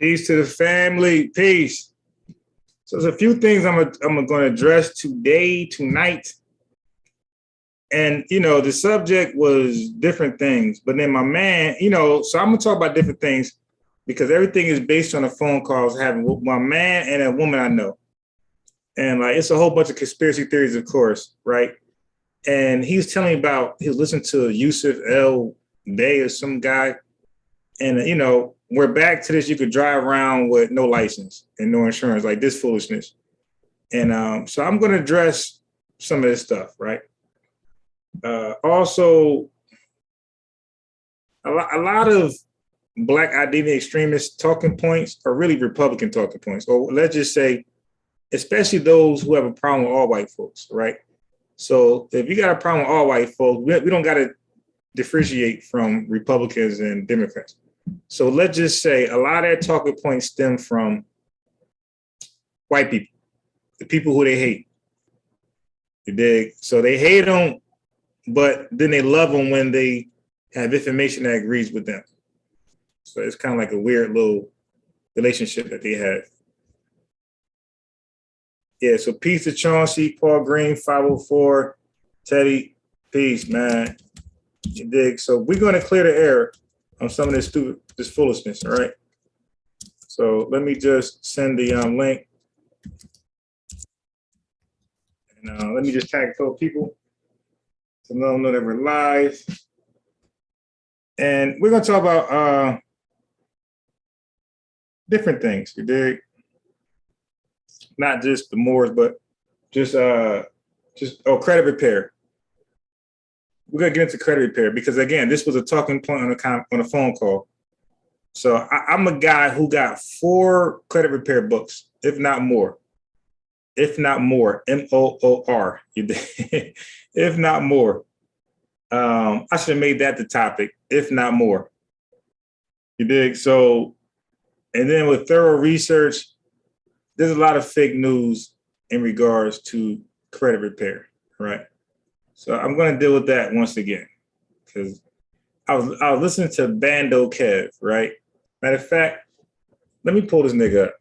Peace to the family. Peace. So there's a few things I'm going to address today, tonight. And, the subject was different things. But then my man, so I'm going to talk about different things because everything is based on a phone call I was having with my man and a woman I know. And it's a whole bunch of conspiracy theories, of course, right? And he was telling me about, he was listening to Yusuf El Bay or some guy. And, we're back to this. You could drive around with no license and no insurance, like this foolishness. And so I'm going to address some of this stuff, right? Also, a lot of Black identity extremist talking points are really Republican talking points. Or let's just say, especially those who have a problem with all white folks, right? So if you got a problem with all white folks, we don't got to differentiate from Republicans and Democrats. So let's just say a lot of that talking points stem from white people, the people who they hate. You dig? So they hate them, but then they love them when they have information that agrees with them. So it's kind of like a weird little relationship that they have. Yeah, so peace to Chauncey, Paul Green, 504, Teddy, peace, man. You dig? So we're going to clear the air on some of this foolishness, all right? So let me just send the link. And let me just tag a couple people to let them know that we're live. And we're going to talk about different things, you dig? Not just the Moors, but just credit repair. We're gonna get into credit repair because again, this was a talking point on a phone call. So I'm a guy who got 4 credit repair books, if not more. If not more, MOOR. If not more. I should have made that the topic. If not more. You dig? So, and then with thorough research, there's a lot of fake news in regards to credit repair, right? So I'm going to deal with that once again because I was listening to Bando Kev, right? Matter of fact, let me pull this nigga up.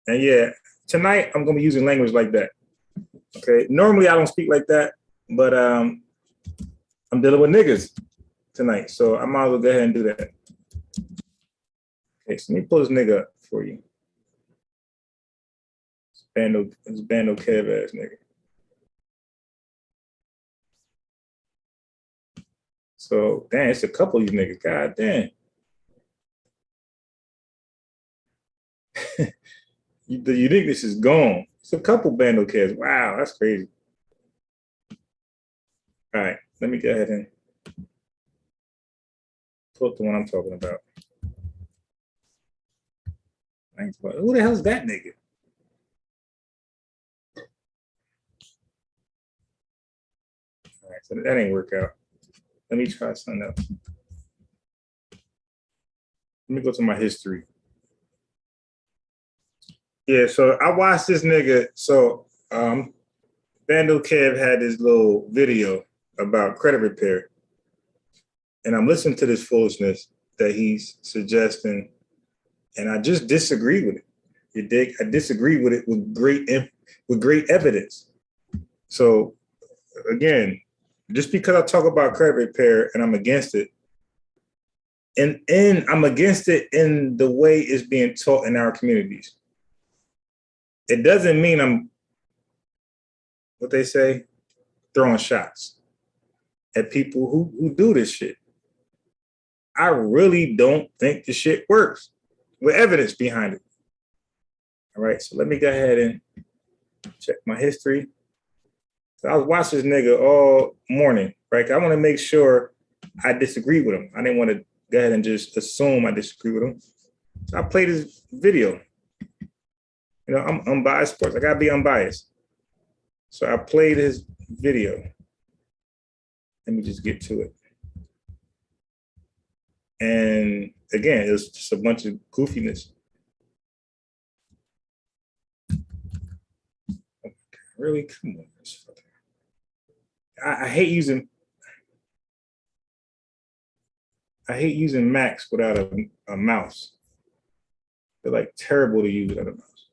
And yeah, tonight I'm going to be using language like that. Okay, normally I don't speak like that, but I'm dealing with niggas tonight, so I might as well go ahead and do that. Okay, so let me pull this nigga up for you. This Bando Kev ass nigga. So, damn, it's a couple of these niggas. God damn. The uniqueness is gone. It's a couple Bando Kevs. Wow, that's crazy. All right, let me go ahead and pull up the one I'm talking about. Who the hell is that nigga? All right, so that ain't work out. Let me try something else. Let me go to my history. Yeah, so I watched this nigga. So Bando Kev had this little video about credit repair. And I'm listening to this foolishness that he's suggesting, and I just disagree with it. You dig? I disagree with it with great evidence. So again, just because I talk about credit repair and I'm against it, and I'm against it in the way it's being taught in our communities. It doesn't mean I'm, what they say, throwing shots at people who do this shit. I really don't think the shit works with evidence behind it. All right, so let me go ahead and check my history. So I was watching this nigga all morning, right? I want to make sure I disagree with him. I didn't want to go ahead and just assume I disagree with him. So I played his video. I'm unbiased sports. I gotta be unbiased. So I played his video. Let me just get to it. And again, it was just a bunch of goofiness. Really? Come on. I hate using Macs without a mouse. They're like terrible to use other mouse.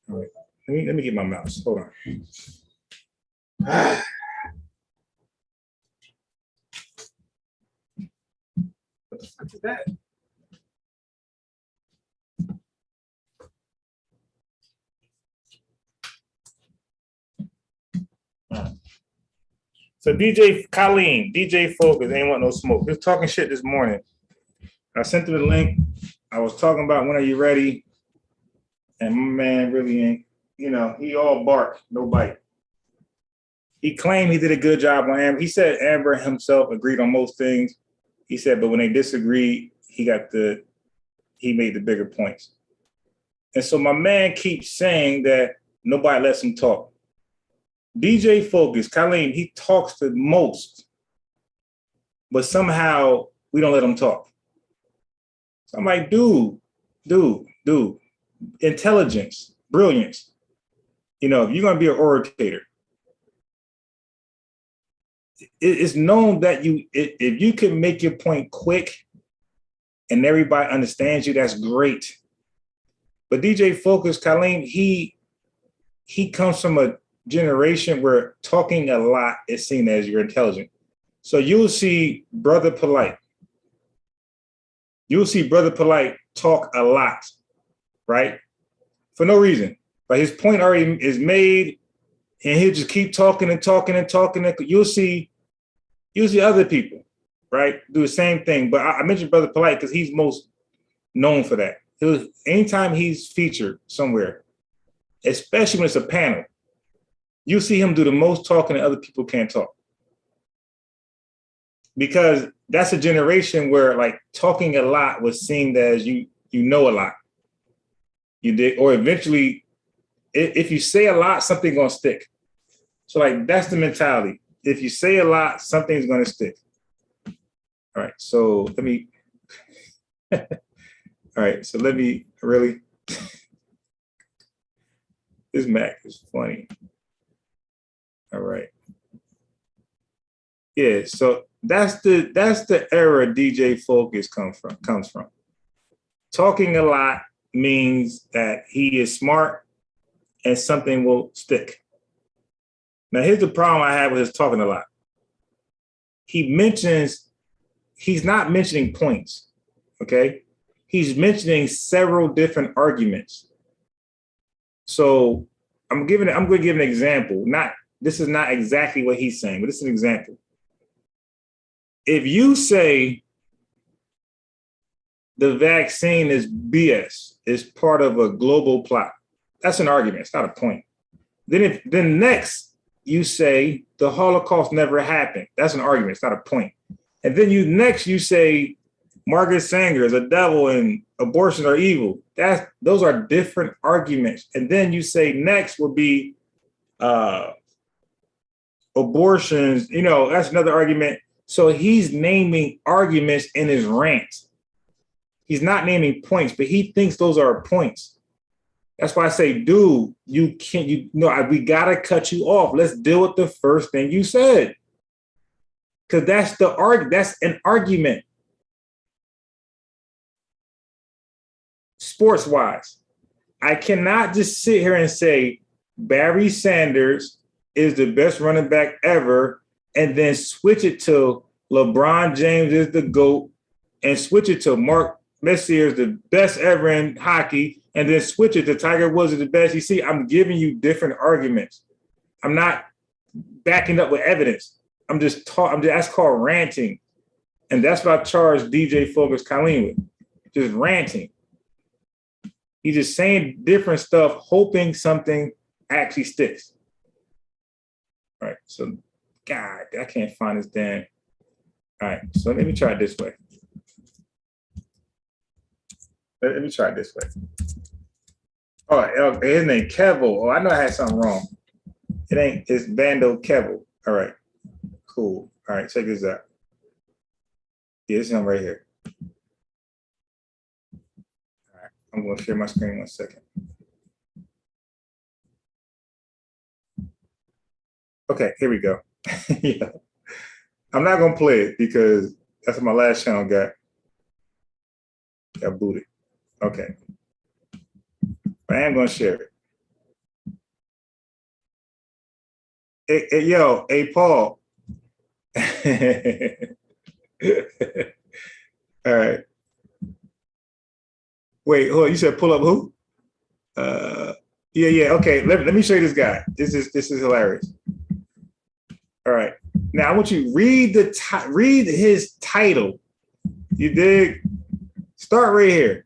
All right, let me get my mouse. Hold on. What the fuck is that? So DJ Colleen, DJ Focus, ain't want no smoke. He was talking shit this morning. I sent him the link. I was talking about when are you ready? And my man really ain't, you know, he all bark, no bite. He claimed he did a good job on Amber. He said Amber himself agreed on most things. He said, but when they disagreed, he made the bigger points. And so my man keeps saying that nobody lets him talk. DJ Focus, Colleen, he talks the most, but somehow we don't let him talk. So I'm like, dude, intelligence, brilliance. You know, if you're gonna be an orator, it's known that if you can make your point quick and everybody understands you, that's great. But DJ Focus, Colleen, he comes from a generation where talking a lot is seen as you're intelligent. So you'll see Brother Polite. You'll see Brother Polite talk a lot, right? For no reason. But his point already is made, and he'll just keep talking and talking and talking. You'll see other people, right, do the same thing. But I mentioned Brother Polite because he's most known for that. Anytime he's featured somewhere, especially when it's a panel, you see him do the most talking and other people can't talk. Because that's a generation where like talking a lot was seen as you know a lot. You did, or eventually, if you say a lot, something's gonna stick. So like that's the mentality. If you say a lot, something's gonna stick. All right, so let me really this Mac is funny. All right. Yeah, so that's the era DJ Focus comes from. Talking a lot means that he is smart and something will stick. Now, here's the problem I have with his talking a lot. He's not mentioning points, okay? He's mentioning several different arguments. So I'm going to give an example. This is not exactly what he's saying, but this is an example. If you say the vaccine is BS, is part of a global plot, that's an argument. It's not a point. Then next you say the Holocaust never happened. That's an argument. It's not a point. And then you say Margaret Sanger is a devil and abortion are evil. Those are different arguments. And then you say next will be abortions. You know, that's another argument. So he's naming arguments in his rant. He's not naming points, but he thinks those are points. That's why I say, dude, we gotta cut you off. Let's deal with the first thing you said. Because that's an argument. Sports-wise, I cannot just sit here and say Barry Sanders is the best running back ever and then switch it to LeBron James is the GOAT and switch it to Mark Messier is the best ever in hockey and then switch it to Tiger Woods is the best. You see, I'm giving you different arguments. I'm not backing up with evidence. That's called ranting. And that's what I charge DJ Focus Colleen with, just ranting. He's just saying different stuff, hoping something actually sticks. All right, so God, I can't find this damn. All right, so let me try it this way. Let me try it this way. Oh, his name Kevo. Oh, I know I had something wrong. It's Bando Kevo. All right, cool. All right, check this out. Yeah, this is him right here. All right, I'm going to share my screen 1 second. Okay, here we go. Yeah. I'm not going to play it because that's what my last channel got booted. Okay. But I am gonna share it. Hey, Paul. All right. Wait, hold on. You said pull up who? Yeah. Okay. Let me show you this guy. This is hilarious. All right. Now I want you to read his title. You dig? Start right here.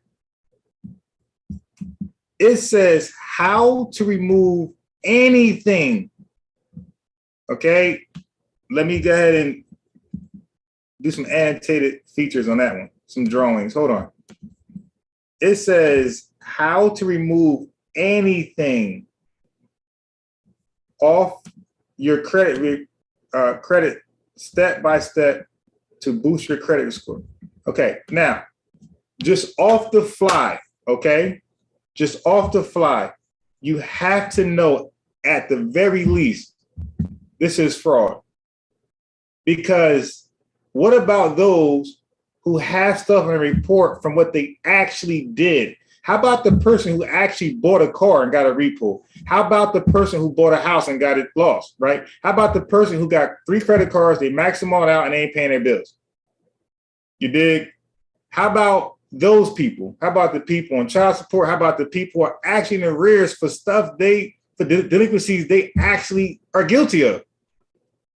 It says how to remove anything. Okay. Let me go ahead and do some annotated features on that one. Some drawings. Hold on. It says how to remove anything off your credit step by step to boost your credit score. Okay, now just off the fly, okay? Just off the fly, you have to know at the very least this is fraud. Because what about those who have stuff in a report from what they actually did? How about the person who actually bought a car and got a repo? How about the person who bought a house and got it lost, right? How about the person who got 3 credit cards, they max them all out and they ain't paying their bills? You dig? How about those people? How about the people on child support? How about the people who are actually in arrears for stuff for delinquencies they actually are guilty of?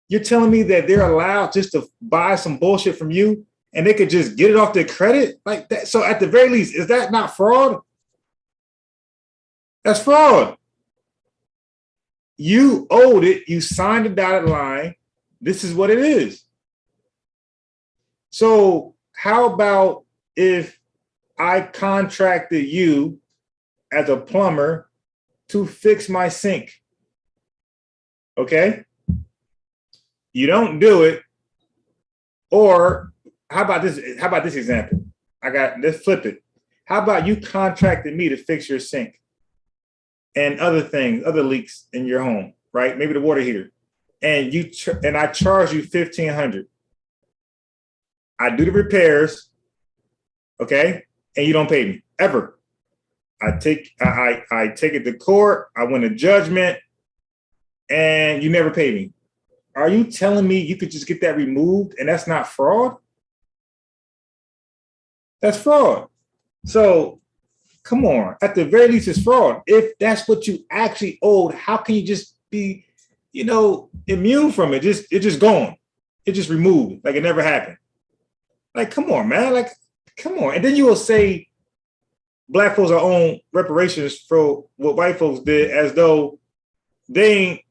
You're telling me that they're allowed just to buy some bullshit from you and they could just get it off their credit like that? So at the very least, is that not fraud? That's fraud. You owed it. You signed the dotted line. This is what it is. So how about if I contracted you as a plumber to fix my sink? Okay? You don't do it. Or how about this? How about this example? Let's flip it. How about you contracted me to fix your sink and other things, other leaks in your home, right? Maybe the water heater. And I charge you $1,500. I do the repairs, okay? And you don't pay me ever. I take it to court, I win a judgment, and you never pay me. Are you telling me you could just get that removed and that's not fraud? That's fraud. So come on, at the very least, it's fraud. If that's what you actually owed, how can you just be, immune from it? It's just gone. It just removed, like it never happened. Like, come on, man. Like, come on. And then you will say black folks are on reparations for what white folks did as though they ain't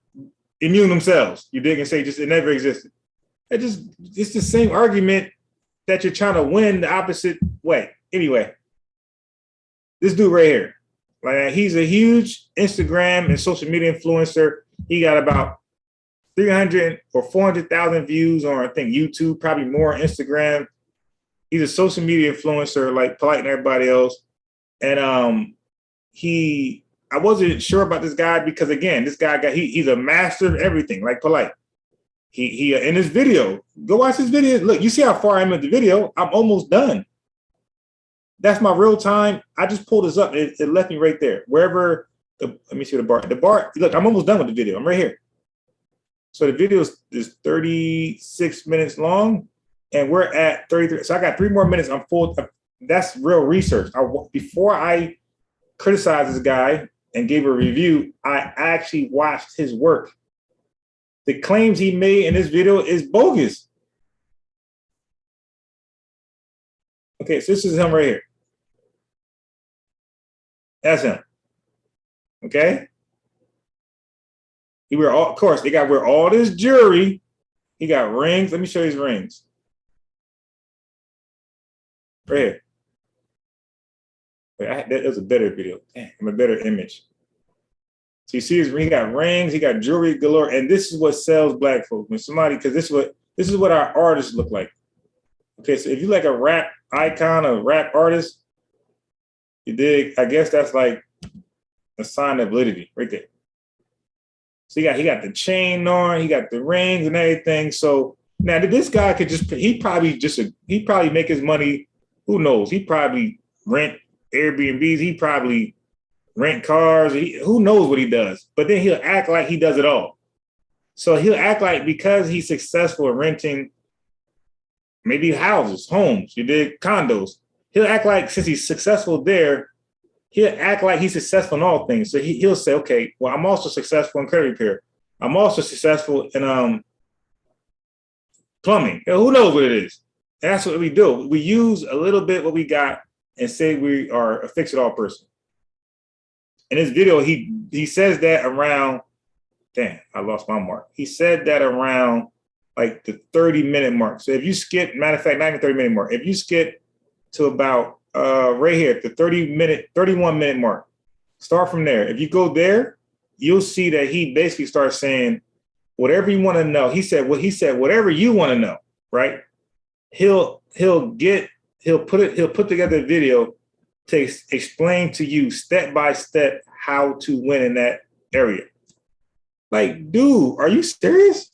immune themselves. You dig? And say just it never existed. It's the same argument that you're trying to win the opposite way. Anyway, this dude right here, like he's a huge Instagram and social media influencer. He got about 300 or 400,000 views on, I think, YouTube, probably more on Instagram. He's a social media influencer, like Polite and everybody else. And I wasn't sure about this guy because, again, this guy he's a master of everything, like Polite. He in his video, go watch his video. Look, you see how far I'm in the video. I'm almost done. That's my real time. I just pulled this up. It left me right there. Wherever, let me see the bar. The bar, look, I'm almost done with the video. I'm right here. So the video is 36 minutes long, and we're at 33. So I got 3 more minutes. I'm full. That's real research. Before I criticized this guy and gave a review, I actually watched his work. The claims he made in this video is bogus. Okay, so this is him right here. That's him. Okay? Of course, they got wear all this jewelry. He got rings. Let me show you his rings. Right here. Wait, that was a better video. Damn, I'm a better image. So you see he got rings, he got jewelry galore, and this is what sells black folks. When somebody, because this is what our artists look like. Okay, so if you like a rap icon, a rap artist, you dig? I guess that's like a sign of validity right there. So he got the chain on, he got the rings and everything. So now this guy could he probably make his money. Who knows? He probably rent Airbnbs. He probably rent cars. Who knows what he does? But then he'll act like he does it all. So he'll act like because he's successful in renting maybe houses, homes, you did condos. He'll act like since he's successful there, he'll act like he's successful in all things. So he'll say, okay, well, I'm also successful in credit repair. I'm also successful in plumbing. Who knows what it is? And that's what we do. We use a little bit what we got and say we are a fix-it-all person. In this video, he says that around, damn, I lost my mark. He said that around like the 30-minute mark. So if you skip, matter of fact, not even 30-minute mark, if you skip to about right here, the 31-minute mark, start from there. If you go there, you'll see that he basically starts saying whatever you want to know. He said whatever you want to know, right? He'll put together a video to explain to you step by step how to win in that area. Like, dude, are you serious?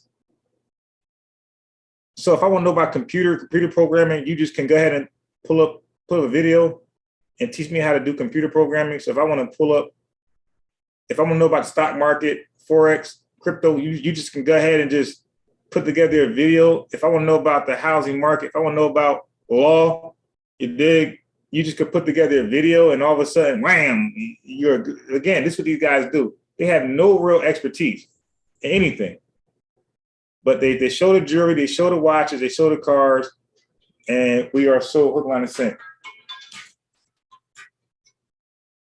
So if I want to know about computer programming, you just can go ahead and pull up a video and teach me how to do computer programming. So if I want to know about the stock market, Forex, crypto, you just can go ahead and just put together a video. If I want to know about the housing market, if I want to know about law, you just could put together a video and all of a sudden, wham, again, this is what these guys do. They have no real expertise in anything. But they show the jewelry, they show the watches, they show the cars, and we are so hook, line, and sinker.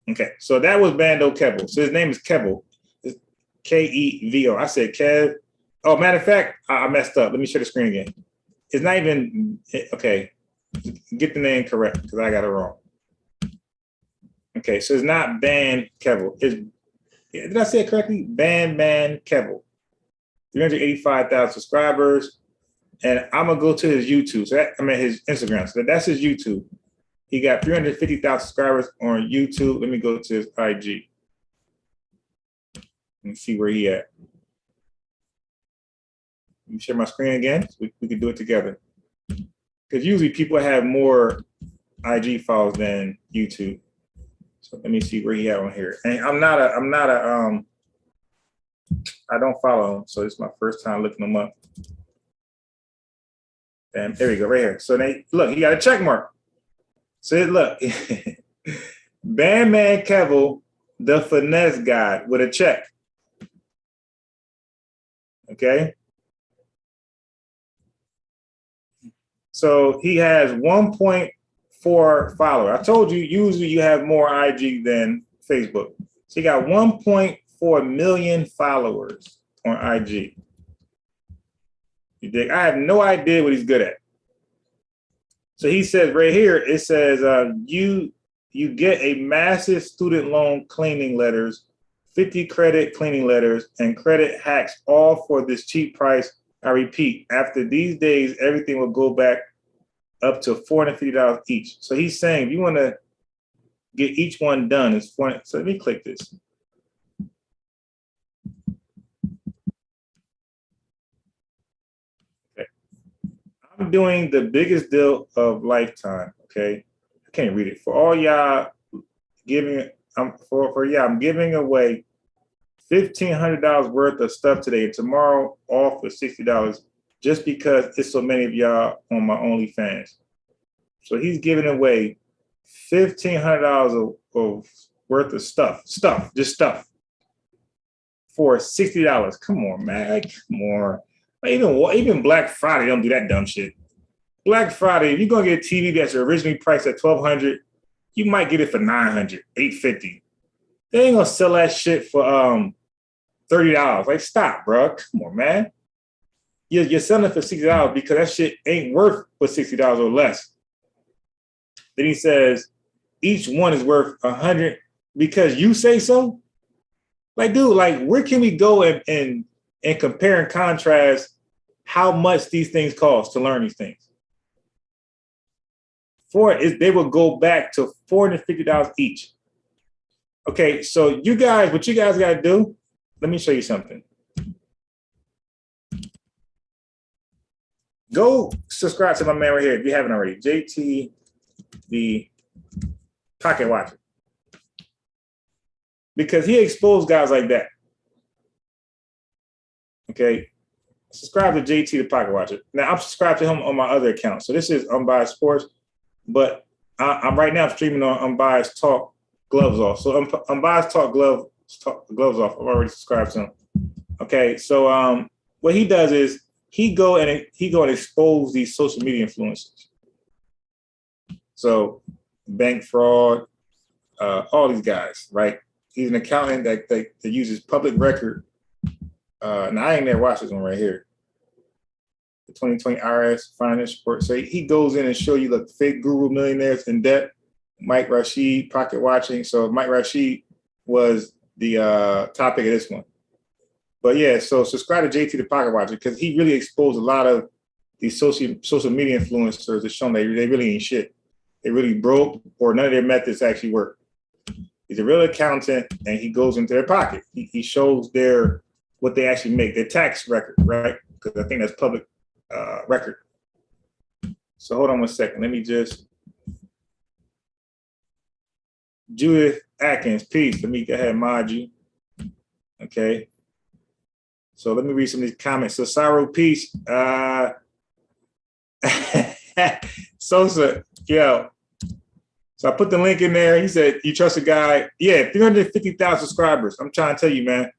Okay, so that was Bando Kevo. So his name is Kevo. It's Kevo. I said Kev. Oh, matter of fact, I messed up. Let me share the screen again. It's not even, okay, get the name correct because I got it wrong. Okay, so it's not Ban Kevo. Did I say it correctly? Ban Kevo. 385,000 subscribers. And I'm going to go to his YouTube. His Instagram. So that's his YouTube. He got 350,000 subscribers on YouTube. Let me go to his IG and see where he at. Let me share my screen again. So we can do it together. Because usually people have more IG follows than YouTube. So let me see where he at on here. And I don't follow him, so it's my first time looking him up. And there we go, right here. So look, he got a check mark. So look, Bandman Kevo, the finesse guy with a check. Okay. So he has 1.4 followers. I told you, usually you have more IG than Facebook. So he got 1.4 million followers on IG. You dig? I have no idea what he's good at. So he says right here, it says you get a massive student loan cleaning letters, 50 credit cleaning letters, and credit hacks, all for this cheap price. I repeat, after these days, everything will go back up to $450 each. So he's saying if you want to get each one done, it's $400. So let me click this. Okay. I'm doing the biggest deal of lifetime. Okay. I can't read it. For all y'all I'm giving away $1,500 worth of stuff today and tomorrow all for $60 just because it's so many of y'all on my OnlyFans. So he's giving away $1,500 of worth of stuff, just stuff for $60. Come on, man, come on. Even Black Friday don't do that dumb shit. Black Friday, if you're gonna get a TV that's originally priced at $1,200, you might get it for $900, $850. They ain't gonna sell that shit for $30. Like, stop, bro. Come on, man. You're selling it for $60 because that shit ain't worth but $60 or less. Then he says each one is worth $100 because you say so. Like, dude, like, where can we go and compare and contrast how much these things cost to learn these things? They will go back to $450 each. Okay, so what you guys got to do, let me show you something. Go subscribe to my man right here if you haven't already. JTV pocket watching. Because he exposed guys like that. Okay. Subscribe to JT the Pocket Watcher. Now I'm subscribed to him on my other account. So this is Unbiased Sports, but I'm right now streaming on Unbiased Talk Gloves Off. So Unbiased Talk Gloves Off. I've already subscribed to him. Okay. So what he does is he go and expose these social media influencers. So bank fraud, all these guys, right? He's an accountant that uses public record. Now I ain't never watched this one right here. The 2020 IRS finance report. So he goes in and show you the fake guru millionaires in debt. Mike Rashid, pocket watching. So Mike Rashid was the topic of this one. But yeah, so subscribe to JT the Pocket Watcher because he really exposed a lot of these social media influencers that show they really ain't shit. They really broke, or none of their methods actually work. He's a real accountant, and he goes into their pocket. He shows what they actually make, their tax record, right? Because I think that's public record. So hold on one second. Let me just. Judith Atkins, peace. Let me go ahead and mod you. Okay. So let me read some of these comments. So Cyril, peace. Sosa, yo. So I put the link in there. He said, you trust a guy? Yeah, 350,000 subscribers. I'm trying to tell you, man.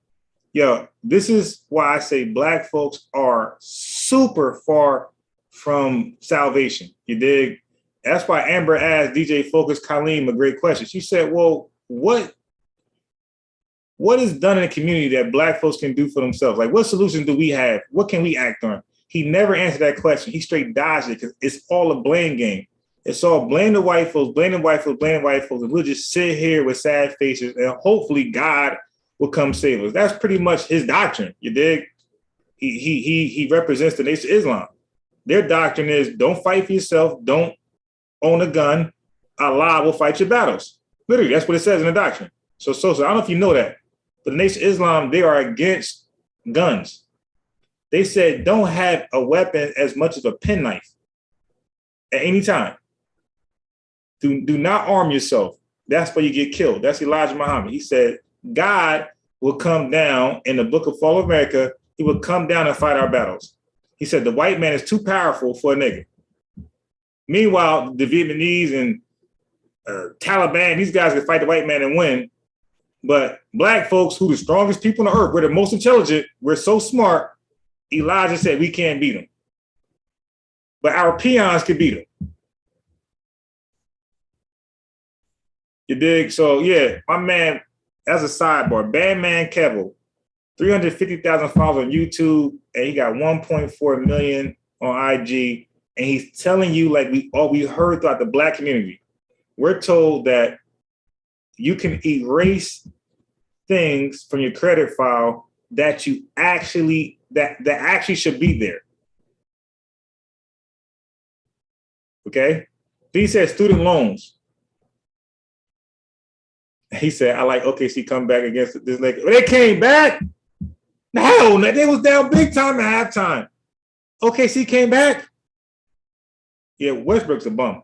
Yo, this is why I say black folks are super far from salvation. You dig? That's why Amber asked DJ Focus Colleen a great question. She said, well, what is done in the community that black folks can do for themselves? Like, what solutions do we have? What can we act on? He never answered that question. He straight dodged it because it's all a blame game. It's all blame the white folks, blame the white folks, blame the white folks. And we'll just sit here with sad faces and hopefully God will come save us. That's pretty much his doctrine. You dig? He represents the Nation of Islam. Their doctrine is don't fight for yourself. Don't own a gun. Allah will fight your battles. Literally, that's what it says in the doctrine. So I don't know if you know that, but the Nation of Islam, they are against guns. They said don't have a weapon as much as a penknife at any time. Do not arm yourself. That's where you get killed. That's Elijah Muhammad. He said God will come down in the book of Fall of America. He will come down and fight our battles. He said the white man is too powerful for a nigga. Meanwhile, the Vietnamese and Taliban, these guys can fight the white man and win. But black folks, who are the strongest people on the earth, we're the most intelligent, we're so smart, Elijah said we can't beat them. But our peons can beat them. You dig? So yeah, my man, as a sidebar, Bandman Kevel, 350,000 followers on YouTube, and he got 1.4 million on IG. And he's telling you, like we heard throughout the black community, we're told that you can erase things from your credit file that you actually that actually should be there. Okay? He said student loans. He said, I like OKC come back against this Lakers. They came back. Hell no, they was down big time at halftime. OKC came back. Yeah, Westbrook's a bum.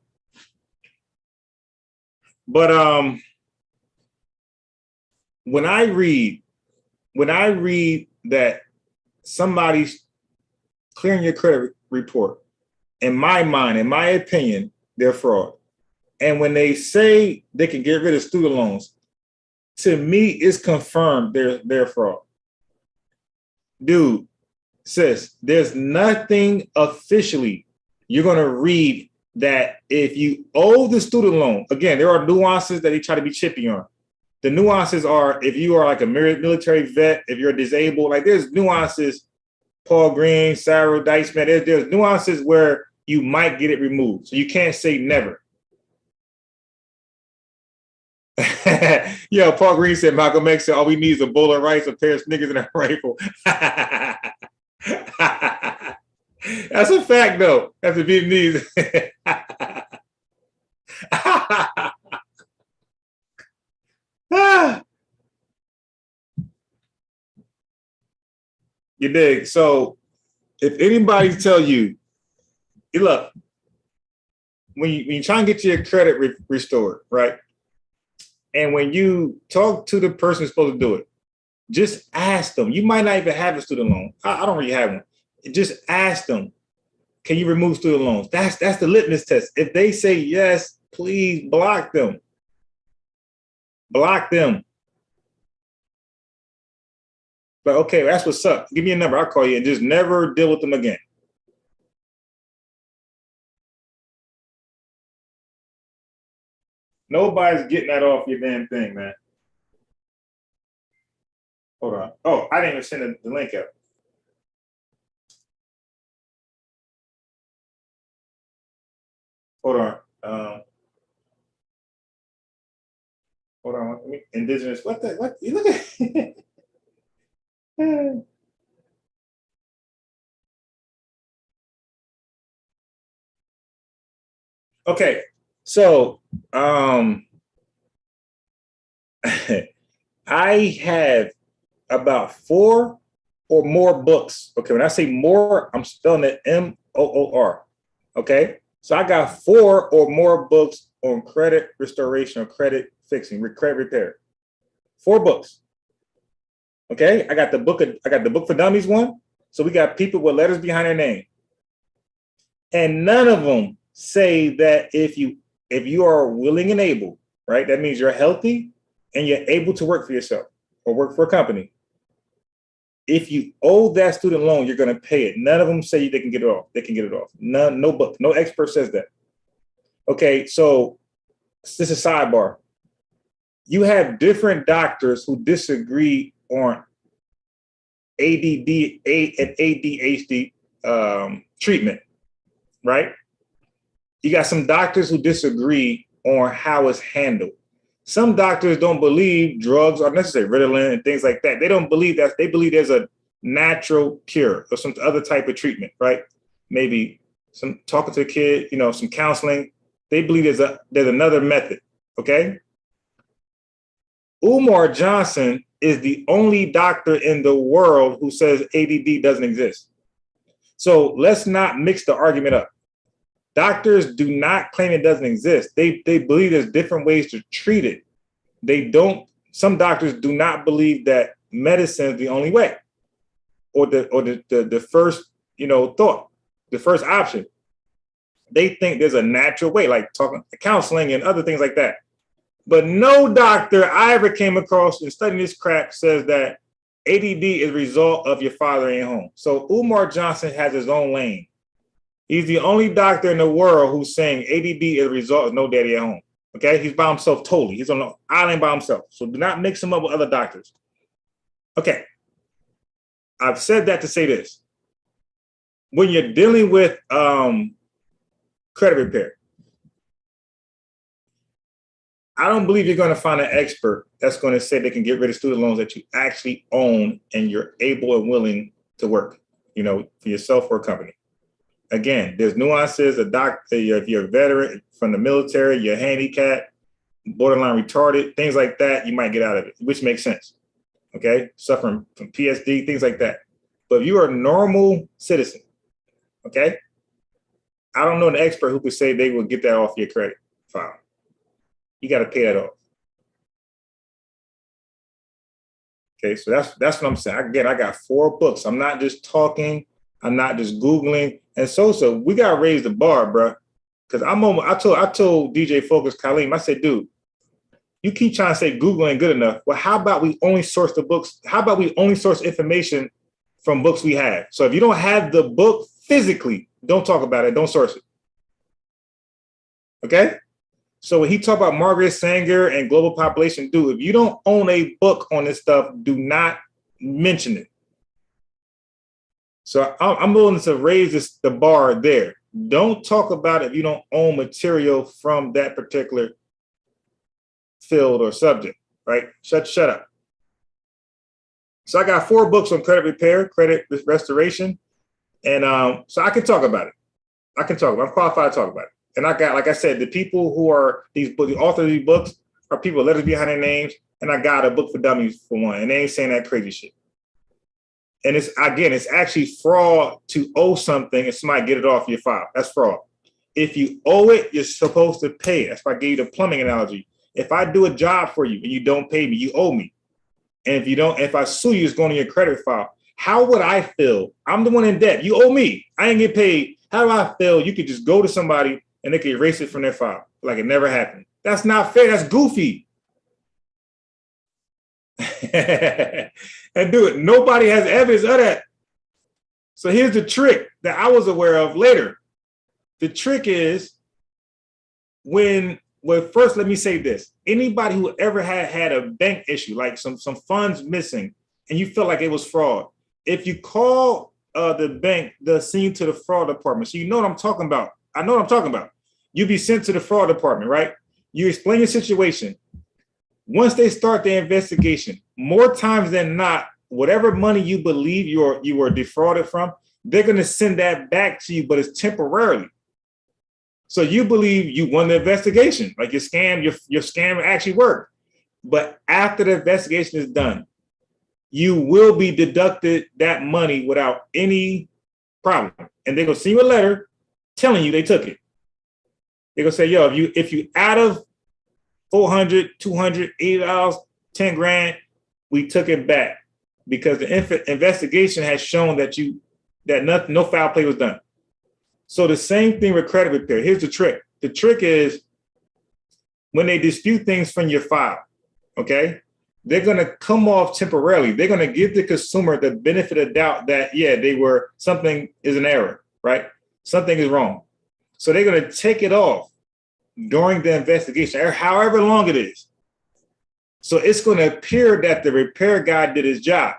But when I read that somebody's clearing your credit report, in my mind, in my opinion, they're fraud. And when they say they can get rid of student loans, to me, it's confirmed they're fraud. Dude, sis, there's nothing officially you're going to read that if you owe the student loan, again, there are nuances that they try to be chippy on. The nuances are if you are like a military vet, if you're disabled, like there's nuances, Paul Green, Sarah Dice, man, there's nuances where you might get it removed. So you can't say never. Yo, Paul Green said Malcolm X said all we need is a bowl of rice, a pair of Snickers, and a rifle. That's a fact, though. That's the Vietnamese. You dig? So, if anybody tell you, hey, look, when you try and get your credit restored, right? And when you talk to the person who's supposed to do it, just ask them. You might not even have a student loan. I don't really have one. Just ask them, can you remove student loans? That's the litmus test. If they say yes, please block them. Block them. But okay, that's what's up. Give me a number. I'll call you and just never deal with them again. Nobody's getting that off your damn thing, man. Hold on. Oh, I didn't even send the link out. Hold on. Hold on. Indigenous. What the? What? You look at. Okay. So, I have about 4 or more books. Okay, when I say more, I'm spelling it MOOR. Okay, so I got 4 or more books on credit restoration or credit fixing, credit repair. 4 books. Okay, I got the book for dummies one. So we got people with letters behind their name, and none of them say that if you are willing and able, right? That means you're healthy and you're able to work for yourself or work for a company. If you owe that student loan, you're going to pay it. None of them say they can get it off. They can get it off. None, no book, no expert says that. Okay, so this is a sidebar. You have different doctors who disagree on ADD and ADHD treatment, right? You got some doctors who disagree on how it's handled. Some doctors don't believe drugs are necessary, Ritalin and things like that. They don't believe that. They believe there's a natural cure or some other type of treatment, right? Maybe some talking to a kid, some counseling. They believe there's another method, okay? Umar Johnson is the only doctor in the world who says ADD doesn't exist. So let's not mix the argument up. Doctors do not claim it doesn't exist. They believe there's different ways to treat it. Some doctors do not believe that medicine is the only way or the first, thought, the first option. They think there's a natural way, like talking counseling and other things like that. But no doctor I ever came across in studying this crap says that ADD is a result of your father ain't home. So Umar Johnson has his own lane. He's the only doctor in the world who's saying ADD is a result of no daddy at home. Okay, he's by himself totally. He's on the island by himself. So do not mix him up with other doctors. Okay, I've said that to say this. When you're dealing with credit repair, I don't believe you're going to find an expert that's going to say they can get rid of student loans that you actually own and you're able and willing to work, for yourself or a company. Again, there's nuances. A doctor, if you're a veteran from the military, you're handicapped, borderline retarded, things like that, you might get out of it, which makes sense. Okay, suffering from PSD, things like that. But if you are a normal citizen, okay, I don't know an expert who could say they will get that off your credit file. You got to pay that off. Okay, so that's what I'm saying. Again, I got 4 books. I'm not just talking. I'm not just Googling. And so we got to raise the bar, bro. Because I told DJ Focus Kaleem, I said, dude, you keep trying to say Google ain't good enough. Well, how about we only source the books? How about we only source information from books we have? So if you don't have the book physically, don't talk about it. Don't source it. Okay? So when he talked about Margaret Sanger and global population, dude, if you don't own a book on this stuff, do not mention it. So I'm willing to raise the bar there. Don't talk about it if you don't own material from that particular field or subject, right? Shut up. So I got 4 books on credit repair, credit restoration. And so I can talk about it. I'm qualified to talk about it. And I got, like I said, the people who are the authors of these books are people with letters behind their names. And I got a book for dummies for one. And they ain't saying that crazy shit. And it's actually fraud to owe something and somebody get it off your file. That's fraud. If you owe it, you're supposed to pay it. That's why I gave you the plumbing analogy. If I do a job for you and you don't pay me, you owe me. And if I sue you, it's going to your credit file. How would I feel? I'm the one in debt. You owe me. I ain't get paid. How do I feel? You could just go to somebody and they can erase it from their file like it never happened. That's not fair. That's goofy. And do it. Nobody has evidence of that. So here's the trick that I was aware of later. The trick is first, let me say this. Anybody who ever had a bank issue, like some funds missing, and you felt like it was fraud, if you call the bank, they'll send you to the fraud department. So you know what I'm talking about. I know what I'm talking about. You be sent to the fraud department, right? You explain your situation. Once they start the investigation, more times than not, whatever money you believe you were defrauded from, they're going to send that back to you, but it's temporarily. So you believe you won the investigation, like your scam actually worked. But after the investigation is done, you will be deducted that money without any problem. And they're going to send you a letter telling you they took it. They're going to say, yo, if you out of $400, $200, $80, 10 grand, we took it back because the investigation has shown that no foul play was done. So the same thing with credit repair. Here's the trick. The trick is when they dispute things from your file, okay, they're going to come off temporarily. They're going to give the consumer the benefit of doubt that, something is an error, right? Something is wrong. So they're going to take it off during the investigation, or however long it is. So it's going to appear that the repair guy did his job.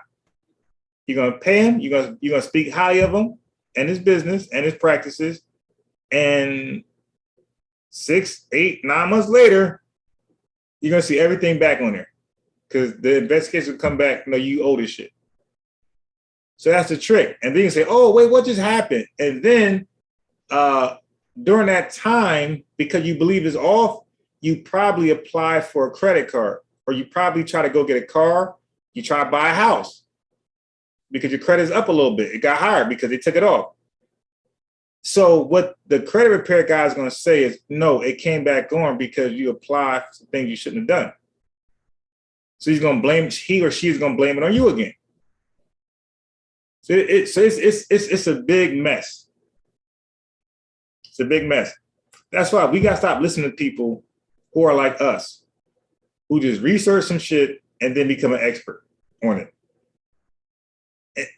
You're going to pay him. You're going to speak highly of him and his business and his practices. And 6, 8, 9 months later, you're going to see everything back on there because the investigation will come back. No, you owe this shit. So that's the trick. And then you say, oh, wait, what just happened? And then during that time, because you believe it's off, you probably apply for a credit card, or you probably try to go get a car. You try to buy a house because your credit's up a little bit. It got higher because they took it off. So what the credit repair guy is going to say is, no, it came back on because you applied for things you shouldn't have done. So he or she is going to blame it on you again. So it's a big mess. It's a big mess. That's why we got to stop listening to people who are like us, who just research some shit and then become an expert on it.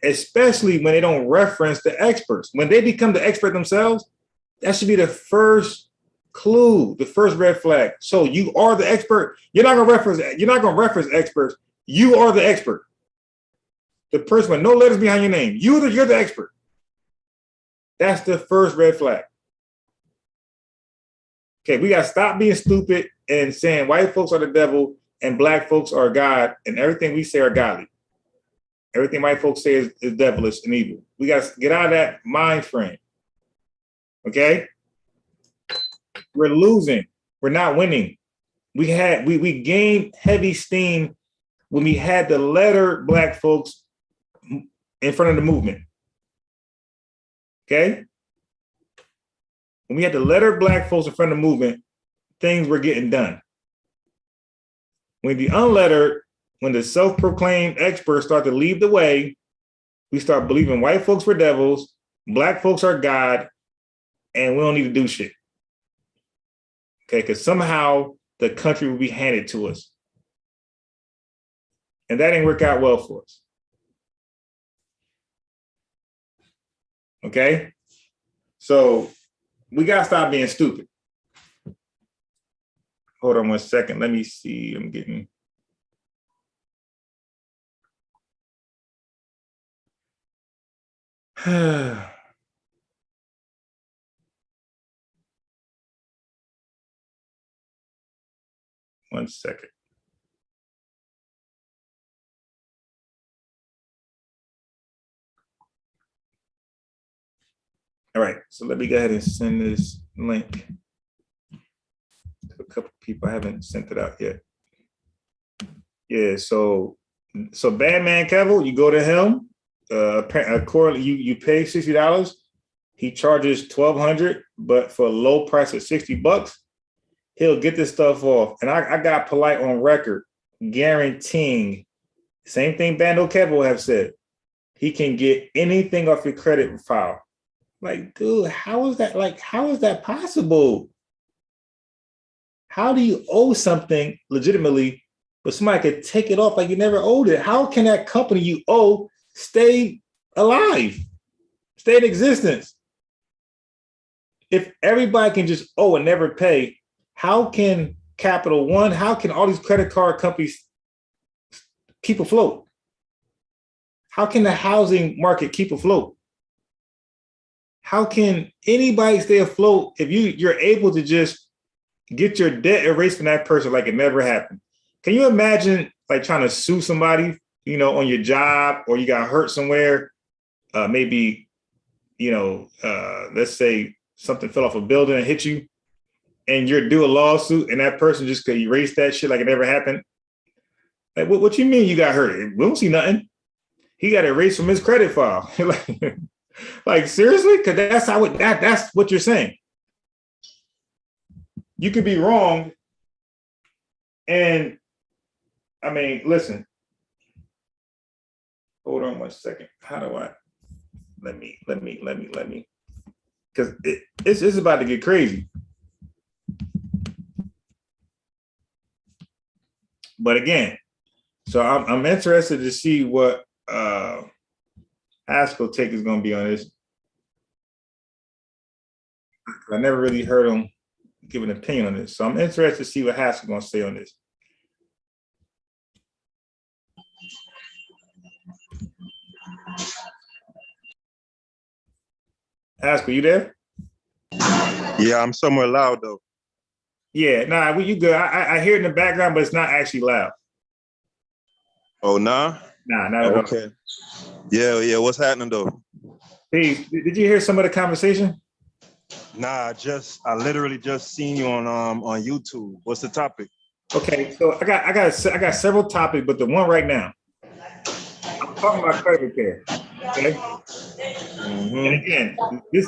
Especially when they don't reference the experts. When they become the expert themselves, that should be the first clue, the first red flag. So you are the expert. You're not gonna reference experts. You are the expert. The person with no letters behind your name. You're the expert. That's the first red flag. Okay, we gotta stop being stupid and saying white folks are the devil and black folks are God, and everything we say are godly. Everything white folks say is devilish and evil. We got to get out of that mind frame. Okay? We're losing. We're not winning. We gained heavy steam when we had the letter black folks in front of the movement. Okay? When we had the letter black folks in front of the movement, things were getting done. When the unlettered, when the self-proclaimed experts start to lead the way, we start believing white folks were devils, black folks are God, and we don't need to do shit. Okay, because somehow the country will be handed to us. And that didn't work out well for us. Okay? So we got to stop being stupid. Hold on one second. Let me see. I'm getting... 1 second. All right, so let me go ahead and send this link to a couple people. I haven't sent it out yet. Yeah, so Batman Cavill, you go to him. Accordingly, you pay $60. He charges $1,200, but for a low price of $60, he'll get this stuff off. And I got polite on record, guaranteeing, same thing Bando Kev will have said, he can get anything off your credit file. Like, dude, how is that? Like, how is that possible? How do you owe something legitimately, but somebody could take it off like you never owed it? How can that company you owe stay alive, stay in existence? If everybody can just owe and never pay, how can Capital One, how can all these credit card companies keep afloat? How can the housing market keep afloat? How can anybody stay afloat if you're able to just get your debt erased from that person like it never happened? Can you imagine like trying to sue somebody, you know, on your job, or you got hurt somewhere? Maybe, you know, let's say something fell off a building and hit you, and you're due a lawsuit, and that person just could erase that shit like it never happened. Like, what you mean you got hurt? We don't see nothing. He got erased from his credit file. Like seriously? Because that's what you're saying. You could be wrong. And I mean, listen. Hold on 1 second. How do I let me because it's about to get crazy. But again, so I'm interested to see what Haskell take is going to be on this. I never really heard him give an opinion on this, so I'm interested to see what Haskell's going to say on this. Haskell, you there? Yeah, I'm somewhere loud though. Yeah, nah, you good. I hear it in the background, but it's not actually loud. Oh, nah? Nah, not at all. Okay. Yeah. What's happening though? Hey, did you hear some of the conversation? Nah, I literally just seen you on YouTube. What's the topic? Okay, so I got several topics, but the one right now, I'm talking about credit repair. Okay. Mm-hmm. And again, this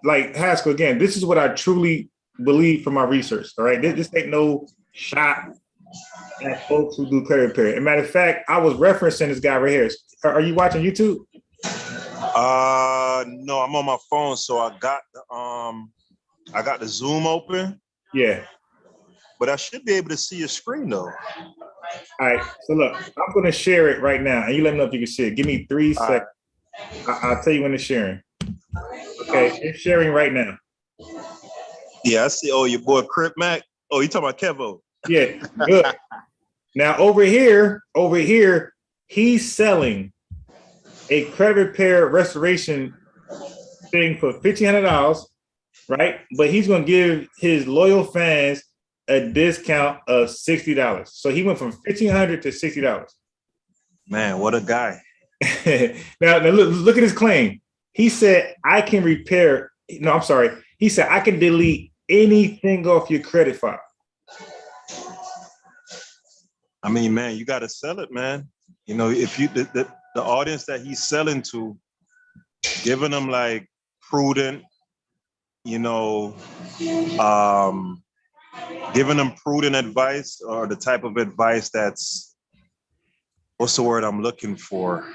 like Haskell, again, this is what I truly believe from my research. All right. This ain't no shot at folks who do credit repair. As a matter of fact, I was referencing this guy right here. Are you watching YouTube? No, I'm on my phone, so I got the Zoom open. Yeah. But I should be able to see your screen though. All right. So look, I'm gonna share it right now, and you let me know if you can see it. Give me 3 seconds. I'll tell you when it's sharing. Okay, it's sharing right now. Yeah, I see. Oh, your boy Crip Mac. Oh, you talking about Kevo? Yeah, good. Now over here, he's selling a credit repair restoration thing for $1,500, right? But he's gonna give his loyal fans a discount of $60. So he went from $1,500 to $60. Man, what a guy. now look at his claim. He said, I can repair. No, I'm sorry. He said, I can delete anything off your credit file. I mean, man, you got to sell it, man. You know, if you the audience that he's selling to, giving them like prudent, you know, giving them prudent advice, or the type of advice that's, what's the word I'm looking for?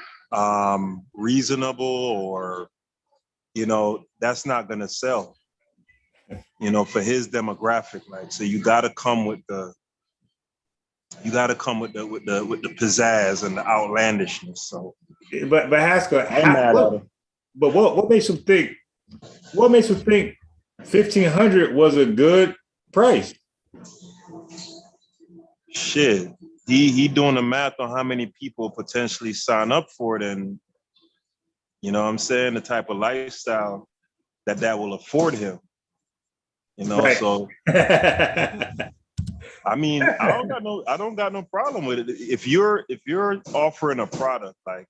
Reasonable, or, you know, that's not going to sell, you know, for his demographic. Like, so you got to come with the pizzazz and the outlandishness. So, but Haskell, but what makes you think? What makes you think $1,500 was a good price? Shit, he doing the math on how many people potentially sign up for it, and you know what I'm saying, the type of lifestyle that will afford him. You know, right. So I mean, I don't got no problem with it. If you're offering a product, like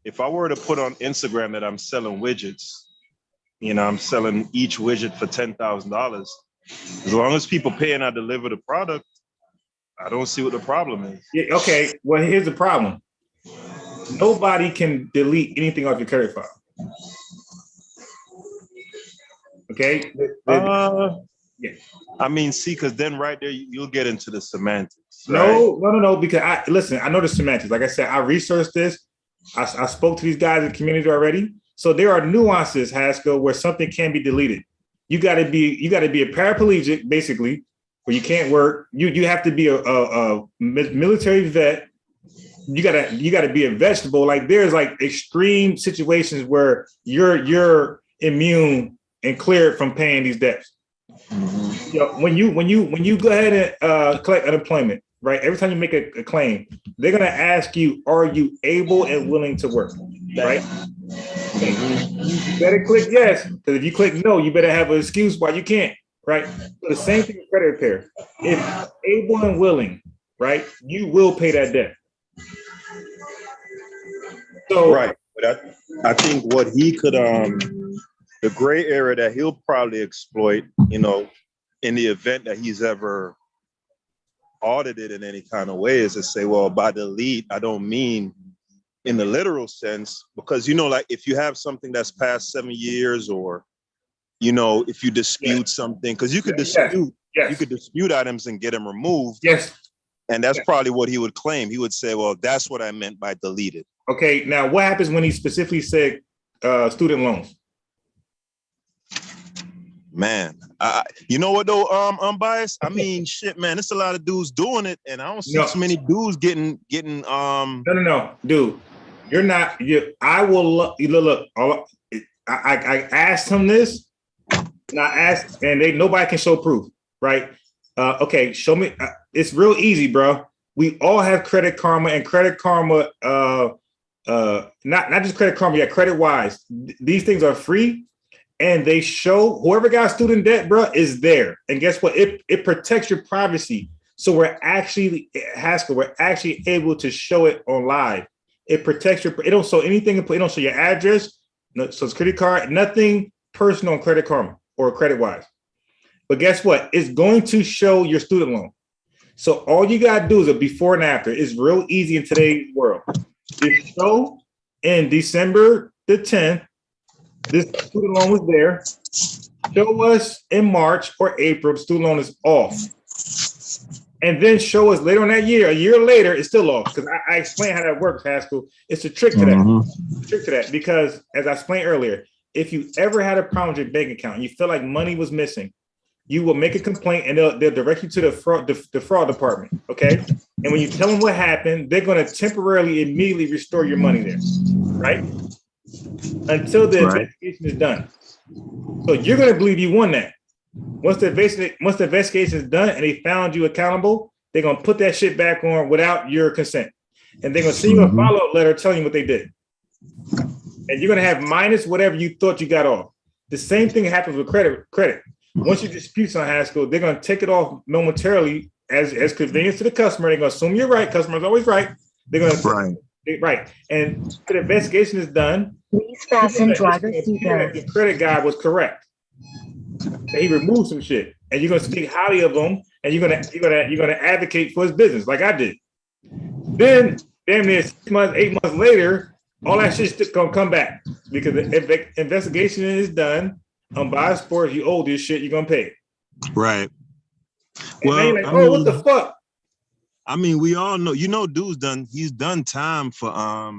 if I were to put on Instagram that I'm selling widgets, you know, I'm selling each widget for $10,000. As long as people pay and I deliver the product, I don't see what the problem is. Yeah, okay, well, here's the problem. Nobody can delete anything off your credit file. Okay? Yeah. I mean, see, because then right there you'll get into the semantics. No. Because I know the semantics. Like I said, I researched this. I spoke to these guys in the community already. So there are nuances, Haskell, where something can be deleted. You got to be a paraplegic, basically, where you can't work. You have to be a military vet. You gotta be a vegetable. Like there's like extreme situations where you're immune and cleared from paying these debts. Mm-hmm. You know, when you go ahead and collect unemployment, right? Every time you make a claim, they're gonna ask you, are you able and willing to work, right? You better click yes, because if you click no, you better have an excuse why you can't, right? So the same thing with credit repair. If you're able and willing, right, you will pay that debt. So Right, but I think what he could the gray area that he'll probably exploit, in the event that he's ever audited in any kind of way, is to say, well, by delete, I don't mean in the literal sense, because like if you have something that's past 7 years, or if you dispute something, because you could dispute you could dispute items and get them removed. Yes. And that's probably what he would claim. He would say, well, that's what I meant by deleted. Okay, now what happens when he specifically said student loans? Man, you know what though? Unbiased. I mean, shit, man. There's a lot of dudes doing it, and I don't see too many dudes getting. No, dude. You're not. I will look. I asked him this, and I asked, and nobody can show proof, right? Okay, show me. It's real easy, bro. We all have Credit Karma, and Credit Karma. Not just Credit Karma. Yeah, Credit Wise. These things are free. And they show whoever got student debt, bro, is there. And guess what? It protects your privacy. So we're actually, Haskell, we're actually able to show it on live. It protects it don't show anything, it don't show your address, no, so it's credit card, nothing personal on Credit Karma or Credit Wise. But guess what? It's going to show your student loan. So all you gotta do is a before and after. It's real easy in today's world. Just show in December the 10th, this student loan was there. Show us in March or April, student loan is off. And then show us later on that year, a year later, it's still off. Because I explained how that works, Haskell. It's a trick to that. It's a trick to that. Because as I explained earlier, if you ever had a problem with your bank account and you feel like money was missing, you will make a complaint and they'll direct you to the fraud department. Okay. And when you tell them what happened, they're going to temporarily immediately restore your money there. Right? Until the investigation is done. So you're going to believe you won that. Once the investigation is done and they found you accountable, they're going to put that shit back on without your consent. And they're going to send you a follow-up letter telling you what they did. And you're going to have minus whatever you thought you got off. The same thing happens with credit. Once you dispute on Haskell, they're going to take it off momentarily as convenience to the customer. They're going to assume you're right. Customer's always right. They're going to right. And the investigation is done. Please fasten driver's seatbelt. The credit guy was correct. He removed some shit, and you're gonna speak highly of him, and you're gonna advocate for his business, like I did. Then, damn near 6 months, 8 months later, all that shit's just gonna come back because the investigation is done. Unbiased sports, you owe this shit, you're gonna pay it. Right. And well, like, what the fuck? I mean, we all know, dude's he's done time for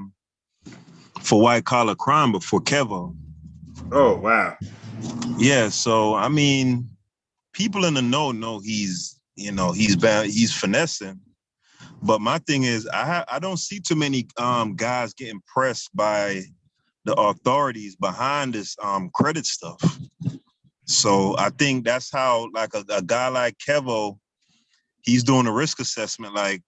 white collar crime before Kevo. Oh, wow. Yeah, so I mean, people in the know he's finessing. But my thing is, I don't see too many guys getting pressed by the authorities behind this credit stuff. So I think that's how, like a guy like Kevo, he's doing a risk assessment. Like,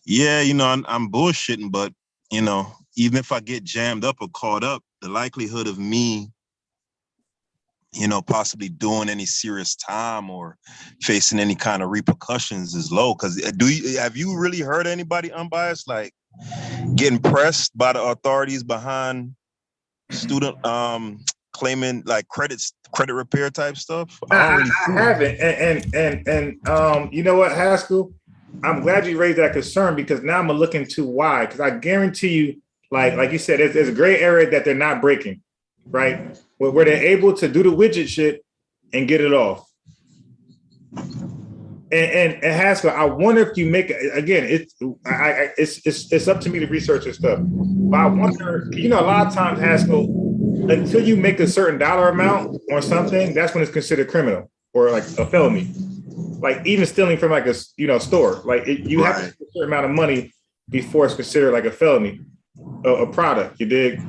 yeah, I'm bullshitting, but even if I get jammed up or caught up, the likelihood of me, possibly doing any serious time or facing any kind of repercussions is low. Because have you really heard anybody unbiased like getting pressed by the authorities behind student claiming like credit repair type stuff? I haven't, and you know what, Haskell, I'm glad you raised that concern because now I'm gonna look into why. Because I guarantee you, like you said, there's a gray area that they're not breaking, right? Where they're able to do the widget shit and get it off. And Haskell, I wonder if you make again. It's up to me to research this stuff. But I wonder, a lot of times, Haskell, until you make a certain dollar amount or something, that's when it's considered criminal or like a felony. Like even stealing from like a store, like you have to have a certain amount of money before it's considered like a felony, a product. You dig?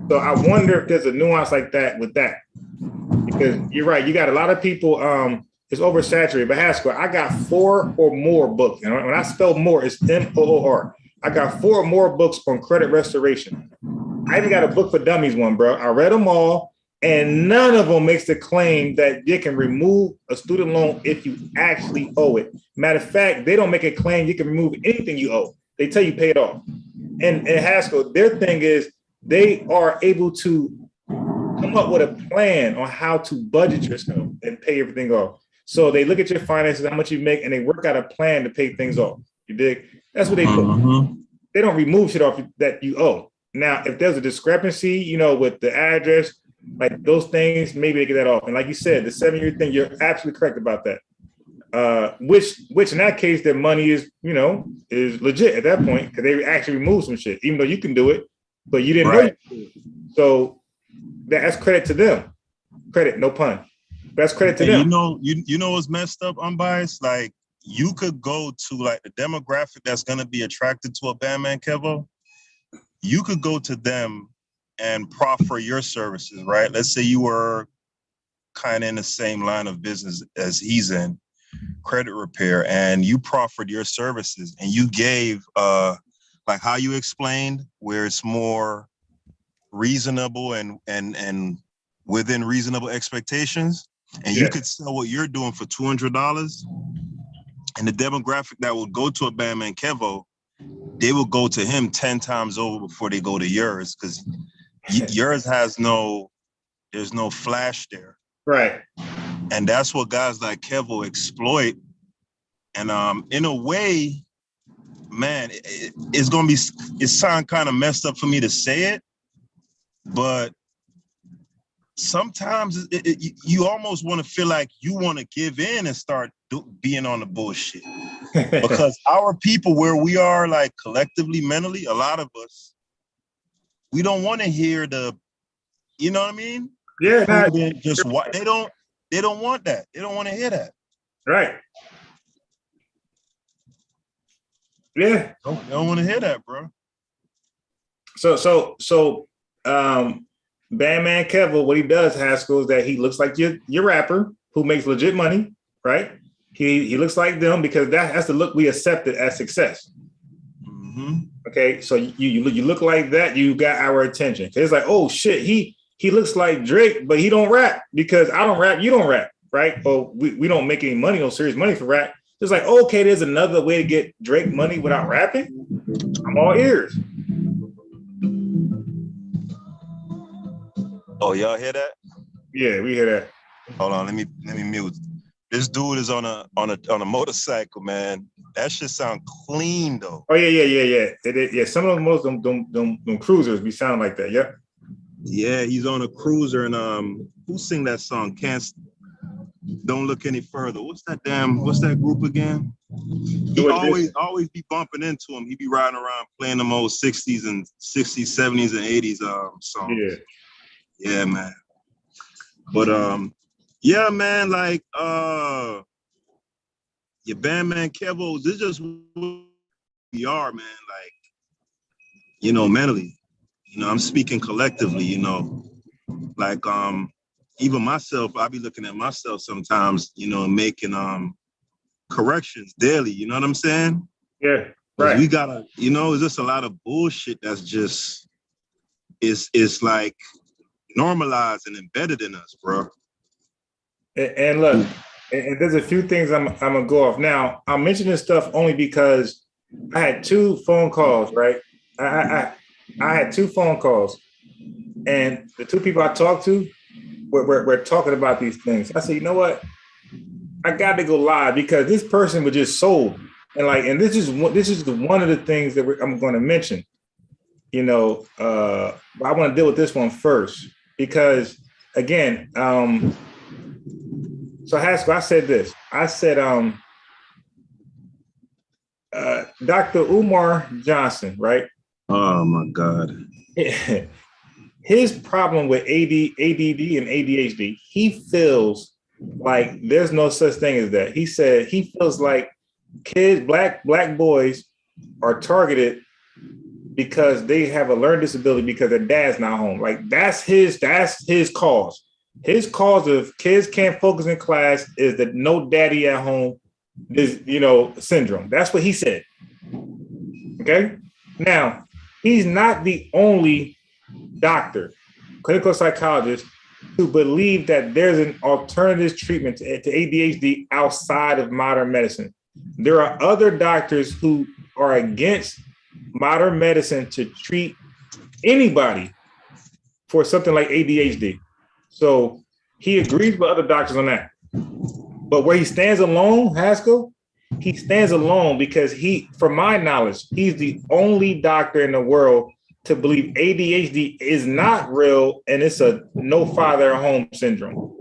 So I wonder if there's a nuance like that with that, because you're right. You got a lot of people. It's oversaturated. But Haskell, I got 4 or more books, and when I spell more, it's MOOR. I got 4 or more books on credit restoration. I even got a book for dummies one, bro. I read them all, and none of them makes the claim that you can remove a student loan if you actually owe it. Matter of fact, they don't make a claim you can remove anything you owe. They tell you pay it off. And Haskell, their thing is they are able to come up with a plan on how to budget yourself and pay everything off. So they look at your finances, how much you make, and they work out a plan to pay things off. You dig? That's what they do. They don't remove shit off that you owe. Now, if there's a discrepancy, with the address, like those things, maybe they get that off. And like you said, the 7-year thing, you're absolutely correct about that. Which in that case, their money is legit at that point, because they actually removed some shit, even though you can do it, but you didn't know you could do it. So that's credit to them. Credit, no pun. That's credit to them. You know what's messed up, unbiased? Like, you could go to like the demographic that's gonna be attracted to a Bandman Kevo. You could go to them and proffer your services, right? Let's say you were kind of in the same line of business as he's in, credit repair, and you proffered your services, and you gave like how you explained, where it's more reasonable and within reasonable expectations. And you could sell what you're doing for $200, and the demographic that will go to a Bandman Kevo, they will go to him 10 times over before they go to yours, because yours there's no flash there. Right. And that's what guys like Kevo exploit. And in a way, man, it sounds kind of messed up for me to say it, but sometimes you almost want to feel like you want to give in and start being on the bullshit. Because our people, where we are, like collectively, mentally, a lot of us, we don't want to hear you know what I mean? Yeah. Just what they don't want that. They don't want to hear that. Right. Yeah. They don't want to hear that, bro. So Bandman Kevo, what he does, Haskell, is that he looks like your rapper who makes legit money, right? He looks like them because that's the look we accepted as success. Mm-hmm. Okay, so you look like that, you got our attention. It's like, oh shit, he looks like Drake, but he don't rap because I don't rap, you don't rap, right? Or we don't make any money, no serious money for rap. It's like, okay, there's another way to get Drake money without rapping. I'm all ears. Oh, y'all hear that? Yeah, we hear that. Hold on, let me mute. This dude is on a motorcycle, man. That shit sound clean though. Oh yeah. Some of them cruisers be sound like that. Yep. Yeah, he's on a cruiser, and who sing that song? Don't Look Any Further. What's that group again? He always be bumping into him. He be riding around playing them old 60s, 70s, and 80s songs. Yeah. Yeah, man. But yeah, man, like your Bandman Kevo, this is just who we are, man. Like, mentally. I'm speaking collectively, like even myself, I be looking at myself sometimes, making corrections daily, you know what I'm saying? Yeah. Right. We gotta, it's just a lot of bullshit that's just it's like normalized and embedded in us, bro. And look, and there's a few things I'm gonna go off. Now, I'll mention this stuff only because I had 2 phone calls, right? I had 2 phone calls, and the 2 people I talked to were talking about these things. I said, you know what? I got to go live because this person was just sold, and this is one of the things that I'm going to mention. But I want to deal with this one first because, again, so Haskell, I said this. I said, Dr. Umar Johnson, right? Oh my God. His problem with ADD and ADHD, he feels like there's no such thing as that. He said he feels like kids, black boys are targeted because they have a learning disability because their dad's not home. Like that's his cause. His cause of kids can't focus in class is that no daddy at home is, syndrome. That's what he said. Okay. Now, he's not the only doctor, clinical psychologist, who believe that there's an alternative treatment to ADHD outside of modern medicine. There are other doctors who are against modern medicine to treat anybody for something like ADHD. So he agrees with other doctors on that. But where he stands alone, Haskell, he stands alone because from my knowledge, he's the only doctor in the world to believe ADHD is not real and it's a no father at home syndrome.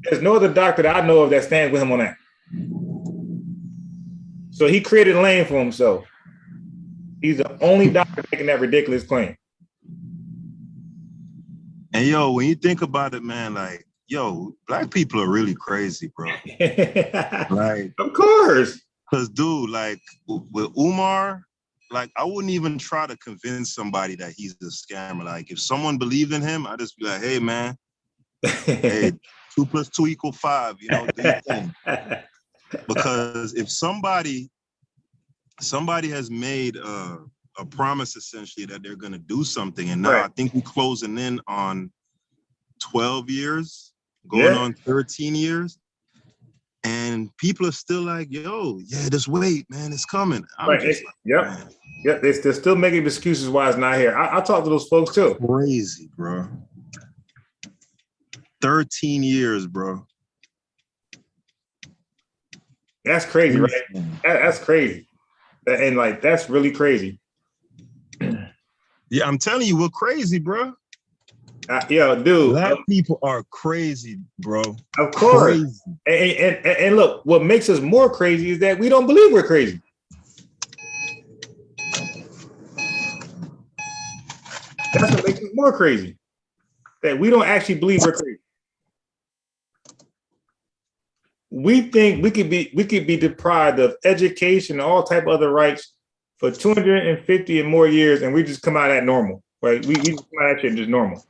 There's no other doctor that I know of that stands with him on that. So he created a lane for himself. He's the only doctor making that ridiculous claim. And yo, when you think about it, man, like, yo, black people are really crazy, bro. Like, of course. Because, dude, like, with Umar, like, I wouldn't even try to convince somebody that he's a scammer. Like, if someone believed in him, I'd just be like, hey, man, hey, 2 + 2 = 5, do your thing. Because if somebody has made a promise, essentially, that they're going to do something, and now right. I think we're closing in on 12 years, going on 13 years, and people are still like, yo, just wait, man, it's coming. Yep. They're still making excuses why it's not here. I talk to those folks too. Crazy, bro. 13 years, bro. That's crazy, right? That's crazy. And like, that's really crazy. Yeah, I'm telling you, we're crazy, bro. Yo, dude. Black people are crazy, bro. Of course. And look, what makes us more crazy is that we don't believe we're crazy. That's what makes us more crazy. That we don't actually believe we're crazy. We think we could be deprived of education and all type of other rights for 250 and more years, and we just come out at normal, right? We just come out at shit just normal.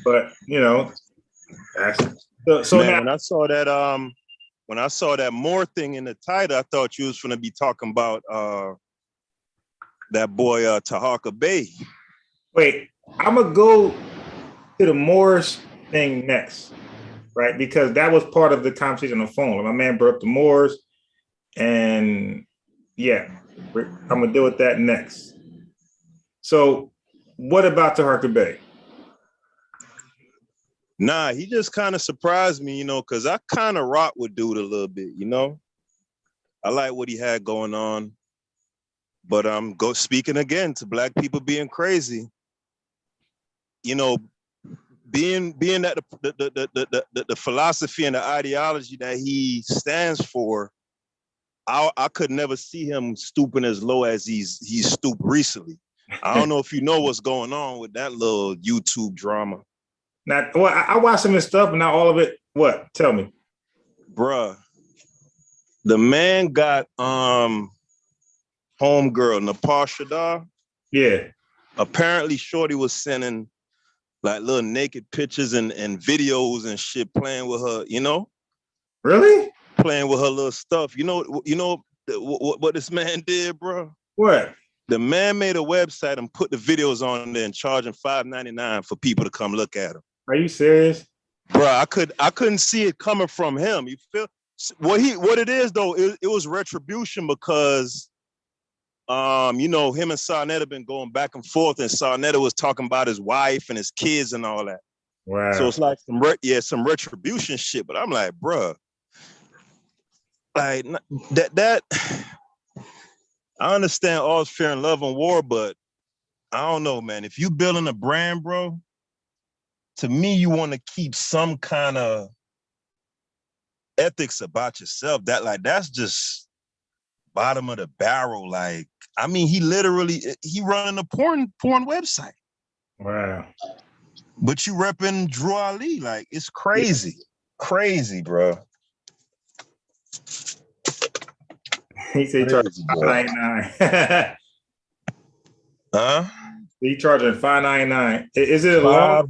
But so man, now, when I saw that Moor thing in the title, I thought you was gonna be talking about that boy Tahaka Bay. Wait, I'm gonna go to the Moors thing next, right? Because that was part of the conversation on the phone. My man brought up the Moors, and I'm gonna deal with that next. So, what about Tahaka Bay? Nah, he just kind of surprised me, because I kind of rock with dude a little bit, I like what he had going on. But I'm speaking again to black people being crazy. Being that the philosophy and the ideology that he stands for, I could never see him stooping as low as he's stooped recently. I don't know if you know what's going on with that little YouTube drama. Now, well, I watched some of his stuff, but not all of it. What? Tell me. Bruh, the man got homegirl, Nepal Shadar. Yeah. Apparently, Shorty was sending like little naked pictures and videos and shit, playing with her, Really? Playing with her little stuff. What this man did, bro? What? The man made a website and put the videos on there and charging $5.99 for people to come look at them. Are you serious? Bro, I couldn't see it coming from him. You feel what it is though, it was retribution because him and Sarnetta have been going back and forth, and Sarnetta was talking about his wife and his kids and all that. Wow. So it's like some retribution shit. But I'm like, bro, like that. I understand all's fair in love and war, but I don't know, man. If you building a brand, bro, to me, you want to keep some kind of ethics about yourself. That's just bottom of the barrel. Like, I mean, he running a porn website. Wow. But you repping Drew Ali. Like, it's crazy. Yeah. Crazy, bro. He said he charging $5.99. Huh? He charging $5.99. Is it a long?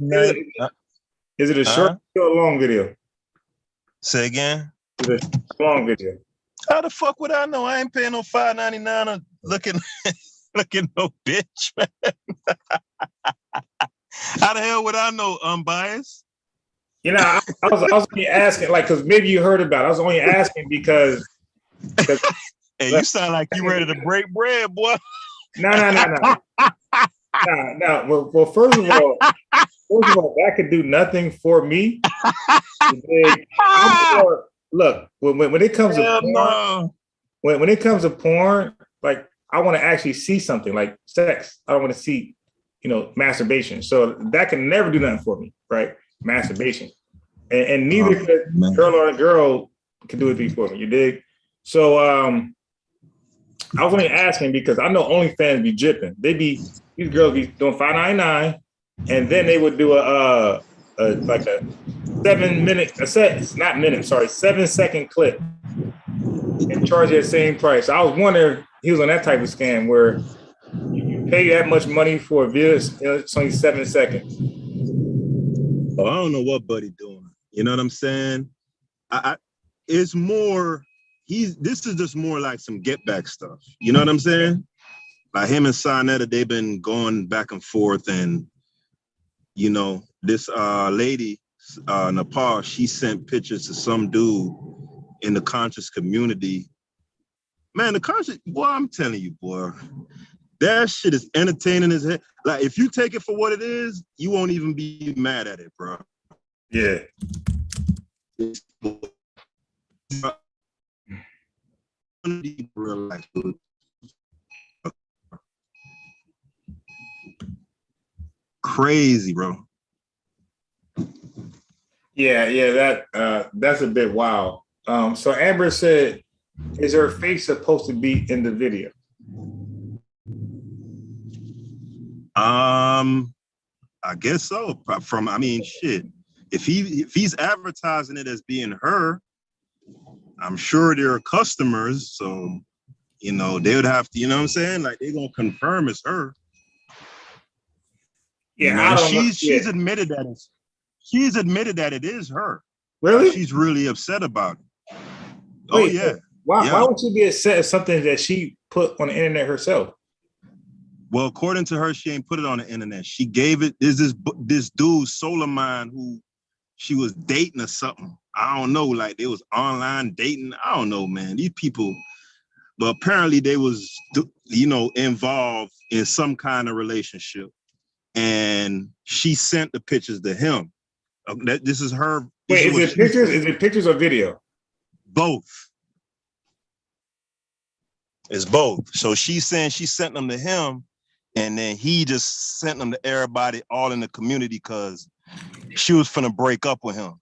Is it a short video or a long video? Say again. Is it a long video? How the fuck would I know? I ain't paying no $5.99 looking no bitch, man. How the hell would I know? Unbiased. You know, I was only asking, like, because maybe you heard about it. I was only asking because hey, you sound like you ready to break bread, boy. No. Well, first of all, that could do nothing for me. Look, when it comes to porn, when it comes to porn, like, I want to actually see something like sex. I don't want to see, masturbation. So that can never do nothing for me, right? Masturbation, and neither could girl on a girl can do it for me. You dig? So I was only asking because I know OnlyFans be jipping. These girls be doing $5.99, and then they would do a 7-second clip and charge that same price. I was wondering he was on that type of scam where you pay that much money for a video, it's only 7 seconds. Oh, I don't know what Buddy doing. You know what I'm saying? It's more. This is just more like some get back stuff. You know what I'm saying? Like him and Sonetta, they've been going back and forth, and this lady, Nepal, she sent pictures to some dude in the conscious community. Man, the conscious, boy, I'm telling you, boy, that shit is entertaining as hell. Like, if you take it for what it is, you won't even be mad at it, bro. Yeah. Crazy, bro. Yeah, that's a bit wild. So Amber said, is her face supposed to be in the video? I guess so. Shit. If he's advertising it as being her, I'm sure there are customers, so they would have to, you know what I'm saying? Like, they're gonna confirm it's her. Yeah, I don't know. She's admitted that it is her. Really? She's really upset about it. Wait, yeah. Why would she be upset at something that she put on the internet herself? Well, according to her, she ain't put it on the internet. She gave it. There's this dude, Soleiman, who she was dating or something. I don't know. Like, they was online dating. I don't know, man. These people. But apparently they was, involved in some kind of relationship, and she sent the pictures to him. This is her. Wait, is it pictures? Is it pictures or video? Both. It's both. So she's saying she sent them to him, and then he just sent them to everybody all in the community because she was finna break up with him.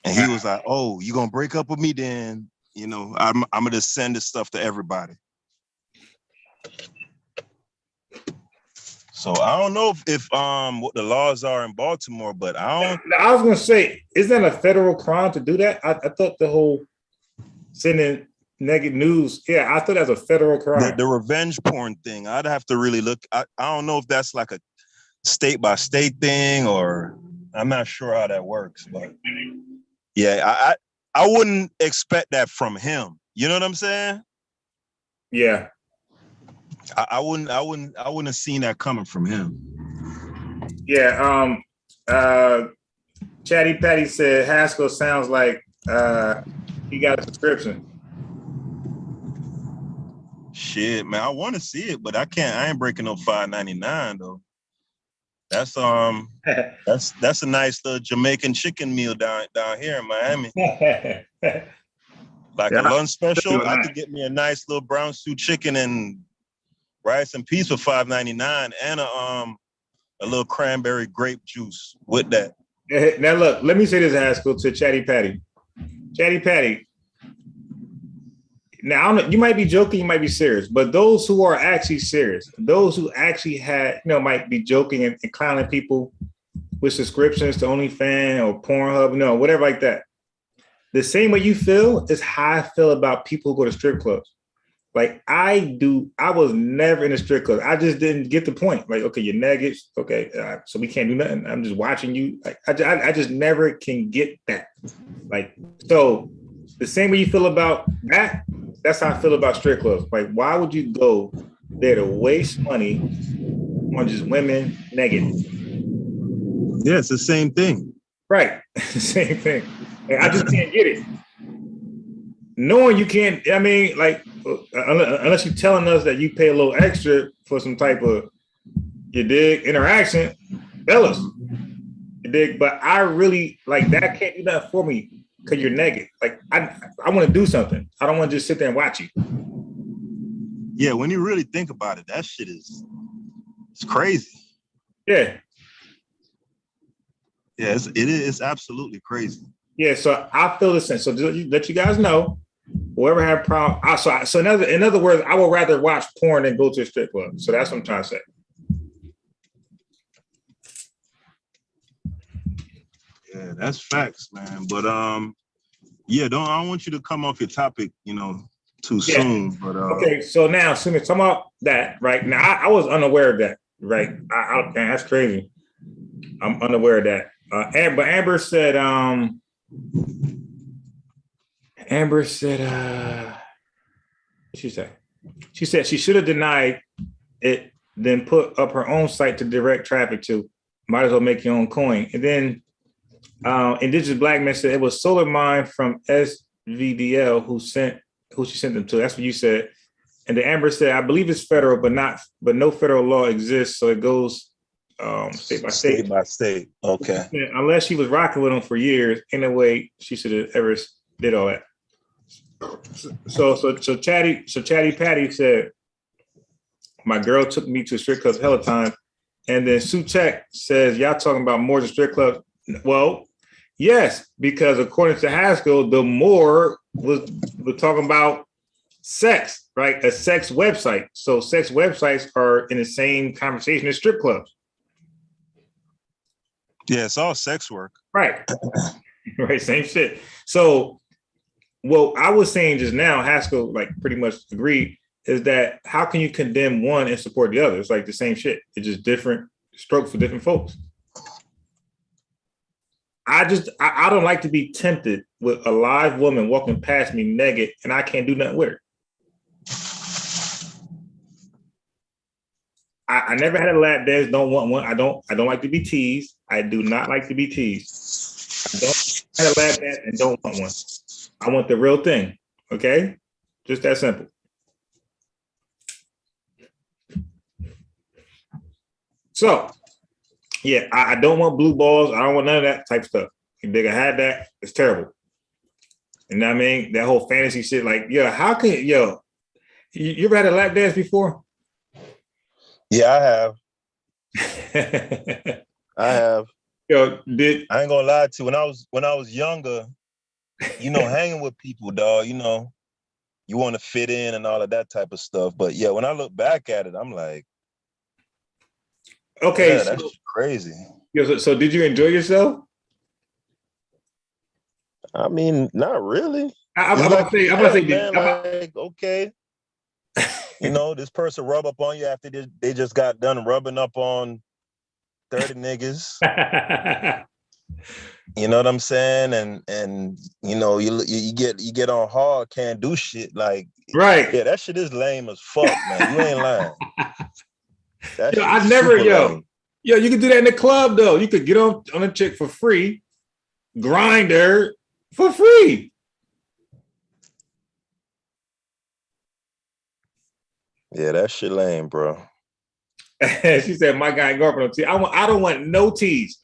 And he was like, oh, you gonna break up with me then? I'm gonna just send this stuff to everybody. So I don't know if what the laws are in Baltimore, but I was gonna say, isn't that a federal crime to do that? I thought the whole sending negative news, I thought that was a federal crime. The revenge porn thing, I'd have to really look. I don't know if that's like a state by state thing, or I'm not sure how that works, but yeah, I wouldn't expect that from him. You know what I'm saying? Yeah. I wouldn't have seen that coming from him. Yeah. Chatty Patty said Haskell sounds like he got a subscription. Shit, man, I want to see it, but I can't. I ain't breaking no $5.99 though. That's a nice little Jamaican chicken meal down here in Miami. Like a lunch special, I could get me a nice little brown stew chicken and rice and peas for $5.99 and a little cranberry grape juice with that. Now look, let me say this, Haskell, to Chatty Patty. Chatty Patty. Now, I don't know, you might be joking, you might be serious, but those who are actually serious, those who actually had, might be joking and clowning people with subscriptions to OnlyFans or Pornhub, whatever like that. The same way you feel is how I feel about people who go to strip clubs. Like I was never in a strip club. I just didn't get the point. Like, okay, you're nuggets. Okay, so we can't do nothing. I'm just watching you. Like, I just never can get that. Like, so the same way you feel about that, that's how I feel about strip clubs. Like, why would you go there to waste money on just women naked? Yeah, it's the same thing. Right, same thing. Like, I just can't get it. Knowing you can't, I mean, like, unless you're telling us that you pay a little extra for some type of, you dig, interaction, fellas, you dig. But I really, like, that can't do that for me because you're naked. Like, I want to do something. I don't want to just sit there and watch you. Yeah, when you really think about it, that shit it's crazy. Yeah. Yeah, it's absolutely crazy. Yeah, so I feel the same. So just let you guys know, whoever had a problem. So in other words, I would rather watch porn than go to a strip club. So that's what I'm trying to say. Yeah, that's facts, man. But yeah, I don't want you to come off your topic, too soon. But okay, so now, Sumi, talking about that, right? Now, I was unaware of that, right? Man, that's crazy. I'm unaware of that. But Amber said, she said she should have denied it, then put up her own site to direct traffic to. Might as well make your own coin. And then Indigenous Black Man said it was Solar Mind from SVDL who she sent them to. That's what you said. And then Amber said, I believe it's federal, but no federal law exists, so it goes state by state. State by state. Okay. Unless she was rocking with them for years, in a way she should have ever did all that. So Chatty Patty said, my girl took me to strip clubs hella time. And then Sue Check says, y'all talking about more than strip clubs? Well, yes, because according to Haskell, the more was talking about sex, right? A sex website. So sex websites are in the same conversation as strip clubs. Yeah, it's all sex work. Right. Right, same shit. So what I was saying just now, Haskell like pretty much agreed, is that how can you condemn one and support the other? It's like the same shit. It's just different strokes for different folks. I don't like to be tempted with a live woman walking past me naked and I can't do nothing with her. I never had a lap dance, don't want one. I don't like to be teased. I do not like to be teased. I don't have a lap dance and don't want one. I want the real thing. Okay? Just that simple. So, yeah, I don't want blue balls. I don't want none of that type of stuff. If they had that, it's terrible. You know what I mean? That whole fantasy shit, like, how can you ever had a lap dance before? Yeah, I have. I have. I ain't gonna lie to you. When I was younger, hanging with people, dog, you want to fit in and all of that type of stuff. But yeah, when I look back at it, I'm like, okay, yeah, that's crazy. So did you enjoy yourself? I mean, not really. I'm about to say, man, like, okay. This person rub up on you after they just got done rubbing up on 30 niggas. You know what I'm saying? And you get on hard, can't do shit. Like, right. Yeah, that shit is lame as fuck, man. You ain't lying. I never, lame. You could do that in the club though. You could get on a chick for free, grind her for free. Yeah, that shit lame, bro. She said, my guy ain't going for no tease. I don't want no tease.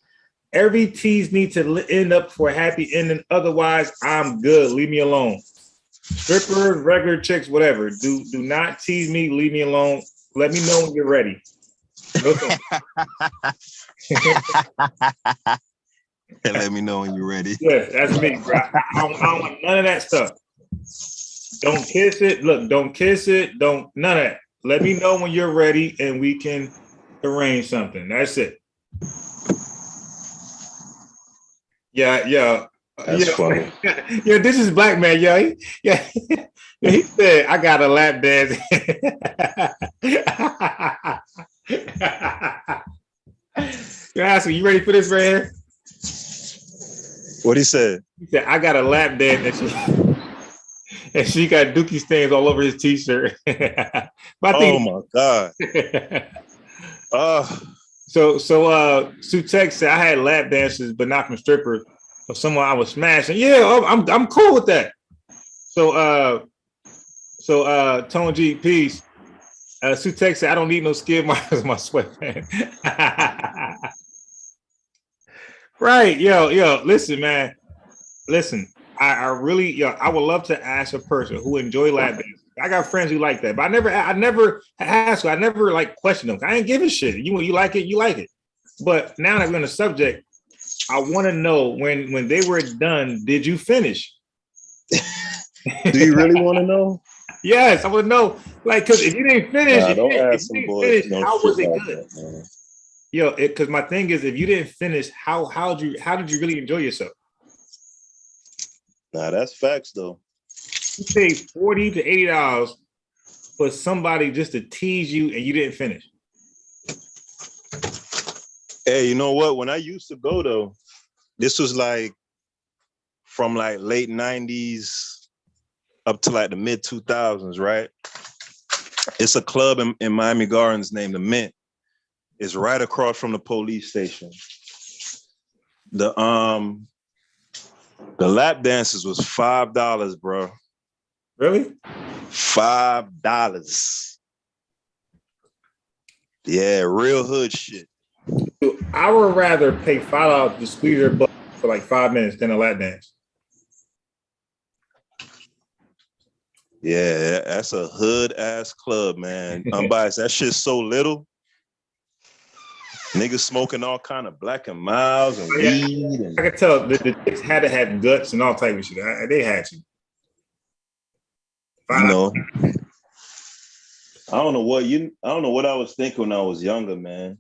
Every tease needs to end up for a happy ending. Otherwise, I'm good. Leave me alone. Strippers, regular chicks, whatever. Do not tease me. Leave me alone. Let me know when you're ready. And let me know when you're ready. Yes, that's me, bro. I don't want none of that stuff. Don't kiss it. Look, don't kiss it. Don't none of that. Let me know when you're ready and we can arrange something. That's it. Yeah. That's funny. Yeah, this is black man. Yeah. He said, I got a lap dance. You're asking, you ready for this right here? What he said? He said, I got a lap dance and she got dookie stains all over his t-shirt. Oh my God. So Sutex said I had lap dances, but not from strippers. Or someone I was smashing. Yeah, I'm cool with that. So Tone G, peace. Sutex said I don't need no skid marks on my sweatpants. Right, yo, listen, man. Listen, I really, I would love to ask a person who enjoy lap dances. I got friends who like that, but I never ask. I never like question them. I ain't give a shit. You like it, you like it. But now that we're on the subject, I want to know when they were done, did you finish? Do you really want to know? Yes, I would know. Like, because if you didn't finish, how was it good? That, Yo, because my thing is, if you didn't finish, how did you really enjoy yourself? Nah, that's facts though. You paid $40 to $80 for somebody just to tease you, and you didn't finish. Hey, you know what? When I used to go though, this was like from like late 90s up to like the mid 2000s, right? It's a club in Miami Gardens named the Mint. It's right across from the police station. The lap dances was $5, bro. Really? $5. Yeah, real hood shit. I would rather pay $5 to squeeze their butt for like 5 minutes than a lap dance. Yeah, that's a hood ass club, man. Unbiased. That shit's so little. Niggas smoking all kind of Black and Miles and weed. And... I could tell the chicks had to have guts and all type of shit. They had to. You know, I don't know what I was thinking when I was younger, man.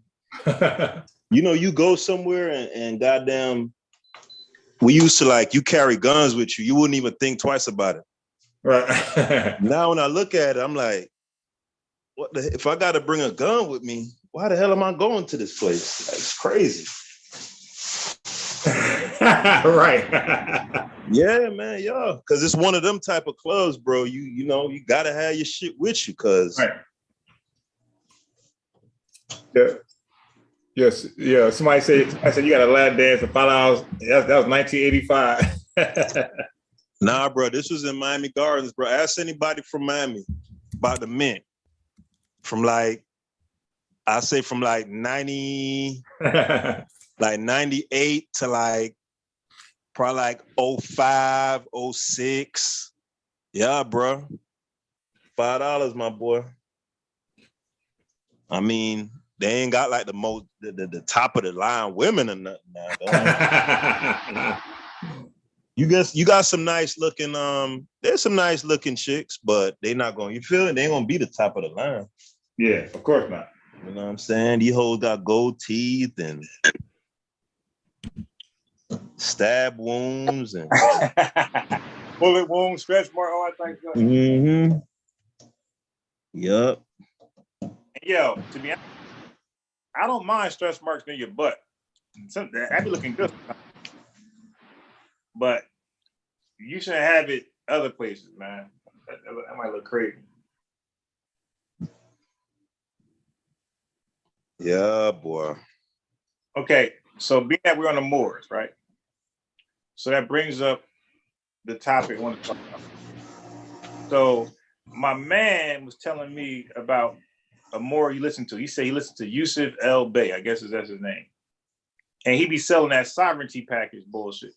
You know, you go somewhere and goddamn, we used to like, you carry guns with you. You wouldn't even think twice about it. Right. Now when I look at it, I'm like, if I got to bring a gun with me, why the hell am I going to this place? That's crazy. Right. Yeah, man, yeah. Because it's one of them type of clubs, bro. You know, you got to have your shit with you because... Right. Yeah. Yes. Yeah. Somebody said you got a lap dance for $5. That was 1985. Nah, bro, this was in Miami Gardens, bro. Ask anybody from Miami about the Mint. From like, I say from like 90, like 98 to like, probably like 05, 06. Yeah, bro. $5, my boy. I mean, they ain't got like the top of the line women or nothing now. You got some nice looking, there's some nice looking chicks, but they not going, you feel it? They ain't gonna be the top of the line. Yeah, of course not. You know what I'm saying? These hoes got gold teeth and stab wounds and bullet wound, stretch mark, all that thing. Mm-hmm. Yup. Yo, to be honest, I don't mind stretch marks near your butt. I'd be looking good. But you shouldn't have it other places, man. That might look crazy. Yeah, boy. Okay, so being that we're on the moors, right? So that brings up the topic I want to talk about. So my man was telling me about a Moor you listen to. He said he listened to Yusuf El Bey, I guess that's his name. And he be selling that sovereignty package bullshit.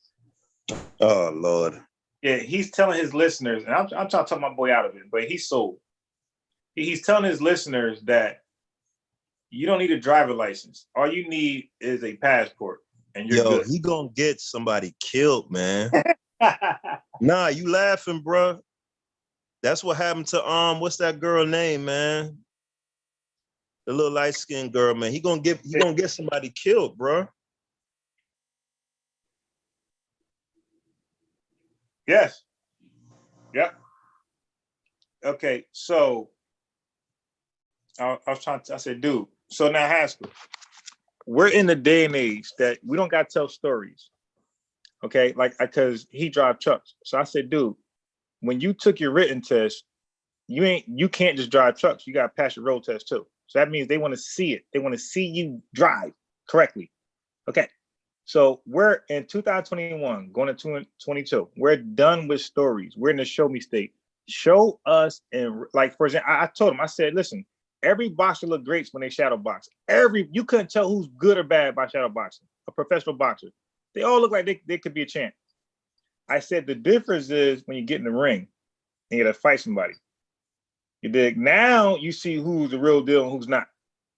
Oh, Lord. Yeah, he's telling his listeners, and I'm trying to talk my boy out of it, but he's sold. He's telling his listeners that you don't need a driver license. All you need is a passport. and you're Yo, good. he gonna get somebody killed, man. Nah, you laughing, bro. That's what happened to what's that girl name, man? The little light-skinned girl, man. He gonna get somebody killed, bro. Yes. Yep. Okay, so I was trying to, I said, dude, so now Haskell, we're in the day and age that we don't got to tell stories. Okay, like, because he drive trucks. So I said, dude, when you took your written test, you can't just drive trucks. You got to pass your road test too. So that means they want to see it. They want to see you drive correctly. Okay. So we're in 2021, going to 2022. We're done with stories. We're in the show me state. Show us, and like, for example, I told him, I said, listen, every boxer look great when they shadow box. You couldn't tell who's good or bad by shadow boxing. A professional boxer, they all look like they could be a champ. I said the difference is when you get in the ring and you got to fight somebody. You dig? Now you see who's the real deal and who's not.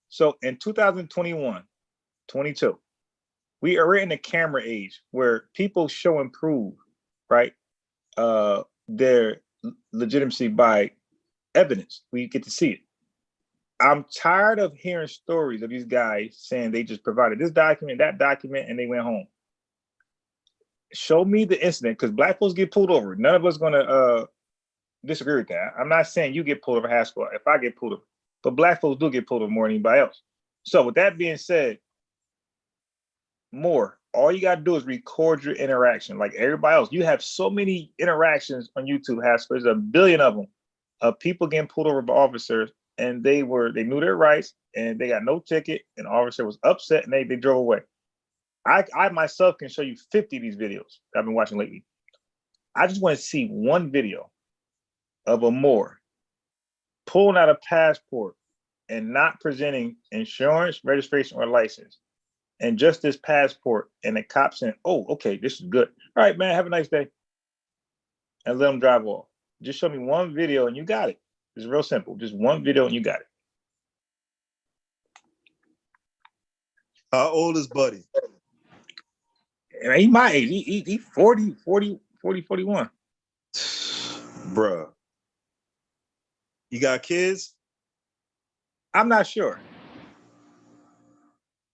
So in 2021, 22, we are in the camera age where people show and prove, right, their legitimacy by evidence. We get to see it. I'm tired of hearing stories of these guys saying they just provided this document, that document, and they went home. Show me the incident, because black folks get pulled over. None of us gonna disagree with that. I'm not saying you get pulled over, Haskell, if I get pulled over, but black folks do get pulled over more than anybody else. So with that being said, Moor, all you gotta do is record your interaction like everybody else. You have so many interactions on YouTube, Haskell. There's a billion of them of people getting pulled over by officers, and they knew their rights and they got no ticket, and the officer was upset and they drove away. I myself can show you 50 of these videos that I've been watching lately. I just want to see one video of a Moor pulling out a passport and not presenting insurance, registration, or license, and just this passport, and the cop saying, oh, okay, this is good. All right, man, have a nice day. And let them drive off. Just show me one video and you got it. It's real simple. Just one video and you got it. How old is Buddy? And he my age. He 40, 41. Bruh. You got kids? I'm not sure.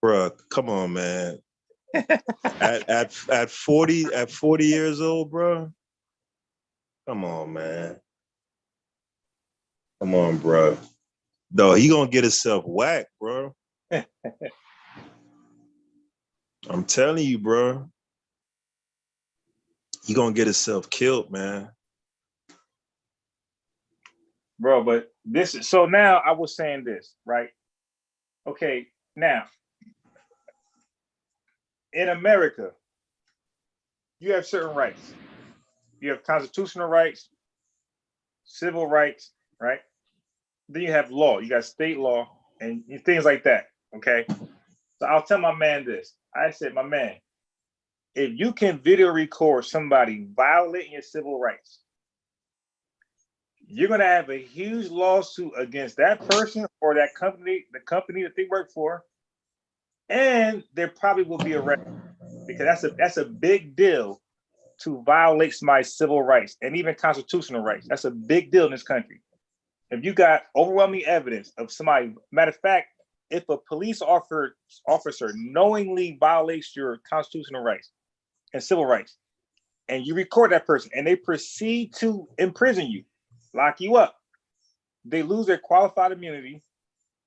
Bruh, come on, man. at 40 years old, bro. Come on, man. Come on, bro. No, he gonna get himself whacked, bro. I'm telling you, bro. He gonna get himself killed, man. Bro, but this is, so now I was saying this, right? Okay, now in America, you have certain rights. You have constitutional rights, civil rights, right? Then you have law. You got state law and things like that. Okay. So I'll tell my man this. I said, my man, if you can video record somebody violating your civil rights, you're gonna have a huge lawsuit against that person or that company, the company that they work for, and there probably will be arrested, because that's a big deal to violate somebody's civil rights and even constitutional rights. That's a big deal in this country. If you got overwhelming evidence of somebody, matter of fact, if a police officer knowingly violates your constitutional rights and civil rights, and you record that person and they proceed to imprison you, lock you up, they lose their qualified immunity,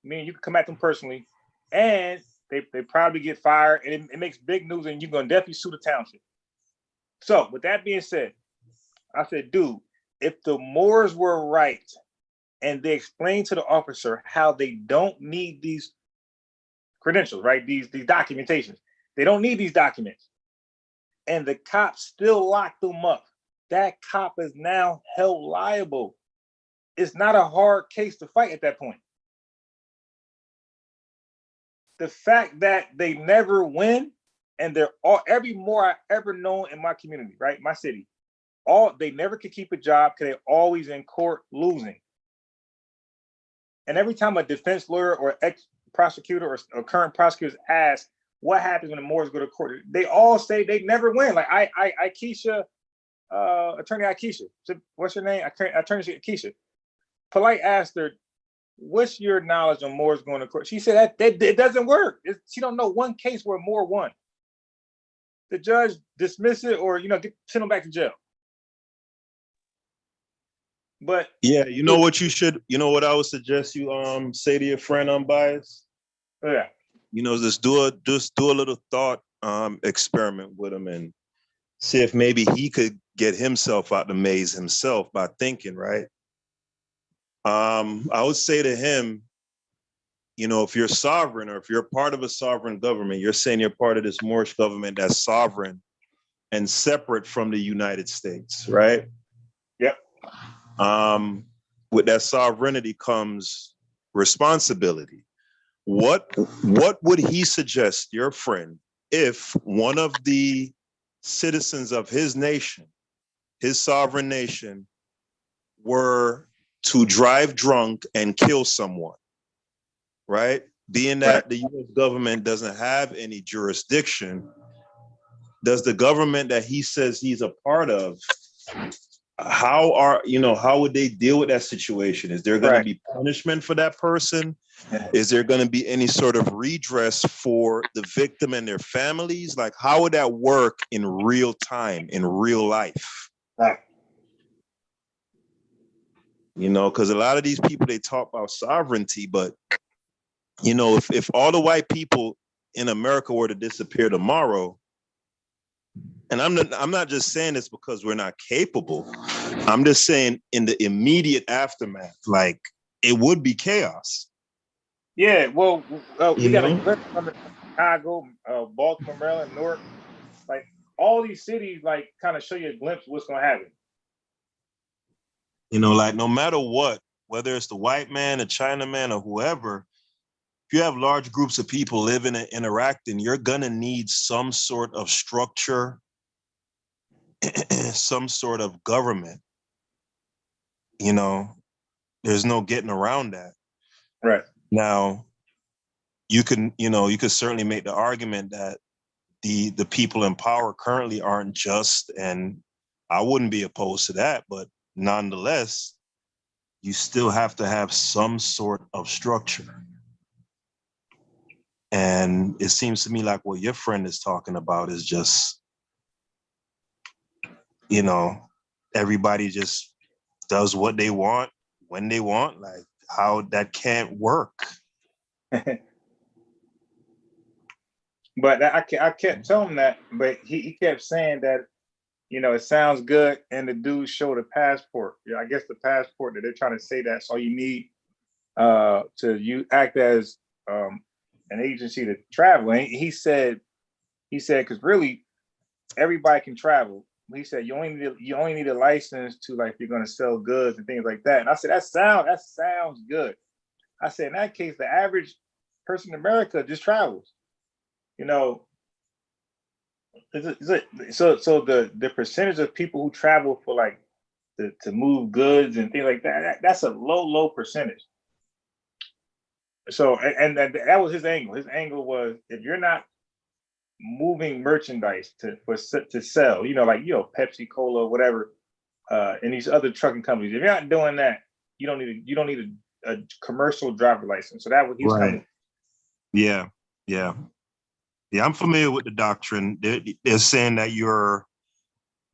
meaning you can come at them personally, and they probably get fired, and it makes big news, and you're gonna definitely sue the township. So with that being said, I said, dude, if the Moors were right and they explained to the officer how they don't need these credentials, right? These documentations. They don't need these documents. And the cops still locked them up. That cop is now held liable. It's not a hard case to fight at that point. The fact that they never win, and they're all, every Moor I ever known in my community, right? My city, they never could keep a job because they're always in court losing. And every time a defense lawyer or ex-prosecutor or current prosecutor is asked, what happens when the Moors go to court? They all say they never win. Like Akeisha, attorney Akeisha. What's your name? Attorney Akeisha. Polite asked her, "What's your knowledge on Moors going to court?" She said that it doesn't work. She don't know one case where Moor won. The judge dismiss it or send them back to jail. But yeah, you know what you should, what I would suggest you say to your friend unbiased? Yeah. Just do a little thought experiment with him and see if maybe he could get himself out the maze himself by thinking, right? I would say to him, if you're sovereign or if you're part of a sovereign government, you're saying you're part of this Moorish government that's sovereign and separate from the United States, right? Yep. With that sovereignty comes responsibility. What would he suggest, your friend, if one of the citizens of his nation, his sovereign nation, were to drive drunk and kill someone, right? Being that the US government doesn't have any jurisdiction, does the government that he says he's a part of, how would they deal with that situation? Is there going to be punishment for that person? Is there going to be any sort of redress for the victim and their families? Like, how would that work in real time, in real life? Right. Because a lot of these people, they talk about sovereignty, but if all the white people in America were to disappear tomorrow, and I'm not just saying this because we're not capable. I'm just saying in the immediate aftermath, like, it would be chaos. Yeah, well, we got a clip from Chicago, Baltimore, Maryland, Newark. Like, all these cities, like, kind of show you a glimpse of what's going to happen. Like, no matter what, whether it's the white man, the Chinaman, or whoever, if you have large groups of people living and interacting, you're going to need some sort of structure, some sort of government. There's no getting around that. Right. Now, you could certainly make the argument that the people in power currently aren't just, and I wouldn't be opposed to that, but nonetheless, you still have to have some sort of structure. And it seems to me like what your friend is talking about is just, everybody just does what they want when they want. Like, how that can't work. But I kept telling him that, but he kept saying that, it sounds good, and the dude showed a passport. I guess the passport that they're trying to say that's all you need to act as an agency to travel. And he said because really everybody can travel. He said you only need a license to, like, if you're going to sell goods and things like that. And I said that sounds good. I said in that case, the average person in America just travels. So the percentage of people who travel for, like, to move goods and things like that's a low percentage. So and that was his angle. His angle was, if you're not moving merchandise to sell, like Pepsi, Cola, whatever, and these other trucking companies, if you're not doing that, you don't need a commercial driver license. So that was he's coming. Yeah. I'm familiar with the doctrine. They're saying that you're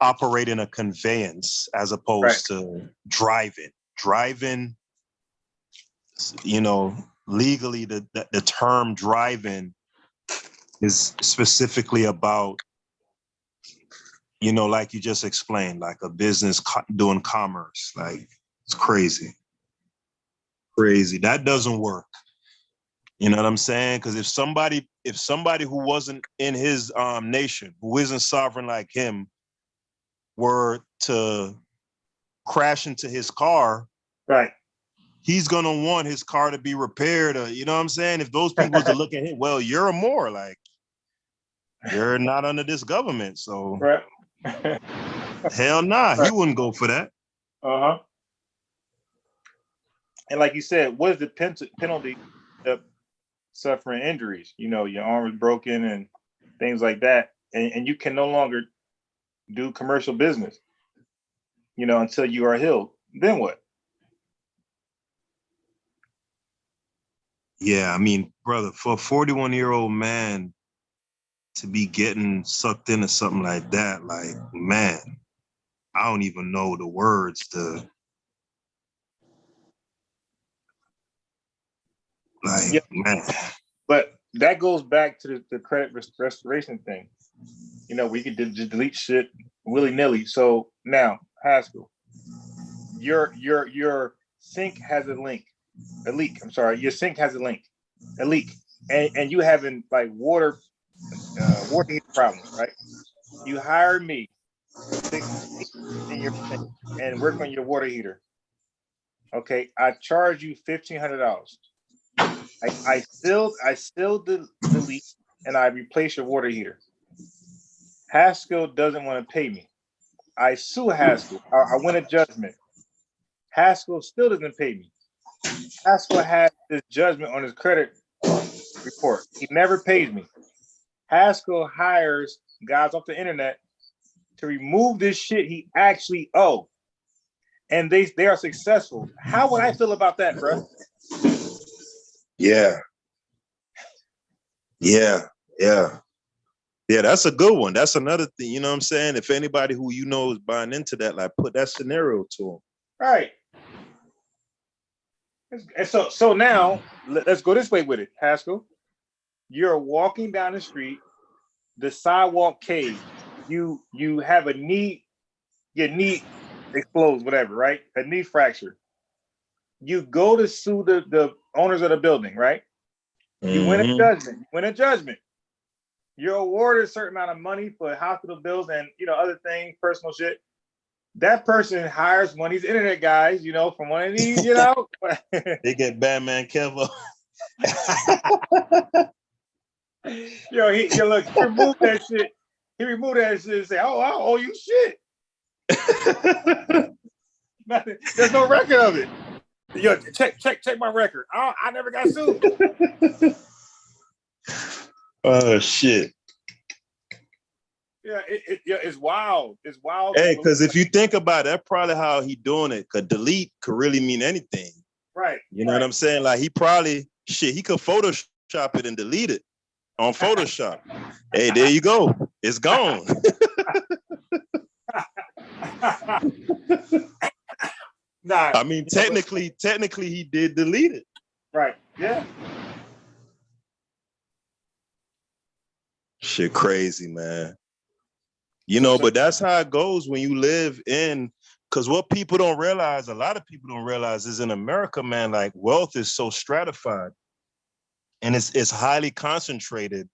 operating a conveyance as opposed to driving. Driving, legally, the term driving is specifically about, like you just explained, like a business doing commerce. Like, it's crazy. That doesn't work. You know what I'm saying? Because if somebody who wasn't in his nation, who isn't sovereign like him, were to crash into his car, right, he's gonna want his car to be repaired. Or, you know what I'm saying? If those people was to look at him, well, you're a Moor, like, you're not under this government, so right. hell nah, he wouldn't go for that. And like you said, what is the penalty suffering injuries. Your arm is broken and things like that, and you can no longer do commercial business, until you are healed. Then what? Yeah, I mean, brother, for a 41-year-old man to be getting sucked into something like that, like, man, I don't even know the words to, like, Yeah. man. But that goes back to the credit restoration thing. We could just delete shit willy-nilly. So now, Haskell, your sink has a leak. Your sink has a leak, and you having like water heater problems, right? You hire me to fix in your sink and work on your water heater. Okay, I charge you $1,500. I still delete and I replace your water heater. Haskell doesn't want to pay me. I sue Haskell. I win a judgment. Haskell still doesn't pay me. Haskell has this judgment on his credit report. He never pays me. Haskell hires guys off the internet to remove this shit he actually owed. And they are successful. How would I feel about that, bro? Yeah. Yeah, that's a good one. That's another thing, you know what I'm saying? If anybody who is buying into that, like, put that scenario to them. Right. And so now let's go this way with it, Haskell. You're walking down the street, the sidewalk caves. You have a knee, your knee explodes, whatever, right? A knee fracture. You go to sue the owners of the building, right? You win a judgment. You're awarded a certain amount of money for hospital bills and other things, personal shit. That person hires one of these internet guys, from one of these, They get Batman Kevo. He removed that shit. He removed that shit and say, "Oh, I owe you shit." Nothing. There's no record of it. Yo, check my record. I never got sued. Oh shit. Yeah, it's wild. It's wild. Hey, because if you think about it, that's probably how he doing it. Cause delete could really mean anything. Right. You know what I'm saying? Like he probably he could Photoshop it and delete it on Photoshop. Hey, there you go. It's gone. Nah. I mean, technically he did delete it. Right. Yeah. Shit crazy, man. But that's how it goes when you live in, because what people don't realize, a lot of people don't realize, is in America, man, like wealth is so stratified and it's highly concentrated.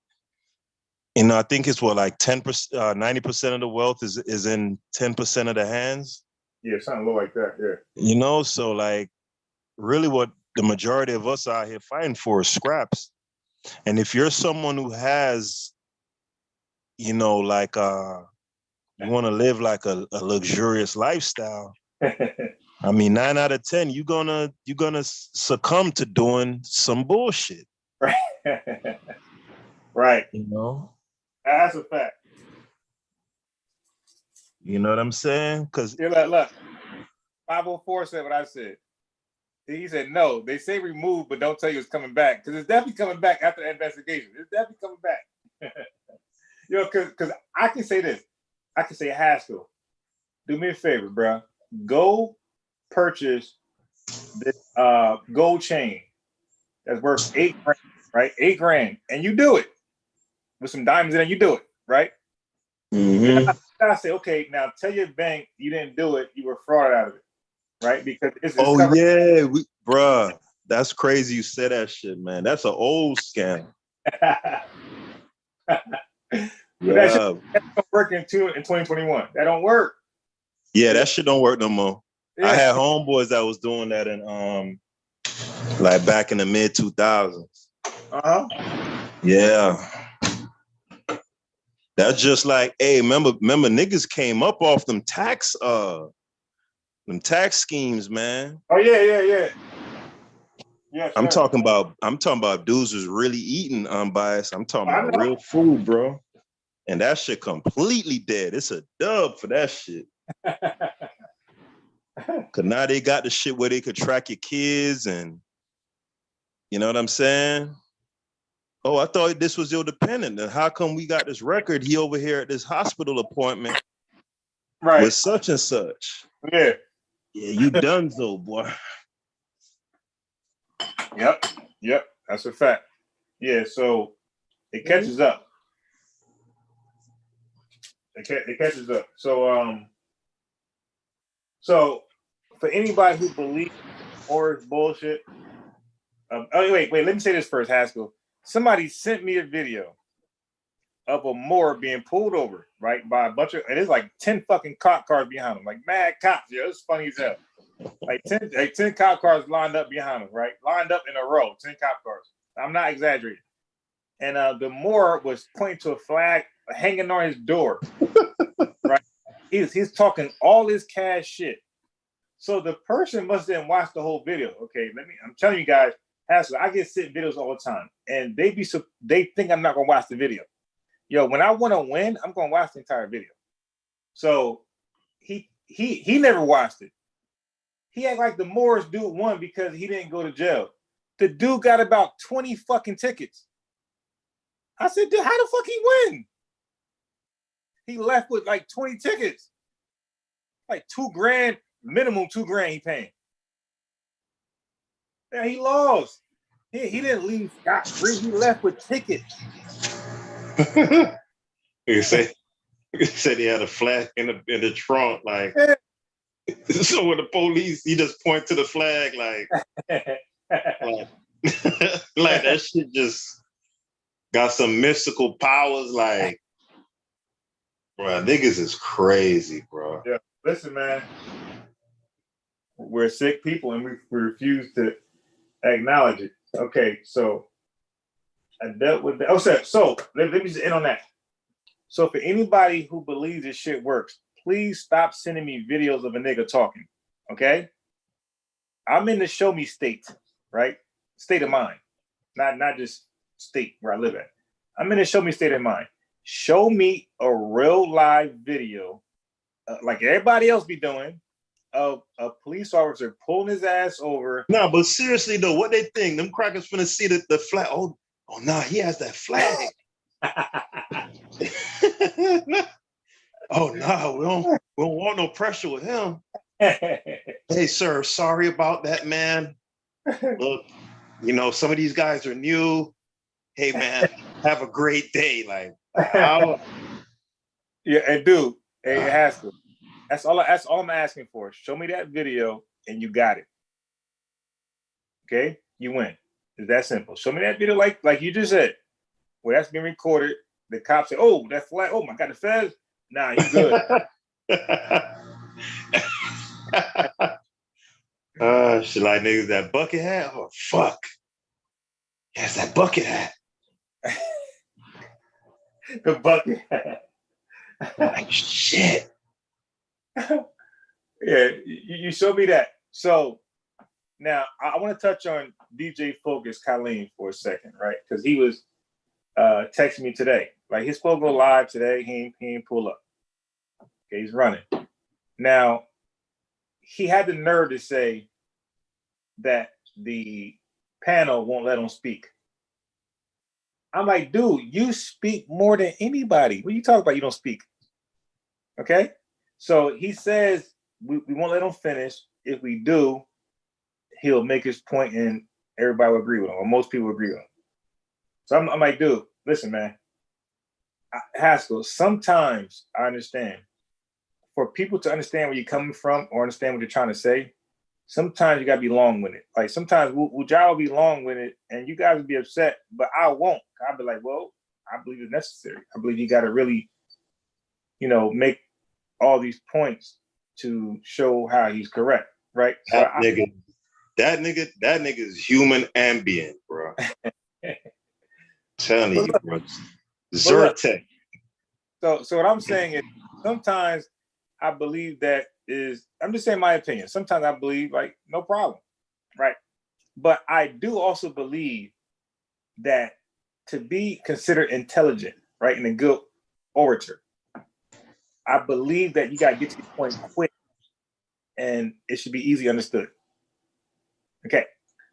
I think it's like 10%, 90% of the wealth is in 10% of the hands. Yeah, something low like that, yeah. So like really what the majority of us out here fighting for is scraps. And if you're someone who has, like you want to live like a luxurious lifestyle, I mean, 9 out of 10, you're gonna succumb to doing some bullshit. Right. Right. That's a fact. You know what I'm saying? Because look, 504 said what I said. He said, no, they say remove, but don't tell you it's coming back. Because it's definitely coming back after the investigation. It's definitely coming back. Because I can say this. I can say, Haskell, do me a favor, bro. Go purchase this gold chain that's worth $8,000, right? $8,000. And you do it with some diamonds in it. You do it, right? mm-hmm. I say, okay, now tell your bank you didn't do it. You were fraud out of it, right? Because it's bruh, that's crazy. You said that shit, man. That's an old scam. But that don't work in 2021. That don't work. Yeah, that shit don't work no more. Yeah. I had homeboys that was doing that in like back in the mid 2000s. Yeah. That's just like, hey, remember niggas came up off them tax schemes, man. Oh yeah. Yes, I'm sir. talking about dudes who's really eating unbiased. I'm talking I about know. real food, bro. And that shit completely dead. It's a dub for that shit. Cause now they got the shit where they could track your kids and you know what I'm saying? Oh, I thought this was your dependent. Then how come we got this record? He over here at this hospital appointment Right. with such and such. Yeah. Yeah, you donezo, boy. Yep. That's a fact. Yeah. So it catches up. It catches up. So for anybody who believes or is bullshit. Wait. Let me say this first, Haskell. Somebody sent me a video of a Moor being pulled over, right, by a bunch of, and it's like 10 fucking cop cars behind him, like mad cops. Yeah, it's funny as hell. Like 10 cop cars lined up behind him, right? Lined up in a row, 10 cop cars. I'm not exaggerating. And the Moor was pointing to a flag hanging on his door, right? He's talking all this cash shit. So the person must then watch the whole video. Okay, I'm telling you guys, Haskell, I get sent videos all the time, and they think I'm not gonna watch the video. Yo, when I want to win, I'm gonna watch the entire video. So he never watched it. He act like the Morris dude won because he didn't go to jail. The dude got about 20 fucking tickets. I said, dude, how the fuck he win? He left with like 20 tickets. Like $2,000, minimum $2,000 he paying. Yeah, he lost. He didn't leave scot-free. He left with tickets. You said he had a flag in the trunk, like. Yeah. So when the police, he just point to the flag, like like that shit just got some mystical powers, like, bro, niggas is crazy, bro. Yeah, listen, man. We're sick people and we refuse to acknowledge it. Okay, so I dealt with that. So let me just end on that. So for anybody who believes this shit works, please stop sending me videos of a nigga talking. Okay? I'm in the show me state, right? State of mind. Not just state where I live at. I'm in the show me state of mind. Show me a real live video, like everybody else be doing, of a police officer pulling his ass over. No, but seriously though, what they think? Them crackers finna see the flag. Oh no, he has that flag. Oh no, we don't want no pressure with him. Hey sir, sorry about that, man. Look, some of these guys are new. Hey man, have a great day. Like, yeah, and dude, it has to. That's all I'm asking for. Show me that video and you got it. Okay? You win. It's that simple. Show me that video like you just said. Where that's been recorded. The cops say, oh, that flag, oh my god, the feds. Nah, you good. Shit, like niggas that bucket hat. Oh fuck. Yes, that bucket hat. The bucket hat. Like shit. Yeah, you show me that. So now I want to touch on DJ Focus Colleen for a second, right? Because he was texting me today. Like he's supposed to go live today. He ain't pull up. Okay, he's running. Now he had the nerve to say that the panel won't let him speak. I'm like, dude, you speak more than anybody. What are you talking about? You don't speak. Okay? So he says we won't let him finish. If we do, he'll make his point and everybody will agree with him, or most people agree with him. So I'm like, dude, listen, man. Haskell, sometimes I understand. For people to understand where you're coming from or understand what you're trying to say, sometimes you gotta be long-winded. Like sometimes y'all will be long-winded and you guys will be upset, but I won't. I'll be like, well, I believe it's necessary. I believe you gotta really, make all these points to show how he's correct, right? That nigga is human ambient, bro. Telling you, bro. Zyrtec. So what I'm saying is sometimes I believe I'm just saying my opinion. Sometimes I believe like no problem, right? But I do also believe that to be considered intelligent, right, and a good orator, I believe that you got to get to the point quick, and it should be easy understood. Okay,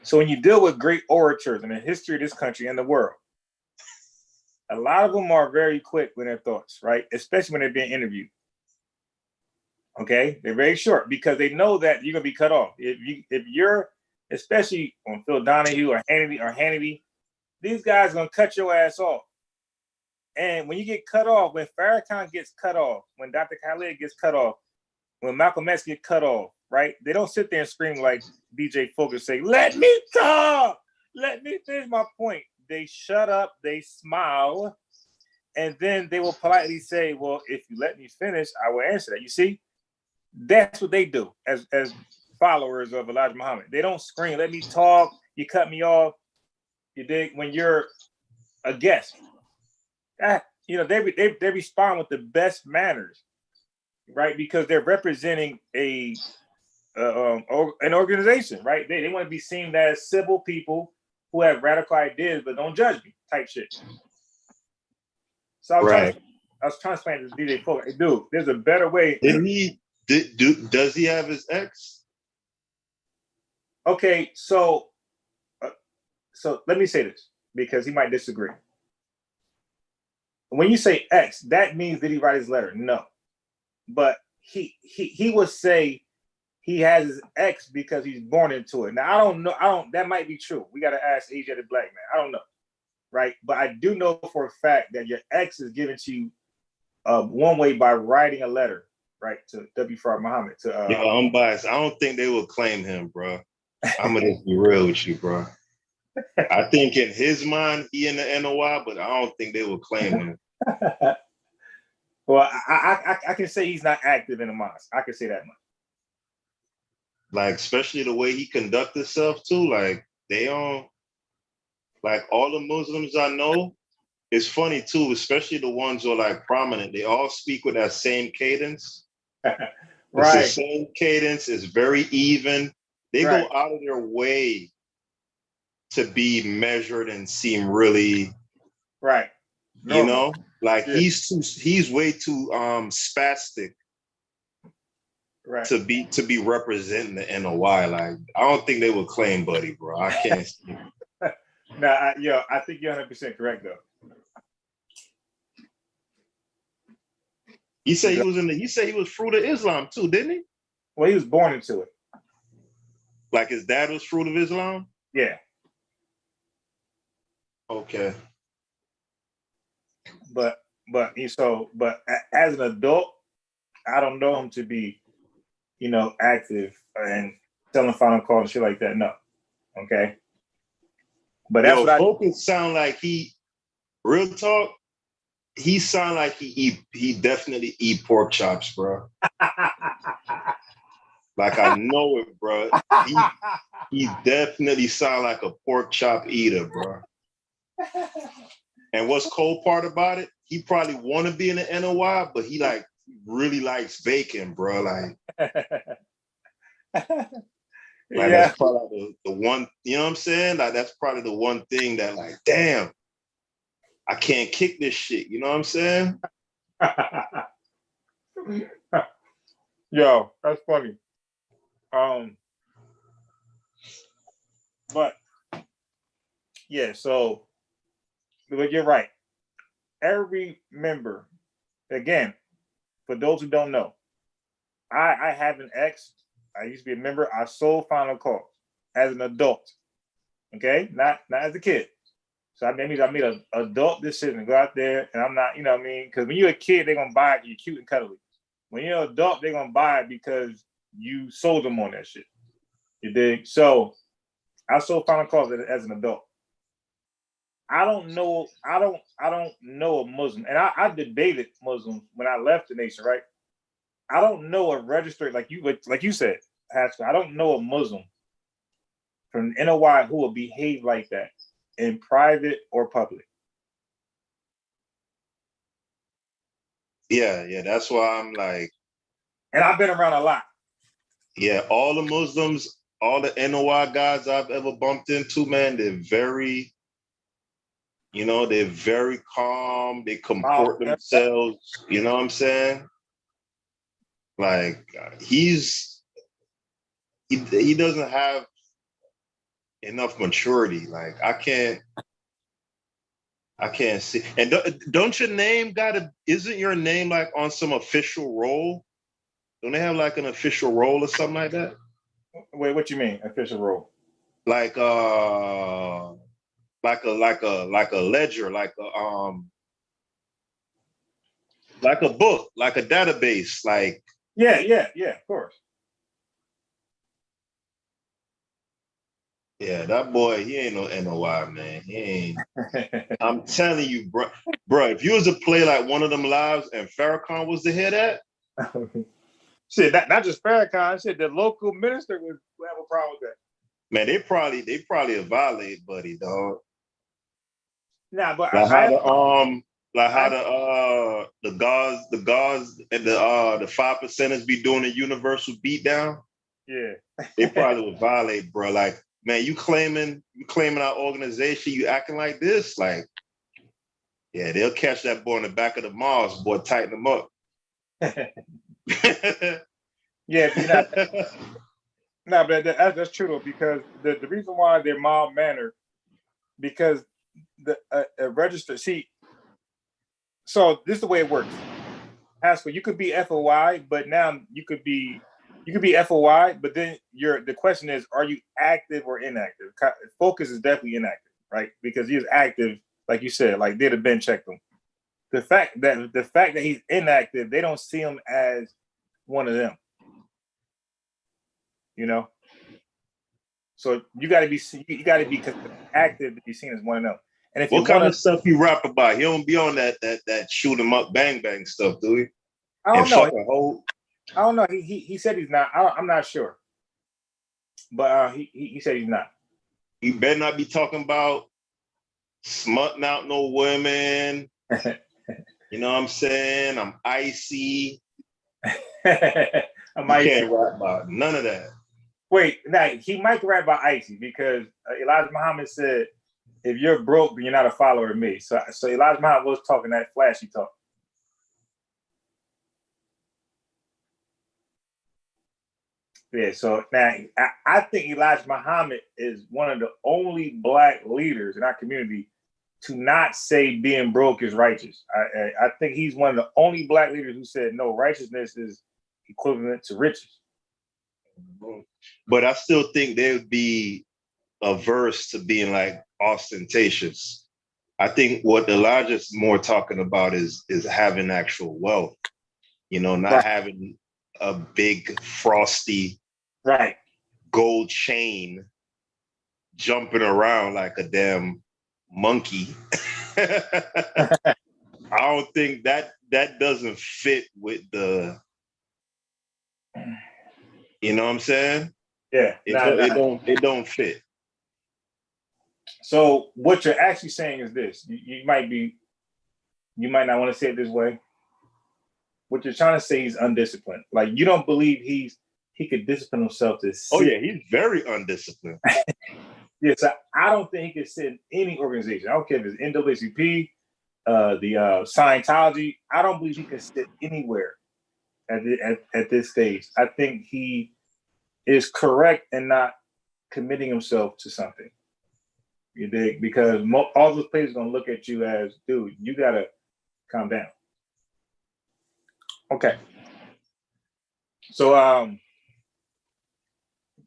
so when you deal with great orators in the history of this country and the world, a lot of them are very quick with their thoughts, right? Especially when they're being interviewed. Okay, they're very short because they know that you're gonna be cut off. If you're, especially on Phil Donahue or Hannity, these guys are gonna cut your ass off. And when you get cut off, when Farrakhan gets cut off, when Dr. Khaled gets cut off, when Malcolm X gets cut off, right? They don't sit there and scream like DJ Focus say, "Let me talk, let me finish my point." They shut up, they smile, and then they will politely say, "Well, if you let me finish, I will answer that." You see, that's what they do as followers of Elijah Muhammad. They don't scream, "Let me talk, you cut me off." You dig? When you're a guest, they respond with the best manners, right? Because they're representing an organization, right? They want to be seen as civil people who have radical ideas, but don't judge me, type shit. So I was trying to explain to DJ Fuller, hey, dude, there's a better way. Does he have his ex? Okay, so let me say this because he might disagree. When you say X, that means did he write his letter? No, but he would say he has his ex because he's born into it. Now I don't know. That might be true. We got to ask AJ the Black Man. I don't know, right? But I do know for a fact that your ex is given to you one way by writing a letter, right, to W. Fard Muhammad. Yo, I'm biased. I don't think they will claim him, bro. I'm gonna just be real with you, bro. I think in his mind, he in the NOI, but I don't think they will claim him. Well, I can say he's not active in the mosque. I can say that much. Like, especially the way he conduct himself too. Like, they don't, like all the Muslims I know, it's funny too, especially the ones who are like prominent. They all speak with that same cadence. Right. It's the same cadence. It's very even. They go out of their way to be measured and seem really right. You know, like he's way too spastic to be representing the NOI. Like, I don't think they would claim Buddy, bro. I can't see. I think you're 100% correct though. He said he was fruit of Islam too, didn't he? Well, he was born into it. Like his dad was fruit of Islam? Yeah. Okay. But as an adult, I don't know him to be, active and selling final call and shit like that. No. Okay. But that's what Focus sound like real talk, he sound like he definitely eat pork chops, bro. Like, I know it, bro. He definitely sound like a pork chop eater, bro. And what's cool part about it, he probably want to be in the NOI, but he really likes bacon, bro. Like, that's probably the one, you know what I'm saying? Like, that's probably the one thing that, like, damn, I can't kick this shit. You know what I'm saying? Yo, that's funny. But yeah, but you're right. Every member, again, for those who don't know, I have an ex. I used to be a member. I sold final calls as an adult. Okay, not as a kid. So I made an adult decision to go out there, and I'm not, you know what I mean? Because when you're a kid, they're gonna buy it. You're cute and cuddly. When you're an adult, they're gonna buy it because you sold them on that shit. You dig? So I sold final calls as an adult. I don't know a Muslim, and I debated Muslims when I left the nation, right? I don't know a registered like you said, Haskell. I don't know a Muslim from NOI who will behave like that in private or public. Yeah, that's why I'm like. And I've been around a lot. Yeah, all the Muslims all the NOI guys I've ever bumped into, man, they're very, they're very calm. They comport themselves. You know what I'm saying? Like he doesn't have enough maturity. Like I can't see. And don't your name isn't your name like on some official role? Don't they have like an official role or something like that? Wait, what you mean official role? Like a ledger, like a book, like a database, like yeah, of course. Yeah, that boy, he ain't no NOI, man. He ain't. I'm telling you, bro, if you was to play like one of them lives and Farrakhan was to hear that, shit, not just Farrakhan, shit, the local minister would have a problem with that. Man, they probably a violate, buddy, dog. Nah, but the guards and the 5%ers be doing a universal beatdown. Yeah, they probably would violate, bro. Like, man, you claiming our organization, you acting like this, like, yeah, they'll catch that boy in the back of the Mars, boy, tighten him up. Yeah, no, but that's true though, because the reason why they're mild mannered, because the register. See, so this is the way it works. Haskell, you could be FOI, but now you could be FOI, but then the question is, are you active or inactive? Focus is definitely inactive, right? Because he was active, like you said, like they'd have been checked him. The fact that he's inactive, they don't see him as one of them. You know, so you got to be active to be seen as one of them. And if what kind of stuff you rap about? He don't be on that shoot 'em up, bang bang stuff, do he? I don't know. I don't know. He said he's not. I'm not sure, but he said he's not. He better not be talking about smutting out no women. You know what I'm saying? I'm icy. I'm icy. Can't rap about none of that. Wait, now he might rap about icy because Elijah Muhammad said, "If you're broke, then you're not a follower of me." So Elijah Muhammad was talking that flashy talk. Yeah. So now I think Elijah Muhammad is one of the only Black leaders in our community to not say being broke is righteous. I think he's one of the only Black leaders who said no, righteousness is equivalent to riches. But I still think they would be averse to being like ostentatious. I think what Elijah's more talking about is having actual wealth, not having a big frosty gold chain jumping around like a damn monkey. I don't think that doesn't fit with the, you know what I'm saying? Yeah, it don't fit. So what you're actually saying is this: you might not want to say it this way. What you're trying to say is undisciplined. Like you don't believe he could discipline himself to sit. Oh yeah, he's very undisciplined. Yeah, so I don't think he could sit in any organization. I don't care if it's NAACP, the Scientology. I don't believe he can sit anywhere at this stage. I think he is correct in not committing himself to something. You dig? Because all those players are going to look at you as, dude, you got to calm down. Okay. So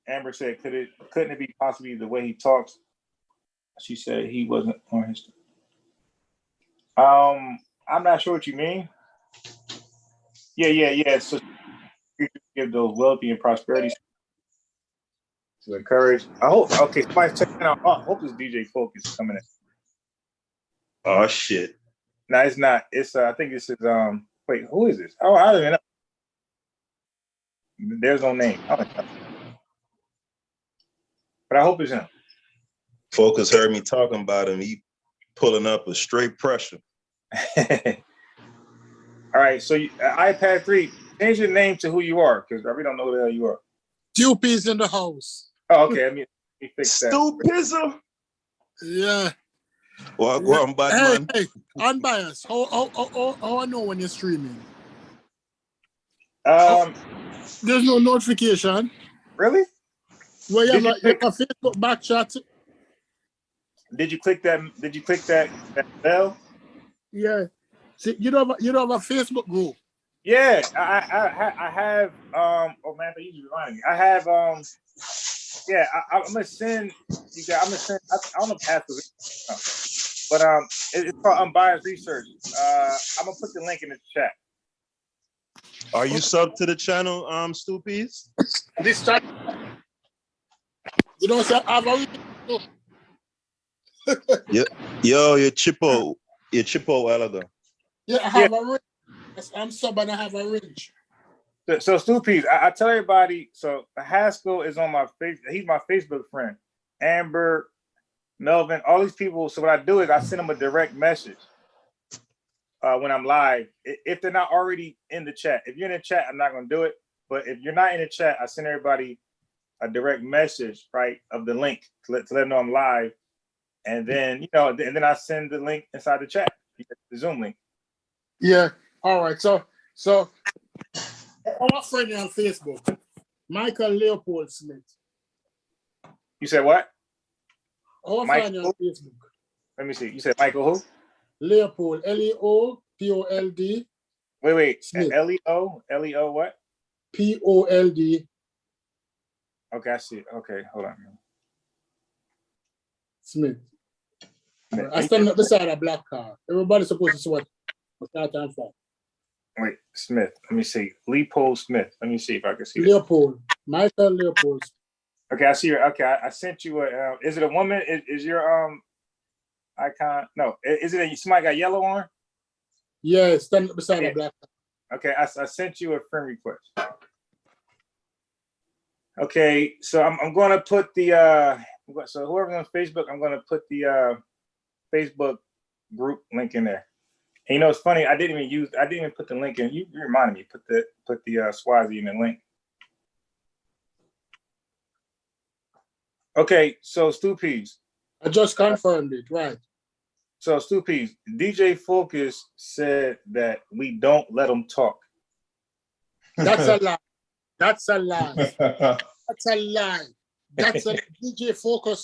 Amber said, couldn't it be possibly the way he talks? She said he wasn't on his. I'm not sure what you mean. Yeah. So you give those wealthy and prosperity to encourage. I hope. Okay, somebody's checking out. I hope this DJ Focus is coming in. Oh shit! No, it's not. It's. I think this is. Wait, who is this? Oh, I don't even know. There's no name. But I hope it's him. Focus heard me talking about him. He pulling up a straight pressure. All right, so iPad 3, change your name to who you are, because we don't know who the hell you are. QP's in the house. Oh, okay. Let me fix that. Stupism. Yeah. Well, go on, bad Hey, man. hey, unbiased. How I know when you're streaming? There's no notification. Really? Well, you Did have you a Facebook back chat. Did you click that? Did you click that bell? Yeah. See, you don't have a Facebook group. Yeah, I have. Oh man, you just reminded me. I have. Yeah, I'm gonna send you guys. I'm gonna send. I don't know if passwords, but it's called Unbiased Research. I'm gonna put the link in the chat. Are you sub to the channel, Stupies? This chat. You don't say I've already. Yo, your Chippo Elder. Yeah, I have a range. I'm sub and I have a range. So Stupies, I tell everybody. So Haskell is on my face. He's my Facebook friend. Amber, Melvin, all these people. So what I do is I send them a direct message when I'm live. If they're not already in the chat, if you're in the chat, I'm not gonna do it. But if you're not in the chat, I send everybody a direct message, right, of the link to let them know I'm live. And then, and then I send the link inside the chat, the Zoom link. Yeah. All right. So our friend on Facebook, Michael Leopold Smith. You said what? Our friend on Facebook. Let me see. You said Michael who? Leopold, Leopold. Wait. Smith. Leo what? Pold. Okay, I see it. Okay, hold on. Smith. I stand up beside a black car. Everybody's supposed to see what that time for. Wait, Smith. Let me see. Leopold Smith. Let me see if I can see Leopold. Michael Leopold. Okay, I see her. Okay, I sent you a. Is it a woman? Is your icon? No. Is it somebody got yellow on? Yeah, stand up beside a black car. Okay, I sent you a friend request. Okay, so I'm going to put the so whoever's on Facebook, I'm going to put the Facebook group link in there. And it's funny, I didn't even put the link in. You reminded me, put the Swazi in the link. Okay, so Stupies. I just confirmed it, right. So Stupies, DJ Focus said that we don't let them talk. That's a lie. That's a lie. That's a lie. That's a DJ Focus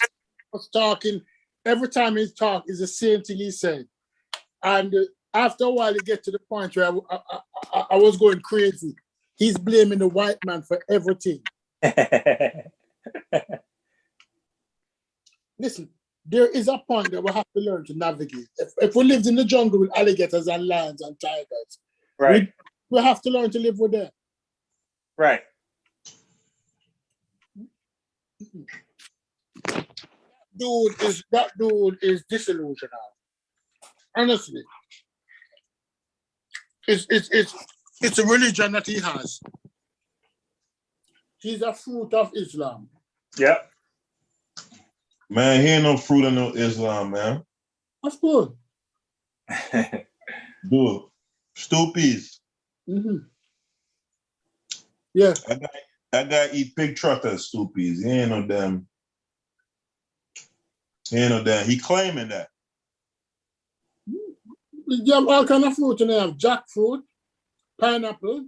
was talking. Every time he talked, is the same thing he said. And after a while, it get to the point where I was going crazy. He's blaming the white man for everything. Listen, there is a point that we have to learn to navigate. If we lived in the jungle with alligators and lions and tigers, right, we have to learn to live with them. Right. That dude is disillusioned. Honestly, it's a religion that he has. He's a fruit of Islam. Yep. Man, he ain't no fruit of no Islam, man. That's good. Dude, Stupies. Mm-hmm. Yeah. That guy eat pig truckers, Stupies. He ain't no damn. He claiming that. You have all kind of fruit in there. You have jackfruit, pineapple.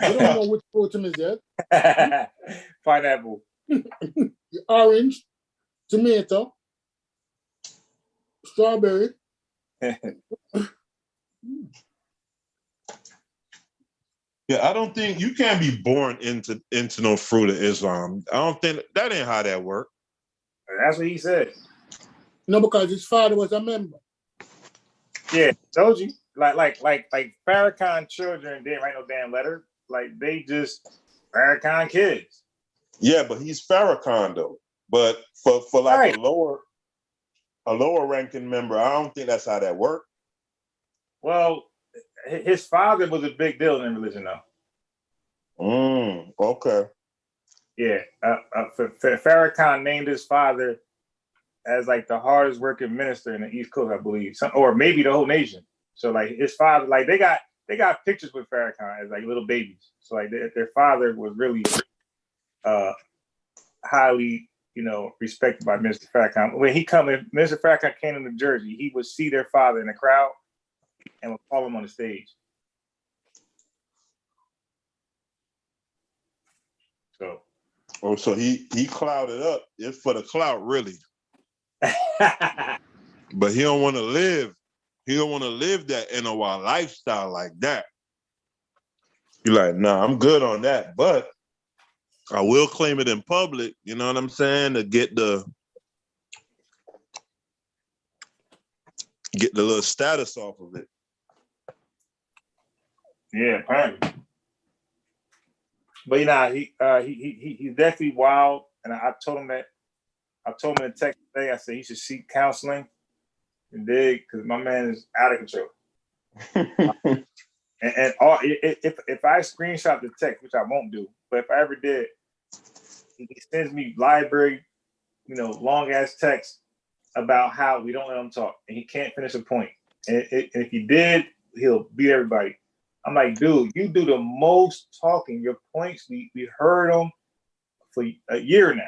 You don't know which fruit is it. Pineapple. Orange, tomato, strawberry. Yeah, I don't think you can't be born into no fruit of Islam. I don't think that ain't how that works. That's what he said. No, because his father was a member. Yeah, told you. Like Farrakhan children didn't write no damn letter. Like they just Farrakhan kids. Yeah, but he's Farrakhan though. But for like right. a lower ranking member, I don't think that's how that worked. Well, his father was a big deal in religion though. Okay. Yeah, Farrakhan named his father as like the hardest working minister in the East Coast, I believe, or maybe the whole nation. So like his father, like they got pictures with Farrakhan as like little babies. So like their father was really highly, respected by Mr. Farrakhan. When Mr. Farrakhan came to New Jersey, he would see their father in the crowd and would call him on the stage. So he clouded up. It's for the clout, really. But he don't want to live. He don't want to live that NOI lifestyle like that. You're like, nah, I'm good on that, but I will claim it in public. You know what I'm saying? To get the little status off of it. Yeah, apparently. But he's definitely wild, and I told him that. I told him in a text today. I said he should seek counseling, and because my man is out of control. If I screenshot the text, which I won't do, but if I ever did, he sends me library, long ass text about how we don't let him talk, and he can't finish a point. And if he did, he'll beat everybody. I'm like, dude, you do the most talking. Your points, we heard them for a year now.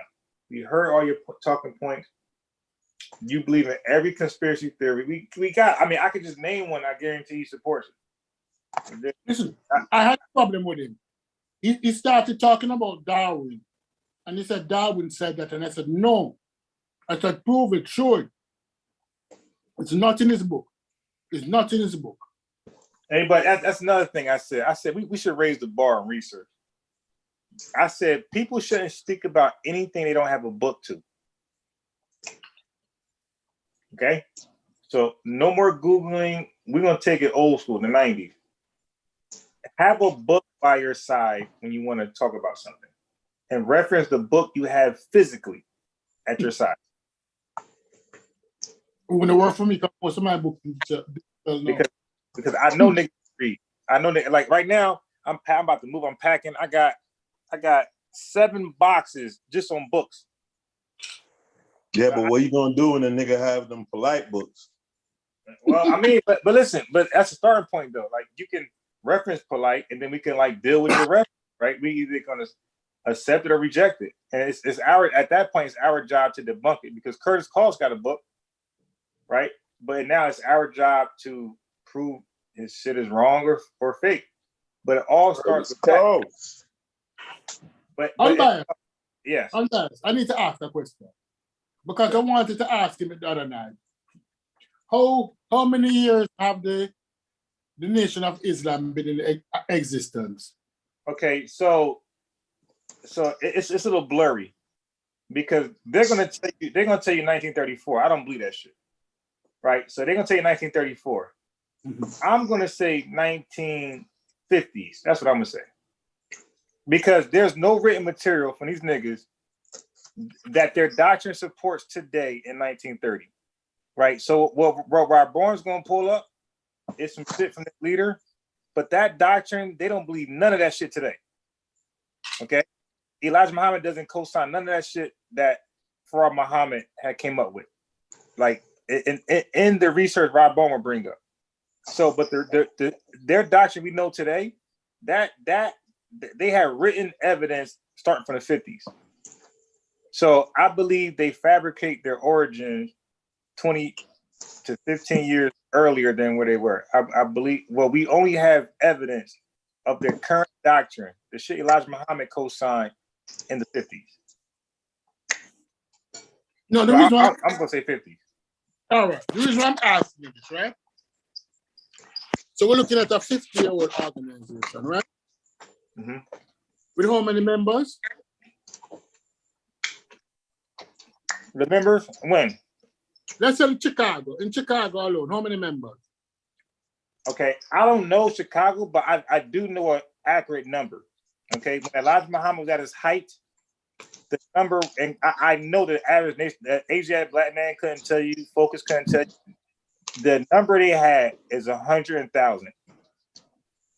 We heard all your talking points. You believe in every conspiracy theory. We got. I mean, I could just name one. I guarantee he supports it. Listen, I had a problem with him. He started talking about Darwin, and he said Darwin said that, and I said no. I said prove it, show it. It's not in his book. It's not in his book. Hey, but that's another thing I said. I said we should raise the bar on research. I said people shouldn't speak about anything they don't have a book to. Okay? So no more Googling. We're going to take it old school, the 90s. Have a book by your side when you want to talk about something. And reference the book you have physically at your side. When it worked for me, most of my book because I know niggas read. I know that, like right now, I'm about to move. I'm packing. I got 7 boxes just on books. Yeah, but what you gonna do when a nigga have them polite books? Well, I mean, but listen, but that's a starting point though. Like you can reference polite, and then we can like deal with your reference, right? We either gonna accept it or reject it, and it's our at that point it's our job to debunk it because Curtis Call's got a book, right? But now it's our job to prove his shit is wrong or fake. But it all starts with that. But yes. Unbiased. I need to ask a question because I wanted to ask him the other night. How many years have the Nation of Islam been in existence? Okay, so it's a little blurry because they're gonna tell you 1934. I don't believe that shit, right? So they're gonna tell you 1934. I'm gonna say 1950s. That's what I'm gonna say. Because there's no written material from these niggas that their doctrine supports today in 1930, right? So what Rob Bourne's gonna pull up is some shit from the leader, but that doctrine, they don't believe none of that shit today. Okay? Elijah Muhammad doesn't co-sign none of that shit that Farad Muhammad had came up with. Like in the research Rob Bourne will bring up. So, but their doctrine we know today, that they have written evidence starting from the 50s. So I believe they fabricate their origins 20 to 15 years earlier than where they were. I believe, well, we only have evidence of their current doctrine, the shit Elijah Muhammad co-signed in the 50s. No, I'm going to say 50s. All right. The reason I'm asking you this, right? So we're looking at a 50-year-old organization, right? Mm-hmm. With how many members? The members? When? Let's say in Chicago alone, how many members? Okay, I don't know Chicago, but I do know an accurate number. Okay, when Elijah Muhammad was at his height, the number, and I know the average nation, the Asiatic black man couldn't tell you, Focus couldn't tell you. The number they had is 100,000.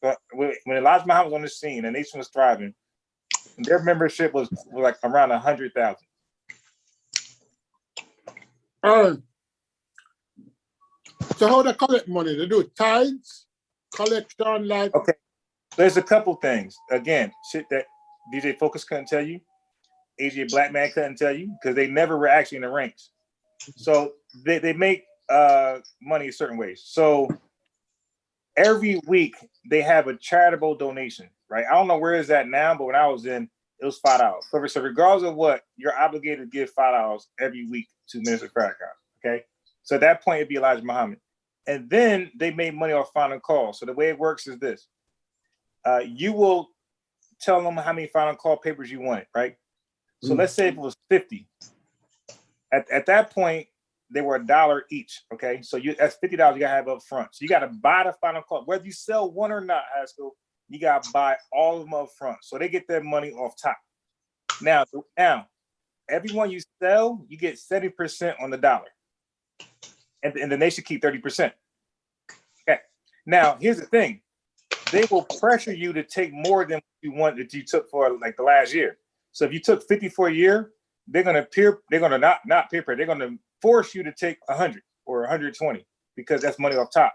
But when Elijah Muhammad was on the scene, the nation was thriving. Their membership was like around 100,000. So how they collect money? They do tithes, collection, like. Okay, there's a couple things. Again, shit that DJ Focus couldn't tell you. AJ Black Man couldn't tell you because they never were actually in the ranks. So they make money certain ways. So every week they have a charitable donation, right? I don't know where is that now, but when I was in, it was $5. So regardless of what, you're obligated to give $5 every week to Minister Farrakhan. Okay. So at that point, it'd be Elijah Muhammad. And then they made money off final call. So the way it works is this. You will tell them how many final call papers you wanted, right? So let's say if it was 50. At that point, they were $1 each. Okay. So that's $50 you gotta have up front. So you gotta buy the final call. Whether you sell one or not, Haskell, you gotta buy all of them up front. So they get their money off top. Now, everyone you sell, you get 70% on the dollar. And then they should keep 30%. Okay. Now, here's the thing. They will pressure you to take more than you want that you took for like the last year. So if you took 50 for a year, they're gonna not peer pressure, they're gonna force you to take 100 or 120 because that's money off top.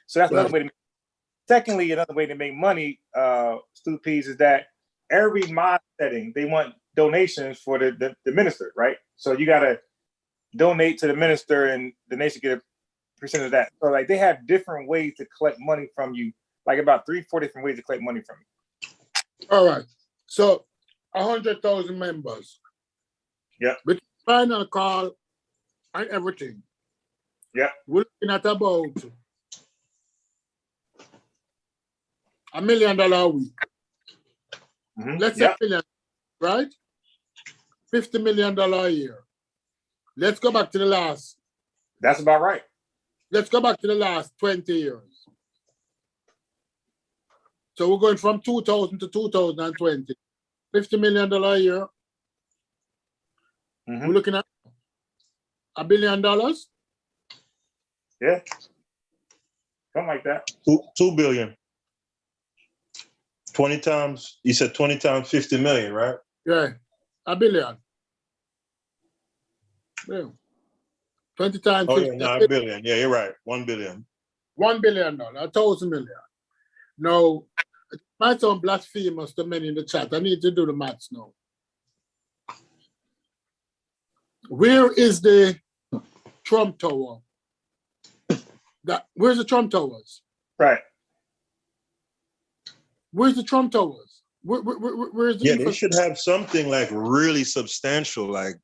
So that's another way to make. Secondly, another way to make money, Stu Peas, is that every mod setting, they want donations for the minister, right? So you gotta donate to the minister and the nation get a percent of that. So like they have different ways to collect money from you, like about 3-4 different ways to collect money from you. All right. So 100,000 members. Yeah. With final call and everything. Yeah. We're looking at about $1 million a week. Mm-hmm. Let's say million, right? $50 million a year. Let's go back to the last. That's about right. Let's go back to the last 20 years. So we're going from 2000 to 2020. $50 million a year. Mm-hmm. We're looking at $1 billion. Yeah. Something like that. 2 billion. 20 times, you said 20 times 50 million, right? Yeah, $1 billion. Yeah. 20 times Oh, 50. yeah, no, $1 billion. Yeah, you're right. 1 billion. $1 billion, 1,000 million. Now, it might sound blasphemous to many in the chat. I need to do the maths now. Where is the Trump Tower? Where's the Trump Towers? Right. Where's the Trump Towers? Where's the They should have something like really substantial. Like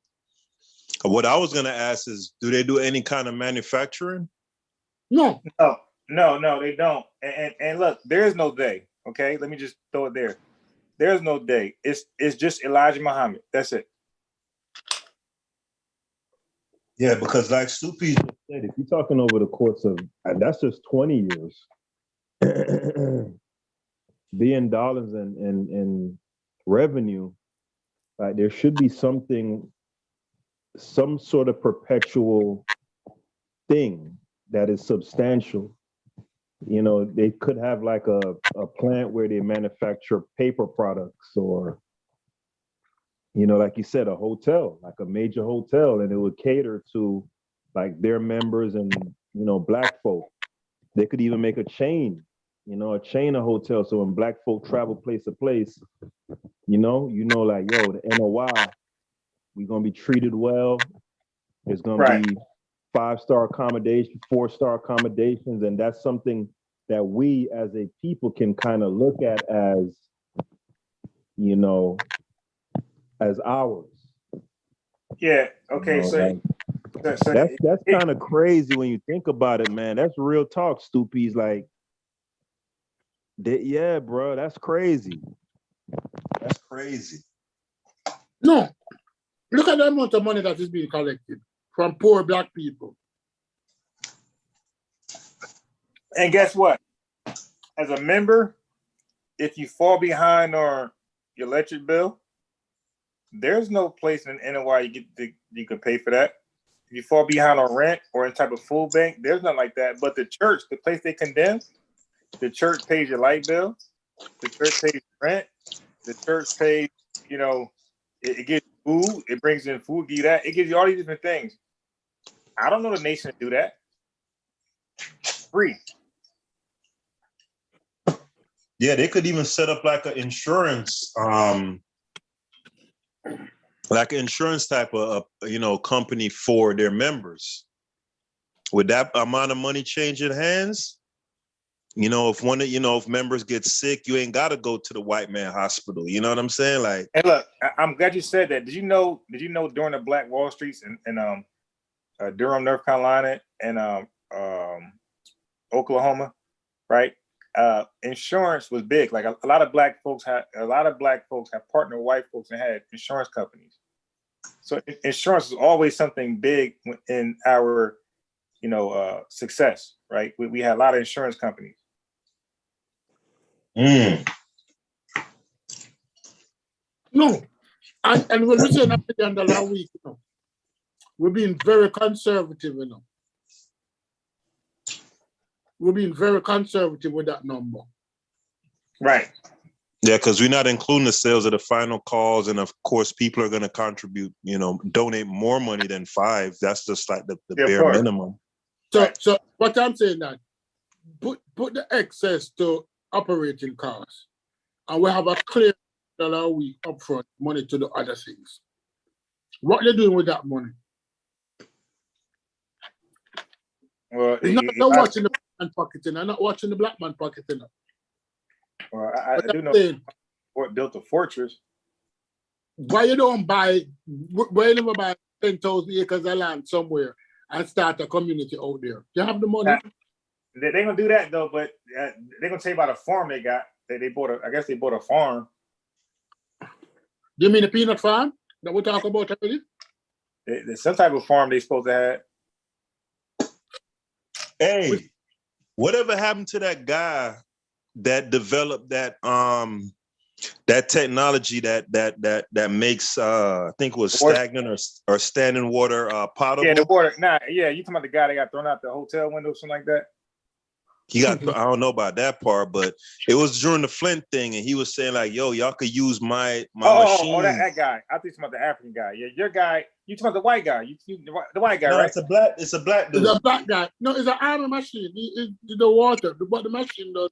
what I was gonna ask is, do they do any kind of manufacturing? No, they don't. And look, there is no they. Okay, let me just throw it there. There's no they. It's just Elijah Muhammad. That's it. Yeah, because like Soupy said, if you're talking over the course of, that's just 20 years. $billion in revenue, like there should be some sort of perpetual thing that is substantial. You know, they could have like a plant where they manufacture paper products, or, you know, like you said, a hotel, like a major hotel, and it would cater to like their members and, you know, Black folk. They could even make a chain, you know, a chain of hotels. So when Black folk travel place to place, you know, like, yo, the NOI, we're gonna be treated well. There's gonna be 5-star accommodation, 4-star accommodations, and that's something that we as a people can kind of look at as, you know, as ours. Yeah. Okay. You know, So that's kind of crazy when you think about it, man. That's real talk, Stoopies. Like, yeah, bro, that's crazy. That's crazy. No. Look at the amount of money that is being collected from poor Black people. And guess what? As a member, if you fall behind on your electric bill, there's no place in NOI you can pay for that. If you fall behind on rent or in type of food bank, there's nothing like that. But the church, the place they condemn, the church pays your light bill, the church pays rent, the church pays, you know, it gives food, it brings in food, give you that, it gives you all these different things. I don't know the nation to do that. Free. Yeah, they could even set up like an insurance like an insurance type of company for their members. Would that amount of money change in hands? If members get sick, you ain't got to go to the white man hospital. You know what I'm saying? Like, hey, look, I'm glad you said that. Did you know during the Black Wall Streets in Durham, North Carolina, and Oklahoma, right? Insurance was big. Like a lot of black folks have partnered with white folks and had insurance companies. So insurance is always something big in our, success, right? We had a lot of insurance companies. No, and when we say that again the last week, we're being very conservative, We're being very conservative with that number. Right. Yeah, because we're not including the sales of the final calls, and of course, people are going to contribute, donate more money than 5. That's just like the bare minimum. So what I'm saying that put the excess to operating costs, and we have a clear dollar a week upfront money to the other things. What they're doing with that money? Well, it's not watching the black man pocketing. I'm not watching the black man pocketing. Well, I do know Fort built a fortress. Why you don't buy? Why you never buy 10,000 acres of land somewhere and start a community out there? You have the money. They're gonna do that though, but they're gonna tell you about a farm they got. They bought I guess they bought a farm. You mean the peanut farm that we talk about already? There's some type of farm they supposed to have. Hey, whatever happened to that guy that developed that technology that makes I think it was stagnant or standing water potable? Yeah, the water. You talking about the guy that got thrown out the hotel window, something like that? He got, I don't know about that part, but it was during the Flint thing, and he was saying like, "Yo, y'all could use my machine." Oh, that guy. I think it's about the African guy. Yeah, your guy. You talking about the white guy? The white guy, no, right? It's a black dude. It's a black guy. No, it's an iron machine. It's the water. What the machine does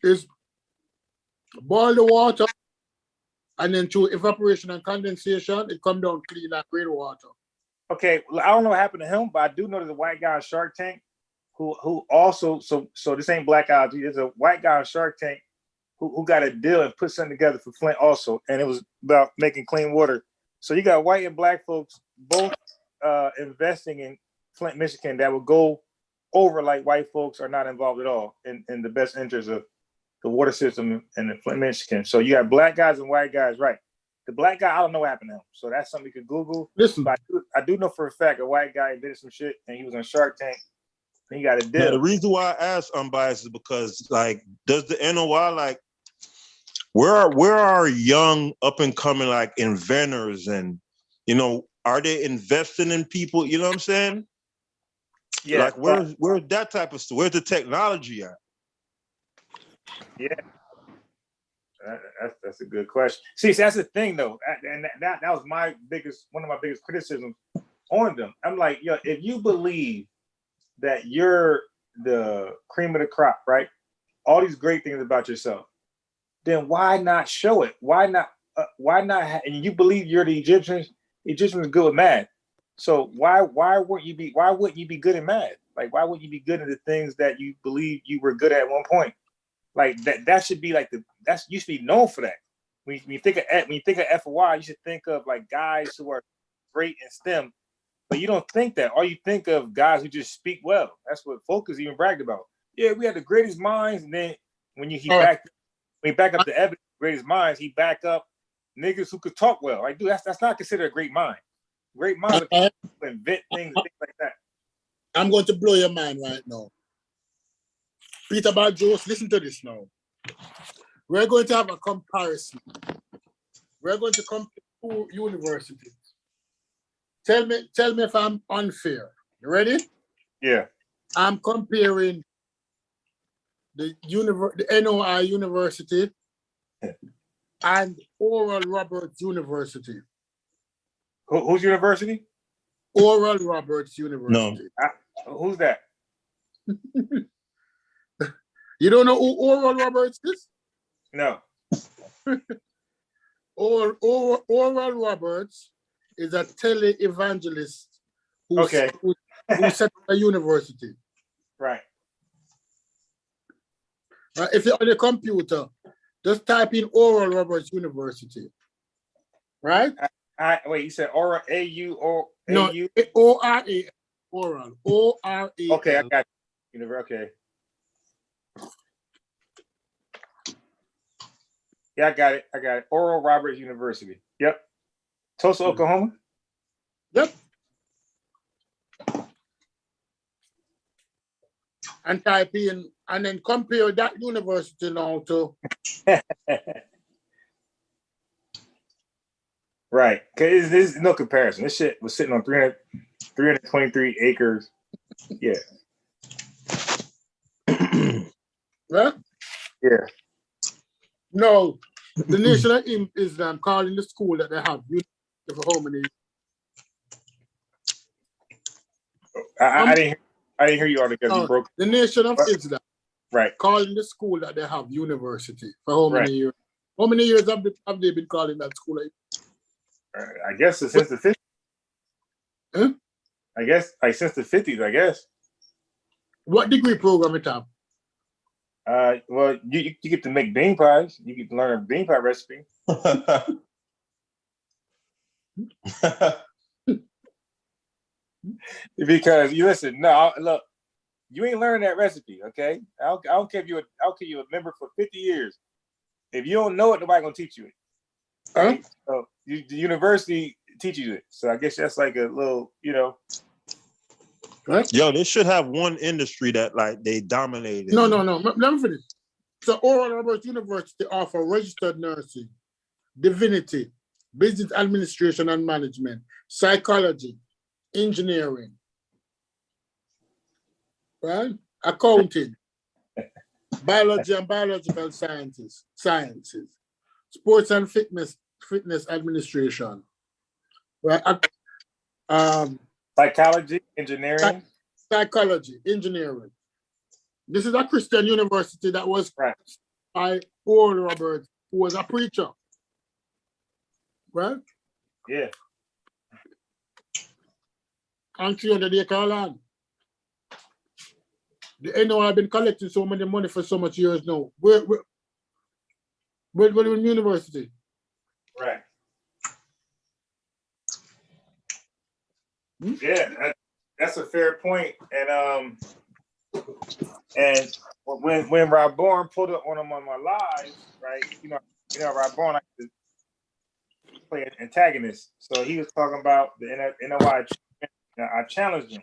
is boil the water, and then through evaporation and condensation, it comes down clean like great water. Okay, well, I don't know what happened to him, but I do know there's a white guy on Shark Tank who also so this ain't Black Algae. There's a white guy on Shark Tank who got a deal and put something together for Flint also, and it was about making clean water. So you got white and black folks both investing in Flint, Michigan that will go over like white folks are not involved at all in the best interest of the water system in the Flint, Michigan. So you got black guys and white guys, right? The black guy, I don't know what happened to him. So that's something you could Google. Listen, but I do know for a fact a white guy did some shit and he was on Shark Tank. And he got a deal. Now, the reason why I asked unbiased is because, like, does the NOI, like, where are young up and coming like inventors, and are they investing in people? You know what I'm saying? Yeah. Like, where's that type of stuff? Where's the technology at? Yeah. That's a good question. See, that's the thing though, and that was one of my biggest criticisms on them. I'm like, yo, if you believe that you're the cream of the crop, right? All these great things about yourself, then why not show it? Why not? And you believe you're the Egyptians. Egyptians are good with math. So why wouldn't you be good at math? Like, why wouldn't you be good at the things that you believe you were good at one point? Like that should be like you should be known for that. When you think of FOI, you should think of like guys who are great in STEM. But you don't think that. Or you think of guys who just speak well. That's what Focus even bragged about. Yeah, we had the greatest minds, and then when he back up the evidence, greatest minds, he back up niggas who could talk well. Like, dude, that's not considered a great mind. Great minds invent things and things like that. I'm going to blow your mind right now. Peter Bajos, listen to this now. We're going to have a comparison. We're going to compare 2 universities. Tell me if I'm unfair. You ready? Yeah. I'm comparing the NOI University and Oral Roberts University. Whose university? Oral Roberts University. No. Who's that? You don't know who Oral Roberts is? No. Oral Roberts is a tele-evangelist who, Okay. who set up a university. Right. If you're on the computer, just type in Oral Roberts University. Right? Wait, you said Aura, A-U, or No, A-U? O-R-A, Oral, O-R-A. Okay, I got you. Okay. Yeah, I got it. Oral Roberts University. Yep. Tulsa, Oklahoma? Yep. And type in, and then compare that university now to. Right. Because there's no comparison. This shit was sitting on 323 acres. Yeah. Right? Yeah. No, the Nation of Islam calling the school that they have for how many? I didn't hear you all together. You broke. The Nation of Islam, right, calling the school that they have university for how many right. years? How many years have they been calling that school? I guess since the 50s. Huh? I guess since the 50s. I guess. What degree program it have? Well, you get to make bean pies. You get to learn a bean pie recipe. Because you listen, no, look, you ain't learned that recipe, okay? I don't care if you're a member for 50 years. If you don't know it, nobody gonna teach you it. Right? So the university teaches you it. So I guess that's like a little, Right? Yo, they should have one industry that like they dominated. No. Let me finish. So Oral Roberts University offer registered nursing, divinity, business administration and management, psychology, engineering, right? Accounting, biology and biological sciences, sports and fitness administration, right? Psychology, engineering. Psychology, engineering. This is a Christian university that was right by Oral Roberts, who was a preacher. Right? Yeah. On 300-acre land. The NO have been collecting so much money for so much years now. Where in university? Right. Yeah, that's a fair point. And when Rob Bourne pulled up on him on my live, right? You know, Rob Bourne, I could play an antagonist. So he was talking about the NOI. I challenged him.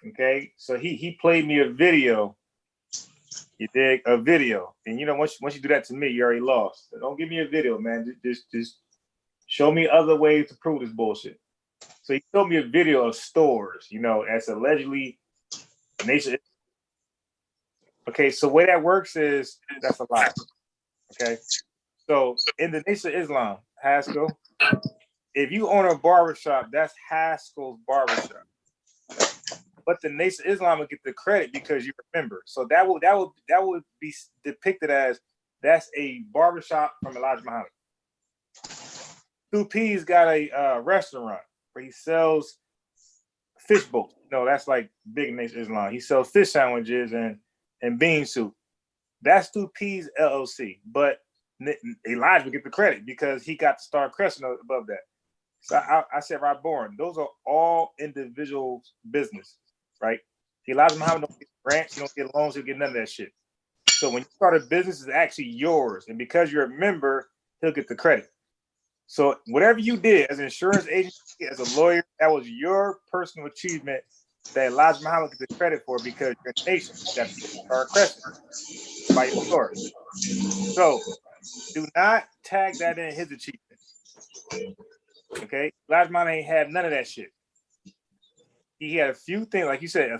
Okay, so he played me a video. You dig a video, and once you do that to me, you already lost. So don't give me a video, man. Just show me other ways to prove this bullshit. So he showed me a video of stores, as allegedly Nation. Okay, so the way that works is that's a lie. Okay, so in the Nation of Islam, Haskell, if you own a barbershop, that's Haskell's barbershop. But the Nation of Islam will get the credit because you remember. So that would be depicted as that's a barbershop from Elijah Muhammad. 2P's got a restaurant where he sells fish boats. That's like big in Nation of Islam. He sells fish sandwiches and bean soup. That's 2P's LLC. But Elijah would get the credit because he got the star crescent above that. So I said, Rob Bourne, those are all individuals' business, right? Elijah Muhammad don't get grants, you don't get loans, you get none of that shit. So when you start a business, it's actually yours. And because you're a member, he'll get the credit. So whatever you did as an insurance agent, as a lawyer, that was your personal achievement that Elijah Muhammad gets the credit for because you're a nation. That's the star crescent by yours. So do not tag that in his achievement. Okay, Elijah Muhammad ain't had none of that shit. He had a few things, like you said,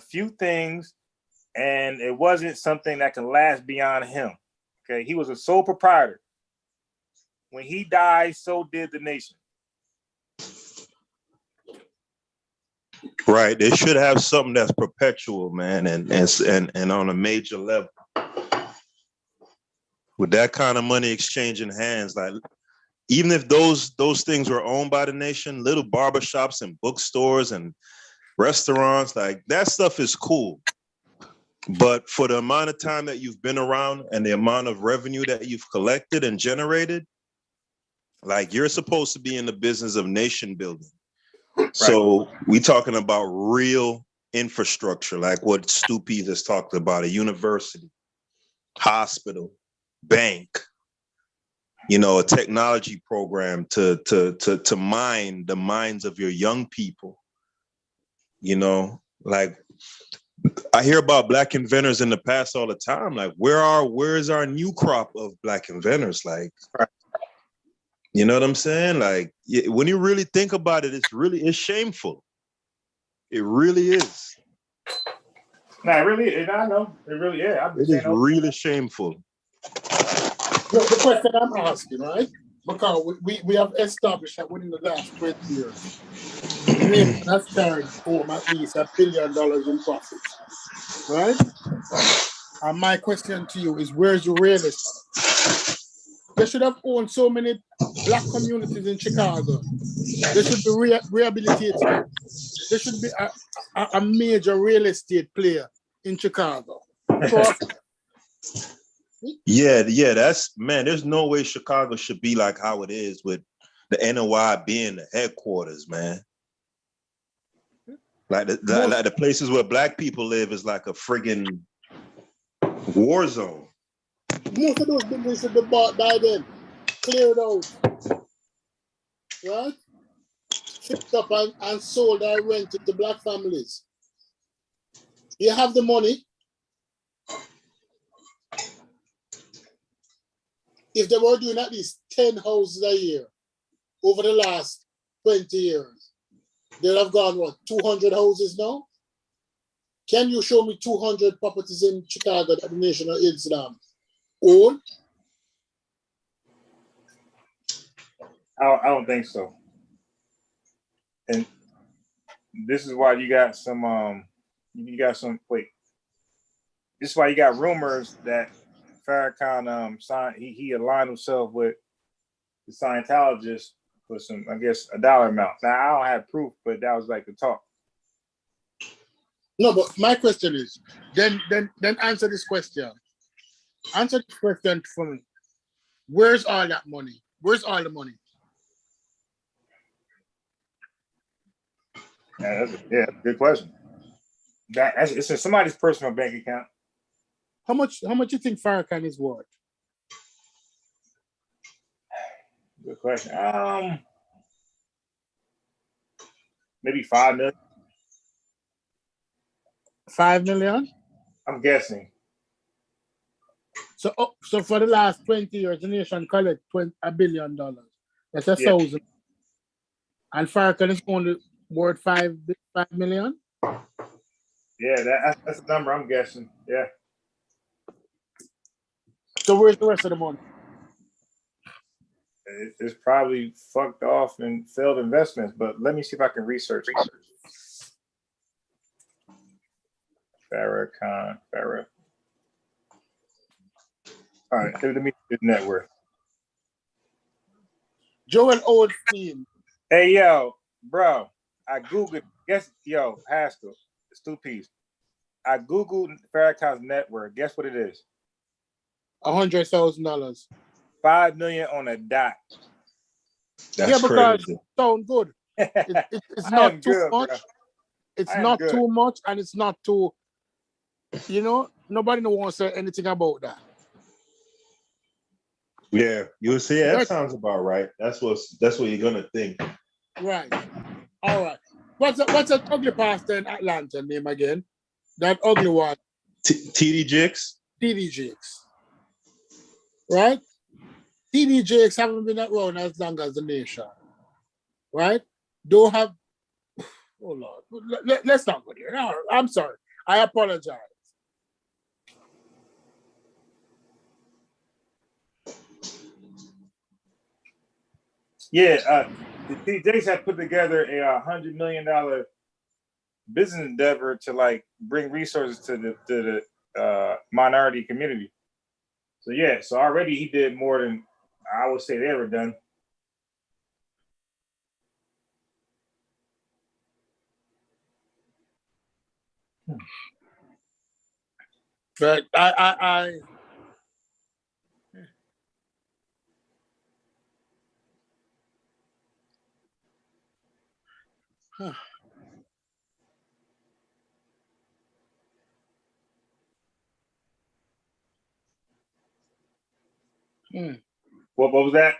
and it wasn't something that can last beyond him. Okay, he was a sole proprietor. When he died, so did the nation. Right, they should have something that's perpetual, man, and on a major level. With that kind of money exchanging hands, like even if those things were owned by the nation, little barbershops and bookstores and restaurants, like that stuff is cool. But for the amount of time that you've been around and the amount of revenue that you've collected and generated, like you're supposed to be in the business of nation building. Right. So we talking about real infrastructure, like what Stu Pease has talked about, a university, hospital, bank, you know, a technology program to mine the minds of your young people. You know, like I hear about Black inventors in the past all the time. Like, where's our new crop of Black inventors? Like, you know what I'm saying? Like, when you really think about it, it's shameful. It really is. Nah, it really is. I know. It really is. It is really shameful. The question I'm asking, right? Because we have established that within the last 20 years, the nation has carried home at least $1 billion in profits, right? And my question to you is, where's the real estate? They should have owned so many Black communities in Chicago. They should be rehabilitated. There should be a major real estate player in Chicago. Yeah, there's no way Chicago should be like how it is with the NOI being the headquarters, man. Like the places where Black people live is like a friggin' war zone. Most of those buildings should be bought by them, cleared out, right? Fixed up and sold or rented to Black families. You have the money. If they were doing at least 10 houses a year over the last 20 years, they'll have gone, what, 200 houses now? Can you show me 200 properties in Chicago that the Nation of Islam own? I don't think so. And this is why you got some, wait. This is why you got rumors that Farrakhan he aligned himself with the Scientologists for some, I guess, a dollar amount. Now I don't have proof, but that was like the talk. No, but my question is, then answer this question. Answer the question for me. Where's all that money? Where's all the money? Yeah, that's a good question. It's in somebody's personal bank account. How much you think Farrakhan is worth? Good question. Maybe 5 million. 5 million? I'm guessing. So for the last 20 years, the nation collect $1 billion. That's 1,000. And Farrakhan is only worth 5 million? Yeah, that's the number I'm guessing. Yeah. So where's the rest of the money? It's probably fucked off and failed investments, but let me see if I can research. Farrakhan. All right, let me see his net worth. Joel Osteen. Hey, yo, bro, I Googled, Haskell, it's 2 P's. I Googled Farrakhan's net worth. Guess what it is? $100,000. 5 million on a dot. That's crazy. Sound good. It's not too much. Bro. It's not too much, and it's not too. Nobody wants to say anything about that. Yeah, you'll see. That sounds about right. That's what you're gonna think. Right. All right. What's that ugly pastor in Atlanta name again? That ugly one. TD Jakes. TD Jakes. Right? TD Jakes haven't been around as long as the nation. Right? Don't have. Oh Lord. Let's not go there. No, I'm sorry. I apologize. Yeah, the TD Jakes had put together a $100 million business endeavor to like bring resources to the minority community. So already he did more than I would say they ever done. But I huh. What was that?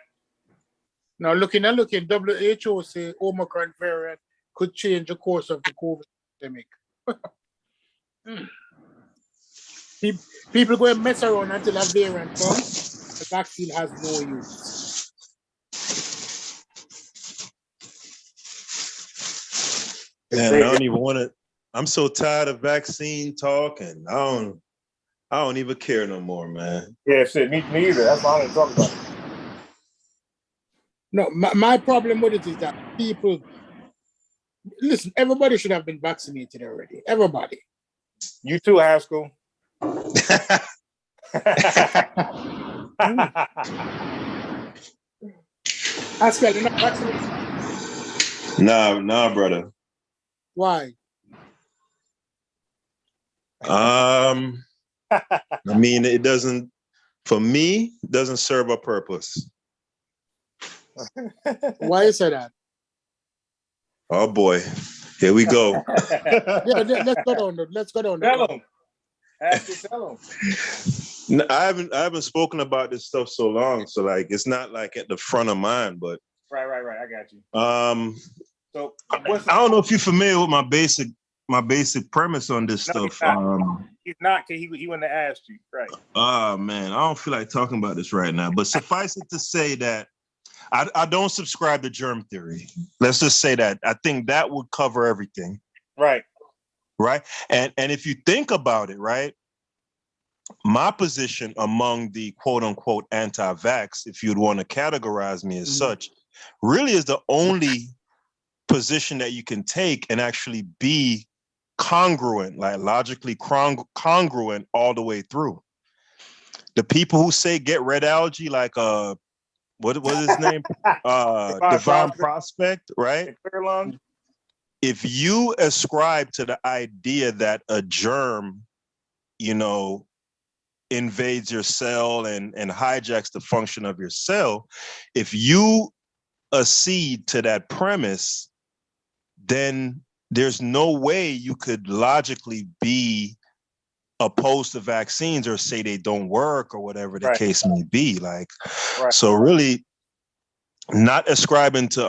Now looking, WHO say Omicron variant could change the course of the COVID pandemic. People go and mess around until a variant comes. The vaccine has no use. Man, I don't even want to. I'm so tired of vaccine talk, and I don't even care no more, man. Yeah, shit, me either. That's why I don't talk about it. No, my problem with it is that people listen. Everybody should have been vaccinated already. Everybody. You too, Haskell. Haskell, you're not vaccinated. Nah, brother. Why? I mean, it doesn't. For me, it doesn't serve a purpose. Why you say that? Oh boy, here we go. Yeah, let's go down. Let's go down. Tell him. Haskell, tell him. No, I haven't spoken about this stuff so long, so like it's not like at the front of mind, but Right. I got you. So I don't know if you're familiar with my basic premise on this stuff. He's not, because he wouldn't have asked you. Right. Oh man, I don't feel like talking about this right now, but suffice it to say that I don't subscribe to germ theory. Let's just say that. I think that would cover everything. Right. Right. And if you think about it, right, my position among the quote unquote anti-vax, if you'd want to categorize me as such, really is the only position that you can take and actually be congruent, like logically congruent all the way through. The people who say get red algae, like what was his name? Divine Prospect, right? If you ascribe to the idea that a germ, invades your cell and hijacks the function of your cell, if you accede to that premise, then there's no way you could logically be opposed to vaccines or say they don't work or whatever the case may be. So really not ascribing to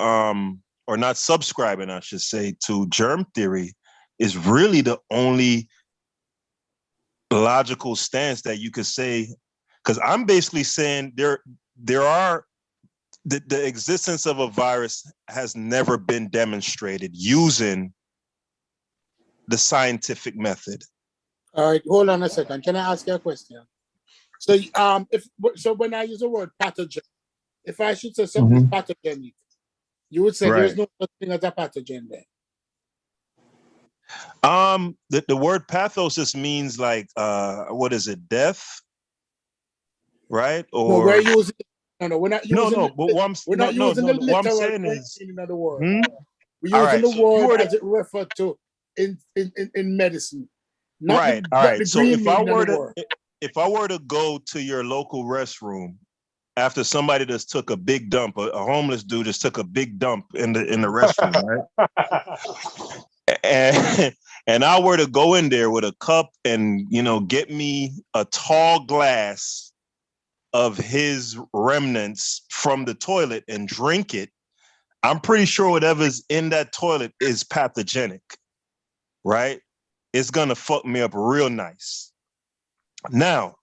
or not subscribing, I should say, to germ theory is really the only logical stance that you could say, because I'm basically saying there are the existence of a virus has never been demonstrated using the scientific method. All right, hold on a second. Can I ask you a question? So, when I use the word pathogen, if I should say something is pathogenic, you would say there's no such thing as a pathogen there. The word pathosis means like what is it, death? Right? Or no, we're using we're not using what I'm saying is in other words. We're using the word as it referred to in medicine. Not right. The, all right. The so if I were to go to your local restroom after somebody just took a big dump, a homeless dude just took a big dump in the restroom, right? And I were to go in there with a cup and get me a tall glass of his remnants from the toilet and drink it, I'm pretty sure whatever's in that toilet is pathogenic, right? It's gonna fuck me up real nice. Now,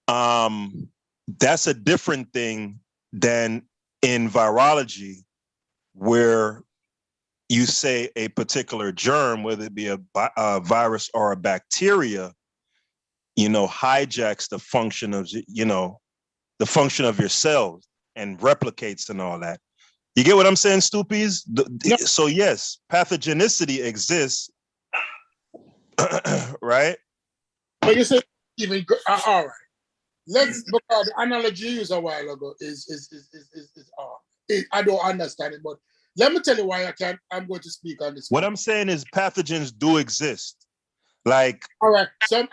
that's a different thing than in virology, where you say a particular germ, whether it be a virus or a bacteria, hijacks the function of, the function of your cells and replicates and all that. You get what I'm saying, Stoopies? So yes, pathogenicity exists, right? But you say even all right. Let's because the analogy you used a while ago is I don't understand it, but let me tell you why I'm going to speak on this. What I'm saying is pathogens do exist. Like, All right. So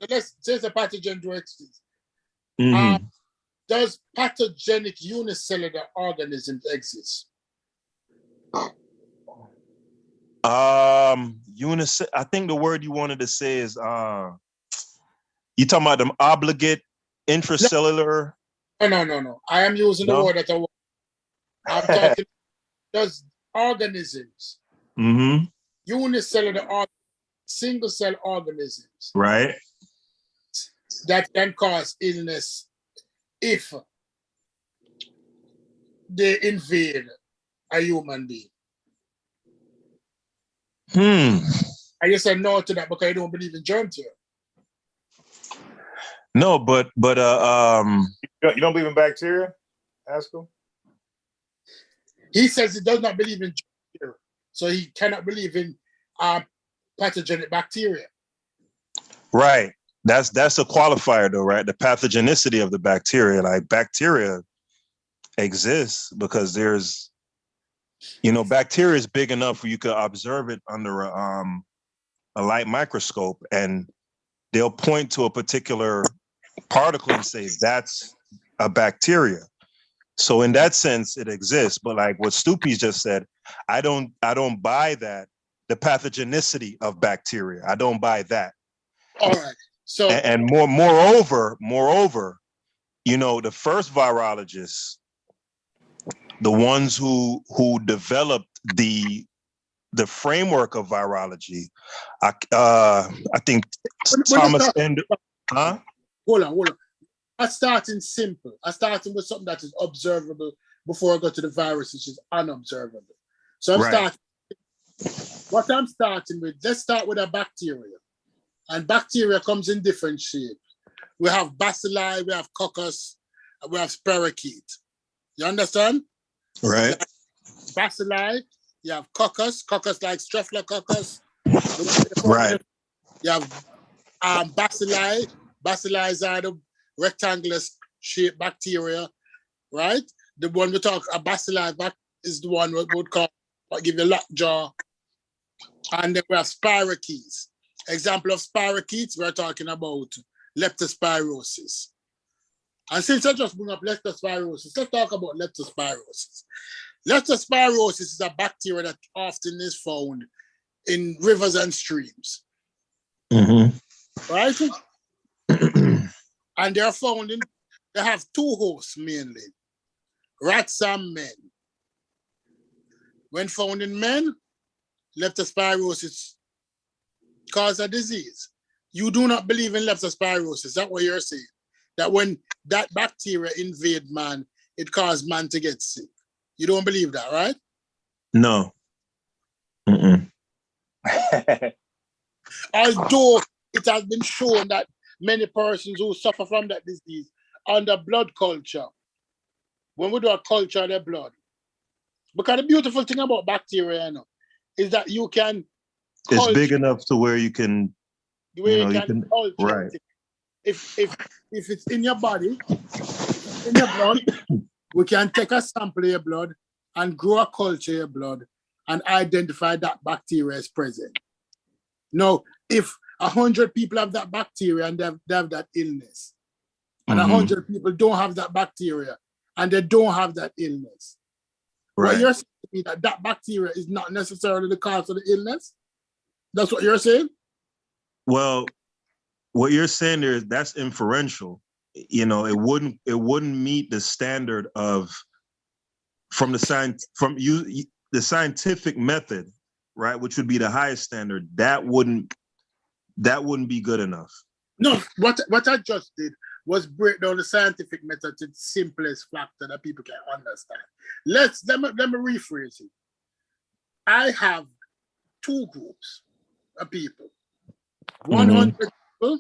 let's say the pathogen do exist. mhm. Does pathogenic unicellular organisms exist? I think the word you wanted to say is you talking about them obligate intracellular? No. I am using the No? word that I want. I'm talking. Does organisms, Mm-hmm. unicellular, single cell organisms Right. that can cause illness if they invade a human being? I just said no to that because I don't believe in germ theory. No, but You don't believe in bacteria, Haskell? He says he does not believe in germ theory, so he cannot believe in pathogenic bacteria. right. That's a qualifier though, right? The pathogenicity of the bacteria. Like bacteria exists because there's, bacteria is big enough where you could observe it under a light microscope and they'll point to a particular particle and say that's a bacteria. So in that sense, it exists. But like what Stupi's just said, I don't buy that. The pathogenicity of bacteria, I don't buy that. All right. So And moreover, the first virologists, the ones who developed the framework of virology, I think Thomas Ender, huh? Hold on. I'm starting simple. I'm starting with something that is observable before I go to the virus, which is unobservable. So what I'm starting with, let's start with a bacteria. And bacteria comes in different shapes. We have bacilli, we have coccus, and we have spirochete. You understand? Right. Like bacilli, you have coccus like streptococcus. Right. You have bacilli. Bacilli is the rectangular shaped bacteria, right? The one we talk, a bacilli is the one we would call, give you lockjaw. And then we have spirochetes. Example of spirochetes, we're talking about leptospirosis. And since I just bring up leptospirosis, let's talk about leptospirosis. Leptospirosis is a bacteria that often is found in rivers and streams. Mm-hmm. Right? And they have two hosts mainly, rats and men. When found in men, leptospirosis cause a disease. You do not believe in leptospirosis. That's what you're saying. That when that bacteria invade man, it caused man to get sick. You don't believe that, right? No. Mm-mm. Although it has been shown that many persons who suffer from that disease under blood culture, when we do a culture of their blood, because the beautiful thing about bacteria, is that you can. It's big enough to where you can. You can culture right. it. If it's in your body, in your blood, we can take a sample of your blood and grow a culture of your blood and identify that bacteria is present. Now, if 100 people have that bacteria and they have that illness, and 100 people don't have that bacteria and they don't have that illness, right. What you're saying to me that bacteria is not necessarily the cause of the illness? That's what you're saying? Well, what you're saying there is that's inferential. It wouldn't meet the standard of the scientific method, right? Which would be the highest standard. That wouldn't be good enough. No, what I just did was break down the scientific method to the simplest factor that people can understand. Let me rephrase it. I have two groups of people. 100 people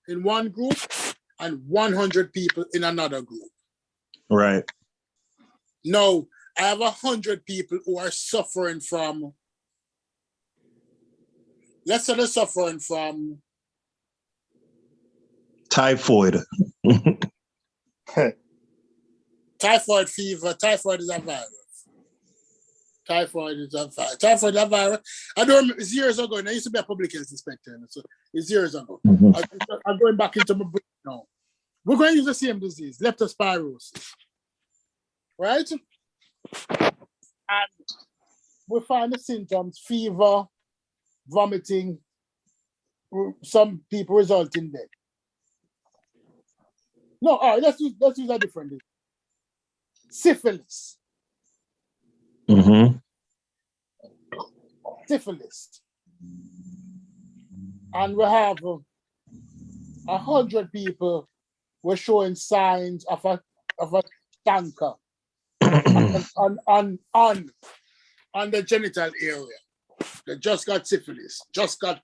in one group and 100 people in another group. Right. Now, I have 100 people who are suffering from, let's say they're suffering from typhoid. Typhoid fever. Typhoid is a virus. Typhoid is a virus. Typhoid is a virus. I don't remember, it's years ago, and I used to be a public health inspector, so it's years ago. I'm going back into my brain now. We're going to use the same disease, leptospirosis, right? And we find the symptoms: fever, vomiting, some people result in death. No, all right, let's use a different disease. Syphilis. Syphilis. And we have 100 people were showing signs of a canker on the genital area. They just got syphilis, just got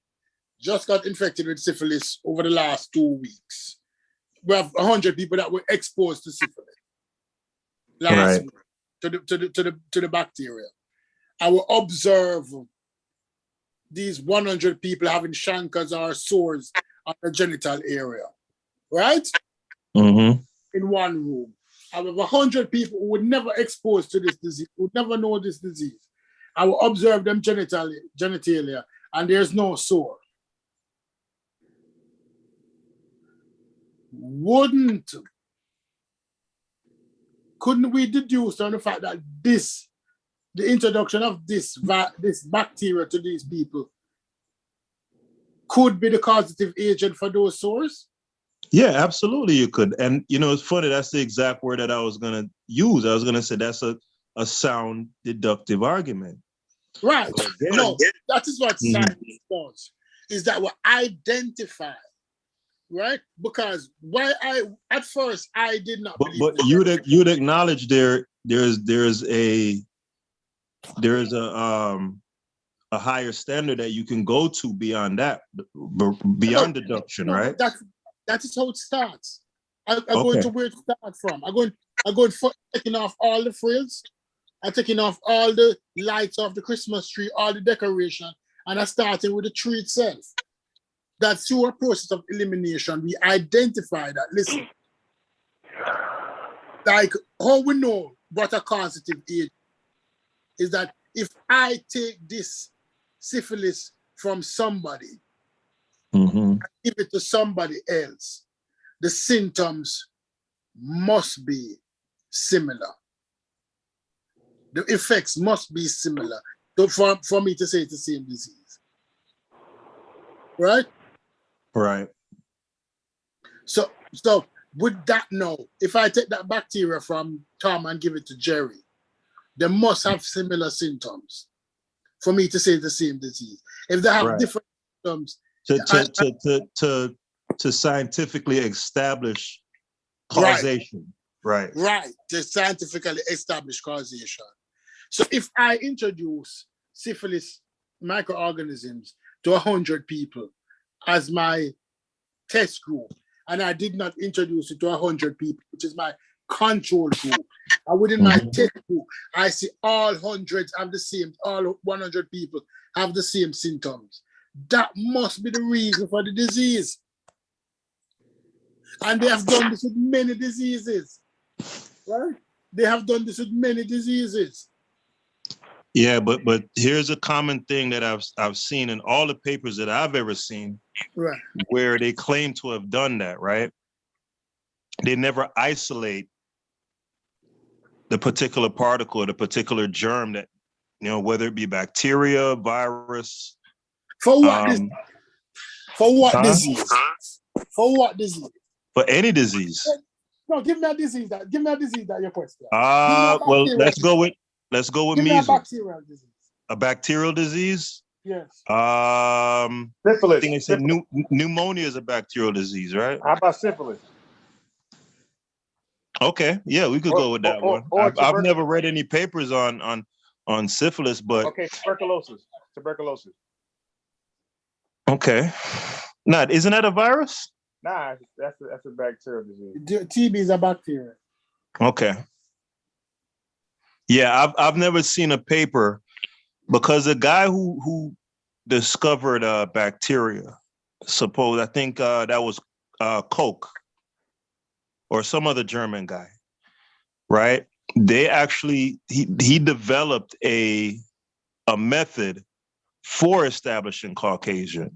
infected with syphilis over the last 2 weeks. We have 100 people that were exposed to syphilis last week to the bacteria. I will observe these 100 people having chancres or sores on the genital area, right? In one room. I have 100 people who would never exposed to this disease, would never know this disease. I will observe them genitalia, and there's no sore. Couldn't we deduce from the fact that the introduction of this bacteria to these people could be the causative agent for those sores? Yeah, absolutely you could. And it's funny, that's the exact word that I was gonna use. I was gonna say that's a sound deductive argument. Right. No, that is what science does, is that we identify, right? Because at first I did not believe. But you'd acknowledge there's a higher standard that you can go to beyond that, beyond deduction, right? That is how it starts. I go into where it starts from. I go for taking off all the frills, I'm taking off all the lights off the Christmas tree, all the decoration, and I started with the tree itself. That through a process of elimination, we identify that, listen, like how we know what a causative agent is, that if I take this syphilis from somebody, and give it to somebody else, the symptoms must be similar. The effects must be similar for me to say it's the same disease. Right? Right. So with that now, if I take that bacteria from Tom and give it to Jerry, they must have similar symptoms for me to say it's the same disease. If they have different symptoms, to scientifically establish causation. Right. To scientifically establish causation. So if I introduce syphilis microorganisms to 100 people as my test group, and I did not introduce it to 100 people, which is my control group, and within my test group, I see all 100 have the same, all 100 people have the same symptoms. That must be the reason for the disease. And they have done this with many diseases, right? They have done this with many diseases. Yeah, but here's a common thing that I've seen in all the papers that I've ever seen, right, where they claim to have done that, right? They never isolate the particular particle or the particular germ that, whether it be bacteria, virus. For what disease? For what disease? For what disease? For any disease. No, give me a disease that your question. Well, let's go with measles. A bacterial disease. A bacterial disease? Yes. Syphilis. I think they said pneumonia is a bacterial disease, right? How about syphilis? Okay, yeah, we could go with that one. I've never read any papers on syphilis, but okay, tuberculosis. Okay, isn't that a virus? Nah, that's a bacterial disease. TB is a bacteria. Okay. Yeah, I've never seen a paper, because the guy who discovered bacteria, I think that was Koch or some other German guy, right? They actually he developed a method for establishing causation.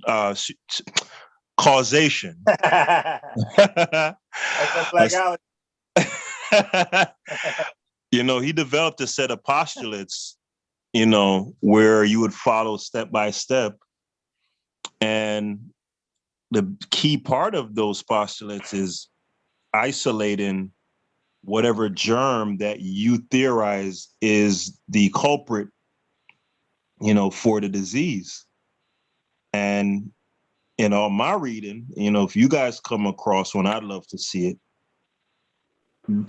You know, he developed a set of postulates, you know, where you would follow step by step. And the key part of those postulates is isolating whatever germ that you theorize is the culprit, you know, for the disease. And in all my reading, you know, if you guys come across one, I'd love to see it.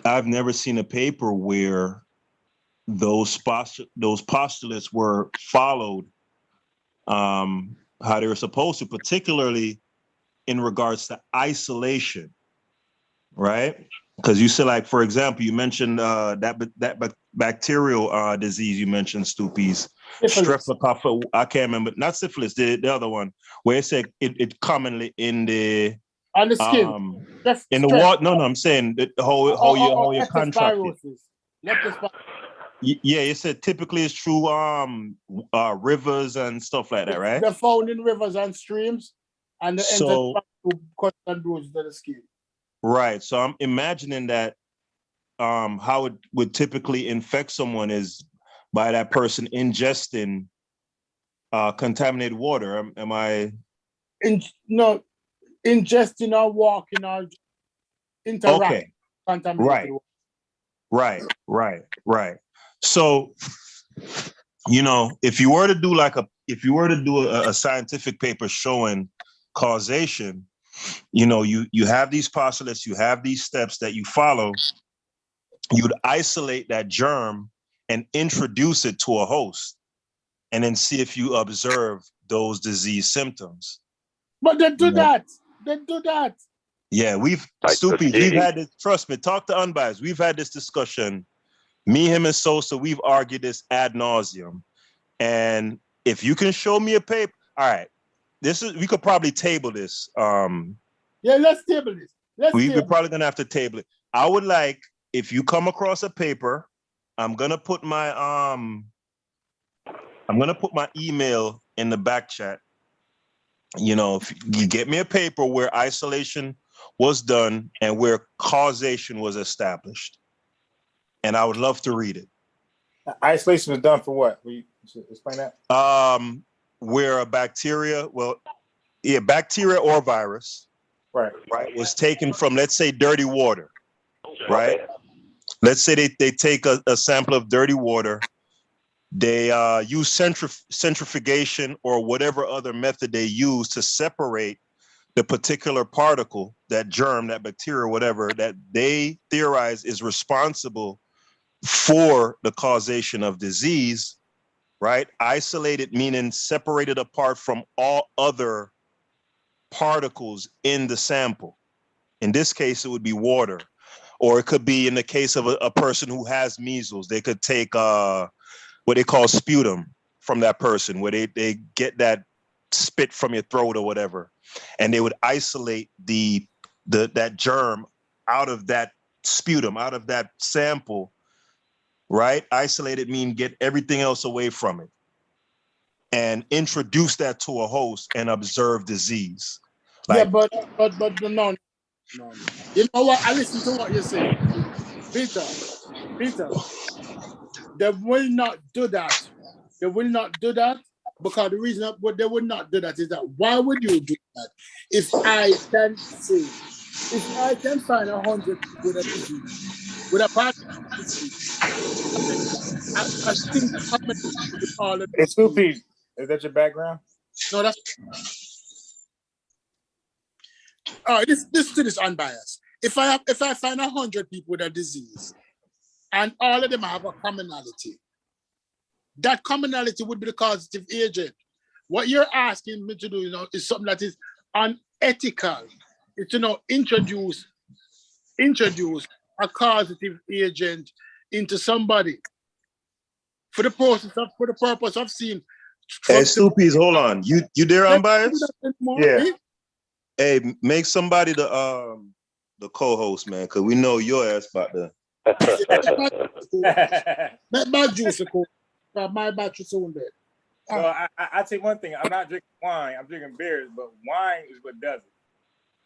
I've never seen a paper where those postulates were followed how they were supposed to, particularly in regards to isolation, right? Because you said, like, for example, you mentioned that bacterial disease you mentioned, Stoopies, streptococcus. I can't remember, not syphilis, the other one, where it said it commonly in the on the skin, in the water. No, I'm saying the whole your contracted. Yeah, it said typically it's through rivers and stuff like that, right? They're found in rivers and streams, and the so cut and bruise to the skin. Right. So I'm imagining that how it would typically infect someone is by that person ingesting contaminated water. Am I? Ingesting or walking or interacting. Okay. Contaminated water. Right. So, you know, if you were to do a scientific paper showing causation, you know, you have these postulates, you have these steps that you follow. You'd isolate that germ and introduce it to a host, and then see if you observe those disease symptoms. But they do that. Yeah, we've had this. Trust me, talk to Unbiased. We've had this discussion. Me, him, and Sosa. We've argued this ad nauseum. And if you can show me a paper, all right. We could probably table this. Yeah, let's table this. We're probably gonna have to table it. I would like, if you come across a paper, I'm gonna put my email in the back chat. You know, if you get me a paper where isolation was done and where causation was established, and I would love to read it. Isolation was done for what? Will you explain that? Where a bacteria or virus, right, was taken from, let's say, dirty water, right? Let's say they take a sample of dirty water. They use centrifugation or whatever other method they use to separate the particular particle, that germ, that bacteria, whatever, that they theorize is responsible for the causation of disease, right? Isolated meaning separated apart from all other particles in the sample. In this case, it would be water. Or it could be, in the case of a person who has measles, they could take what they call sputum from that person, where they get that spit from your throat or whatever, and they would isolate that germ out of that sputum, out of that sample, right? Isolated mean get everything else away from it and introduce that to a host and observe disease. Yeah, but no. You know what? I listen to what you're saying, Peter. They will not do that. They will not do that because the reason what they would not do that is that why would you do that? If I can find 100 with a disease, with a part of disease, I think how many people all of it's Scoopy. Is that your background? No, that's all right. This unbiased. If I find 100 people with a disease, and all of them have a commonality, that commonality would be the causative agent. What you're asking me to do, you know, is something that is unethical. It's, you know, introduce a causative agent into somebody for the purpose of seeing. Hey, Stoopies, hold on. You there, Unbiased? Yeah. Hey, make somebody the co-host, man, because we know your ass about to. Let my juice cool. My battery soon dead. So I tell you one thing, I'm not drinking wine, I'm drinking beers, but wine is what does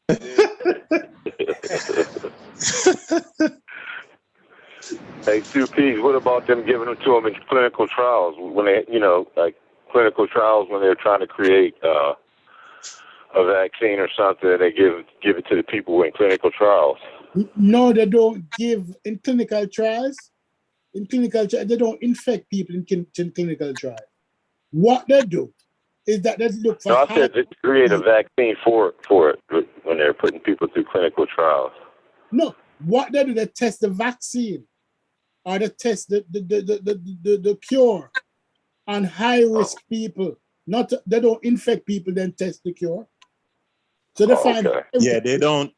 it. Hey, two P's. What about them giving them to them in clinical trials when they, like clinical trials when they're trying to create a vaccine or something? They give it to the people in clinical trials. No, they don't give in clinical trials. In clinical trials, they don't infect people in clinical trials. What they do is that they look for. No, I said to create a vaccine for it when they're putting people through clinical trials. No, what they do, they test the vaccine or they test the cure on high risk people. Not they don't infect people, then test the cure. So they find yeah, they don't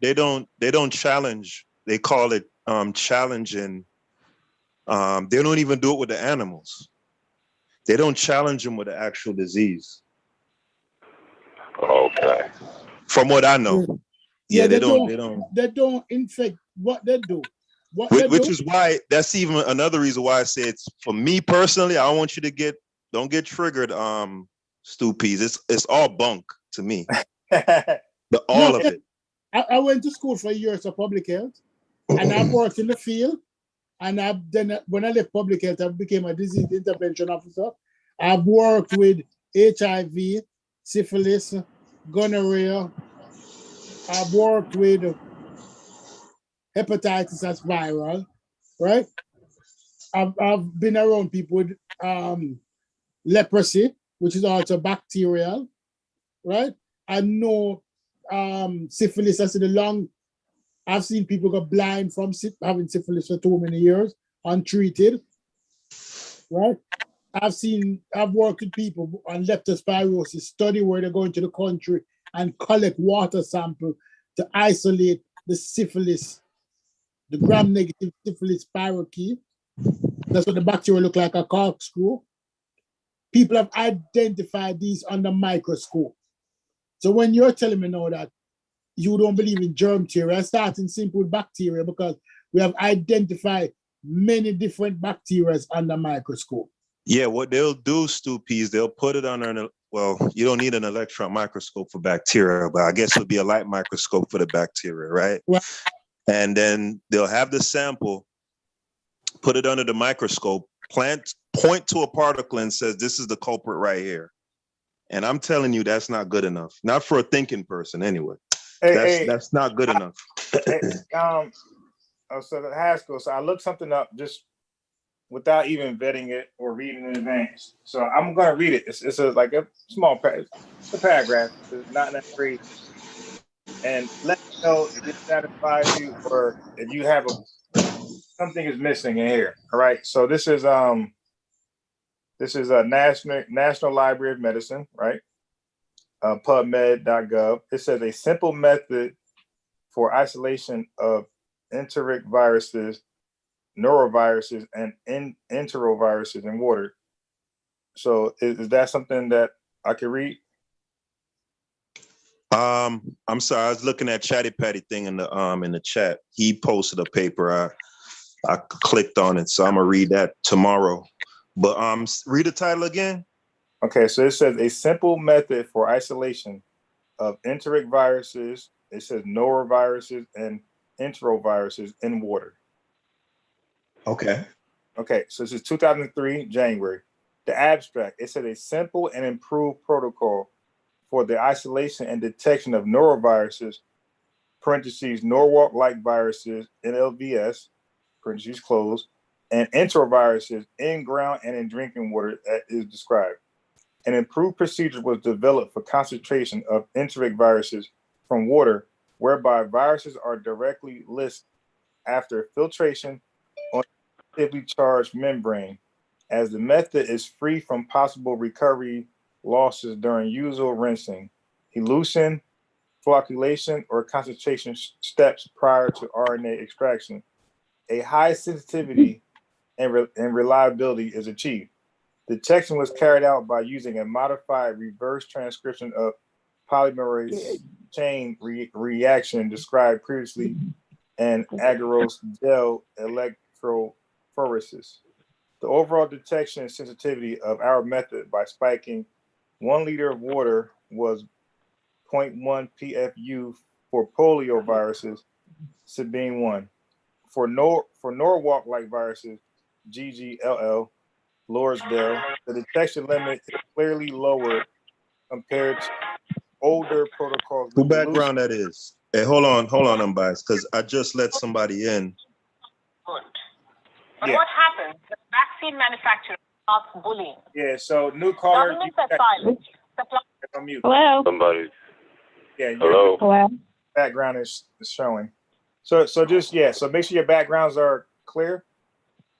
challenge. They call it challenging. They don't even do it with the animals. They don't challenge them with the actual disease. Okay. From what I know. Yeah, they don't infect. What they do. Which is why that's even another reason why I say it's for me personally. I don't want you to don't get triggered, Stoopies. It's all bunk to me. All of it. I went to school for years of public health, and I've worked in the field. And then when I left public health, I became a disease intervention officer. I've worked with HIV, syphilis, gonorrhea. I've worked with hepatitis as viral, right? I've been around people with leprosy, which is also bacterial, right? I know syphilis as in the lung. I've seen people go blind from having syphilis for too many years, untreated, right? I've worked with people on leptospirosis study where they go into the country and collect water sample to isolate the syphilis, the gram-negative syphilis spirochete. That's what the bacteria look like, a corkscrew. People have identified these under microscope. So when you're telling me now that you don't believe in germ theory, I start in simple bacteria because we have identified many different bacteria under microscope. Yeah, what they'll do, Stoopies, they'll put it under you don't need an electron microscope for bacteria, but I guess it would be a light microscope for the bacteria, right? Right. And then they'll have the sample, put it under the microscope, point to a particle and says, this is the culprit right here. And I'm telling you, that's not good enough. Not for a thinking person anyway. That's not good enough. So the high school. So I looked something up just without even vetting it or reading in advance. So I'm going to read it. It's like a small paragraph. It's a paragraph. It's not that great. And let me know if it satisfies you or if you have something is missing in here. All right. So this is a National Library of Medicine, right? PubMed.gov. It says a simple method for isolation of enteric viruses, noroviruses, and enteroviruses in water. So is that something that I can read? I'm sorry, I was looking at Chatty Patty thing in the chat. He posted a paper. I clicked on it, so I'm gonna read that tomorrow. But read the title again. Okay, so it says a simple method for isolation of enteric viruses. It says noroviruses and enteroviruses in water. Okay. Okay, so this is 2003, January. The abstract, it said a simple and improved protocol for the isolation and detection of noroviruses, parentheses, Norwalk-like viruses, NLVS, parentheses closed, and enteroviruses in ground and in drinking water that is described. An improved procedure was developed for concentration of enteric viruses from water, whereby viruses are directly listed after filtration on a negatively charged membrane, as the method is free from possible recovery losses during usual rinsing, elution, flocculation, or concentration steps prior to RNA extraction. A high sensitivity and reliability is achieved. Detection was carried out by using a modified reverse transcription of polymerase chain reaction described previously and agarose gel electrophoresis. The overall detection and sensitivity of our method by spiking 1 liter of water was 0.1 PFU for polio viruses, Sabine 1. For Norwalk-like viruses, GGLL, Lorsdale, the detection limit is clearly lower compared to older protocols. Who background that is? Hey, hold on, unbiased, because I just let somebody in. Good. But Yeah. what happens? The vaccine manufacturer starts bullying. Yeah, so new caller. Governments are silent. On mute. Hello. Somebody. Yeah, your Hello. Hello. background is showing. So just so make sure your backgrounds are clear,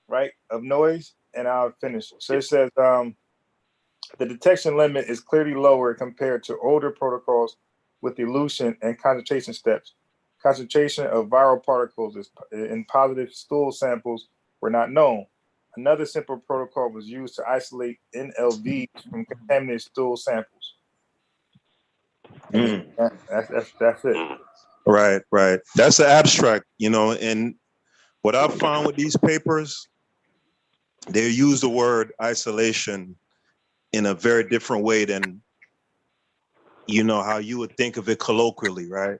right, of noise, and I'll finish. So it says the detection limit is clearly lower compared to older protocols with elution and concentration steps. Concentration of viral particles in positive stool samples were not known. Another simple protocol was used to isolate NLVs from contaminated stool samples. Mm. That's it. Right. That's the abstract, and what I've found with these papers, they use the word isolation in a very different way than, how you would think of it colloquially, right?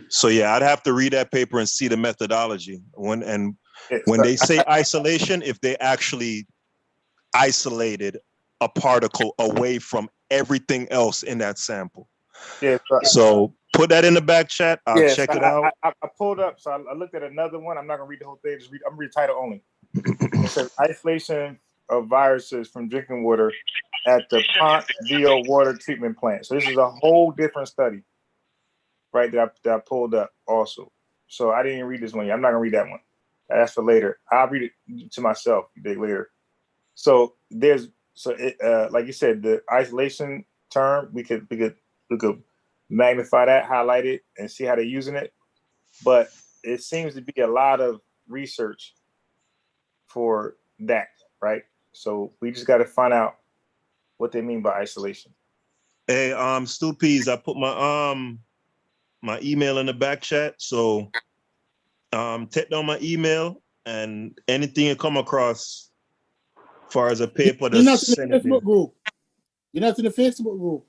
So yeah, I'd have to read that paper and see the methodology. When they say isolation, if they actually isolated a particle away from everything else in that sample. Yeah. So put that in the back chat. I'll check it out. I pulled up, so I looked at another one. I'm not gonna read the whole thing. I'm gonna read the title only. It says isolation of viruses from drinking water at the Pont Vio water treatment plant. So this is a whole different study, right? That I pulled up also. So I didn't read this one yet. I'm not gonna read that one. That's for later. I'll read it to myself. You dig later. So like you said, the isolation term we could magnify that, highlight it, and see how they're using it. But it seems to be a lot of research for that, right? So we just got to find out what they mean by isolation. Hey, Stu Peas, I put my email in the back chat. So take down my email, and anything you come across as far as a paper You're not that's in the Facebook group. You're not in the Facebook group.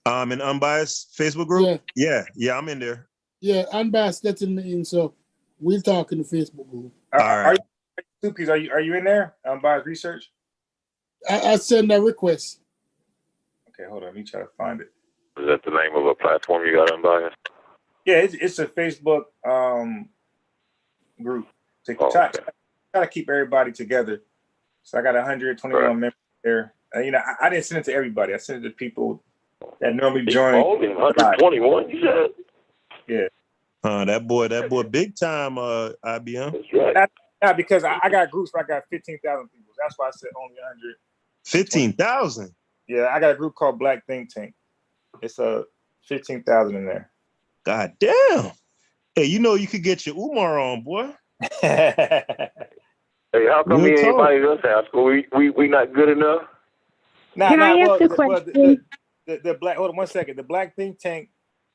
An unbiased Facebook group? Yeah, I'm in there. Yeah, unbiased letting me in, so we'll talk in the Facebook group. All right. Are you in there? Unbiased research? I send a request. Okay, hold on. Let me try to find it. Is that the name of a platform you got unbiased? Yeah, it's a Facebook group. Try to keep everybody together. So I got 121 members there. I didn't send it to everybody. I sent it to people that normally join. 121, you said? Yeah. That boy, big time, IBM. That's right. Not because I got groups where I got 15,000 people. That's why I said only 100. 15,000? Yeah, I got a group called Black Think Tank. It's 15,000 in there. God damn. Hey, you could get your Umar on, boy. Hey, how come he ain't invited us out? We not good enough? Can I ask a question? The Black, hold on 1 second. The Black Think Tank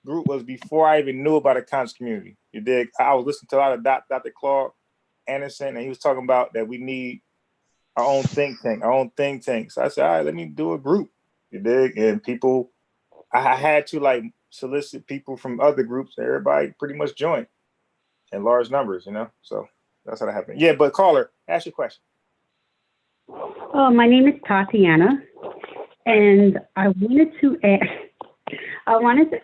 group was before I even knew about the conscious community. You dig? I was listening to a lot of Dr. Claude Anderson, and he was talking about that we need our own think tank. So I said, all right, let me do a group. You dig? And people, I had to solicit people from other groups. Everybody pretty much joined in large numbers, So that's how that happened. Yeah, but caller, ask your question. Oh, my name is Tatiana, and I wanted to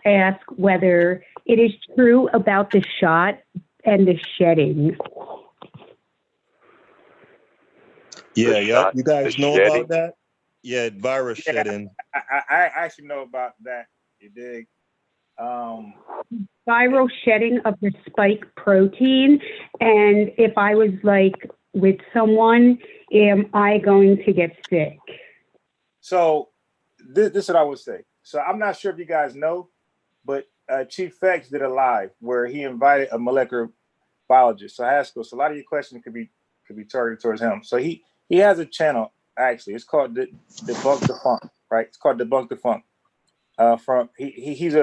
ask whether it is true about the shot and the shedding. Yeah. You guys know about that? Yeah, virus shedding. I actually know about that. You dig? Viral shedding of the spike protein, and if I was with someone, am I going to get sick? So this is what I would say. So I'm not sure if you guys know, but Chief Fex did a live where he invited a molecular biologist. So Haskell, so a lot of your questions could be targeted towards him. So he has a channel, actually. It's called Debunk the Funk, right? It's called Debunk the Funk. He's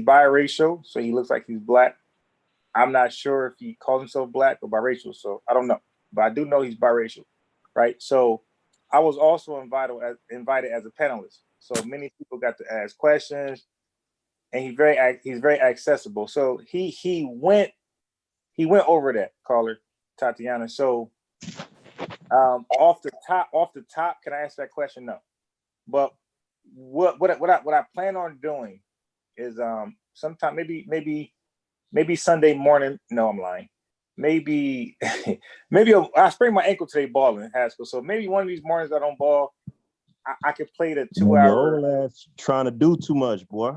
biracial, so he looks like he's black. I'm not sure if he calls himself black or biracial, so I don't know. But I do know he's biracial, right? So I was also invited as a panelist. So many people got to ask questions, and he's very accessible. So he went over that, caller Tatiana. So off the top, can I answer that question? No. But what I plan on doing is sometime maybe Sunday morning. No, I'm lying. Maybe I sprained my ankle today balling in high school. So maybe one of these mornings I don't ball, I could play the 2 hour. Your old ass trying to do too much, boy.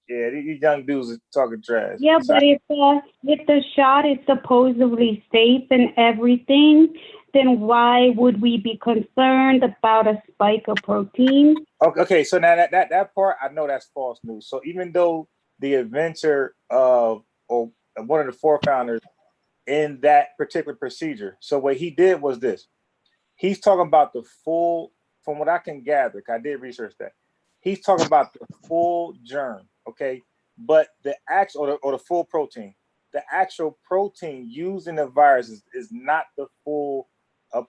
Yeah, these young dudes are talking trash. Yeah, So but if the shot is supposedly safe and everything, then why would we be concerned about a spike of protein? okay, so now that part, I know that's false news. So even though the inventor of or one of the forefounders in that particular procedure, so what he did was this. He's talking about the full, from what I can gather, 'cause I did research that. He's talking about the full germ, okay? But the actual or the full protein, the actual protein used in the virus is not the full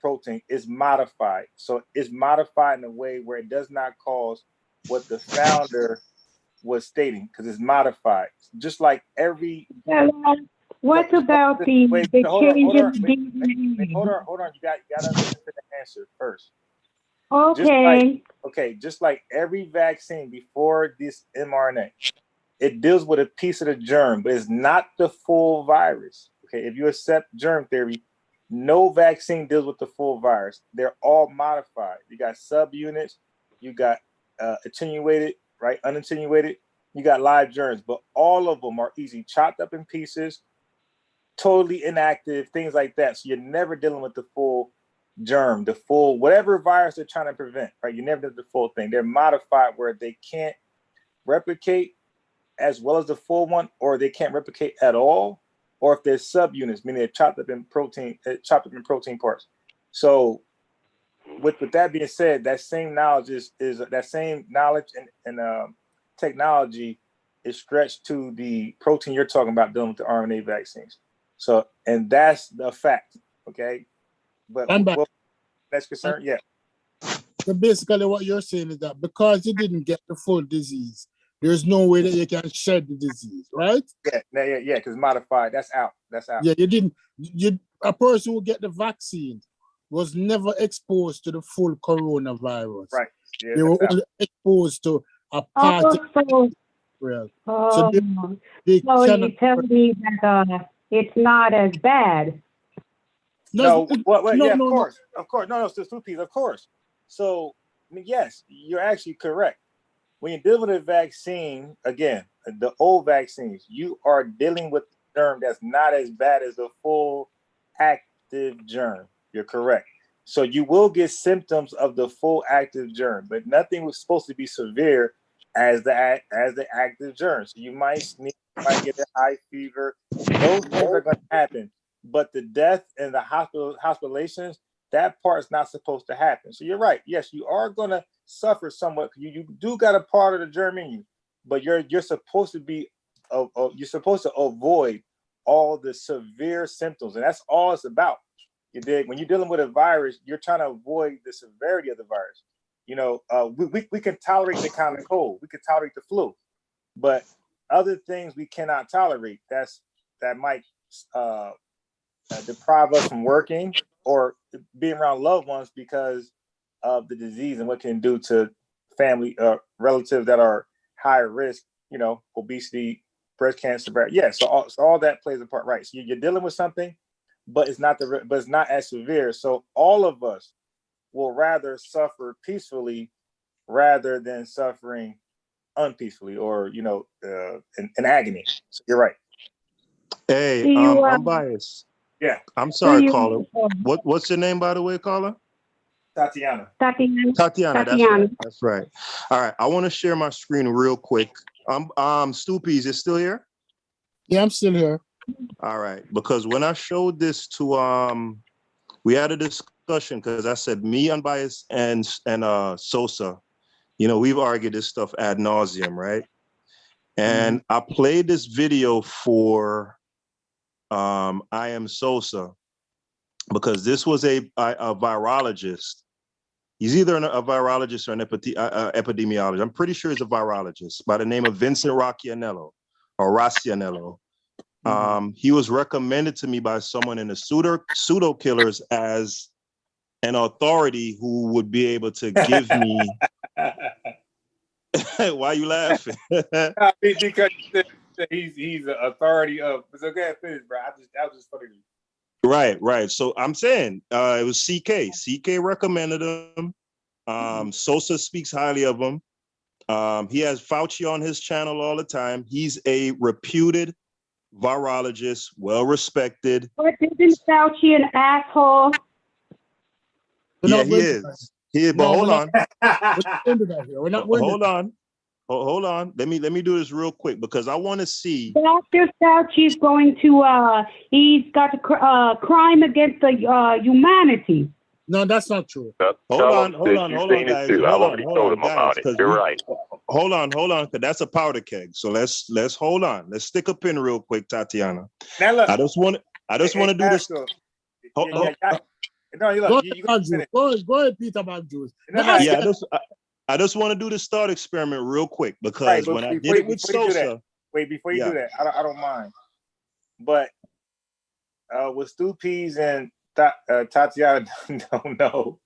protein. It's modified. So it's modified in a way where it does not cause what the founder was stating, because it's modified. Just like every What about the change in DNA? Hold on. You got to listen to the answer first. Okay. Just like every vaccine before this mRNA, it deals with a piece of the germ, but it's not the full virus. Okay, if you accept germ theory, no vaccine deals with the full virus. They're all modified. You got subunits, you got attenuated, right? Unattenuated, you got live germs, but all of them are easy chopped up in pieces, totally inactive, things like that. So you're never dealing with the full germ, the full whatever virus they're trying to prevent, right? You never did the full thing. They're modified where they can't replicate as well as the full one, or they can't replicate at all, or if they're subunits, meaning they're chopped up in protein parts. So with that being said, that same knowledge is that same knowledge and technology is stretched to the protein you're talking about dealing with the RNA vaccines. So, and that's the fact, okay? But that's concerned, yeah. So basically what you're saying is that because you didn't get the full disease, there's no way that you can shed the disease, right? Yeah, because modified, that's out. Yeah, you didn't. A person who get the vaccine was never exposed to the full coronavirus. Right. Yeah, they were only exposed to a part of the real. So they you tell me that it's not as bad. Of course. No, still two pieces, of course. So, I mean, yes, you're actually correct. When you deal with a vaccine, again, the old vaccines, you are dealing with a germ that's not as bad as the full active germ. You're correct. So you will get symptoms of the full active germ, but nothing was supposed to be severe as the active germ. So you might sneeze, you might get a high fever. Those things are going to happen. But the death and the hospitalizations, that part is not supposed to happen. So you're right. Yes, you are going to suffer somewhat. You do got a part of the germ in you, but you're supposed to be you're supposed to avoid all the severe symptoms, and that's all it's about. You dig? When you're dealing with a virus, you're trying to avoid the severity of the virus. You know, we can tolerate the common cold, we can tolerate the flu, but other things we cannot tolerate. That might deprive us from working or being around loved ones because of the disease and what it can do to family relatives that are higher risk, you know, obesity, breast cancer. Yeah, so all that plays a part, right? So you're dealing with something, but it's not as severe. So all of us will rather suffer peacefully rather than suffering unpeacefully or, you know, in agony. So you're right. Hey, I'm biased. Yeah. I'm sorry, caller. What's your name, by the way, caller? Tatiana. That's right. All right. I want to share my screen real quick. Stoopies is still here? Yeah, I'm still here. All right. Because when I showed this to we had a discussion because I said me unbiased and Sosa, you know, we've argued this stuff ad nauseum, right? And I played this video for I am Sosa, because this was a virologist. He's either a virologist or an epidemiologist. I'm pretty sure he's a virologist by the name of Vincent Roccianello or Racianello. He was recommended to me by someone in the pseudo killers as an authority who would be able to give me. Why are you laughing? Because he's an authority of. So go ahead, finish, bro. That was just funny. Right. So I'm saying it was CK. CK recommended him. Sosa speaks highly of him. He has Fauci on his channel all the time. He's a reputed virologist, well respected. But isn't Fauci an asshole? Yeah, he is. But hold on. We're not Hold on. Hold on. Let me do this real quick because I want to see. Dr. Fauci is going to, he's got a crime against the humanity. No, that's not true. Hold on, guys. I already told him about it. You're right. Hold on, because that's a powder keg. So let's hold on. Let's stick a pin real quick, Tatiana. Now look, I just want to do this. No, you look. Go ahead, Peter Andrews. I just want to do this thought experiment real quick because when I did it with Sosa. Before you do that, I don't mind. But with Stu Peas and Tatiana don't know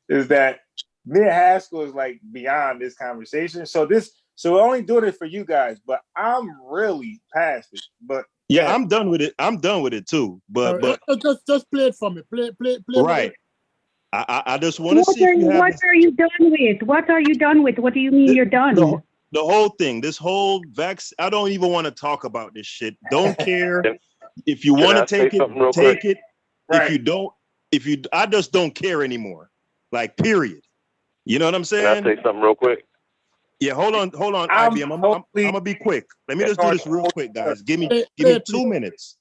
is that me and Haskell is like beyond this conversation. So we're only doing it for you guys, but I'm really past it. But yeah, I'm done with it. I'm done with it too. But just play it for me. Play. Right. I just want to see. What are you done with? What are you done with? What do you mean you're done? The whole thing, this whole vaccine. I don't even want to talk about this shit. Don't care. If you want to take it, take it. Right. If you, I just don't care anymore. Like, period. You know what I'm saying? Can I say something real quick? Yeah, hold on, IBM. I'm gonna be quick. Let me just do this real quick, guys. Give me 2 minutes.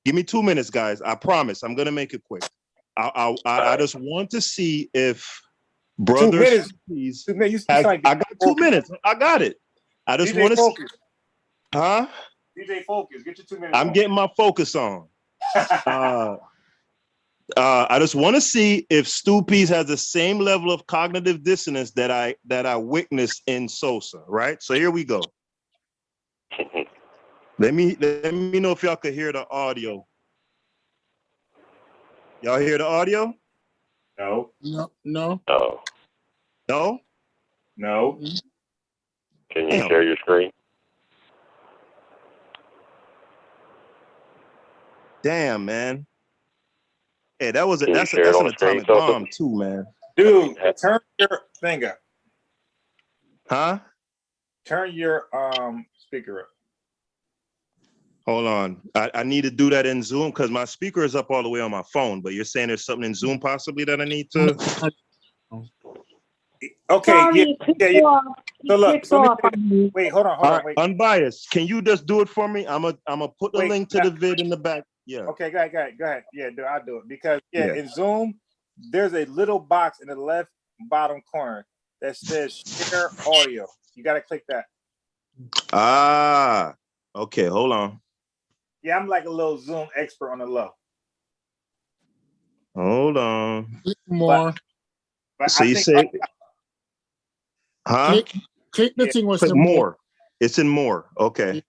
Give me 2 minutes, guys. I promise. I'm gonna make it quick. I just want to see if brother. 2 minutes. I got 2 minutes. I got it. I just want to see. Huh? DJ Focus, get your 2 minutes. I'm getting my focus on. I just want to see if Stu Pease has the same level of cognitive dissonance that I witnessed in Sosa, right? So here we go. Let me know if y'all could hear the audio. Y'all hear the audio? No. No. No? No. Can you share your screen? Damn, man. Hey, that's an atomic bomb too, man. Dude, turn your thing up. Huh? Turn your speaker up. Hold on. I need to do that in Zoom because my speaker is up all the way on my phone, but you're saying there's something in Zoom possibly that I need to. Okay, sorry, yeah. So look, wait, hold on, wait. Unbiased. Can you just do it for me? I'm gonna put the link to the vid in the back. Yeah. Okay, go ahead. Yeah, I'll do it because in Zoom, there's a little box in the left bottom corner that says share audio. You got to click that. Ah, okay. Hold on. Yeah, I'm like a little Zoom expert on the low. Hold on. More. But so you say, huh? Click the thing was more. It's in more. Okay.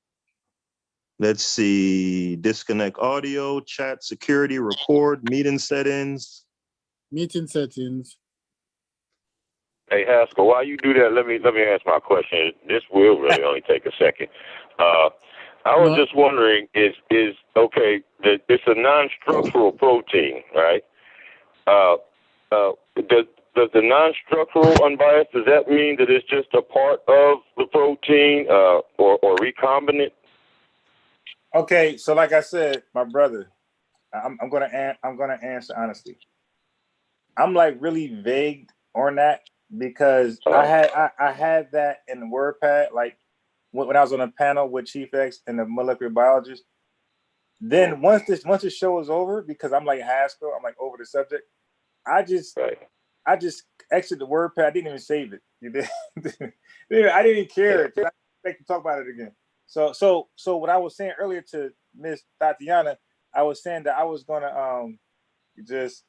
Let's see. Disconnect audio, chat, security, record, meeting settings. Hey Haskell, while you do that, let me ask my question. This will really only take a second. I was just wondering, is okay? It's a non-structural protein, right? Does the non-structural unbiased? Does that mean that it's just a part of the protein, or recombinant? Okay, so like I said, my brother, I'm gonna answer honestly. I'm like really vague on that because I had that in the WordPad, like when I was on a panel with Chief X and the molecular biologist. Then once the show is over, because I'm like Haskell, I'm like over the subject. I just exited the WordPad. I didn't even save it. You did? I didn't even care. I didn't expect to talk about it again. So what I was saying earlier to Miss Tatiana, I was saying that I was gonna just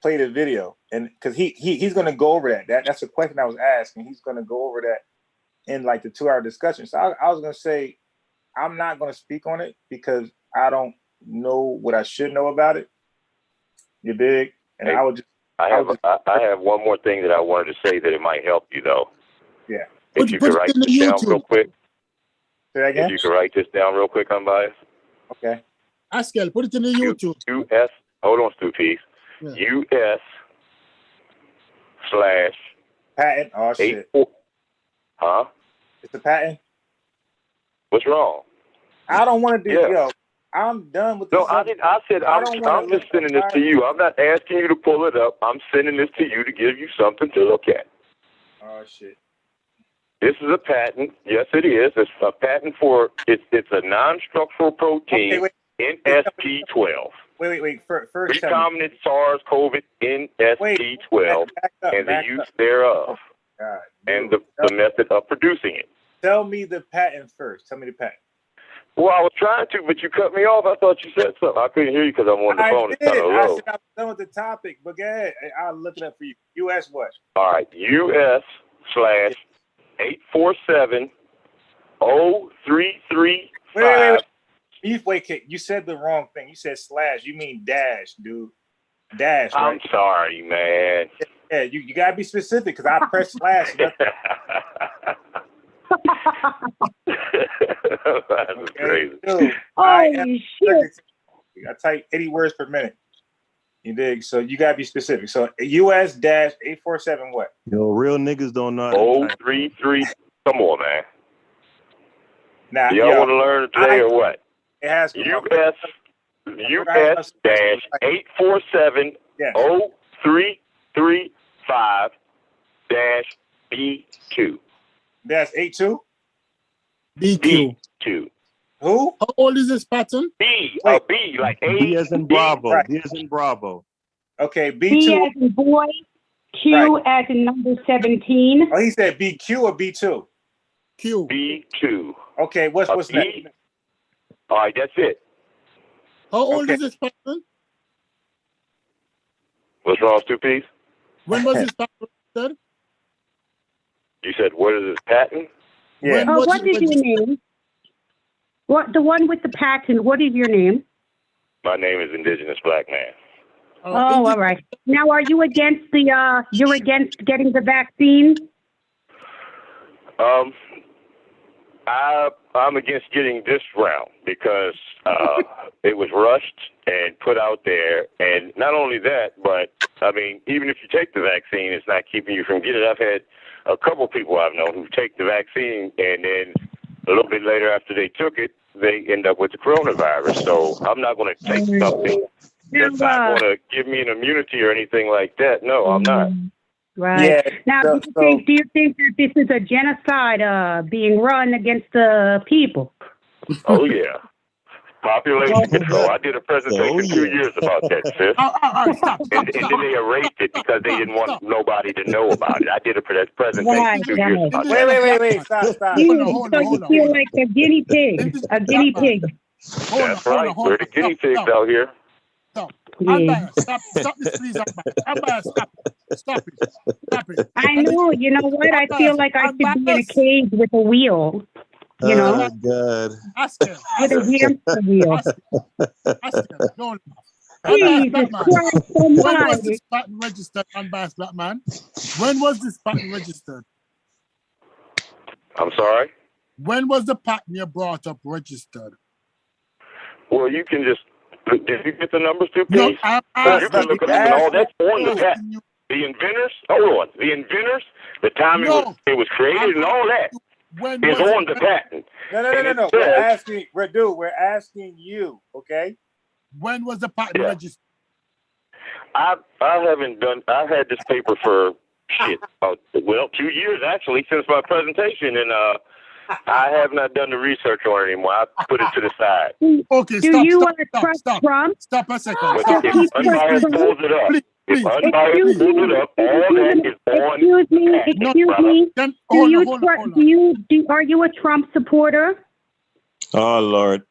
play the video, and because he's gonna go over that. That's a question I was asking. He's gonna go over that in like the 2-hour discussion. So I was gonna say I'm not gonna speak on it because I don't know what I should know about it. You dig? And hey, I have one more thing that I wanted to say that it might help you though. Yeah. If you could write this down real quick. Say that again? If you could write this down real quick, unbiased. Okay. Askel, put it in the YouTube. US. Hold on, Stu Peace. Yeah. US/ patent. Oh shit. Huh? It's a patent. What's wrong? I don't want to do. Yeah. Yo, I'm done with this. No, I didn't. I said I'm just sending this to you. I'm not asking you to pull it up. I'm sending this to you to give you something to look at. Oh shit. This is a patent. Yes, it is. It's a patent for it's a non-structural protein, NSP12. Wait. First, recombinant SARS-CoV NSP12 and the use thereof, and the method of producing it. Tell me the patent first. Tell me the patent. Well, I was trying to, but you cut me off. I thought you said something. I couldn't hear you because I'm on the phone. It's kind of low. I said I was done with the topic, but go ahead. I'll look it up for you. US what? All right. US/847-033-5. Wait, you said the wrong thing. You said slash. You mean dash, dude. Dash, right? I'm sorry, man. Yeah, you gotta be specific because I pressed slash. That's crazy. Dude, Holy shit. I type 80 words per minute. You dig? So you gotta be specific. So US-847 what? Yo, real niggas don't know. 033. Come on, man. Now, y'all want to learn today or what? It has US/847-033-5-B2. That's 82? BQ. B2. Who? How old is this pattern? B like A. B as in Bravo. Right. B as in Bravo. Okay, B2. B as in boy, Q as in number 17. Oh, he said BQ or B2? Q. B2. Okay, what's next? All right, that's it. How old is this pattern? What's wrong, Stu Peace? When was this pattern registered? You said, what is this patent? Yeah. Oh, what is your name? What the one with the patent? What is your name? My name is Indigenous Black Man. Oh, all right. Now, are you against you're against getting the vaccine? I'm against getting this round because it was rushed and put out there. And not only that, but I mean, even if you take the vaccine, it's not keeping you from getting it. I've had a couple people I've known who take the vaccine and then a little bit later after they took it, they end up with the coronavirus. So I'm not going to take something that's not going to give me an immunity or anything like that. No, I'm not. Right. Yeah, now, do you think that this is a genocide being run against the people? Oh, yeah. Population control. I did a presentation 2 years about that, sis. Stop. And then they erased it because they didn't want nobody to know about it. I did a presentation 2 years about that. Wait. Stop. So you feel like a guinea pig. A guiney pig. That's right. We're the guinea pigs out here. Stop. Yeah. Stop this, please. Stop it. I know. You know what? I feel like I should be in a cage with a wheel. You know? Oh, God. Askel. With a hamster wheel. Askel. Don't Jesus Christ When was almighty. this patent registered, unbiased black man? When was this patent registered? I'm sorry? When was the patent you brought up registered? Well, you can just... Did you get the numbers too, No, please? I'm You can look it up and all that's on the patent. The inventors, hold on. The inventors, the time it was created and all that is on the patent. No. We're asking you, okay? When was the patent registered? I had this paper for 2 years actually since my presentation, and I have not done the research on it anymore. I put it to the side. Okay, Do you want to trust Trump? Stop a second. But Stop. if unbiased pulls it up, if unbiased pulls it up, all that is on the patent, brother. Are you a Trump supporter? Oh Lord.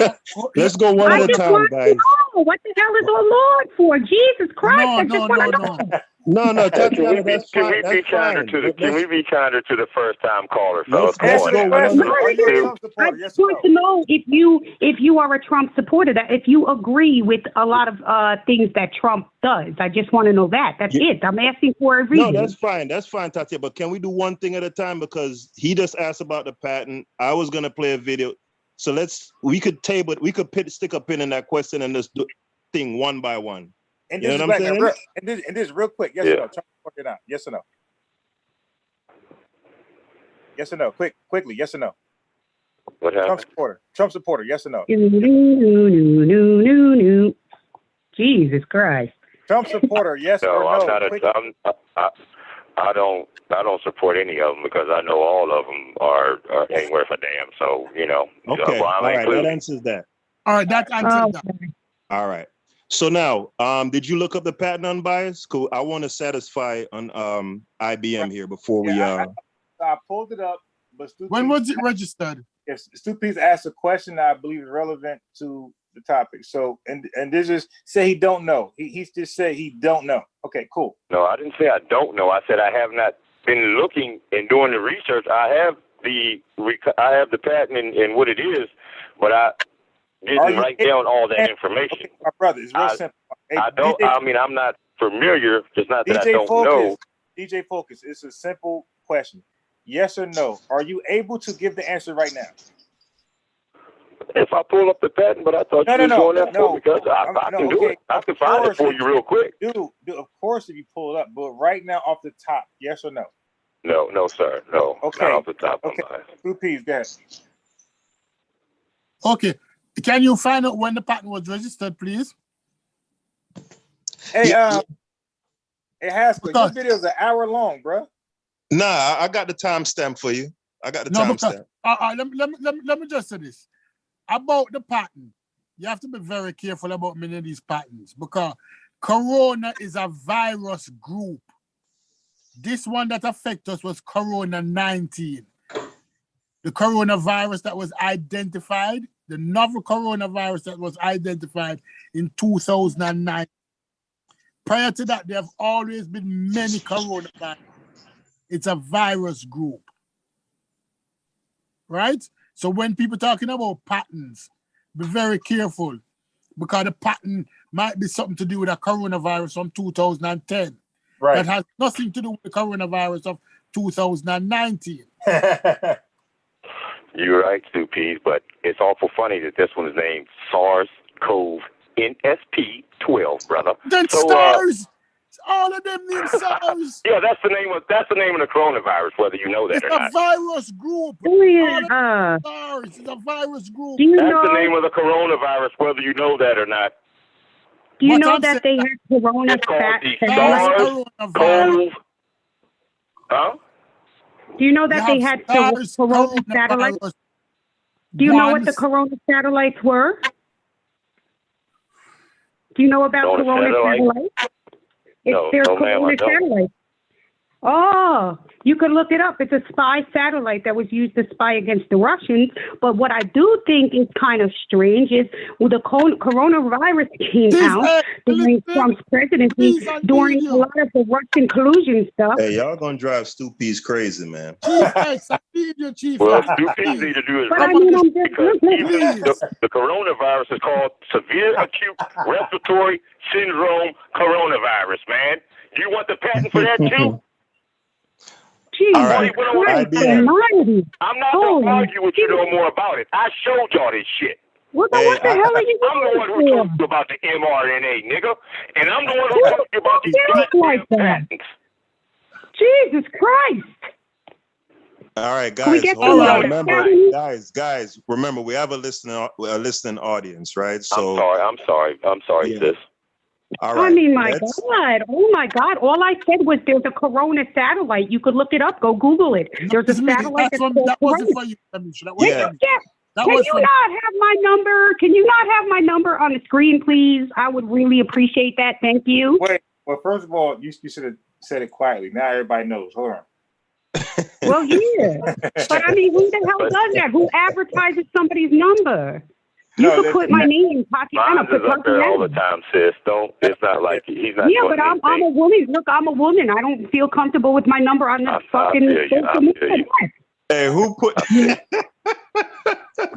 No, Let's go one I at a just time, want guys. to know what the hell is our Lord for? Jesus Christ! I just want to know. No, Tatiana, that's Can fine. we That's be kinder fine. can we be kinder to the first time caller, fellas? Let's Answer go the one question. on Are you a Trump I supporter? Yes or want no? to know if you are a Trump supporter, that if you agree with a lot of things that Trump does. I just want to know that. That's it. I'm asking for a reason. No, that's fine. That's fine, Tatiana. But can we do one thing at a time? Because he just asked about the patent. I was gonna play a video. So we could stick a pin in that question and just do thing one by one. And You this know is what I'm black. saying? And this real quick. Yes Yeah. or no? Try to work it out. Yes or no? Yes or no? Quickly. Yes or no? What happened? Trump supporter. Yes or no? No. Jesus Christ. Trump supporter. Yes No, or I'm no? not I don't support any of them because I know all of them are ain't worth a damn. So Okay. well, All I'm right. That included. answers that. All right, that answers that. All right. So now, did you look up the patent unbiased? Cool. I want to satisfy on IBM here before we. I pulled it up, but When was it registered? Yes, Stupi's asked a question that I believe is relevant to the topic. So, and this is say he don't know. He just said he don't know. Okay, cool. No, I didn't say I don't know. I said I have not been looking and doing the research. I have the patent and what it is, but I didn't write down all that information. Okay, my brother, it's real simple. Hey, I'm not familiar. It's not that I DJ don't Focus, know. DJ Focus, it's a simple question. Yes or no? Are you able to give the answer right now? If I pull up the patent, but I thought you were doing that for me because I can do it. I can find it for you real quick. Dude, of course if you pull it up, but right now off the top, yes or no? No, sir. No. Okay. Not off the top of Okay. my head. 2 P's, go ahead. Can you find out when the patent was registered, please? Hey, it has to. Your video is an hour long, bro. Nah, I got the timestamp for you. Timestamp. Let me just say this about the patent. You have to be very careful about many of these patents because Corona is a virus group. This one that affects us was Corona-19. The coronavirus that was identified, the novel coronavirus that was identified in 2009. Prior to that, there have always been many coronaviruses. It's a virus group, right? So when people talking about patents, be very careful because the patent might be something to do with a coronavirus from 2010. Right. That has nothing to do with the coronavirus of 2019. You're right, 2 P's, but it's awful funny that this one is named SARS-CoV-NSP12, brother. Then so, SARS! All of them named SARS! Yeah, that's the name of the coronavirus, whether you know that it's or not. It's a virus group. SARS is a virus group. That's the name of the coronavirus, whether you know that or not. Do you know that they had corona SARS-CoV? Huh? Do you know that they had corona satellites? Do you know what the corona satellites were? Do you know about corona satellites? They're corona satellites. Oh, you could look it up. It's a spy satellite that was used to spy against the Russians. But what I do think is kind of strange is when the coronavirus came out during Trump's presidency, during a lot of the Russian collusion stuff. Hey, y'all gonna drive Stupies crazy, man. Chief. Well, Stupies need to do it right because even the coronavirus is called severe acute respiratory syndrome coronavirus, man. Do you want the patent for that too? All right. I'm not going to argue with you no more about it. I showed y'all this shit. What the hell are you I'm the one who told you about the mRNA, nigga. And I'm the one who told you about these goddamn patents. Jesus Christ. All right, guys. Hold on. Remember, guys. Remember, we have a listening audience, right? So I'm sorry, sis. All right. I mean, my God. Oh, my God. All I said was there's a corona satellite. You could look it up. Go Google it. There's a satellite that wasn't for you, Tamisha. Can you not have my number? Can you not have my number on the screen, please? I would really appreciate that. Thank you. Wait. Well, first of all, you should have said it quietly. Now everybody knows. Hold on. Well, Well, yeah. But I mean, who the hell does that? Who advertises somebody's number? You could put my name, Tatiana. Mine is up there all the time, sis. Don't. It's not like he's not. Yeah, but I'm a woman. Look, I'm a woman. I don't feel comfortable with my number on the fucking social media. Hey, who put? I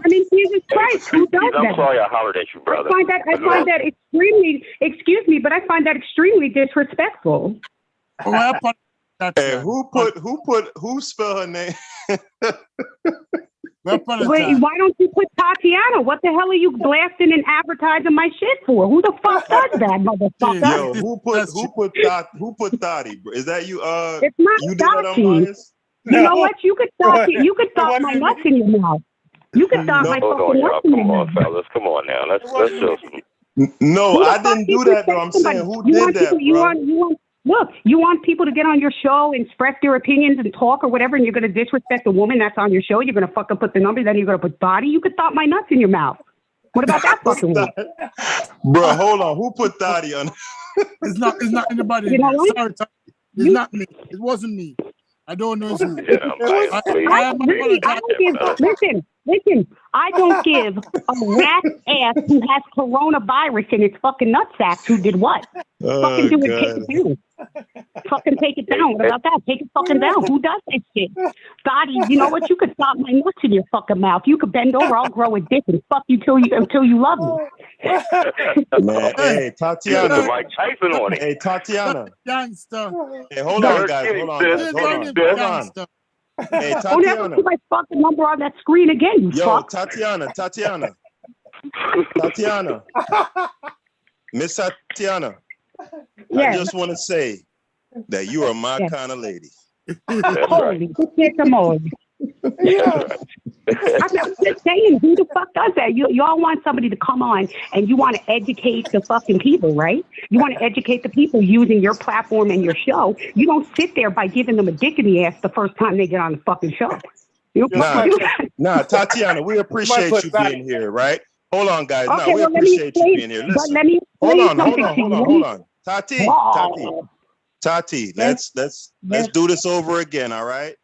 mean, Jesus Christ, who does that? I'm sorry I hollered at you, brother. I find that extremely. Excuse me, but I find that extremely disrespectful. Hey, who spelled her name? Wait, why don't you put Tatiana? What the hell are you blasting and advertising my shit for? Who the fuck does that, motherfucker? Yo, who put Tati? Is that you? It's not you Tati. You know what? You could stop it. You could stop my nuts in your mouth. You could stop my fucking nuts in your mouth. Come on, fellas. Come on now. Let's show some. No, I didn't do that though. I'm saying who did that, bro? Look, you want people to get on your show and express their opinions and talk or whatever, and you're going to disrespect a woman that's on your show. You're going to fucking put the number, then you're going to put body. You could stop my nuts in your mouth. What about that fucking woman? Bro, hold on. Who put Thotty on? It's not anybody. You know what? Sorry, It's not me. It wasn't me. I don't know who. Listen, I don't give a rat's ass who has coronavirus in his fucking nutsack who did what. Fucking do it, take it down. Fucking take it down. What about that? Take it fucking down. Who does that shit? Gotti, you know what? You could stop my nuts in your fucking mouth. You could bend over, I'll grow a dick and fuck you until you love me. Man, hey, Tatiana. Mike Tyson on it. Hey, Tatiana. Gangster. Hey, hold on, guys. Hold on. Hey, Tatiana. Don't ever put my fucking number on that screen again, you fuck. Tatiana. Miss Tatiana. Yes. I just want to say that you are my kind of lady. Holy shit, come on. I'm just saying, who the fuck does that? Y'all want somebody to come on and you want to educate the fucking people, right? You want to educate the people using your platform and your show. You don't sit there by giving them a dick in the ass the first time they get on the fucking show. Nah, Tatiana, we appreciate you being here, right? Hold on, guys. Okay, we appreciate you being here. Listen, let me hold on. Tati, let's do this over again, all right?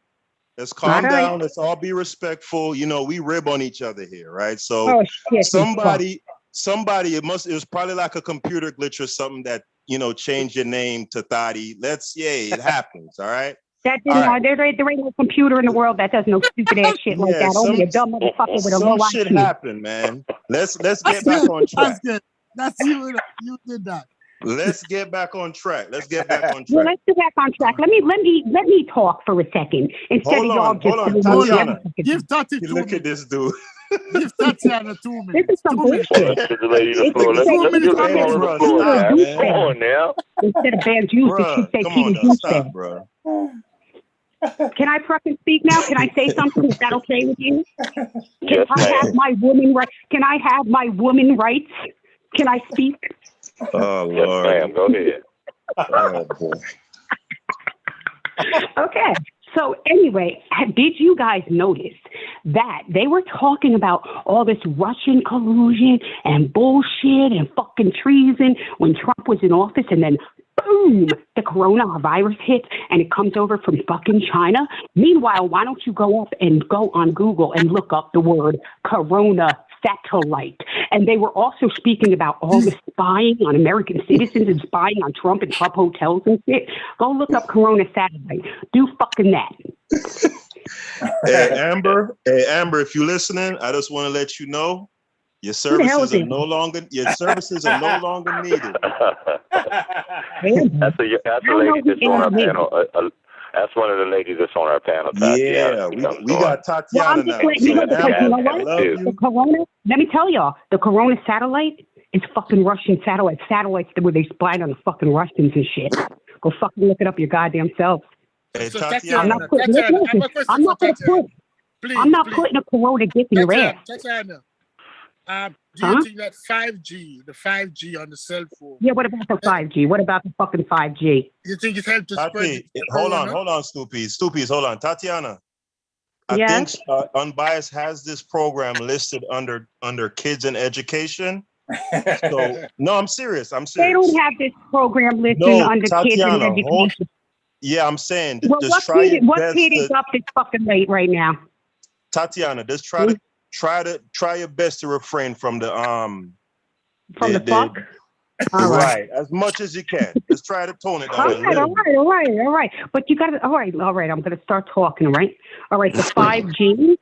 Let's calm down. Let's all be respectful. You know, we rib on each other here, right? So somebody, it was probably like a computer glitch or something that, you know, changed your name to Thotty. It happens, all right? There ain't no computer in the world that does no stupid ass shit like that. Only a dumb motherfucker with a low IQ. Some shit happened, man. Let's get back on track. That's you did that. Let's get back on track. Well, let's get back on track. Let me talk for a second instead of y'all just. Tatiana. Give Tati 2 minutes. Look at this dude. Give Tatiana 2 minutes. This is some bullshit. Come on now. Instead of band juice, she say Peter Juice. Bro. Can I fucking speak now? Can I say something? Is that okay with you? Can I have my woman rights? Can I have my woman rights? Can I speak? Oh, Lord. Yes, ma'am. Go ahead. Oh, boy. Okay. So anyway, did you guys notice that they were talking about all this Russian collusion and bullshit and fucking treason when Trump was in office, and then boom, the coronavirus hits and it comes over from fucking China? Meanwhile, why don't you go up and go on Google and look up the word corona satellite? And they were also speaking about all the spying on American citizens and spying on Trump and Trump hotels and shit. Go look up corona satellite. Do fucking that. Hey, Amber, if you're listening, I just want to let you know your services are no longer needed. That's a lady that's on our panel. That's one of the ladies that's on our panel. Yeah, we got Tatiana now. The corona, let me tell y'all, the corona satellite is fucking Russian satellites where they spied on the fucking Russians and shit. Go fucking look it up your goddamn self. Hey, Tatiana, I'm not putting a corona dick in your ass. Tatiana, do you think that 5G, the 5G on the cell phone? Yeah, what about the 5G? What about the fucking 5G? You think it helped to spread? Hold on, Stoopies, hold on. Tatiana, I think Unbiased has this program listed under kids and education. So, no, I'm serious. They don't have this program listed under kids and education. Yeah, I'm saying, Well, just try your what best kid is to, up this fucking late right now? Tatiana, just try your best to refrain from the From the fuck? All right, as much as you can. Just try to tone it down a little bit. All right. But you got to, all right. I'm going to start talking, all right? All right, the 5G.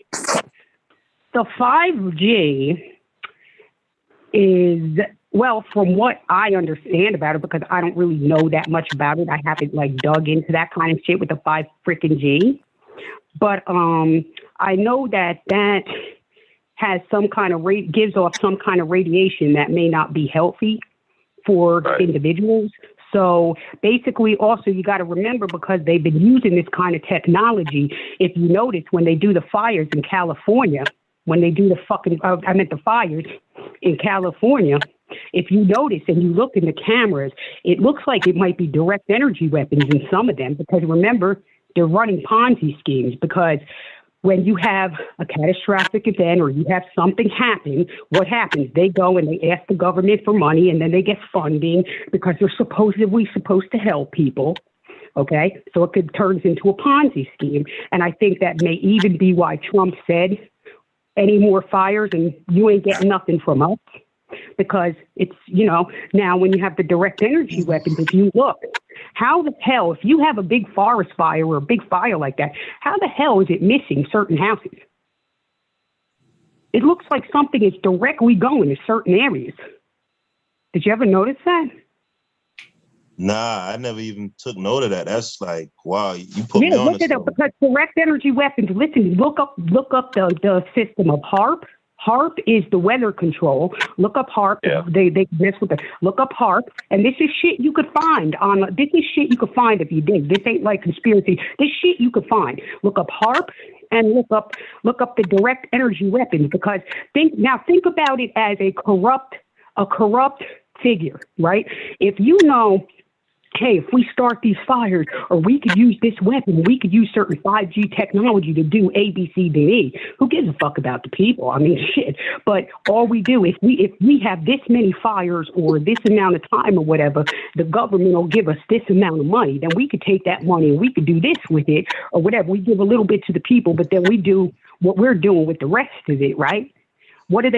The 5G is, well, from what I understand about it, because I don't really know that much about it. I haven't, like, dug into that kind of shit with the 5 freaking G. But I know that has some kind of gives off some kind of radiation that may not be healthy for individuals. So basically, also, you got to remember, because they've been using this kind of technology, if you notice, when they do the fires in California, when they do the fires in California, if you notice and you look in the cameras, it looks like it might be direct energy weapons in some of them, because remember, they're running Ponzi schemes, because when you have a catastrophic event or you have something happen, what happens? They go and they ask the government for money, and then they get funding because they're supposedly supposed to help people. Okay? So it turns into a Ponzi scheme. And I think that may even be why Trump said, any more fires and you ain't getting nothing from us. Because it's, now when you have the direct energy weapons, if you look, how the hell, if you have a big forest fire or a big fire like that, how the hell is it missing certain houses? It looks like something is directly going to certain areas. Did you ever notice that? Nah, I never even took note of that. That's like, wow, you put me on. Look it up, because direct energy weapons, listen, look up the system of HARP. HARP is the weather control. Look up HARP. Yeah. They mess with it. Look up HARP, and this is shit you could find on. This is shit you could find if you dig. This ain't like conspiracy. This shit you could find. Look up HARP and look up the direct energy weapons, because think about it as a corrupt figure, right? If you know, hey, if we start these fires, or we could use this weapon, we could use certain 5G technology to do A, B, C, D, E. Who gives a fuck about the people? I mean, shit. But all we do, if we have this many fires or this amount of time or whatever, the government will give us this amount of money. Then we could take that money and we could do this with it or whatever. We give a little bit to the people, but then we do what we're doing with the rest of it, right? What do?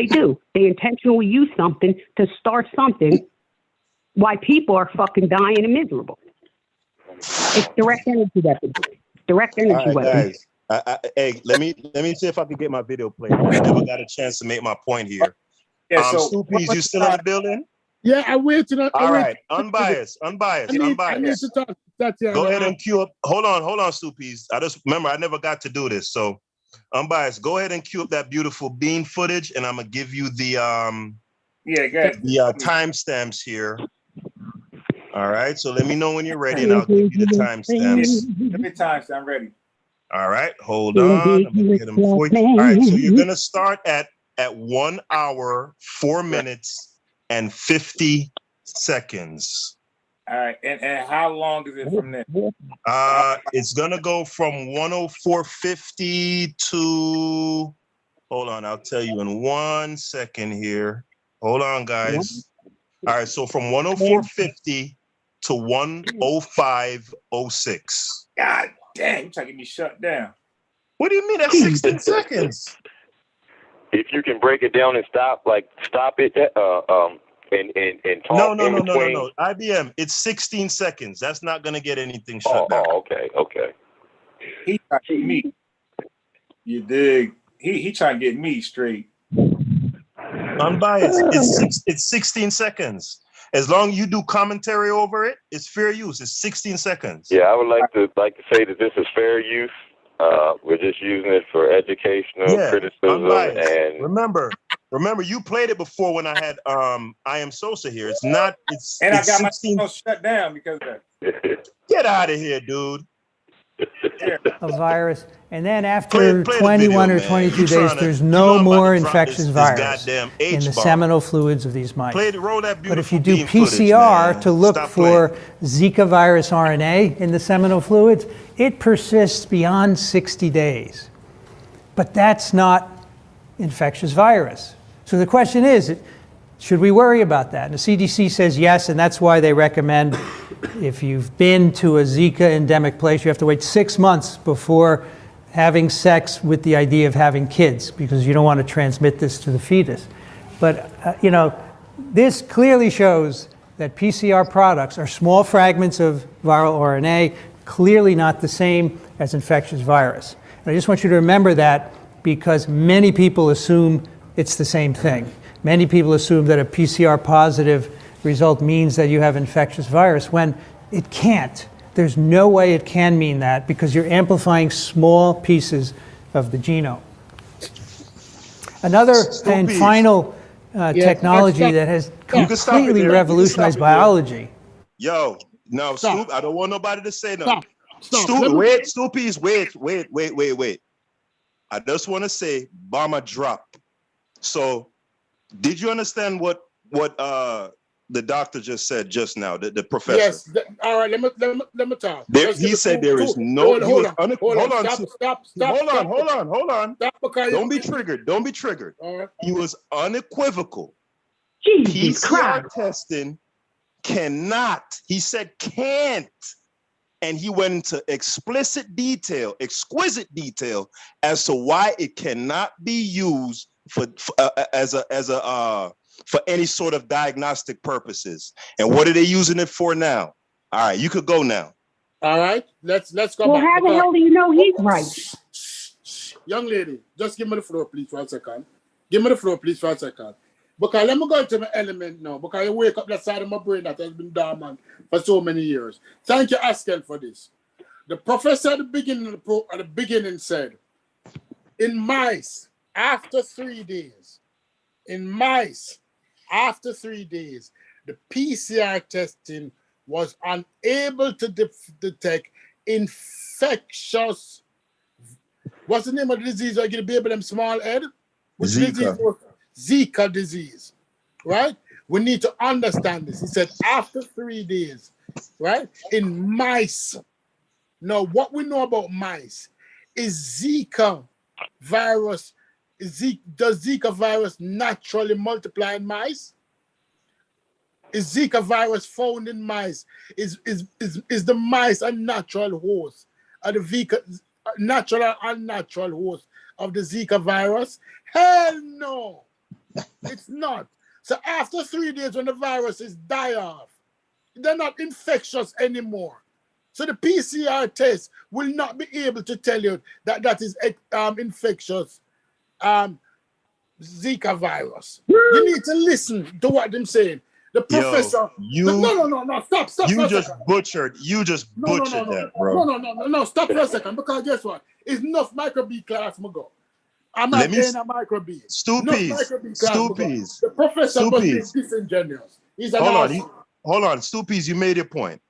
They intentionally use something to start something. Why people are fucking dying and miserable. It's direct energy weapons. Direct energy weapons. Guys, hey, let me see if I can get my video played. I never got a chance to make my point here. Yeah, Stoopies, you still in the building? Yeah, I'm waiting. All right, unbiased. I need to talk to Tatiana. Go ahead and cue up. Hold on, Stoopies. I just remember I never got to do this, so unbiased. Go ahead and cue up that beautiful bean footage, and I'm gonna give you the timestamps here. All right, so let me know when you're ready, and I'll give you the timestamps. Give me time, so I'm ready. All right, hold on. I'm gonna get them for you. All right, so you're gonna start at 1 hour, 4 minutes, and 50 seconds. All right, and how long is it from there? It's gonna go from 104.50 to. Hold on, I'll tell you in 1 second here. Hold on, guys. All right, so from 104.50 to 105.06. God damn, you're trying to get me shut down. What do you mean? That's 16 seconds. If you can break it down and stop it, and talk. No. IBM, it's 16 seconds. That's not gonna get anything shut down. Oh, okay. He trying to get me. You dig? He trying to get me straight. Unbiased. It's 16 seconds. As long as you do commentary over it, it's fair use. It's 16 seconds. Yeah, I would like to say that this is fair use. We're just using it for educational criticism. Unbiased. And remember, you played it before when I had I Am Sosa here. It's and I got 16... my phone shut down because of that. Get out of here, dude. A virus, and then after 21 or 22 days, there's no more infectious virus in the seminal fluids of these mice. But if you do PCR to look for Zika virus RNA in the seminal fluids, it persists beyond 60 days. But that's not infectious virus. So the question is, Should we worry about that? And the CDC says yes, and that's why they recommend if you've been to a Zika endemic place, you have to wait 6 months before having sex with the idea of having kids, because you don't want to transmit this to the fetus. But, this clearly shows that PCR products are small fragments of viral RNA, clearly not the same as infectious virus. And I just want you to remember that, because many people assume it's the same thing. Many people assume that a PCR positive result means that you have infectious virus, when it can't. There's no way it can mean that, because you're amplifying small pieces of the genome. Another and final technology that has completely revolutionized biology. Yo, no, Stoop, I don't want nobody to say nothing. Stoopies, wait. I just want to say, bomber drop. So, did you understand what the doctor just said just now, the professor? Yes. All right. Let me talk. He said there is no. Hold on. Don't be triggered. Don't be triggered. Right. He was unequivocal. Jesus PCR Christ. testing cannot. He said can't. And he went into exquisite detail as to why it cannot be used for any sort of diagnostic purposes. And what are they using it for now? All right, you could go now. All right, let's go Well, back. how the hell do you know he's right? Young lady, just give me the floor, please, for a second. Give me the floor, please, for a second. Because let me go into my element now, because I wake up that side of my brain that has been dormant for so many years. Thank you, Askel, for this. The professor at the beginning said, in mice, after 3 days, the PCR testing was unable to detect infectious. What's the name of the disease? I get a baby them small head. Which Zika. Zika disease, right? We need to understand this. He said after 3 days, right? In mice. Now, what we know about mice is Zika virus. Does Zika virus naturally multiply in mice? Is Zika virus found in mice? Is the mice a natural host? Are the natural or unnatural host of the Zika virus? Hell no, it's not. So after 3 days, when the viruses die off, they're not infectious anymore. So the PCR test will not be able to tell you that that is infectious Zika virus. You need to listen to what I'm saying. The professor. No, stop. You just butchered that, bro. No, stop for a second, because guess what? It's enough micro B class, go. I'm not getting a micro B. Stoopies. The professor was being disingenuous. He's an Hold on, Stoopies, you made your point.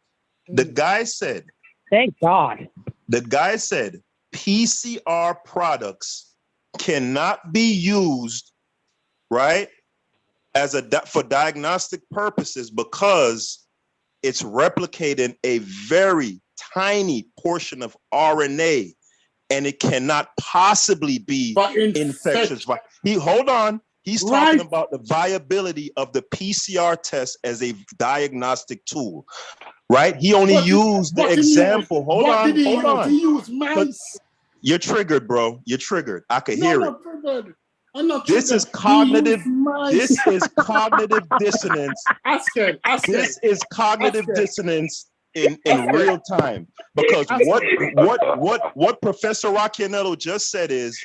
The guy said, thank God. The guy said PCR products cannot be used, right, for diagnostic purposes, because it's replicating a very tiny portion of RNA, and it cannot possibly be infectious. Hold on. He's talking about the viability of the PCR test as a diagnostic tool, right? He only used the example. Hold on. He used mice. You're triggered, bro. You're triggered. I could hear it. I'm not this triggered. is cognitive. This is cognitive dissonance. This is cognitive dissonance in real time. Because what Professor Rocchianello just said is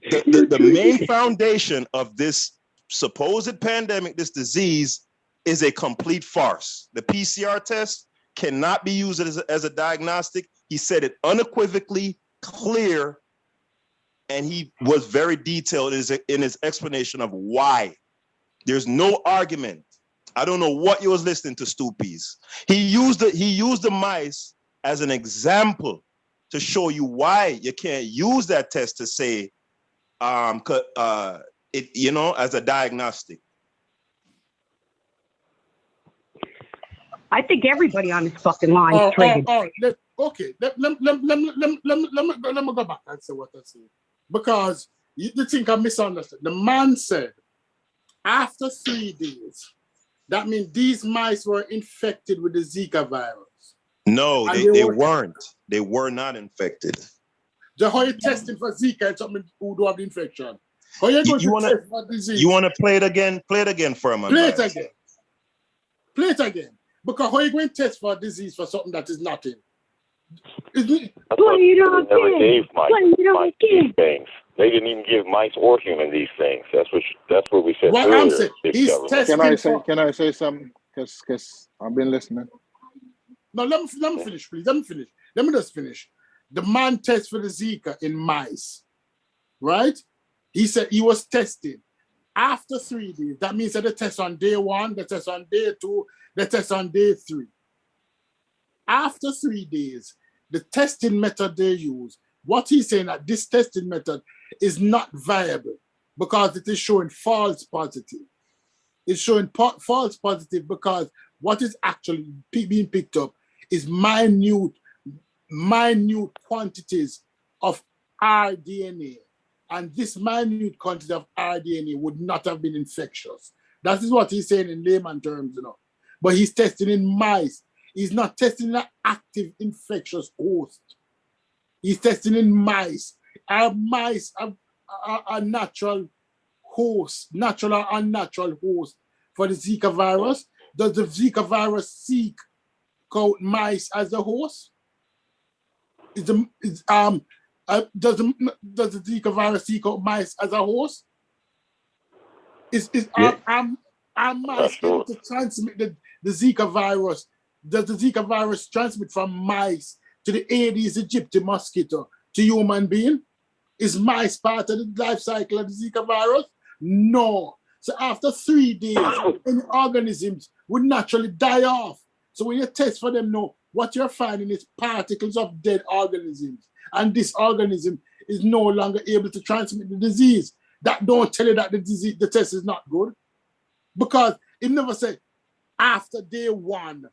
the main foundation of this supposed pandemic, this disease, is a complete farce. The PCR test cannot be used as a diagnostic. He said it unequivocally, clear, and he was very detailed in his explanation of why. There's no argument. I don't know what you was listening to, Stoopies. He used the mice as an example to show you why you can't use that test to say it, as a diagnostic. I think everybody on this fucking line is triggered. Let me go back and say what I said. Because you think I misunderstood. The man said After 3 days, that means these mice were infected with the Zika virus. No, they weren't. They were not infected. So how you testing for Zika and something who do have the infection? How you going to test for disease? You want to play it again? Play it again for a man. Play it again. Play it again. Because how you going to test for a disease for something that is nothing? Well, you don't never gave mice these things. They didn't even give mice or human these things. That's what we said earlier. I'm saying, he's testing. Can I say something? Because I've been listening. No, let me finish, please. Let me just finish. The man tests for the Zika in mice, right? He said he was tested after 3 days. That means that they test on day 1, they test on day 2, they test on day 3. After 3 days, the testing method they use, what he's saying that this testing method is not viable because it is showing false positive. It's showing false positive because what is actually being picked up is minute quantities of rDNA. And this minute quantity of rDNA would not have been infectious. That is what he's saying in layman terms, But he's testing in mice. He's not testing an active infectious host. He's testing in mice. Are mice a natural host, natural or unnatural host for the Zika virus? Does the Zika virus seek out mice as a host? Does the Zika virus seek out mice as a host? Are mice able to transmit the Zika virus? Does the Zika virus transmit from mice to the Aedes aegypti mosquito to human being? Is mice part of the life cycle of the Zika virus? No. So after 3 days, any organisms would naturally die off. So when you test for them now, what you're finding is particles of dead organisms. And this organism is no longer able to transmit the disease. That don't tell you that the test is not good. Because it never said after day 1,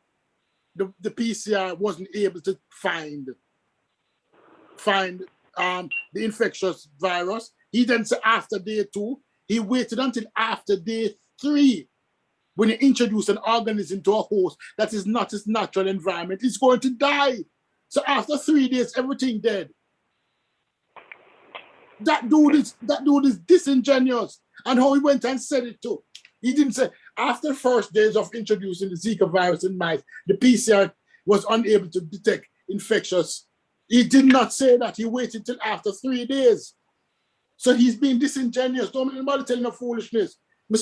the PCR wasn't able to find the infectious virus. He didn't say after day 2. He waited until after day 3 when he introduced an organism to a host that is not its natural environment. It's going to die. So after 3 days, everything dead. That dude is disingenuous. And how he went and said it too. He didn't say after the first days of introducing the Zika virus in mice, the PCR was unable to detect infectious. He did not say that. He waited till after 3 days. So he's being disingenuous. Don't let anybody tell no foolishness. I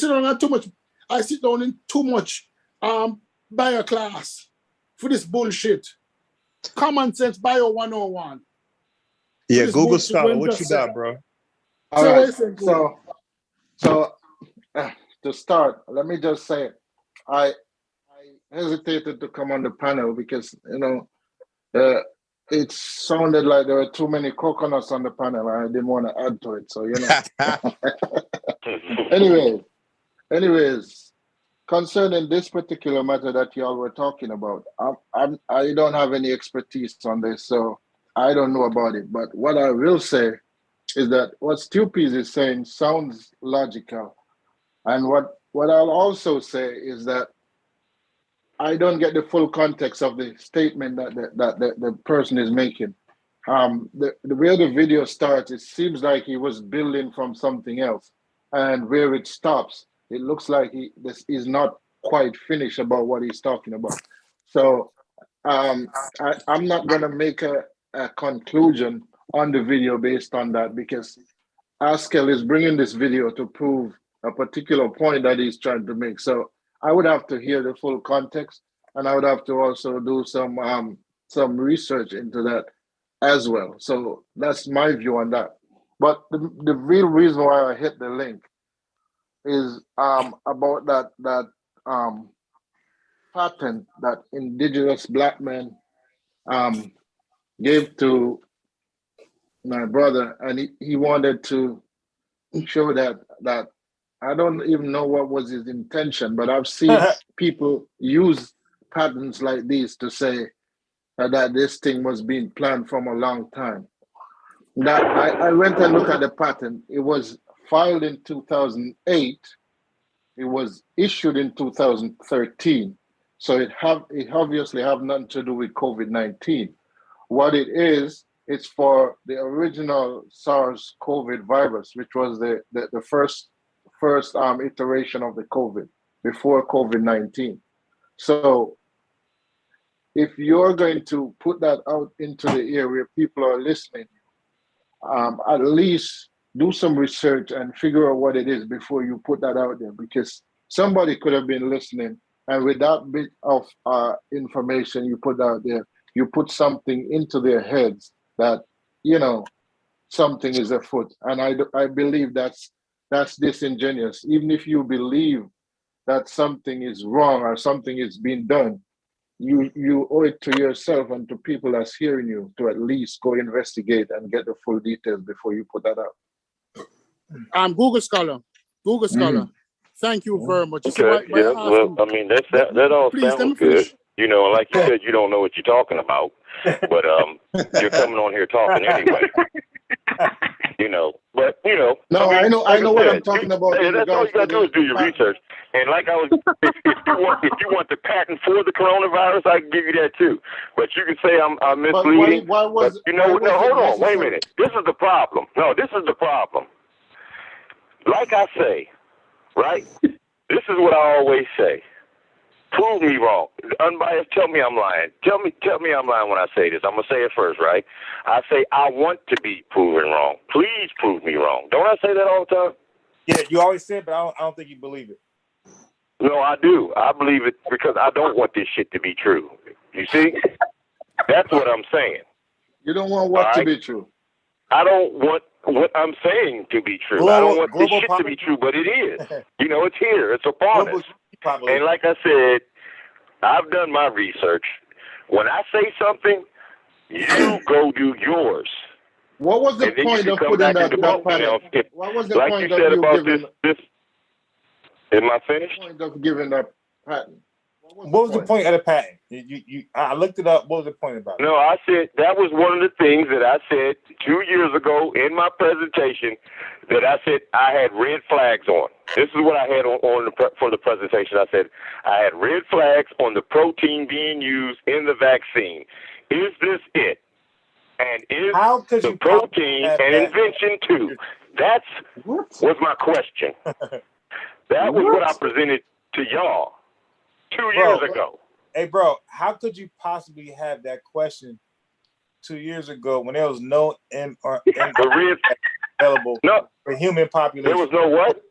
sit down in too much bio class for this bullshit. Common sense bio 101. Yeah, Google Scholar, what you got, bro? All right. So to start, let me just say, I hesitated to come on the panel because it sounded like there were too many coconuts on the panel. I didn't want to add to it, so Anyways, concerning this particular matter that y'all were talking about, I don't have any expertise on this, so I don't know about it. But what I will say is that what Stupies is saying sounds logical. And what I'll also say is that I don't get the full context of the statement that the person is making. The way the video starts, it seems like he was building from something else. And where it stops, it looks like this is not quite finished about what he's talking about. So I'm not going to make a conclusion on the video based on that, because Askel is bringing this video to prove a particular point that he's trying to make. So I would have to hear the full context, and I would have to also do some research into that as well. So that's my view on that. But the real reason why I hit the link is about that patent that indigenous black men gave to my brother, and he wanted to show that I don't even know what was his intention, but I've seen people use patents like these to say that this thing was being planned from a long time. That I went and looked at the patent. It was filed in 2008, it was issued in 2013. So it obviously have nothing to do with COVID-19. What it is, it's for the original SARS-CoV virus, which was the first iteration of the COVID before COVID-19. So if you're going to put that out into the air where people are listening, at least do some research and figure out what it is before you put that out there, because somebody could have been listening, and with that bit of information you put out there, you put something into their heads that, you know, something is afoot. And I believe that's disingenuous. Even if you believe that something is wrong or something is being done, you owe it to yourself and to people that's hearing you to at least go investigate and get the full details before you put that out. Google Scholar. Thank you very much. Okay. Well, I mean, that all sounds good. You know, like you said, you don't know what you're talking about, but you're coming on here talking anyway. You know, but you know. No, I know what I'm talking about. That's all you gotta do is do your research. And like I was, if you want the patent for the coronavirus, I can give you that too. But you can say I'm misleading. Hold on, wait a minute. This is the problem. No, this is the problem. Like I say, right? This is what I always say. Prove me wrong. Unbiased, tell me I'm lying. Tell me I'm lying when I say this. I'm going to say it first, right? I say I want to be proven wrong. Please prove me wrong. Don't I say that all the time? Yeah, you always say it, but I don't think you believe it. No, I do. I believe it because I don't want this shit to be true. You see? That's what I'm saying. You don't want what to be true? I don't want what I'm saying to be true. I don't want this shit to be true, but it is. You know, it's here. It's upon us. And like I said, I've done my research. When I say something, you go do yours. What was the point of putting that patent? What was the point of you giving? Am I finished? What was the point of giving that patent? What was the point of the patent? I looked it up. What was the point about it? No, I said that was one of the things that I said 2 years ago in my presentation that I said I had red flags on. This is what I had for the presentation. I said I had red flags on the protein being used in the vaccine. Is this it? And is the protein an invention too? That was my question. That was what I presented to y'all 2 years ago. Hey, bro, how could you possibly have that question 2 years ago when there was no mRNA available for human population? There was no what?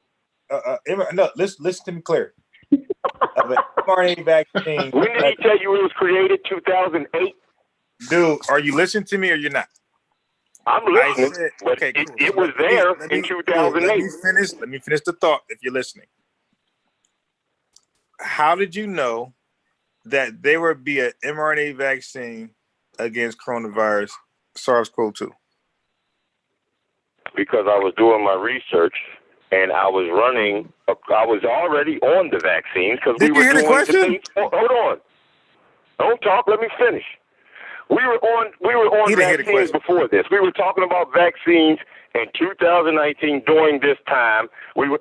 No, listen to me clear. Of an mRNA vaccine. When did he tell you it was created? 2008? Dude, are you listening to me or you're not? I'm listening. Okay, cool. It was there in 2008. Let me finish the thought if you're listening. How did you know that there would be an mRNA vaccine against coronavirus, SARS-CoV-2? Because I was doing my research and I was already on the vaccines because we were doing the things. Hold on. Don't talk. Let me finish. We were on vaccines before this. We were talking about vaccines in 2019 during this time.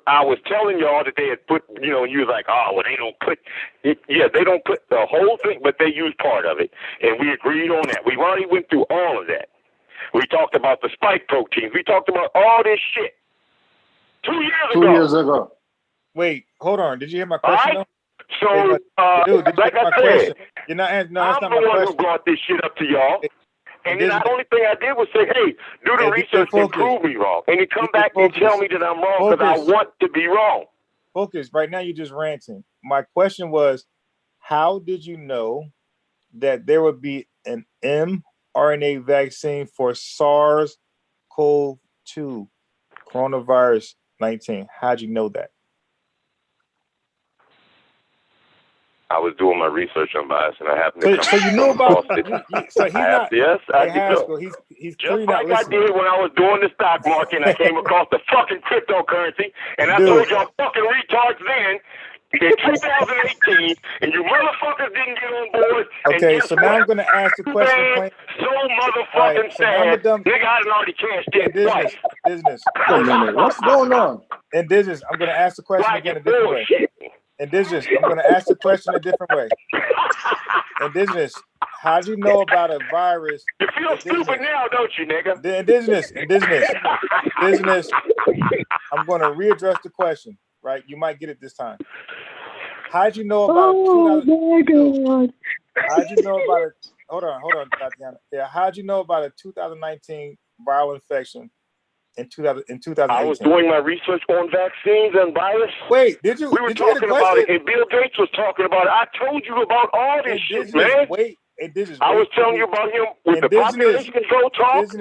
I was telling y'all that they had put, you was like, oh, well, they don't put it. Yeah, they don't put the whole thing, but they use part of it. And we agreed on that. We've already went through all of that. We talked about the spike proteins. We talked about all this shit 2 years ago. 2 years ago. Wait, hold on. Did you hear my question? Right? So, dude, like I said, you're not answering. No, I'm that's not the my one question. who brought this shit up to y'all. And then the only thing I did was say, hey, do the research and prove me wrong. And you come back and tell me that I'm wrong because I want to be wrong. Focus. Right now, you're just ranting. My question was, how did you know that there would be an mRNA vaccine for SARS-CoV-2, coronavirus 19? How'd you know that? I was doing my research on bias, and I happened to come. So you know about it. So he's not. Yes, I do. He's just like I did when I was doing the stock market, and I came across the fucking cryptocurrency, and I told y'all fucking retards then in 2018, and you motherfuckers didn't get on board. Okay, so now I'm going to ask the question. So motherfucking sad. Nigga, I done already cashed in twice. Business. Wait a minute. What's going on? Indigenous, I'm going to ask the question again a different way. Indigenous, I'm going to ask the question a different way. Indigenous, how do you know about a virus? You feel stupid now, don't you, nigga? The indigenous. I'm going to readdress the question, right? You might get it this time. How'd you know about my God. How'd you know about it? Hold on, Tatiana. Yeah, how'd you know about a 2019 viral infection in 2018? I was doing my research on vaccines and virus. Wait, did you? We were talking about it, and Bill Gates was talking about it. I told you about all this shit, man. I was telling you about him with the population control talk.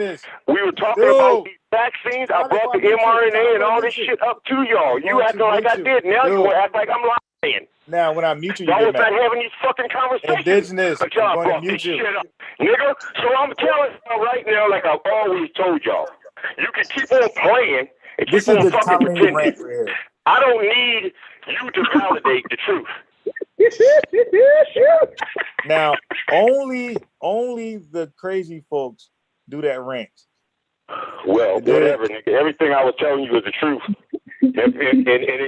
We were talking about these vaccines. I brought the mRNA and all this shit up to y'all. You acting like I did. Now you want to act like I'm lying. Now, when I mute you, I was not having these fucking conversations until I brought this shit up, nigga. So I'm telling y'all right now, like I've always told y'all, you can keep on playing and keep on fucking pretending. I don't need you to validate the truth. Now, only the crazy folks do that rant. Well, whatever, nigga. Everything I was telling you is the truth. And then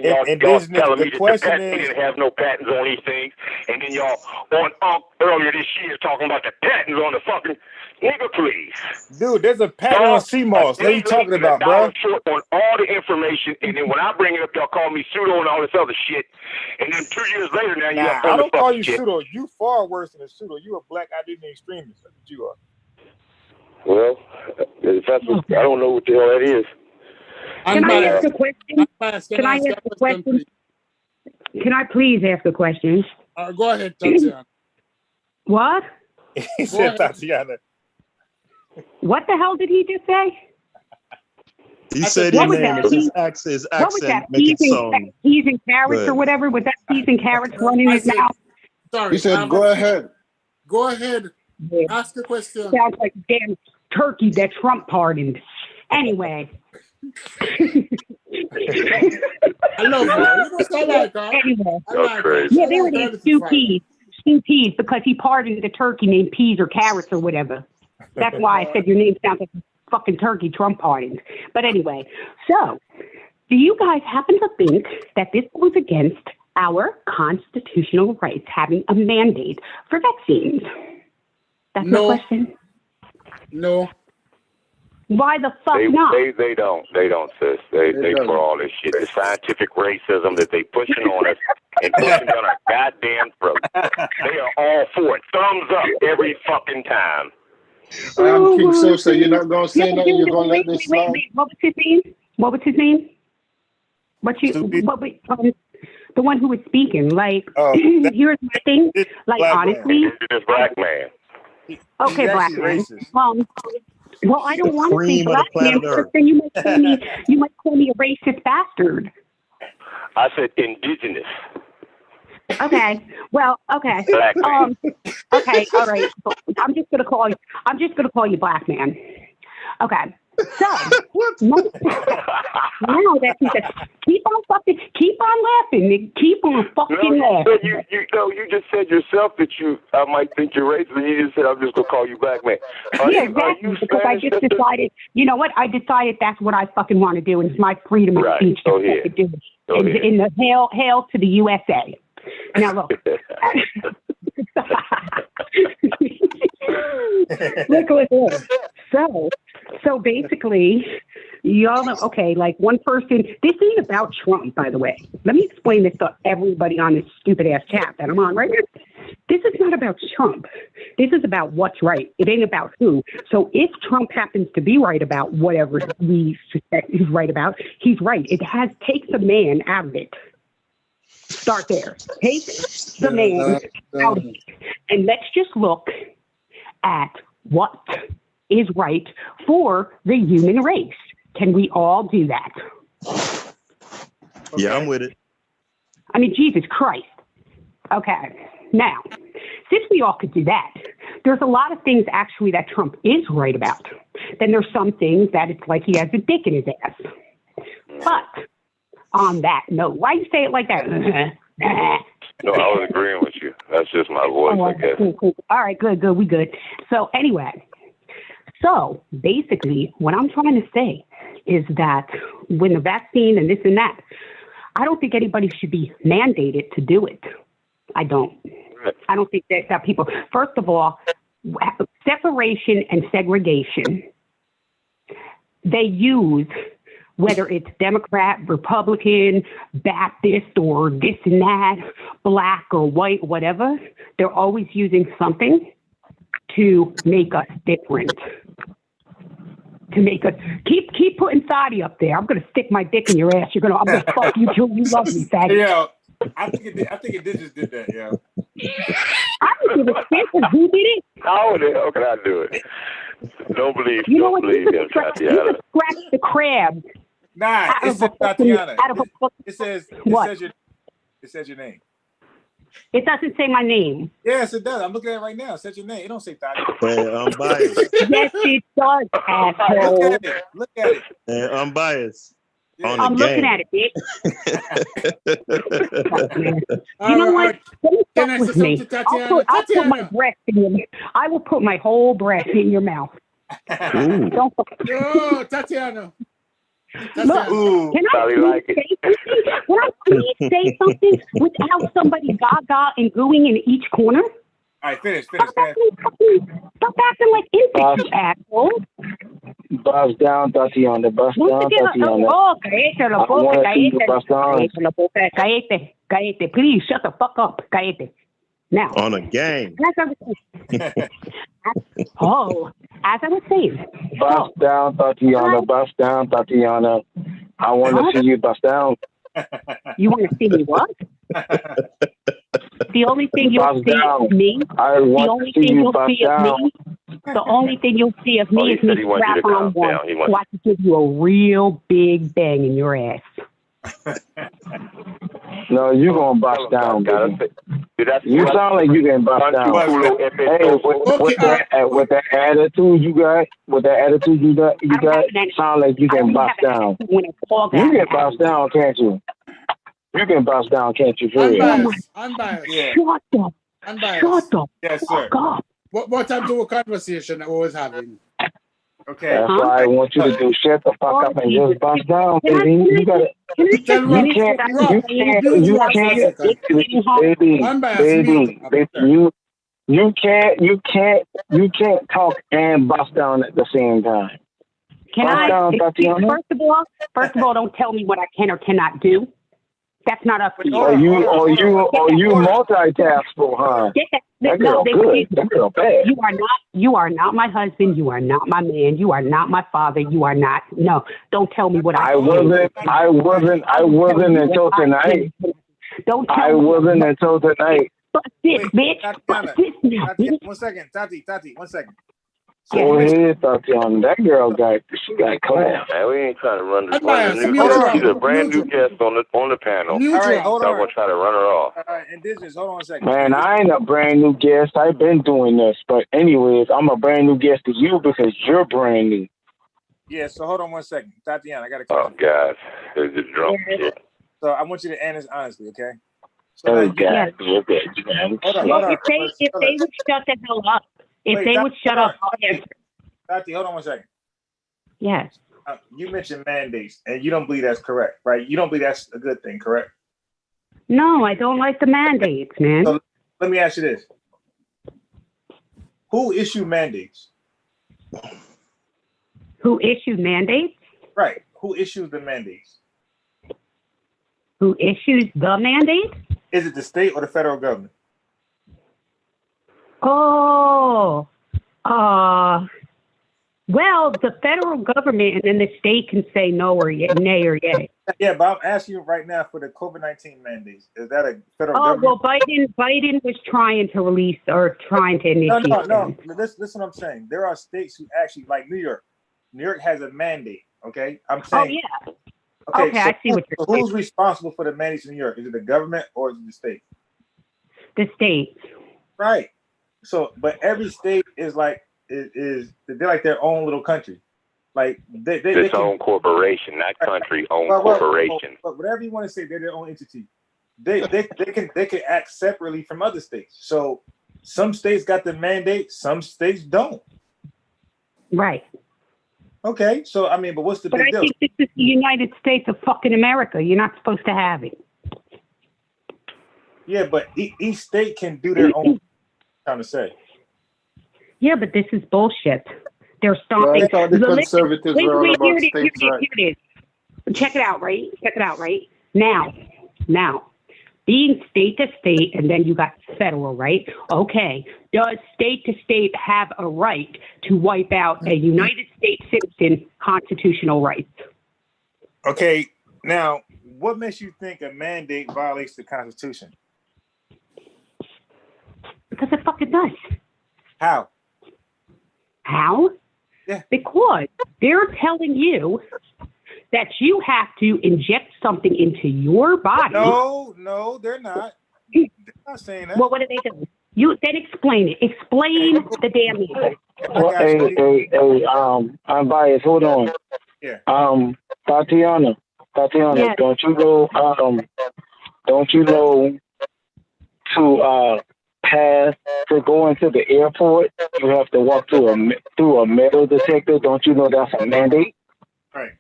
y'all telling me that the patent didn't have no patents on these things. And then y'all on earlier this year talking about the patents on the fucking nigga, please. Dude, there's a patent on CMOS. What are you talking about, bro? Short on all the information, and then when I bring it up, y'all call me pseudo and all this other shit. And then 2 years later, now you got I don't call you pseudo. You far worse than a pseudo. You a black identity extremist. That's what you are. Well, if that's what, I don't know what the hell that is. Can I ask a question? Can I ask a question? Can I please ask a question? Go ahead, Tatiana. What? He said Tatiana. What the hell did he just say? He said your name is his accent. What was that? Peas and carrots or whatever? Was that peas and carrots running his mouth? Sorry. He said, go ahead. Go ahead. Yeah. Ask a question. Sounds like a damn turkey that Trump pardoned. Anyway. I love that. Anyway. Crazy. Yeah, there it is. Stew peas, because he pardoned the turkey named Peas or Carrots or whatever. That's why I said your name sounds like a fucking turkey Trump pardoned. But anyway, so do you guys happen to think that this goes against our constitutional rights, having a mandate for vaccines? That's my question. No. Why the fuck not? They don't, sis. They for all this shit. The scientific racism that they pushing on us and pushing down our goddamn throat. They are all for it. Thumbs up every fucking time. King Sosa, you're not going to say nothing? You're going to let this slide? What was his name? The one who was speaking. Like, here's my thing. Like, honestly. This black man. Okay, black man. Well, I don't want to say black man, because then you might call me a racist bastard. I said indigenous. Okay. Well, okay. Black man. Okay, all right. I'm just gonna call you black man. Okay. So now that he said, keep on laughing, nigga. Keep on fucking laughing. You just said yourself that I might think you're racist, and you just said I'm just gonna call you black man. Exactly. Because I just decided, you know what? I decided that's what I fucking want to do, and it's my freedom of speech to do. In the hail to the USA. Now look. Look. So basically, y'all know, okay, like one person, this ain't about Trump, by the way. Let me explain this to everybody on this stupid ass chat that I'm on right now. This is not about Trump. This is about what's right. It ain't about who. So if Trump happens to be right about whatever we suspect he's right about, he's right. It takes a man out of it. Start there. Take the man out of it. And let's just look at what is right for the human race. Can we all do that? Yeah, I'm with it. I mean, Jesus Christ. Okay. Now, since we all could do that, there's a lot of things actually that Trump is right about. Then there's some things that it's like he has a dick in his ass. But on that note, why you say it like that? No, I was agreeing with you. That's just my voice, I guess. Cool. All right, good. We good. So anyway, basically what I'm trying to say is that when the vaccine and this and that. I don't think anybody should be mandated to do it. I don't. I don't think that people, first of all, separation and segregation, they use, whether it's Democrat, Republican, Baptist, or this and that, black or white, whatever, they're always using something to make us different. To make us keep putting Thadi up there. I'm gonna stick my dick in your ass. I'm gonna fuck you till you love me, Thadi. Yeah, I think it just did that. Yeah. I don't give a shit who did it. How can I do it? Don't believe. You know don't what? believe You him, can Tatiana. scratch the crab. Nah, it says Tatiana. It says your name. It doesn't say my name. Yes, it does. I'm looking at it right now. It says your name. It don't say Tatiana. Hey, I'm biased. Yes, it does, asshole. Look at it. Hey, I'm biased. Yeah. I'm looking at it, bitch. You know what? Don't fuck with me. I'll put my breath in your mouth. I will put my whole breath in your mouth. Don't fuck with me. Oh, Tatiana. Look, can I please say something? Can I please say something without somebody gaga and gooing in each corner? All right, finish. Stop acting like infants, you asshole. Bust down, Tatiana. Bust down, Tatiana. Oh, cállate la boca, cállate. Please, shut the fuck up, cállate. Now. On a gang. As I was saying. Bust down, Tatiana. Bust down, Tatiana. I want to see you bust down. You want to see me what? The only thing you'll see of me. The only thing you'll see of me. The only thing you'll see of me is me strap on one, so I can give you a real big bang in your ass. No, you gonna bust down, baby. You sound like you getting bust down. Hey, with that attitude you got, sound like you getting bust down. You get bust down, can't you? You can bust down, can't you? Unbiased. Yeah. Shut up. Unbiased. Yes, sir. What time to a conversation that we was having? Okay. That's why I want you to do. Shut the fuck up and just bust down, baby. You gotta. You can't, you can't talk and bust down at the same time. First of all, don't tell me what I can or cannot do. That's not up to you. Or you multitaskful, huh? That girl good. That girl bad. You are not my husband. You are not my man. You are not my father. You are not. No, don't tell me what I wasn't until tonight. Don't tell I wasn't until tonight. Bust this, bitch. Bust this now. 1 second, Tati, 1 second. Go ahead, Tatiana. That girl got class. Man, we ain't trying to run this. She's a brand new guest on the panel. All right, hold on. Y'all gonna try to run her off. All right, Indigenous, hold on a second. Man, I ain't a brand new guest. I've been doing this, but anyways, I'm a brand new guest to you because you're brand new. Yeah, so hold on 1 second, Tatiana. I got to. Oh God, they're just drunk. So I want you to answer honestly, okay? So God, if they would shut the hell up. If they would shut up, I'll answer. Tati, hold on 1 second. Yes. You mentioned mandates, and you don't believe that's correct, right? You don't believe that's a good thing, correct? No, I don't like the mandates, man. So let me ask you this. Who issued mandates? Who issued mandates? Right. Who issues the mandates? Who issues the mandates? Is it the state or the federal government? Oh, well, the federal government and then the state can say no or nay or yay. Yeah, but I'm asking you right now for the COVID-19 mandates. Is that a federal government? Well, Biden was trying to release or trying to initiate. No. Listen what I'm saying. There are states who actually, like New York. New York has a mandate, okay? I'm saying. Oh, yeah. Okay, so I see what you're saying. Who's responsible for the mandates in New York? Is it the government or is it the state? The state. Right. So, but every state is like they're like their own little country, like they own corporation, not country, own corporation. But whatever you want to say, they're their own entity. They can act separately from other states. So some states got the mandate, some states don't. Right. Okay, so I mean, but what's the But big I deal? think this is the United States of fucking America. You're not supposed to have it. Yeah, but each state can do their own. Trying to say. Yeah, but this is bullshit. They're stopping. Well, I thought the conservatives were all about states' rights. Here it is. Check it out, right? Check it out, right? Now, being state to state, and then you got federal, right? Okay. Does state to state have a right to wipe out a United States citizen constitutional rights? Okay. Now, what makes you think a mandate violates the Constitution? Because it fucking does. How? How? Yeah. Because they're telling you that you have to inject something into your body. No, they're not. They're not saying that. Well, what do they do? You then explain it. Explain the damn thing. Well, I'm biased. Hold on. Yeah. Tatiana, Yes. don't you know to pass to go into the airport, you have to walk through a metal detector? Don't you know that's a mandate? Right.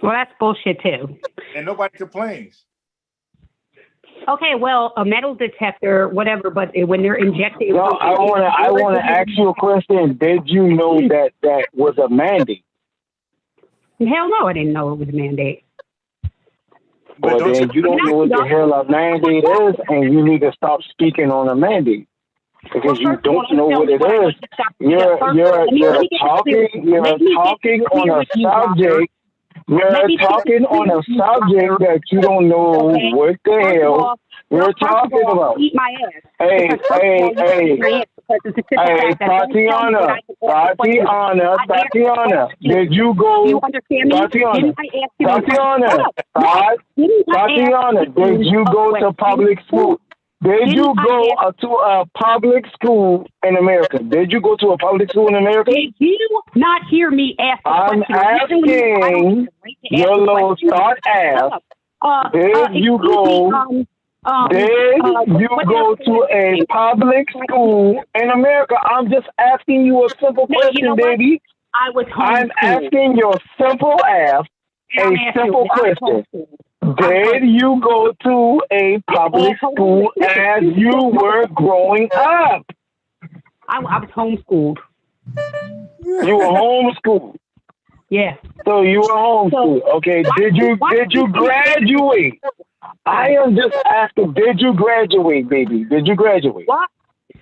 Well, that's bullshit too. And nobody complains. Okay, well, a metal detector, whatever, but when they're injecting. No, I wanna ask you a question. Did you know that was a mandate? Hell no, I didn't know it was a mandate. Well, then you don't know what the hell a mandate is, and you need to stop speaking on a mandate because you don't know what it is. You're talking on a subject. You're talking on a subject that you don't know what the hell you're talking about. Eat my ass. Hey, Tatiana, did you go? Do you understand me? Tatiana, did you go to public school? Did you go to a public school in America? Did you go to a public school in America? Did you not hear me ask the I'm asking your little start ass. Did you go? Did you go to a public school in America? I'm just asking you a simple question, baby. I'm asking your simple ass a simple question. Did you go to a public school as you were growing up? I was homeschooled. You were homeschooled. Yeah. So you were homeschooled. Okay. Did you graduate? I am just asking, did you graduate, baby? Did you graduate? What?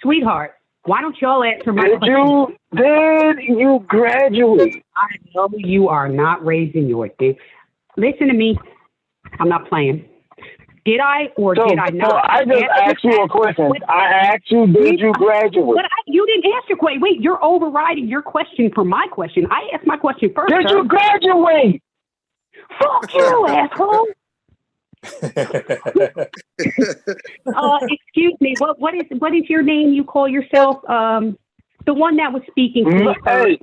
Sweetheart, why don't y'all answer my question? Did you graduate? I know you are not raising your dick. Listen to me. I'm not playing. Did I or did I not? So I just asked you a question. I asked you, did you graduate? But you didn't ask your question. Wait, you're overriding your question from my question. I asked my question first. Did you graduate? Fuck you, asshole. Excuse me. What is your name? You call yourself the one that was speaking to hey,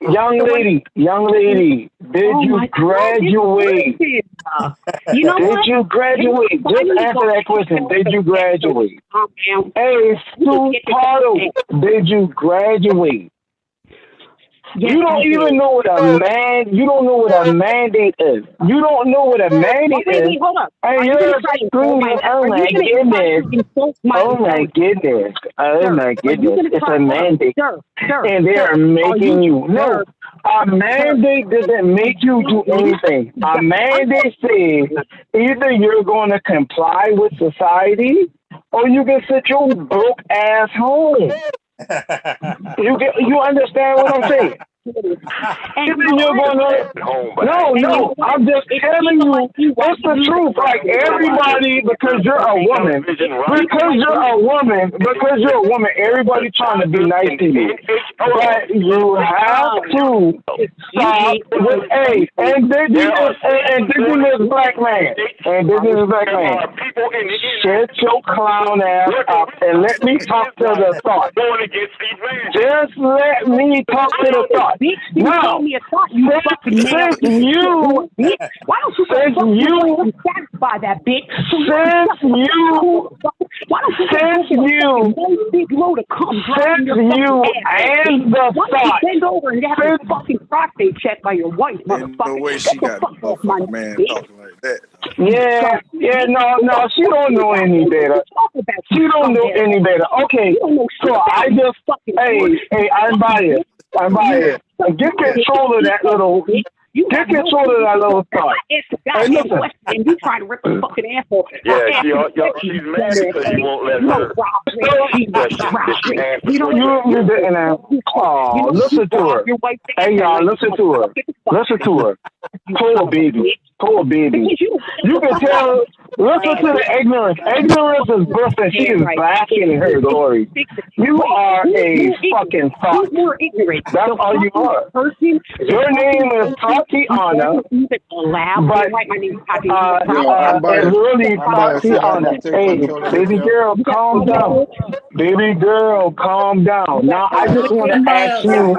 young lady, did you graduate? You know did what? You graduate? Just answer that question. Did you graduate? Hey, Stu Pardo, did you graduate? Yes, you don't even know what a mandate is. You don't know what a mandate is. Wait, hold up. And you're screaming, oh my goodness. It's a mandate. And they are making you. No, a mandate doesn't make you do anything. A mandate says either you're going to comply with society or you can sit your broke ass home. You understand what I'm saying? No, I'm just telling you, it's the truth. Like everybody, because you're a woman, everybody trying to be nice to you. But you have to stop with indigenous black man. Shut your clown ass up and let me talk to the thought. Just let me talk to the thought. Bitch, you told me a thought. You fucking since you, why don't you satisfy that bitch? Since you and the thought. Bend over and have your fucking prostate checked by your wife, motherfucker. No way she got a motherfucking man talking like that. Yeah, no, she don't know any better. She don't know any better. Okay, so I just, hey, I'm biased. Get control of that little. Get control of that little thought. Hey, listen. And you trying to rip a fucking asshole. Yeah, she's mad because you won't let her. You didn't ask. Oh, listen to her. Hey, y'all, listen to her. Listen to her. Poor baby. You can tell. Listen to the ignorance. Ignorance is bliss, and she is basking in her glory. You are a fucking thought. That's all you are. Your name is Tatiana, but it's really Tatiana. Hey, baby girl, calm down. Baby girl, calm down. Now I just want to ask you.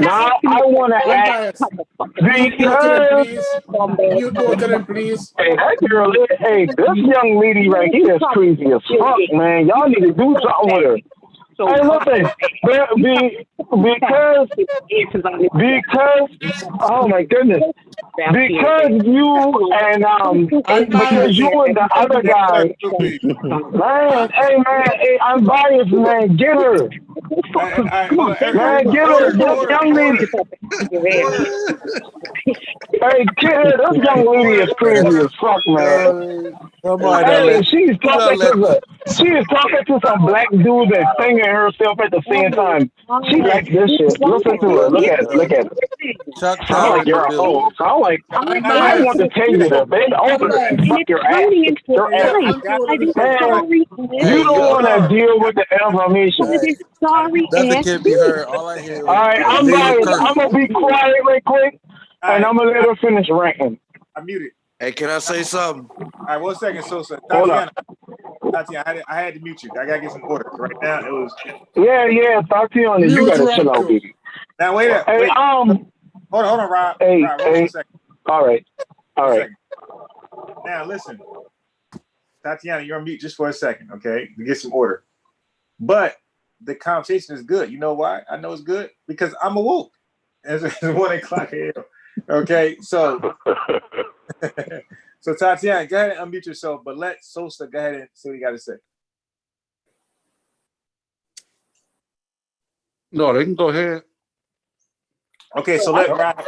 Now I want to ask because you go to them, please. Hey, that girl, hey, this young lady right here is crazy as fuck, man. Y'all need to do something with her. Hey, listen, because, oh my goodness, because you and the other guy, man, I'm biased, man. Get her, man, get her, this young lady. Hey, get her, this young lady is crazy as fuck, man. Hey, she's talking to some black dude and singing herself at the same time. She like this shit. Listen to her. Look at it. Sound like you're a hoe. Sound like I want to tell you that. Bend over and fuck your ass. Man, you don't want to deal with the information. Nothing can be heard. All I hear. All right, I'm gonna be quiet real quick, and I'm gonna let her finish ranking. I'm muted. Hey, can I say something? All right, 1 second, Sosa. Tatiana, I had to mute you. I gotta get some order. Right now, it was. Yeah, Tatiana, you gotta chill out, baby. Now wait up. Hey, hold on, Rob. Hey, Rob, 1 second. All right. Now listen, Tatiana, you're on mute just for a second, okay? To get some order. But the conversation is good. You know why? I know it's good because I'm awoke. It's 1 o'clock a.m. Okay, so so Tatiana, go ahead and unmute yourself, but let Sosa go ahead and see what you got to say. No, they can go ahead. Okay, so let Rob.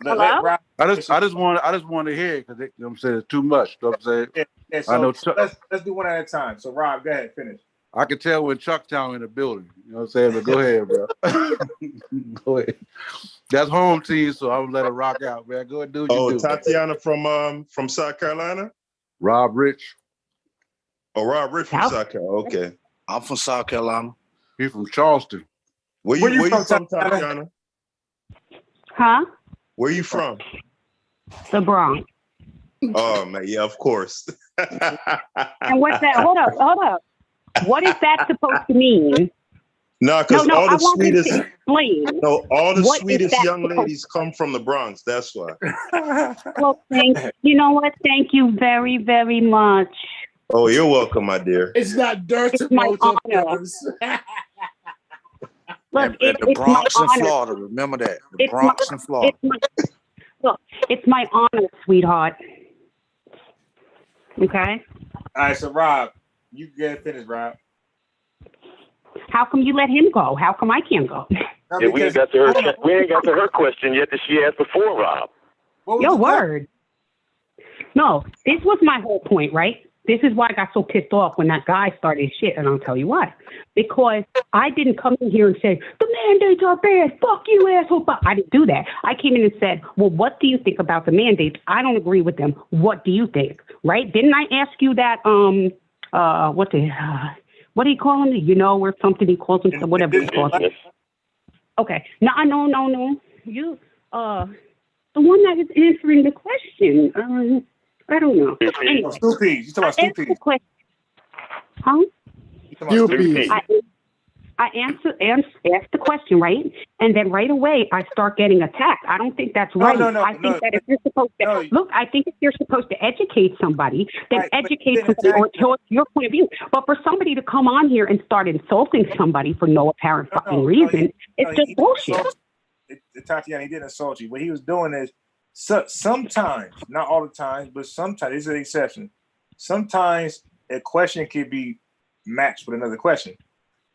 Let Rob. I just want to hear it because you know what I'm saying it's too much. You know what I'm saying? Yeah, so I know let's do one at a time. So Rob, go ahead, finish. I can tell when Chucktown in the building. You know what I'm saying? But go ahead, bro. Go ahead. That's home team, so I'm gonna let it rock out, man. Go ahead, do what you do. Tatiana from South Carolina? Rob Rich. Oh, Rob Rich from South Carolina. Okay. I'm from South Carolina. He's from Charleston. Where you from, Tatiana? Huh? Where you from? The Bronx. Oh man, yeah, of course. And what's that? Hold up. What is that supposed to mean? No, because all the sweetest What sweetest young ladies come from the Bronx. That's why. Well, you know what? Thank you very, very much. Oh, you're welcome, my dear. It's not dirty. It's my honor. Look, the Bronx in Florida. Remember that. The Bronx in Florida. It's my honor, sweetheart. Okay? All right, so Rob, you get finished, Rob. How come you let him go? How come I can't go? Yeah, we ain't got to her question yet that she asked before, Rob. Your word. No, this was my whole point, right? This is why I got so pissed off when that guy started shit, and I'll tell you why. Because I didn't come in here and say, the mandates are bad, fuck you, asshole. I didn't do that. I came in and said, well, what do you think about the mandates? I don't agree with them. What do you think? Right? Didn't I ask you that, what do you call him? You know, or something he calls him, whatever he calls him. Okay. No. You, the one that is answering the question. I don't know. Anyway, Stupid. You talking about stupid? Huh? Stupid. I ask the question, right? And then right away I start getting attacked. I don't think that's right. I think that if you're supposed to look, I think if you're supposed to educate somebody, then educate somebody or tell your point of view. But for somebody to come on here and start insulting somebody for no apparent fucking reason, it's just bullshit. Tatiana, he didn't assault you. What he was doing is sometimes, not all the time, but sometimes, this is an exception. Sometimes a question can be matched with another question,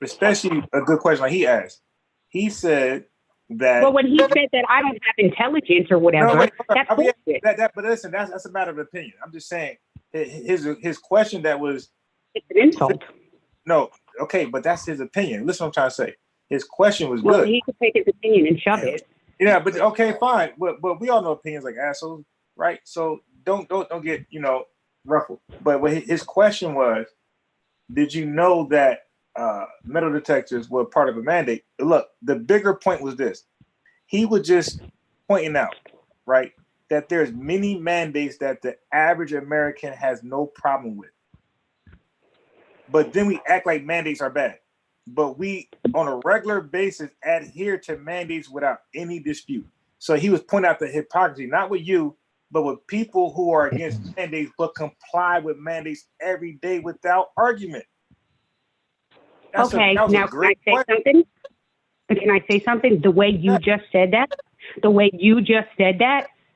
especially a good question like he asked. He said that. Well, when he said that I don't have intelligence or whatever, that's bullshit. But listen, that's a matter of opinion. I'm just saying his question that was. It's an insult. No, okay, but that's his opinion. Listen, what I'm trying to say. His question was well, good. He could take his opinion and shove it. Yeah, but okay, fine. But we all know opinions like assholes, right? So don't get ruffled. But what his question was, did you know that metal detectors were part of a mandate? Look, the bigger point was this. He was just pointing out, right, that there's many mandates that the average American has no problem with. But then we act like mandates are bad. But we, on a regular basis, adhere to mandates without any dispute. So he was pointing out the hypocrisy, not with you, but with people who are against mandates but comply with mandates every day without argument. Okay, now can I say something? Can I say something? The way you just said that,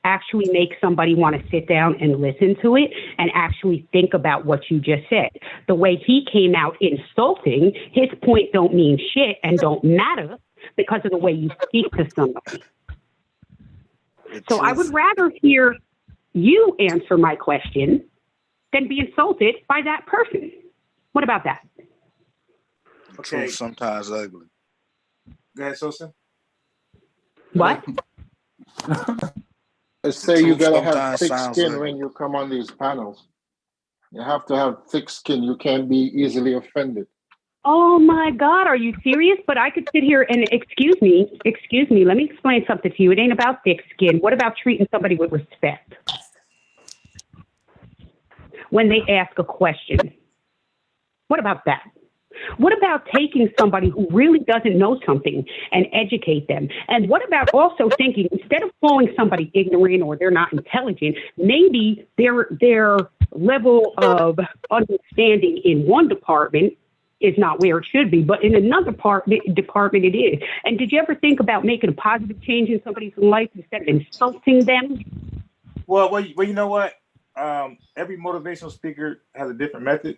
actually makes somebody want to sit down and listen to it and actually think about what you just said. The way he came out insulting, his point don't mean shit and don't matter because of the way you speak to somebody. So I would rather hear you answer my question than be insulted by that person. What about that? Okay. Truth sometimes ugly. Go ahead, Sosa. What? Let's say you gotta have thick skin when you come on these panels. You have to have thick skin. You can't be easily offended. Oh my God, are you serious? But I could sit here and excuse me, let me explain something to you. It ain't about thick skin. What about treating somebody with respect? When they ask a question. What about that? What about taking somebody who really doesn't know something and educate them? And what about also thinking, instead of calling somebody ignorant or they're not intelligent, maybe their level of understanding in one department is not where it should be, but in another department it is. And did you ever think about making a positive change in somebody's life instead of insulting them? Well, you know what? Every motivational speaker has a different method.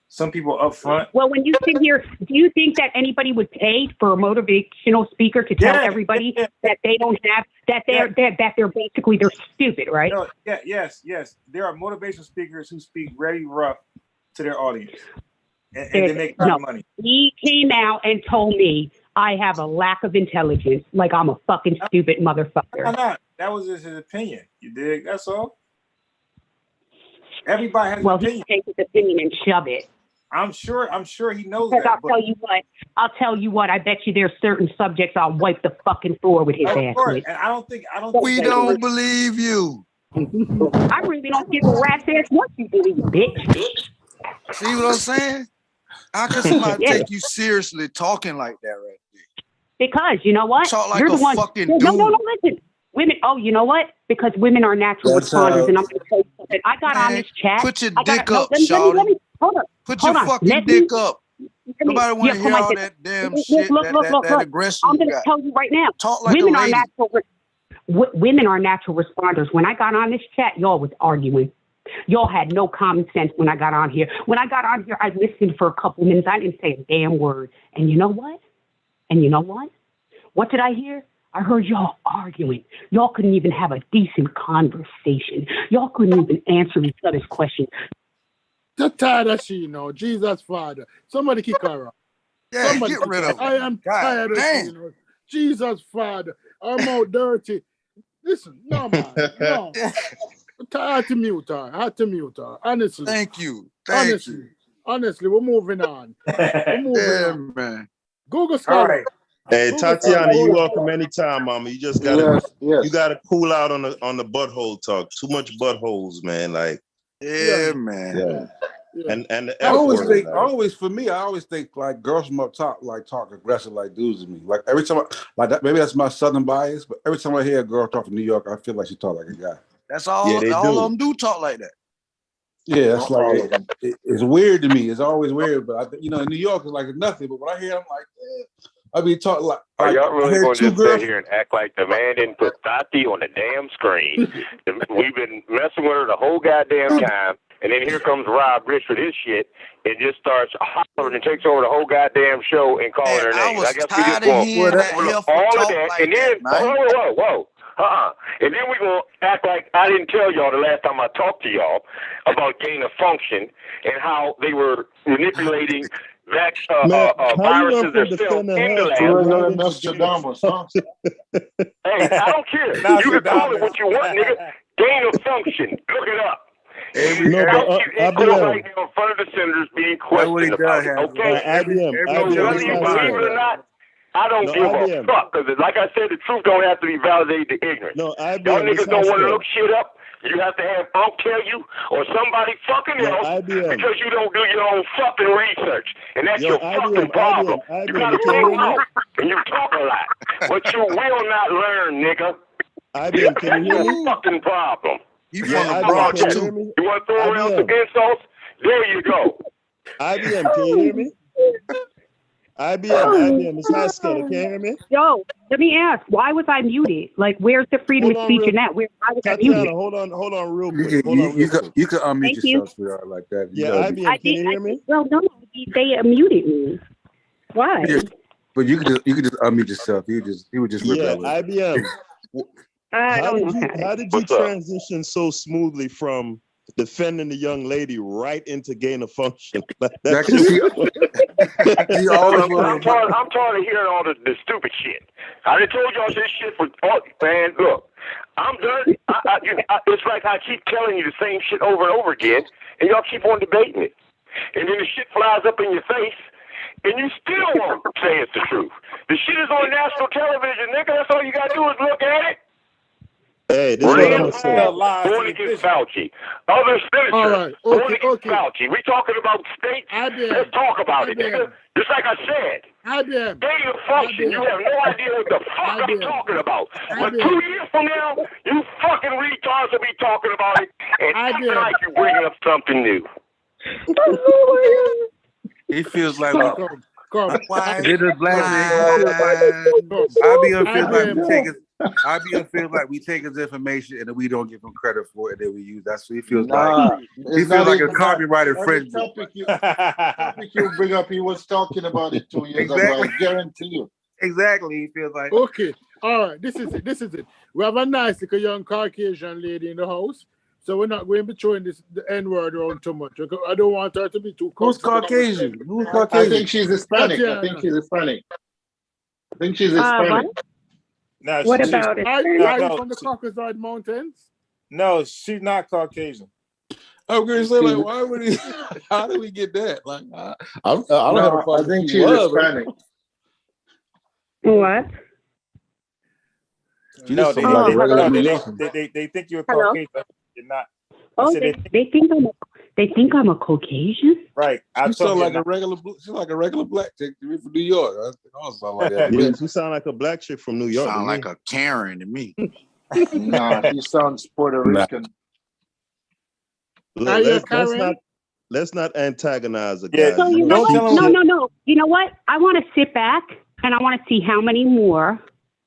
Some people up front. Well, when you sit here, do you think that anybody would pay for a motivational speaker to tell everybody that they don't have, that they're basically, they're stupid, right? No, yes. There are motivational speakers who speak very rough to their audience. And they make money. He came out and told me I have a lack of intelligence, like I'm a fucking stupid motherfucker. I'm not. That was just his opinion. You dig? That's all. Everybody has an opinion. He takes his opinion and shove it. I'm sure he knows that. I'll tell you what. I bet you there's certain subjects I'll wipe the fucking floor with his ass with. And I don't think. We don't believe you. I really don't give a rat's ass what you do, you bitch. See what I'm saying? How can somebody take you seriously talking like that right there? Because you know what? Talk like You're the one. Fucking No, listen. Women, you know what? Because women are natural responders, and I'm going to tell you something. I got on this chat. Put your dick up, Shawty. Hold on. Put your fucking dick up. Nobody want to hear all that damn shit, that aggression. I'm going to tell you right now. Talk like women are natural. Women are natural responders. When I got on this chat, y'all was arguing. Y'all had no common sense when I got on here. When I got on here, I listened for a couple minutes. I didn't say a damn word. And you know what? What did I hear? I heard y'all arguing. Y'all couldn't even have a decent conversation. Y'all couldn't even answer each other's questions. Just tired of she, Jesus Father. Somebody kick her out. Yeah, somebody get rid of her. I am tired of she, Jesus Father. I'm out dirty. Listen, no, man. No. I had to mute her. Honestly. Thank you. Honestly, we're moving on. Man. Google Scholar. Hey, Tatiana, you're welcome anytime, mama. You just gotta you gotta cool out on the butthole talk. Too much buttholes, man. Like man. And the I F always word. think, for me, I always think like girls from up top like talk aggressive like dudes to me. Like every time, like that, maybe that's my southern bias, but every time I hear a girl talk from New York, I feel like she talk like a guy. That's all. Yeah, all of them do talk like that. Yeah, that's All like of them. it's weird to me. It's always weird, but in New York it's like nothing. But when I hear, I'm like, I be talking like. Are y'all really going to just girls? sit here and act like the man didn't put Tati on the damn screen? We've been messing with her the whole goddamn time, and then here comes Rob Rich with his shit and just starts hollering and takes over the whole goddamn show and calling her names. I guess we just want all of that, and then whoa. And then we gonna act like I didn't tell y'all the last time I talked to y'all about gain of function and how they were manipulating viruses themselves in the lab. Hey, I don't care. You can call it what you want, nigga. Gain of function. Look it up. It's right now in front of the senators being questioned about it. Okay? So whether you believe it or not, I don't give a fuck, because like I said, the truth don't have to be validated to ignorance. Y'all niggas don't want to look shit up. You have to have Unc tell you or somebody fucking else because you don't do your own fucking research. And that's your fucking problem. You got a big mouth and you talk a lot, but you will not learn, nigga. That's your fucking problem. You from the Bronx too. You want to throw around some insults? There you go. IBM, can you hear me? IBM, it's high school. Can you hear me? Yo, let me ask, why was I muted? Like, where's the freedom of speech in that? Why was I muted? Hold on real quick. You can unmute yourself, sweetheart, like that. Yeah, IBM, can you hear me? Well, no, they muted me. Why? Yeah, but you could just unmute yourself. He would just IBM. How did you transition so smoothly from defending the young lady right into gain of function? I'm tired of hearing all the stupid shit. I done told y'all this shit for man. Look, I'm done. It's like I keep telling you the same shit over and over again, and y'all keep on debating it. And then the shit flies up in your face, and you still won't say it's the truth. The shit is on national television, nigga. That's all you gotta do is look at it. Hey, this is what I'm gonna say. Going against Fauci. Other senators going against Fauci. We talking about states. Let's talk about it, nigga. Just like I said. Gain of function. You have no idea what the fuck I'm talking about. But 2 years from now, you fucking retards will be talking about it and acting like you're bringing up something new. He feels like come. IBM feels like we take his information and then we don't give him credit for it, and then we use that. So he feels like he feels like a copyright infringement. Topic you bring up, he was talking about it 2 years ago. I guarantee you. Exactly, he feels like. Okay, all right. This is it. We have a nice little young Caucasian lady in the house, so we're not going to be throwing the N-word around too much. I don't want her to be too. Who's Caucasian? I think she's Hispanic. I think she's Hispanic. No, what about it? Are you from the Caucasoid Mountains? No, she's not Caucasian. I'm going to say, like, why would he? How did we get that? Like, I don't have a problem. I think she's Hispanic. What? No, they think you're Caucasian. You're not. Oh, they think I'm a Caucasian. Right. You sound like a regular. She's like a regular black chick from New York. I don't sound like that. Yeah, you sound like a black chick from New York. Sound like a Karen to me. Nah, he sounds Puerto Rican. Look, let's not antagonize a guy. Yeah, so you know what? No. You know what? I want to sit back and I want to see how many more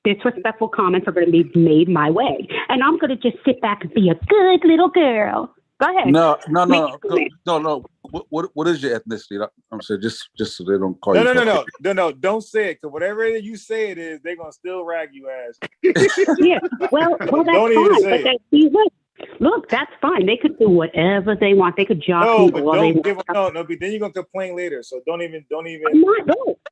disrespectful comments are going to be made my way, and I'm going to just sit back and be a good little girl. Go ahead. No. What is your ethnicity? I'm saying just so they don't call you. No. Don't say it, because whatever you say it is, they're gonna still rag you ass. Yeah. Well, that's fine. But look, that's fine. They could do whatever they want. They could jock me all they want. But then you're gonna complain later. So don't even.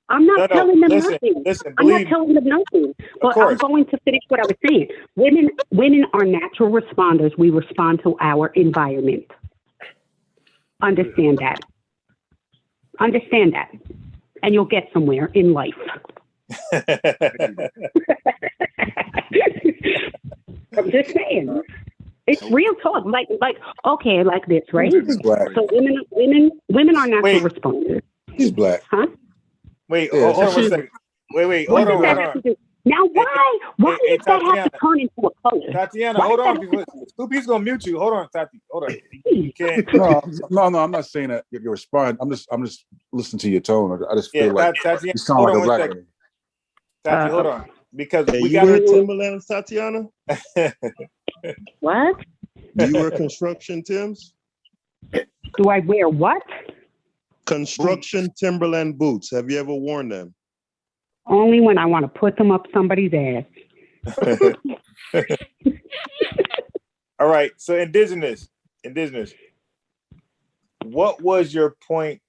I'm not telling them nothing. I'm not telling them nothing. But I'm going to finish what I was saying. Women are natural responders. We respond to our environment. Understand that. And you'll get somewhere in life. I'm just saying. It's real talk. Like okay, like this, right? He's black. So women are natural responders. He's black. Huh? Wait, Yeah, hold on 1 second. Wait, What hold does that on. have to do? Now, why Hey, does that have to turn into a color? Tatiana, Why hold does on. that have to- Scoopy's gonna mute you. Hold on, Tati. Hold on. You can't. No, I'm not saying that you're responding. I'm just listening to your tone. I just feel like Tatiana, you sound hold like on a 1 black second. man. Tati, hold on. Because Hey, we you got wear Timberlands, Tatiana? What? Do you wear construction Tims? Do I wear what? Construction Timberland boots. Have you ever worn them? Only when I want to put them up somebody's ass. All right. So indigenous. What was your point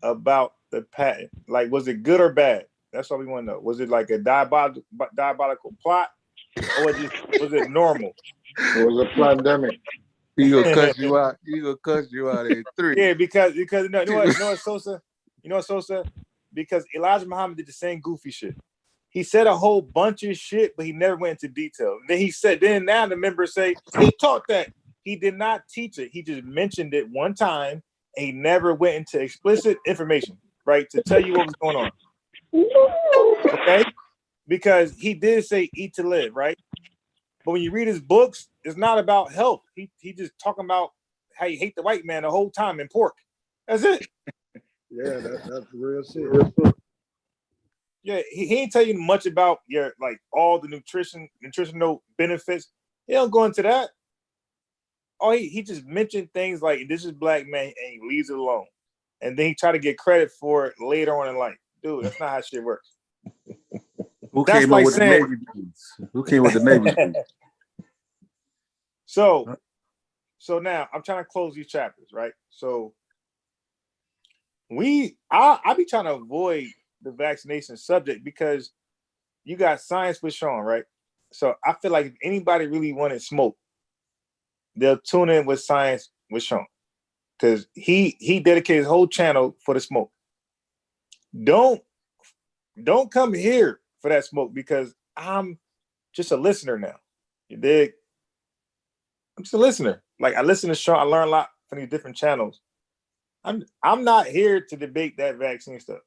about the patent? Like, was it good or bad? That's all we want to know. Was it like a diabolical plot, or was it normal? It was a pandemic. He gonna cuss you out. He gonna cuss you out in 3. Yeah, because you know what, Sosa? You know what, Sosa? Because Elijah Muhammad did the same goofy shit. He said a whole bunch of shit, but he never went into detail. Then now the members say he taught that. He did not teach it. He just mentioned it one time, and he never went into explicit information, right, to tell you what was going on. Okay, because he did say eat to live, right? But when you read his books, it's not about health. He just talking about how you hate the white man the whole time and pork. That's it. Yeah, that's real shit. Yeah, he ain't tell you much about your all the nutritional benefits. He don't go into that. Oh, he just mentioned things like this is black man and he leaves it alone. And then he try to get credit for it later on in life. Dude, that's not how shit works. Who came up with the Navy beans? Who came with the Navy beans? So now I'm trying to close these chapters, right? So I be trying to avoid the vaccination subject because you got science with Sean, right? So I feel like if anybody really wanted smoke, they'll tune in with science with Sean. Because he dedicated his whole channel for the smoke. Don't come here for that smoke because I'm just a listener now. You dig? I'm just a listener. Like I listen to Sean, I learn a lot from these different channels. I'm not here to debate that vaccine stuff.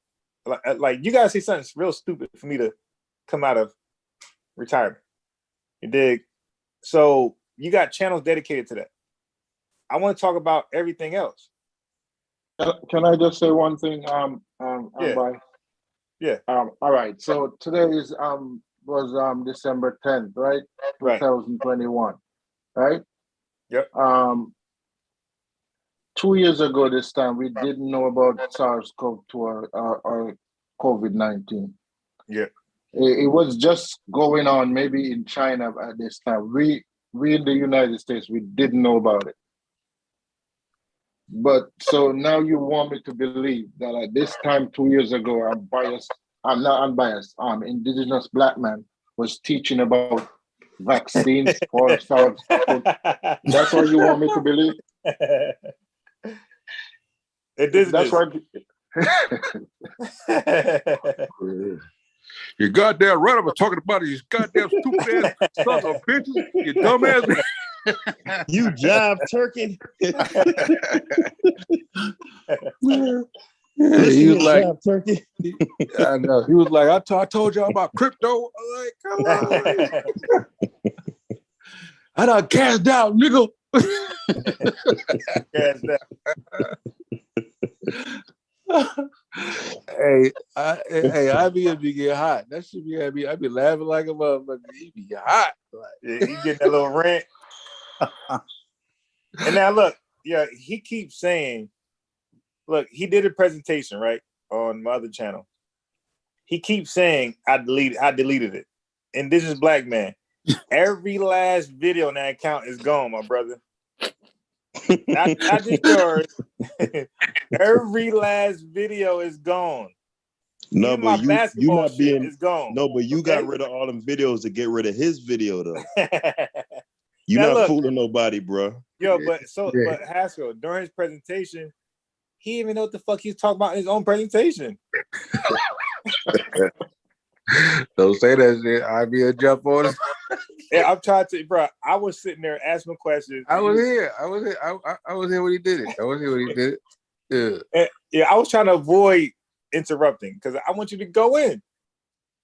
Like you gotta say something real stupid for me to come out of retirement. You dig? So you got channels dedicated to that. I want to talk about everything else. Can I just say one thing? Yeah. All right. So today was December 10th, right? 2021. Right? Yep. 2 years ago this time we didn't know about SARS-CoV-2 or COVID-19. Yeah. It was just going on maybe in China at this time. We in the United States, we didn't know about it. But so now you want me to believe that at this time 2 years ago, I'm not unbiased. Indigenous black man was teaching about vaccines for SARS-CoV. That's what you want me to believe? That's what. You goddamn right. I was talking about these goddamn stupid ass sons of bitches. You dumbass. You jive turkey. He was like, turkey. I know. He was like, I told y'all about crypto. I'm like, come on. I done cashed out, nigga. I be getting hot. That should be I be laughing like a motherfucker. He be hot. Yeah, he getting that little rant. And now look, he keeps saying, look, he did a presentation, right, on my other channel. He keeps saying, I deleted it. And this is black man. Every last video on that account is gone, my brother. Not just yours. Every last video is gone. No, even but you not being is gone. No, but you got rid of all them videos to get rid of his video though. You're Now, not fooling nobody, bro. But Haskell, during his presentation, he didn't even know what the fuck he was talking about in his own presentation. Don't say that shit. I be a jump on it. Yeah, I'm trying to, bro. I was sitting there asking questions. I was here. I was here when he did it. Yeah, I was trying to avoid interrupting because I want you to go in.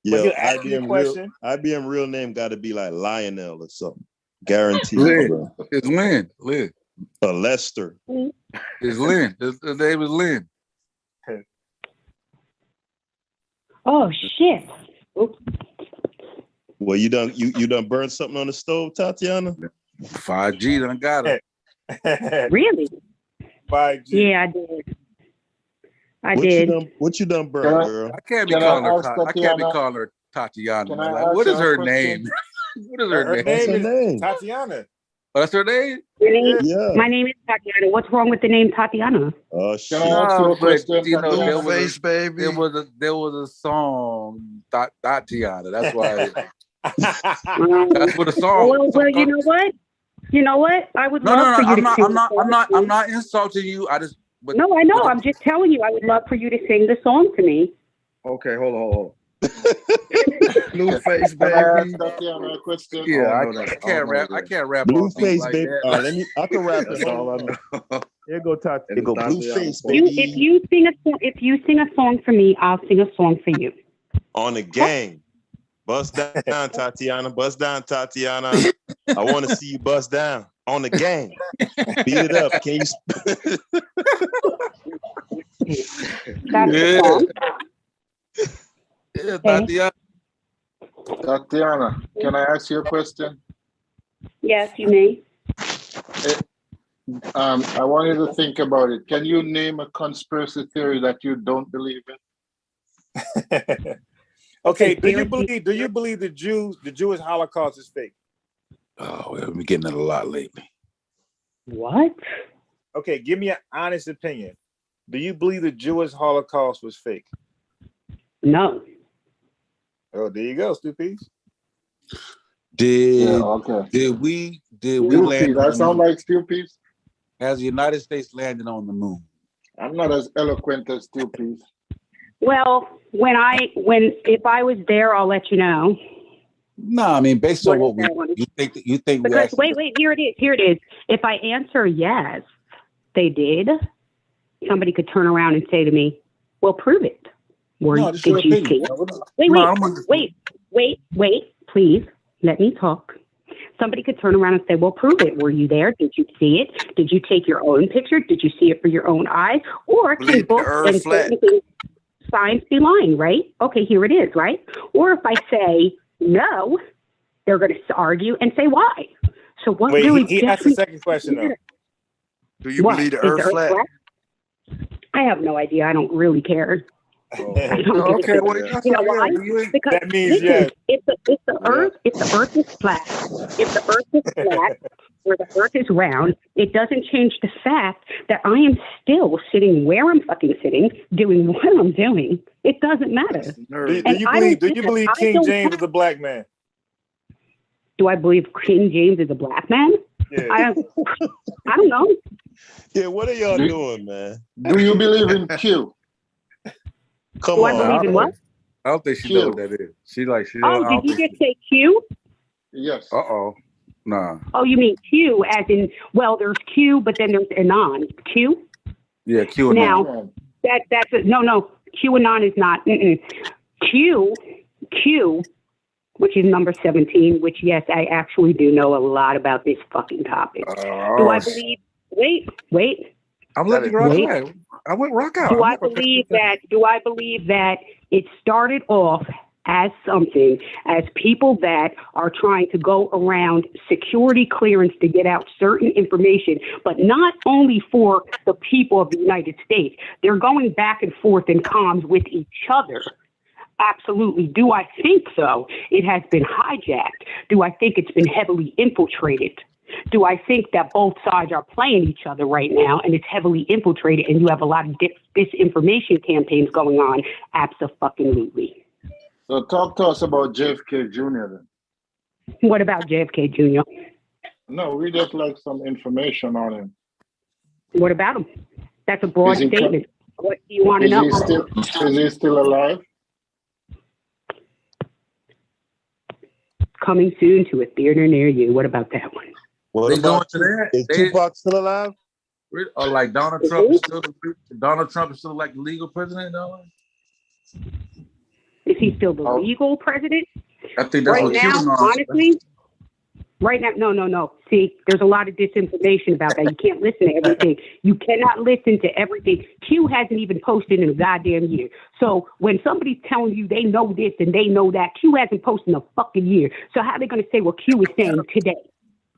But he'll ask me a question. IBM real name got to be like Lionel or something. Guaranteed. Lynn. It's Lynn. Lester. It's Lynn. His name is Lynn. Oh shit. Oops. Well, you done burned something on the stove, Tatiana? 5G done got it. Really? 5G. Yeah, I did. I did. What you done burn, girl? I can't be calling her Tatiana. Like, what is her name? What is her name? Her name is Tatiana. Oh, that's her name? Yeah. My name is Tatiana. What's wrong with the name Tatiana? Oh shit! Face, baby. There was a song Tatiana. That's why. That's what the song. Well, you know what? You know what? I would love for you to sing. I'm not insulting you. No, I know. I'm just telling you. I would love for you to sing the song to me. Okay, hold on. Blue face, baby. Yeah, I can't rap. I can't rap. Blue face, like baby. That. I can rap. That's all I know. Here go Tati. Here go blue face, baby. If you sing a song for me, I'll sing a song for you. On the gang. Bust down, Tatiana. Bust down, Tatiana. I want to see you bust down. On the gang. Beat it up. Can you? That's the song. Yeah, Tatiana, can I ask you a question? Yes, you may. I want you to think about it. Can you name a conspiracy theory that you don't believe in? Okay, do you believe the Jewish Holocaust is fake? Oh, well, we're getting it a lot lately. What? Okay, give me an honest opinion. Do you believe the Jewish Holocaust was fake? No. Oh, there you go, Stupid. Did we land? That sound like Stupid. Has the United States landed on the moon? I'm not as eloquent as Stupid. Well, if I was there, I'll let you know. No, I mean based on what you think. Because wait, here it is. If I answer yes, they did. Somebody could turn around and say to me, "Well, prove it." Did you see it? Wait, please let me talk. Somebody could turn around and say, "Well, prove it. Were you there? Did you see it? Did you take your own picture? Did you see it for your own eyes? Or can books and certain things, signs be lying?" Right? Okay, here it is. Right? Or if I say no, they're going to argue and say why. So what? Wait, really? he asked the second question though. Do you believe the Earth flat? I have no idea. I don't really care. Okay, you know why? Because that means yes. If the Earth is flat, or the Earth is round, it doesn't change the fact that I am still sitting where I'm fucking sitting, doing what I'm doing. It doesn't matter. Do you believe King James is a black man? Do I believe King James is a black man? Yeah. I don't know. Yeah, what are y'all doing, man? Do you believe in Q? Come on. I believe in what? I don't think she knows what that is. She did you just say Q? Yes. Nah. Oh, you mean Q as in, well, there's Q, but then there's Anon. Q? Yeah, Q and now, that's no, QAnon is not. Q, which is number 17, which, yes, I actually do know a lot about this fucking topic. Do I believe, wait. I'm letting you rock out. I went rock out. Do I believe that it started off as something, as people that are trying to go around security clearance to get out certain information, but not only for the people of the United States. They're going back and forth in comms with each other. Absolutely. Do I think so? It has been hijacked. Do I think it's been heavily infiltrated? Do I think that both sides are playing each other right now and it's heavily infiltrated and you have a lot of disinformation campaigns going on? Abso-fucking-lutely. So talk to us about JFK Jr. then. What about JFK Jr.? No, we just like some information on him. What about him? That's a broad statement. What do you want to know? Is he still alive? coming soon to a theater near you. What about that one? What They going about to that? is Tupac still alive? Or like Donald Trump is still like the legal president, though? Is he still the legal president? I think that's right what now, QAnon. honestly. Right now, no. See, there's a lot of disinformation about that. You can't listen to everything. You cannot listen to everything. Q hasn't even posted in a goddamn year. So when somebody's telling you they know this and they know that, Q hasn't posted in a fucking year. So how are they going to say what Q is saying today?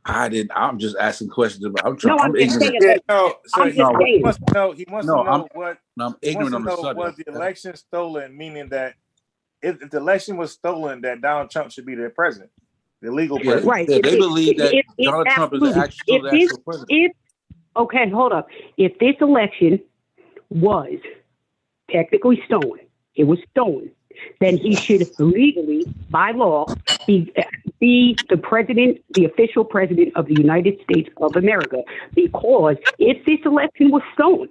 I'm just asking questions about. I'm just ignorant. saying. He wants to know. He wants to know what. I'm ignorant on the subject. Was the election stolen? Meaning that if the election was stolen, that Donald Trump should be the president, the legal president. Right. Yeah, they believe that Donald Trump is the actual president. Okay, hold up. If this election was technically stolen, it was stolen, then he should legally, by law, be the president, the official president of the United States of America. Because if this election was stolen,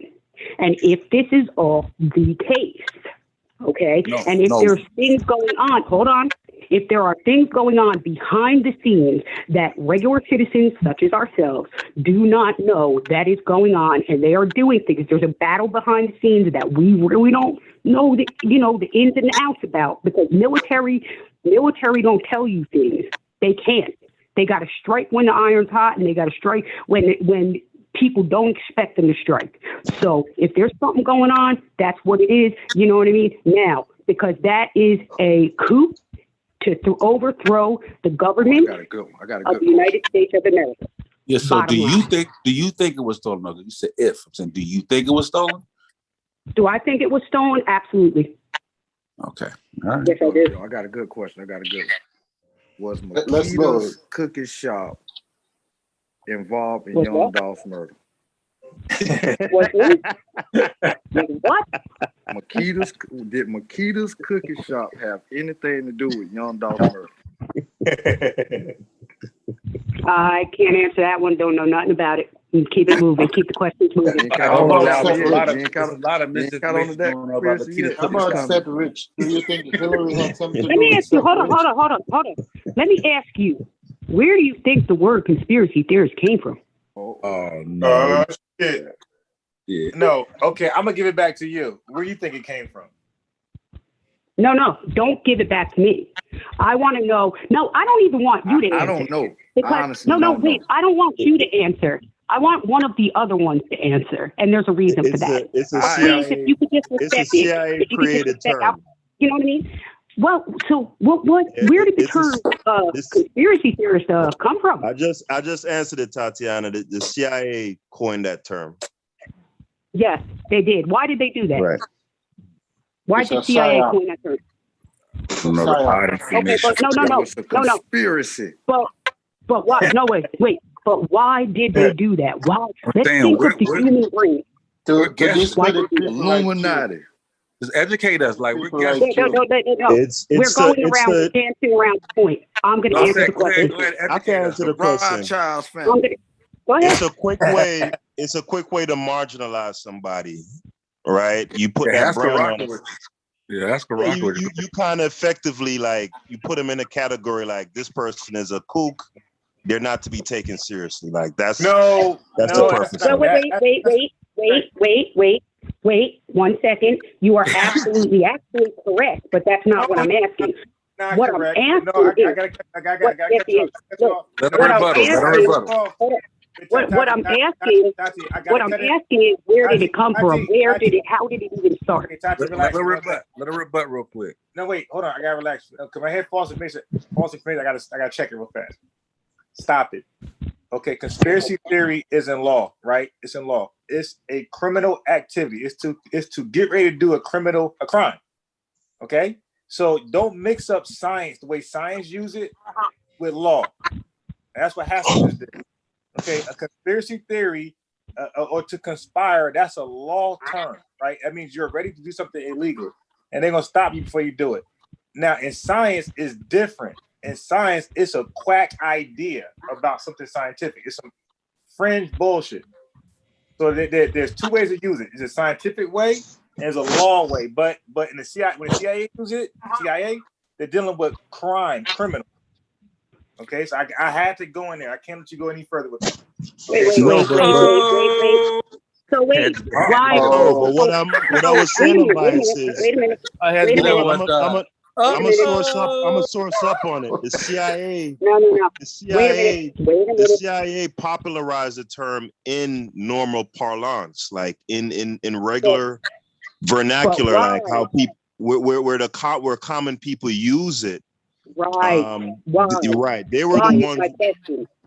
and if this is all the case, okay, and if there's things going on, hold on, if there are things going on behind the scenes that regular citizens such as ourselves do not know that is going on, and they are doing things, there's a battle behind the scenes that we really don't know the ins and outs about, because military don't tell you things. They can't. They got to strike when the iron's hot, and they got to strike when people don't expect them to strike. So if there's something going on, that's what it is. You know what I mean? Now, because that is a coup to overthrow the government of the United States of America. Yeah. So do you think it was stolen? No, you said if. I'm saying, do you think it was stolen? Do I think it was stolen? Absolutely. Okay. All right. Yes, I do. I got a good question. Was Makita's cookie shop involved in Young Dolph's murder? What? Did Makita's cookie shop have anything to do with Young Dolph's murder? I can't answer that one. Don't know nothing about it. Keep it moving. Keep the questions moving. There's a lot of misinformation going on about Makita's How about Seth Rich? Do you think Hillary had something to do with Let me ask you. Hold on. Rich? Let me ask you. Where do you think the word conspiracy theorist came from? Oh no. Shit. Yeah. No. Okay, I'm gonna give it back to you. Where do you think it came from? No, don't give it back to me. I want to know. No, I don't even want you to answer. I don't know. Because, wait. I don't want you to answer. I want one of the other ones to answer, and there's a reason for that. It's a Please, if you could just respect it. CIA created term. You know what I mean? Well, so what? Where did the term conspiracy theorist come from? I just answered it, Tatiana. The CIA coined that term. Yes, they did. Why did they do that? Right. Why did CIA coin that term? Okay, but no. Conspiracy. But why? No, wait. But why did they do that? Why? Let's think of the human brain. To discredit Illuminati. Just educate us. Like we're guessing. No. We're going around. We're dancing around the point. I'm going to answer the question. I can answer the question. Child's family. Go ahead. It's a quick way. It's a quick way to marginalize somebody, right? You put that brand on it. Yeah, that's correct. You kind of effectively you put them in a category like this person is a kook. They're not to be taken seriously. Like that's the purpose. So wait. 1 second. You are absolutely correct, but that's not what I'm asking. What I'm asking is, where did it come from? How did it even start? Let her rebut real quick. No, wait, hold on. I gotta relax. Cause my head false information. I gotta check it real fast. Stop it. Okay, conspiracy theory is in law, right? It's in law. It's a criminal activity. It's to get ready to do a crime. Okay? So don't mix up science, the way science use it, with law. And that's what Haskell just did. Okay, a conspiracy theory or to conspire, that's a law term, right? That means you're ready to do something illegal, and they're gonna stop you before you do it. Now, in science, it's different. In science, it's a quack idea about something scientific. It's some fringe bullshit. So there's two ways to use it. It's a scientific way and there's a law way. But in the CIA, when the CIA uses it, they're dealing with criminal. Okay, so I had to go in there. I can't let you go any further with that. Wait. So wait, why? But what I was saying, Bias, is Wait a minute. I had to get that one done. I'm a source up on it. The CIA. No. The CIA. Wait a minute. The CIA popularized the term in normal parlance, like in regular vernacular, like how people where common people use it. Right. Right. They were the ones.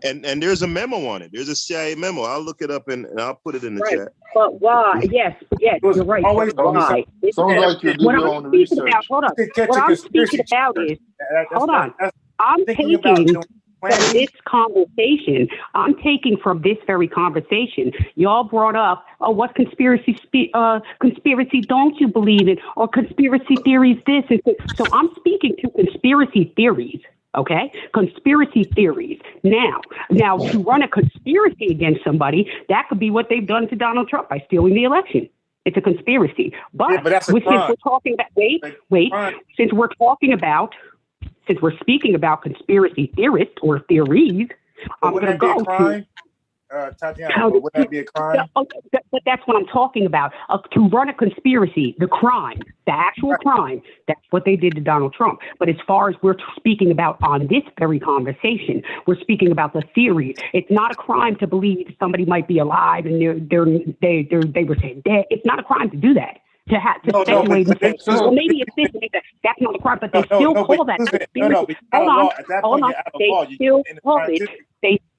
And there's a memo on it. There's a CIA memo. I'll look it up and I'll put it in the chat. But why? Yes, you're right. Always why? Sounds like you did What your I'm own speaking research. about, hold on. What I'm speaking about is, hold on. I'm taking from this conversation, I'm taking from this very conversation, y'all brought up, what conspiracy don't you believe in, or conspiracy theories this and this. So I'm speaking to conspiracy theories, okay? Conspiracy theories. Now, to run a conspiracy against somebody, that could be what they've done to Donald Trump by stealing the election. It's a conspiracy. But that's a since crime. we're talking about, since we're speaking about conspiracy theorists or theories, I'm going to go to Tatiana, would that be a crime? But that's what I'm talking about. To run a conspiracy, the crime, the actual crime, that's what they did to Donald Trump. But as far as we're speaking about on this very conversation, we're speaking about the theory. It's not a crime to believe somebody might be alive and they were saying dead. It's not a crime to do that. To speculate and say, well, maybe it's this, maybe that. That's not a crime, but they still call that conspiracy. Hold on. They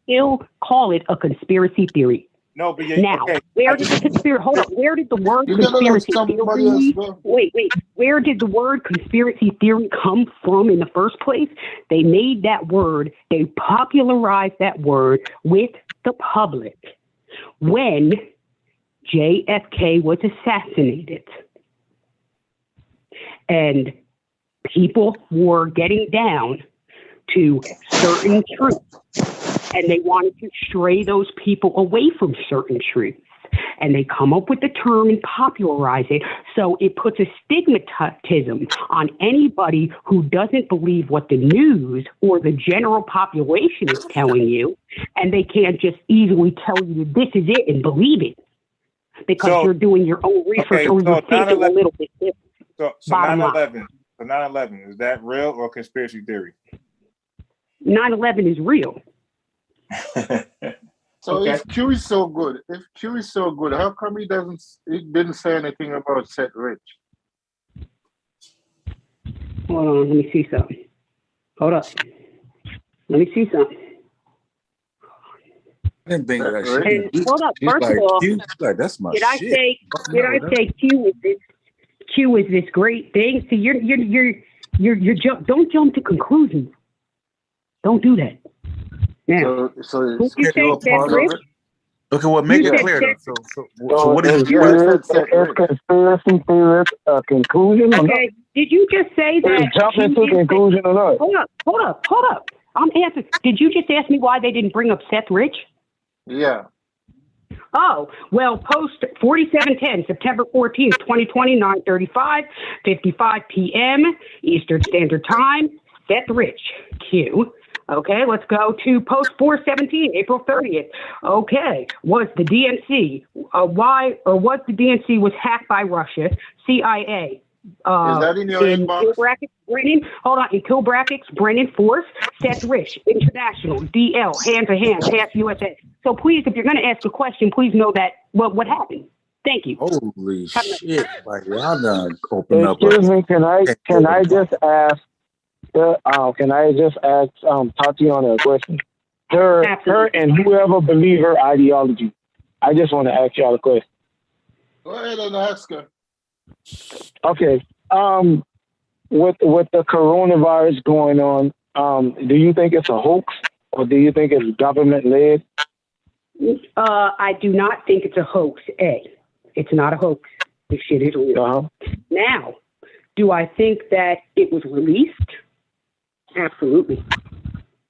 still call it a conspiracy theory. No, but now, where did the conspiracy? Hold on. Where did the word conspiracy theory? Wait. Where did the word conspiracy theory come from in the first place? They made that word. They popularized that word with the public when JFK was assassinated, and people were getting down to certain truths, and they wanted to stray those people away from certain truths, and they come up with the term and popularize it, so it puts a stigmatism on anybody who doesn't believe what the news or the general population is telling you, and they can't just easily tell you this is it and believe it. Because you're doing your own research or you're thinking a little bit different. So 9/11, is that real or conspiracy theory? 9/11 is real. So if Q is so good, how come he didn't say anything about Seth Rich? Hold on, let me see something. Hold up. Let me see something. I didn't think that shit. Hold up. First of all, that's my shit. Did I say Q is this great thing? See, don't jump to conclusions. Don't do that. Now, so you say Seth Rich? Look at what make it clear. So what is conspiracy theorist conclusion? Okay. Did you just say that? Jump into conclusion or not? Hold up. I'm answering. Did you just ask me why they didn't bring up Seth Rich? Yeah. Oh, well, post 4710, September 14th, 2020, 9:35, 55 p.m. Eastern Standard Time. Seth Rich, Q. Okay, let's go to post 417, April 30th. Okay, was the DNC was hacked by Russia, CIA. Is that in your inbox? In kill brackets, Brennan Force, Seth Rich, International, DL, hand to hand, pass USA. So please, if you're going to ask a question, please know that what happened. Thank you. Holy shit! Like y'all done open up. Excuse me, can I just ask Tatiana a question? Her and whoever believe her ideology. I just want to ask y'all a question. Go ahead and ask her. Okay. With the coronavirus going on, do you think it's a hoax or do you think it's government led? I do not think it's a hoax. It's not a hoax. This shit is real. Now, do I think that it was released? Absolutely.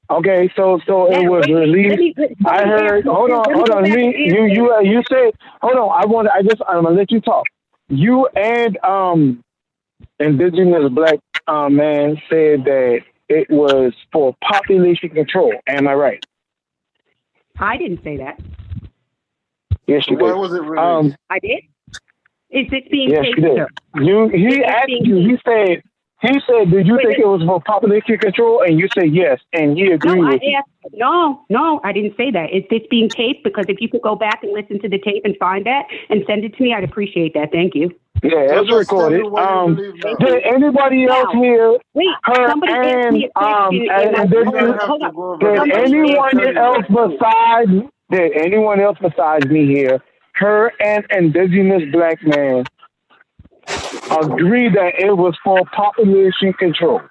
Okay, so it was released. I heard. Hold on. You said. Hold on. I'm gonna let you talk. You and indigenous black man said that it was for population control. Am I right? I didn't say that. Yes, you did. Why was it released? I did. Is this being Yes, taped, you did. sir? He asked you. He said, did you think it was for population control? And you said yes, and he agreed with you. No, I didn't say that. Is this being taped? Because if you could go back and listen to the tape and find that and send it to me, I'd appreciate that. Thank you. Yeah, it's recorded. Did anybody else here? Wait, somebody asked me a question. Did anyone else besides me here, her and indigenous black man, agree that it was for population control?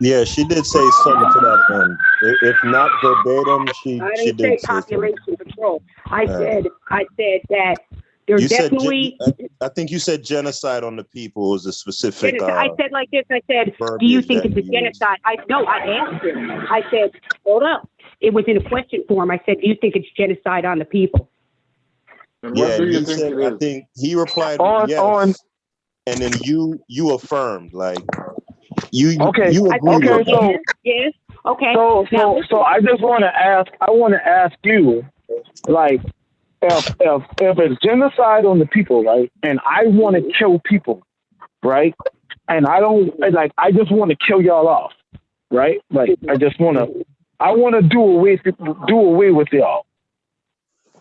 Yeah, she did say something to that end. If not verbatim, she didn't did say population control. I said that there's definitely. I think you said genocide on the people was a specific. I said like this. I said, do you think it's a genocide? I asked him. I said, hold up. It was in a question form. I said, do you think it's genocide on the people? And what do you think it is? I think he replied yes, and then you affirmed like you agreed with that. Yes. Okay. So I just want to ask. I want to ask you, like, if it's genocide on the people, right? And I want to kill people, right? And I don't like. I just want to kill y'all off, right? Like I want to do away with y'all,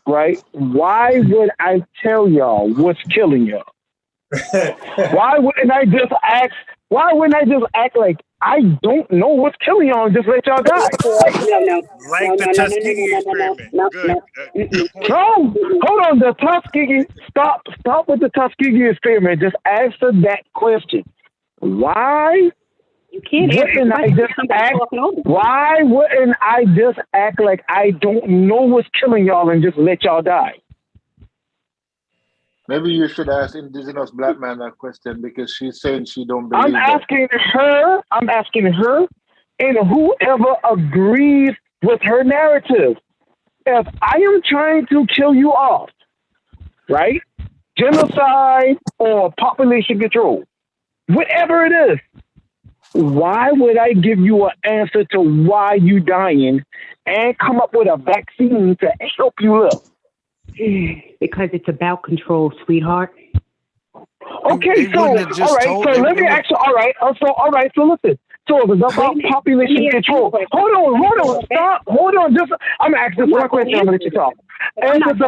right? Why would I tell y'all what's killing y'all? Why wouldn't I just act like I don't know what's killing y'all and just let y'all die? Like the Tuskegee experiment. Good point. No, hold on. The Tuskegee. Stop with the Tuskegee experiment. Just answer that question. Why? You can't wouldn't I just act? Why wouldn't I just act like I don't know what's killing y'all and just let y'all die? Maybe you should ask indigenous black man that question because she's saying she don't believe I'm asking her, and whoever agrees with her narrative. If I am trying to kill you off, right? Genocide or population control, whatever it is, why would I give you an answer to why you dying and come up with a vaccine to help you live? Because it's about control, sweetheart. Okay, so let me ask you. All right. So listen. So if it's about population control. Hold on. Stop. Hold on. I'm asking one question. I'm gonna let you talk. If it's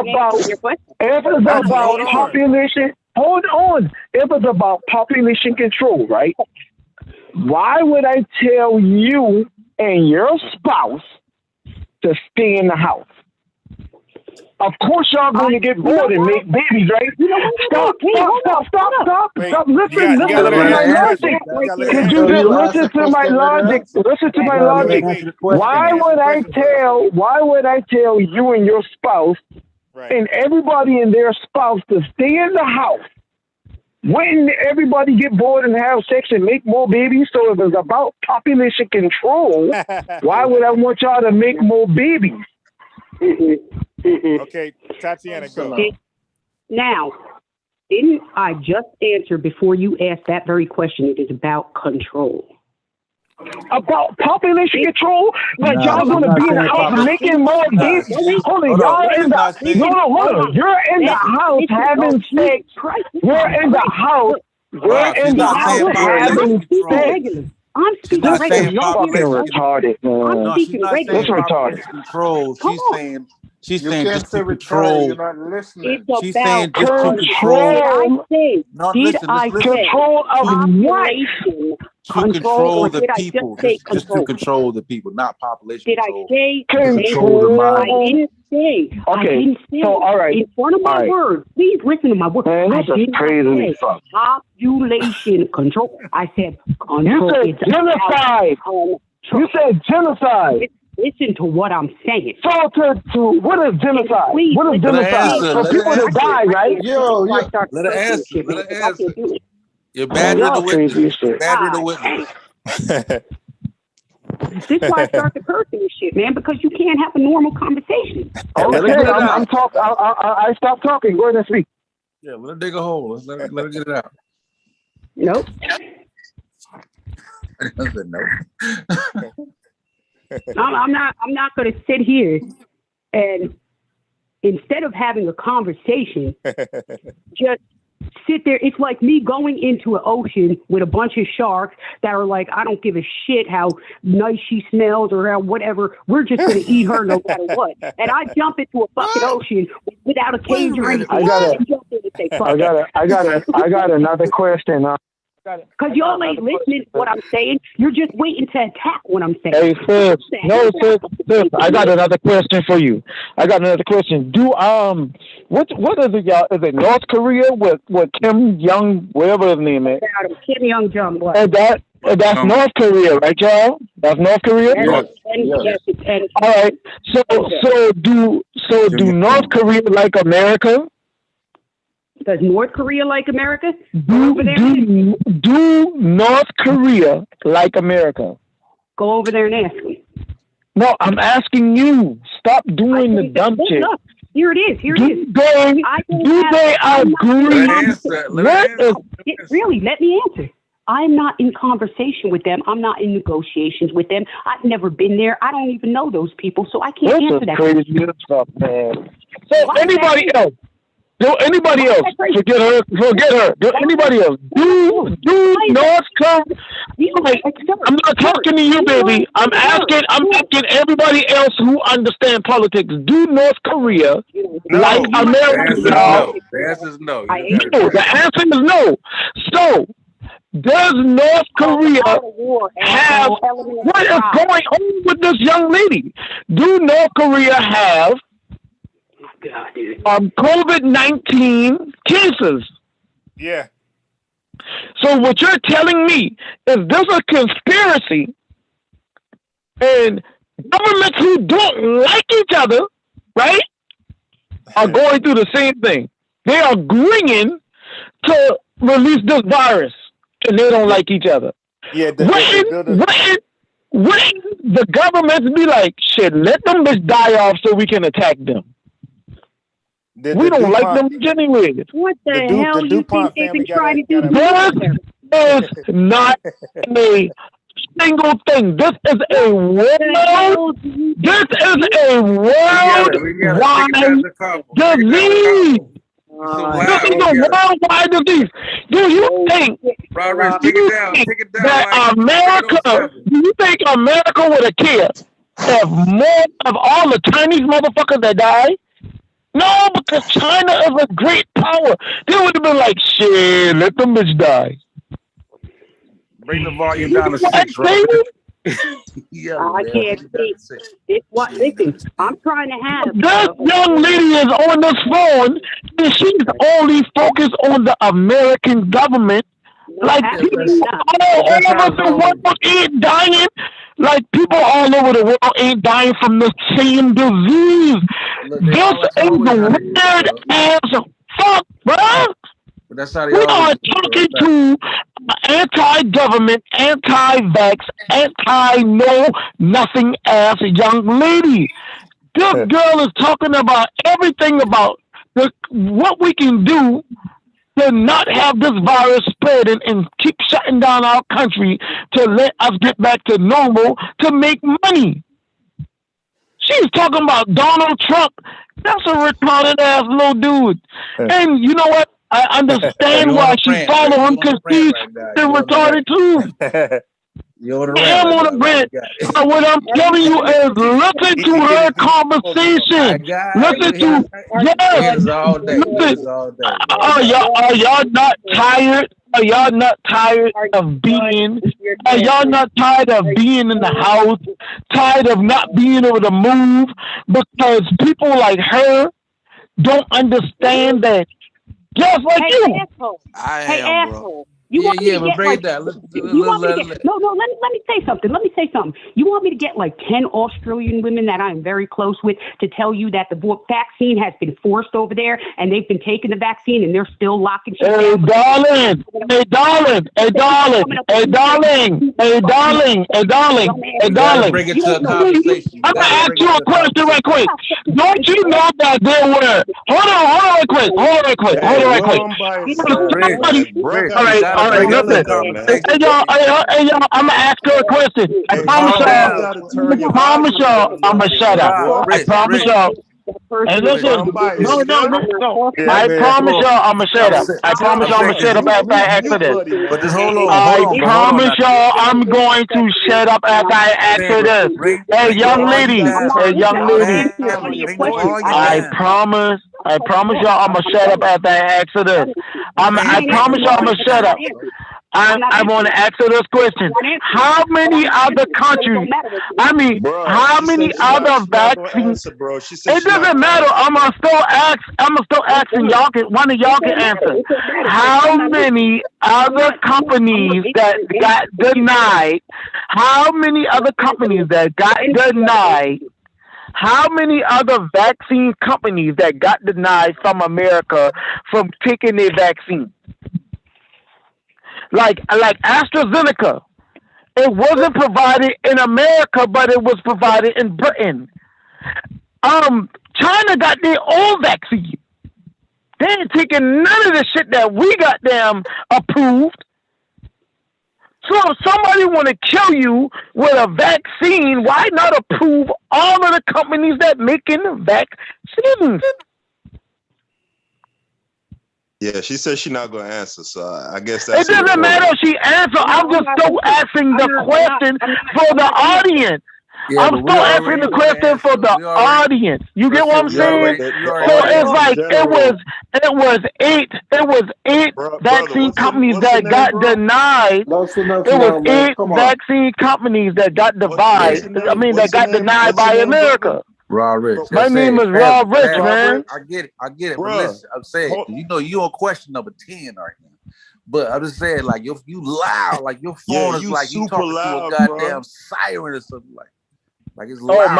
about population. Hold on. If it's about population control, right? Why would I tell you and your spouse to stay in the house? Of course, y'all going to get bored and make babies, right? Stop. Listen to my logic. Could you just listen to my logic? Listen to my logic. Why would I tell you and your spouse and everybody and their spouse to stay in the house? Wouldn't everybody get bored and have sex and make more babies? So if it's about population control, why would I want y'all to make more babies? Okay, Tatiana, go. Now, didn't I just answer before you asked that very question? It is about control. About population control? Like y'all going to be in the house making more babies? Hold on, y'all in the... No, you're in the house having sex. You're in the house. You're in the house having sex. I'm speaking regular. Y'all fucking retarded, man. I'm speaking regular. That's retarded. Control. She's saying just to control. You're not listening. She's saying just to control. Control of what? To control the people. Just to control the people, not population control. Did I say control the mind? I didn't say. Okay. I didn't say. So all right. In front of my words, please listen to my words. Man, this is crazy. Population control. I said control. You said genocide. You said genocide. Listen to what I'm saying. So to what is genocide? What is genocide? For people to die, right? Let her answer. Let her answer. You're badgering the witness. Badgering the witness. This is why I start the cursing and shit, man, because you can't have a normal conversation. Okay, I'm talking. I stopped talking. Go ahead and speak. Yeah, let her dig a hole. Let her get it out. Nope. I'm not going to sit here and instead of having a conversation, just sit there. It's like me going into an ocean with a bunch of sharks that are like, I don't give a shit how nice she smells or how whatever. We're just going to eat her no matter what. And I jump into a fucking ocean without a cage or anything. I got another question. Because y'all ain't listening to what I'm saying. You're just waiting to attack what I'm saying. Hey, sis. I got another question for you. I got another question. What is it, y'all? Is it North Korea with Kim Jong, whatever his name is? Kim Jong Jong. That's North Korea, right, y'all? That's North Korea. Yes. All right. So do North Korea like America? Does North Korea like America? Do North Korea like America? Go over there and ask me. No, I'm asking you. Stop doing the dumb shit. Here it is. Do they agree? Really, let me answer. I'm not in conversation with them. I'm not in negotiations with them. I've never been there. I don't even know those people, so I can't answer that. Crazy stuff, man. So anybody else? Do anybody else? Forget her. Do anybody else? Do North Korea? I'm not talking to you, baby. I'm asking everybody else who understands politics. Do North Korea like America? The answer is no. The answer is no. So, does North Korea have what is going on with this young lady? Do North Korea have COVID-19 cases? Yeah. So what you're telling me is there's a conspiracy and governments who don't like each other, right, are going through the same thing. They are agreeing to release this virus and they don't like each other. Yeah. When the governments be like, shit, let them just die off so we can attack them. We don't like them anyway. What the hell you think they've been trying to do? This is not a single thing. This is a world. This is a worldwide disease. This is a worldwide disease. Do you think that America? Do you think America would have cared if more of all the Chinese motherfuckers that died? No, because China is a great power. They would have been like, shit, let them bitch die. Bring the volume down to 6, right? I can't see. Listen, I'm trying to have. This young lady is on this phone, and she's only focused on the American government. Like people all over the world ain't dying. Like people all over the world ain't dying from the same disease. This is the weird ass fuck, bro. We are talking to anti-government, anti-vax, anti-no-nothing ass young lady. This girl is talking about everything about what we can do to not have this virus spread and keep shutting down our country to let us get back to normal to make money. She's talking about Donald Trump. That's a retarded ass little dude. And you know what? I understand why she follow him because she's retarded too. I'm on a rant. What I'm telling you is listen to her conversation. Listen to Are y'all not tired? Are y'all not tired of being? Are y'all not tired of being in the house? Tired of not being able to move because people like her don't understand that. Just like you. Asshole. You want me to get break like, that. Let me say something. You want me to get like 10 Australian women that I'm very close with to tell you that the vaccine has been forced over there and they've been taking the vaccine and they're still locking shit down? Darling. Bring it to a conversation. I'm gonna ask you a question right quick. Don't you know that there were? Hold on, right quick. All right. all right, listen. Hey, y'all, I'm gonna ask her a question. I promise y'all, I'm gonna shut up. I promise y'all. Hey, listen, no. I promise y'all, I'm gonna shut up. I promise y'all, I'm gonna shut up after I ask for this. But just hold on. I promise y'all, I'm going to shut up after I ask for this. Hey, young lady. I promise y'all, I'm gonna shut up after I ask for this. I promise y'all, I'm gonna shut up. I want to ask her this question. How many other countries, how many other vaccines? It doesn't matter. I'm going to still asking y'all, one of y'all can answer. How many other companies that got denied, how many other companies that got denied, how many other vaccine companies that got denied from America from taking their vaccine? Like AstraZeneca, it wasn't provided in America, but it was provided in Britain. China got their own vaccine. They ain't taking none of the shit that we got them approved. So if somebody want to kill you with a vaccine, why not approve all of the companies that making vaccines? Yeah, she said she's not going to answer, so I guess that's... It doesn't matter if she answers. I'm just still asking the question for the audience. Yeah, I'm still asking the question for the audience. You get what I'm saying? So it's like it was eight vaccine companies that got denied. It was 8 vaccine companies that got divided. That got denied by America. Raw Rich. My name is Raw Rich, man. I get it. But listen, I'm saying, you on question number 10 right now. But I'm just saying, like, you loud, like your phone is like you talking to a goddamn siren or something like it's loud. Oh,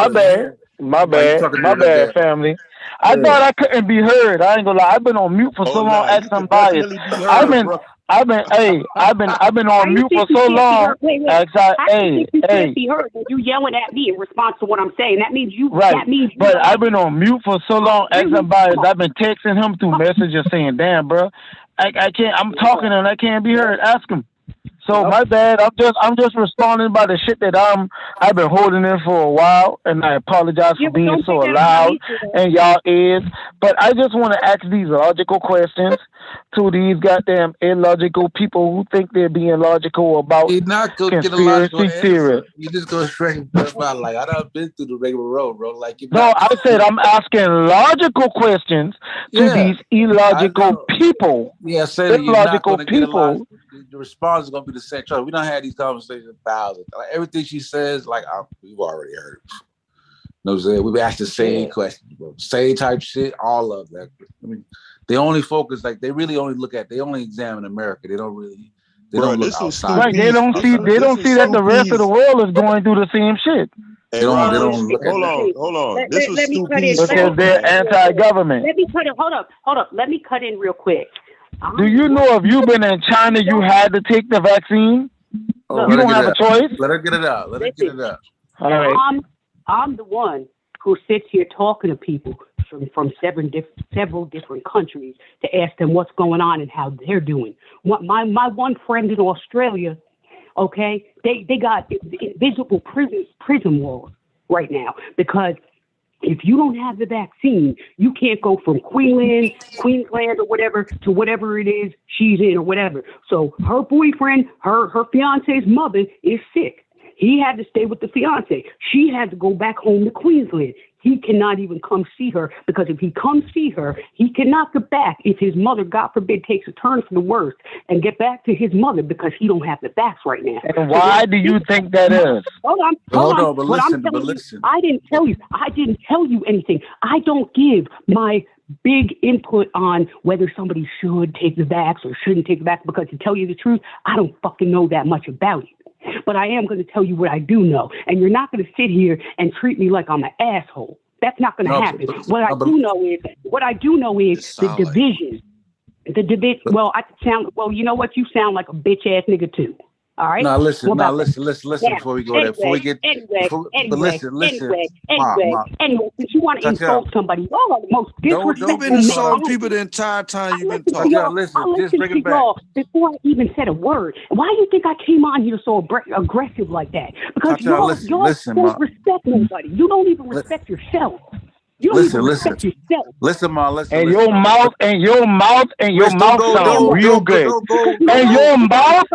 my bad, family. I thought I couldn't be heard. I ain't gonna lie. I've been on mute for so long. I'm biased. I've been on mute for so long. Be heard. You yelling at me in response to what I'm saying. That means you. Right. That means you. But I've been on mute for so long. I'm biased. I've been texting him through messages saying, "Damn, bro, I can't. I'm talking and I can't be heard. Ask him." So my bad. I'm just responding by the shit that I've been holding in for a while, and I apologize for being so loud in y'all ears. But I just want to ask these logical questions to these goddamn illogical people who think they're being logical about conspiracy theories. You just go straight about like I done been through the regular road, bro. Like I said I'm asking logical questions to these illogical people. Yeah, say illogical people. The response is gonna be the same. We don't have these conversations thousands. Like everything she says, like we've already heard it. You know what I'm saying? We've asked the same questions, bro. Same type shit, all of that. I mean, they only focus, like they really only they only examine America. They don't look outside. Right, they don't see that the rest of the world is going through the same shit. Hey, hold on. This was stupid because they're anti-government. Let me cut it. Hold up. Let me cut in real quick. Do you know if you've been in China, you had to take the vaccine? You don't have a choice. Let her get it out. All right. I'm the one who sits here talking to people from several different countries to ask them what's going on and how they're doing. My one friend in Australia, okay, they got invisible prison walls right now because if you don't have the vaccine, you can't go from Queensland or whatever to whatever it is she's in or whatever. So her boyfriend, her fiance's mother is sick. He had to stay with the fiance. She had to go back home to Queensland. He cannot even come see her because if he comes see her, he cannot get back if his mother, God forbid, takes a turn for the worst and get back to his mother because he don't have the facts right now. And why do you think that is? Hold on. But listen. I didn't tell you anything. I don't give my big input on whether somebody should take the vax or shouldn't take the vax because to tell you the truth, I don't fucking know that much about it. But I am going to tell you what I do know. And you're not going to sit here and treat me like I'm an asshole. That's not going to happen. What I do know is the division. The division. Well, you know what? You sound like a bitch ass nigga too. All right. No, listen. What No, about listen. now, Before we go there, before we get, but listen. Anyway, since you want to insult somebody, y'all are the most disrespectful You've been insulting people the entire time you've been talking. I listened to y'all before I even said a word. Why do you think I came on here so aggressive like that? Because y'all don't respect nobody. You don't even respect yourself. You don't even respect yourself. Listen, Ma. Listen. And your mouth sound real good. And your mouth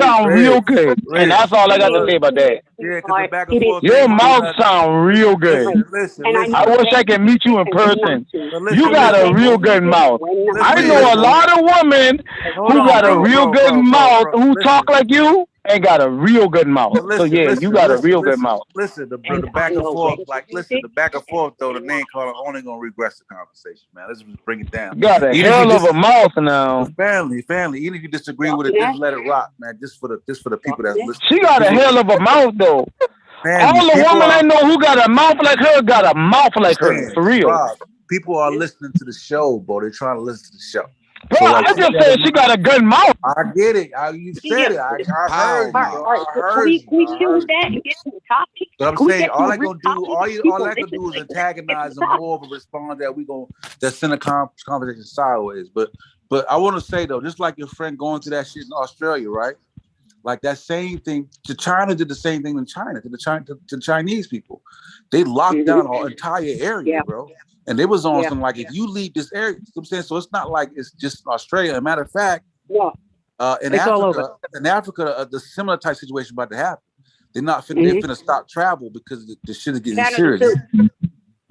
sound real good. And that's all I got to say about that. Yeah, because the back and forth. Your mouth sound real good. Listen. I wish I could meet you in person. You got a real good mouth. I know a lot of women who got a real good mouth who talk like you and got a real good mouth. So yeah, you got a real good mouth. Listen, the back and forth, the back and forth though, the name caller only gonna regress the conversation, man. Let's just bring it down. You got a hell of a mouth now. Family. Even if you disagree with it, just let it rock, man. Just for the people that's listening. She got a hell of a mouth though. All the women I know who got a mouth like her got a mouth like her. For real. Rob, people are listening to the show, bro. They're trying to listen to the show. Bro, I just said she got a good mouth. I get it. You said it. I heard you. Can we choose that and get to the topic? But I'm saying all I can do is antagonize them more of a response that send a conversation sideways. But I want to say though, just like your friend going through that shit in Australia, right? Like that same thing. China did the same thing in China to the Chinese people. They locked down our entire area, bro. And they was on something like, if you leave this area, you know what I'm saying? So it's not like it's just Australia. As a matter of fact, in Africa, the similar type situation about to happen. They're not finna, they're finna stop travel because the shit is getting serious.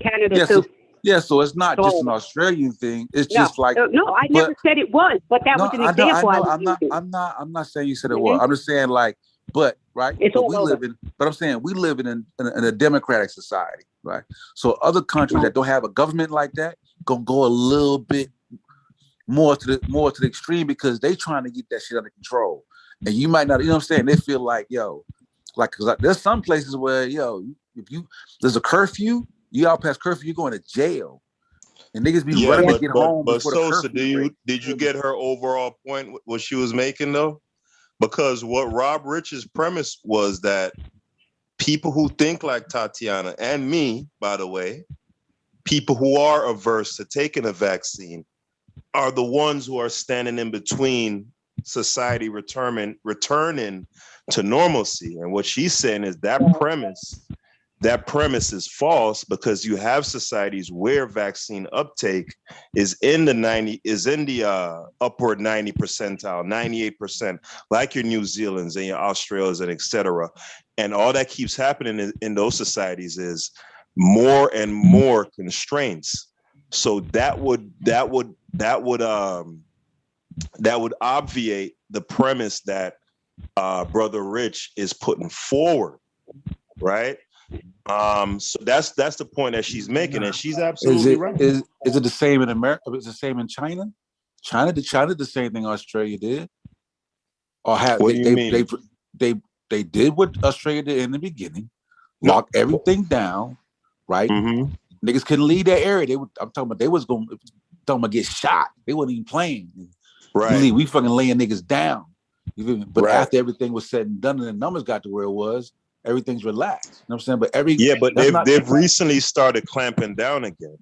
Canada too. So it's not just an Australian thing. It's just like I never said it was, but that was an example. I'm not saying you said it was. I'm just saying like, but right. It's all over. But I'm saying we live in a democratic society, right? So other countries that don't have a government like that gonna go a little bit more to the extreme because they trying to get that shit under control. And you might not, you know what I'm saying? They feel like, cause there's some places where, if there's a curfew, you out past curfew, you're going to jail. And niggas be running to get home. But Sosa, did you get her overall point, what she was making though? Because what Rob Rich's premise was that people who think like Tatiana and me, by the way, people who are averse to taking a vaccine are the ones who are standing in between society returning to normalcy. And what she's saying is that premise is false because you have societies where vaccine uptake is in the upward 90 percentile, 98%, like your New Zealand's and your Australias and etc. And all that keeps happening in those societies is more and more constraints. So that would obviate the premise that Brother Rich is putting forward, right? So that's the point that she's making, and she's absolutely right. Is it the same in America? Is it the same in China? China did the same thing Australia did, or have what do you mean? They did what Australia did in the beginning, locked everything down, right? Mm-hmm. Niggas couldn't leave that area. I'm talking about they was talking about get shot. They wasn't even playing. Right. We fucking laying niggas down. But after everything was said and done and the numbers got to where it was, everything's relaxed. You know what I'm saying? But they've recently started clamping down again.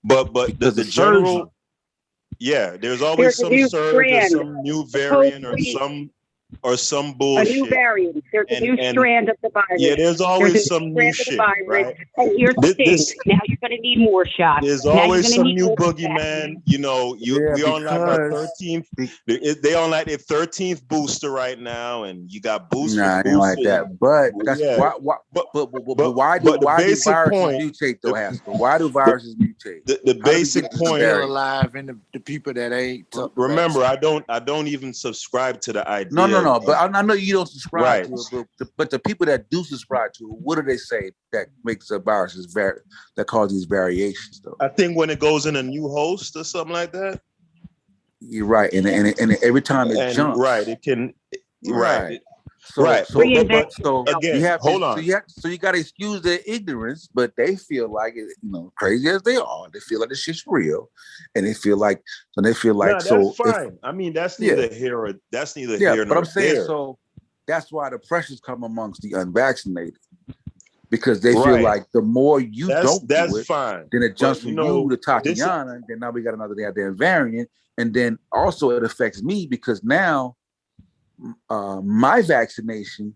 But the general, there's always some surge or some new variant or some bullshit. A new variant. There's a new strand of the virus. Yeah, there's always some new shit, right? And here's the thing. Now you're going to need more shots. There's always some new boogeyman. We on like our 13th. They on like their 13th booster right now, and you got boosters. Nah, I ain't like that. But that's why do viruses mutate though, Haskell? Why do viruses mutate? The basic point. Still alive, and the people that ain't. Remember, I don't even subscribe to the idea. No, but I know you don't subscribe to it, but the people that do subscribe to it, what do they say that makes the viruses that cause these variations though? I think when it goes in a new host or something like that. You're right, and every time it jumps, right, it can, right. So, right. So, so again, you have hold to, on. So you got to excuse their ignorance, but they feel like it, crazy as they are, they feel like this shit's real, and they feel like That's fine. I mean, that's neither here or here but nor I'm saying there. so. That's why the pressures come amongst the unvaccinated, because they feel like the more you don't do it, fine. then it jumps from you to Tatiana, and then now we got another goddamn variant, and then also it affects me because now my vaccination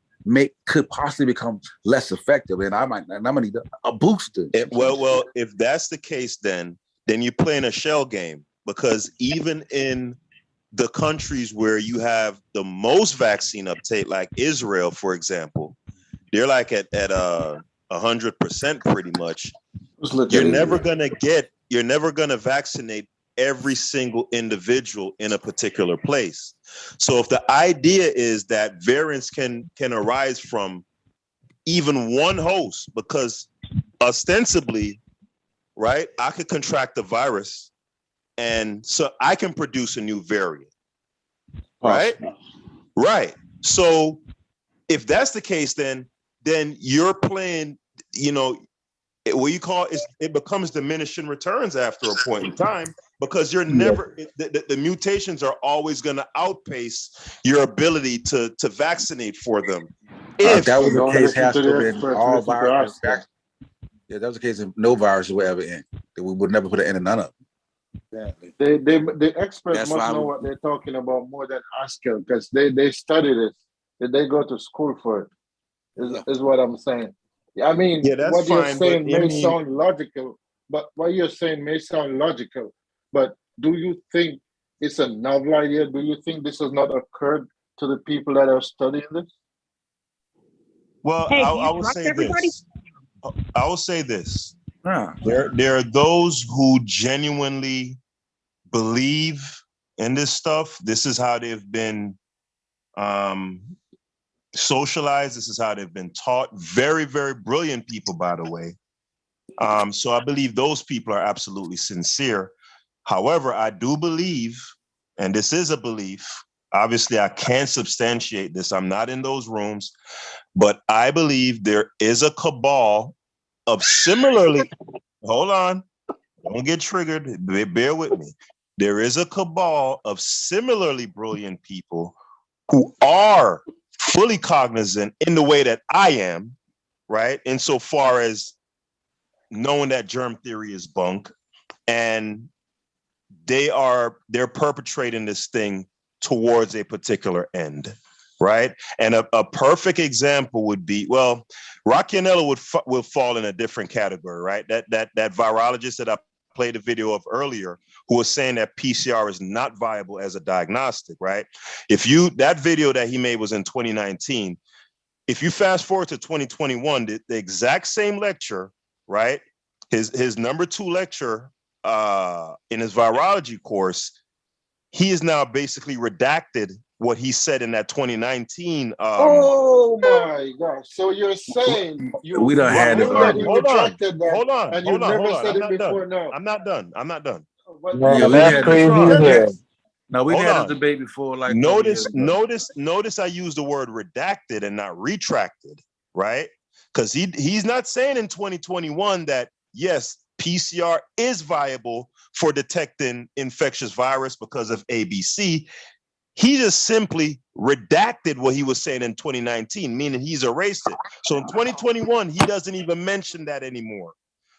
could possibly become less effective, and I'm gonna need a booster. Well, if that's the case, then you're playing a shell game, because even in the countries where you have the most vaccine uptake, like Israel, for example, they're like at 100% pretty much. You're never gonna vaccinate every single individual in a particular place. So if the idea is that variants can arise from even one host, because ostensibly, right, I could contract the virus, and so I can produce a new variant, right? Right. So if that's the case, then you're playing, what you call it becomes diminishing returns after a point in time, because you're never the mutations are always going to outpace your ability to vaccinate for them. If that was the case, has to have been all viruses. Yeah, that was the case if no virus will ever end. We would never put an end to none of them. The experts must know what they're talking about more than Haskell, because they study this. They go to school for it. Is what I'm saying. I mean, what you're saying may sound logical, but But do you think it's a novel idea? Do you think this has not occurred to the people that are studying this? Well, I will say this. I will say this. There are those who genuinely believe in this stuff. This is how they've been socialized. This is how they've been taught. Very, very brilliant people, by the way. So I believe those people are absolutely sincere. However, I do believe, and this is a belief, obviously I can't substantiate this, I'm not in those rooms, but I believe there is a cabal of similarly, hold on, don't get triggered, bear with me. There is a cabal of similarly brilliant people who are fully cognizant in the way that I am, right? Insofar as knowing that germ theory is bunk, and they're perpetrating this thing towards a particular end, right? And a perfect example would be, well, Rocchianello would fall in a different category, right? That virologist that I played a video of earlier, who was saying that PCR is not viable as a diagnostic, right? That video that he made was in 2019. If you fast forward to 2021, the exact same lecture, right? His number 2 lecture in his virology course, he is now basically redacted what he said in that 2019. Oh my gosh! So you're saying we don't have it. Hold on. And you never said it before. No, I'm not done. Man, that's crazy. No, we've had this debate before. Like notice I use the word redacted and not retracted, right? Because he's not saying in 2021 that yes, PCR is viable for detecting infectious virus because of ABC. He just simply redacted what he was saying in 2019, meaning he's erased it. So in 2021, he doesn't even mention that anymore.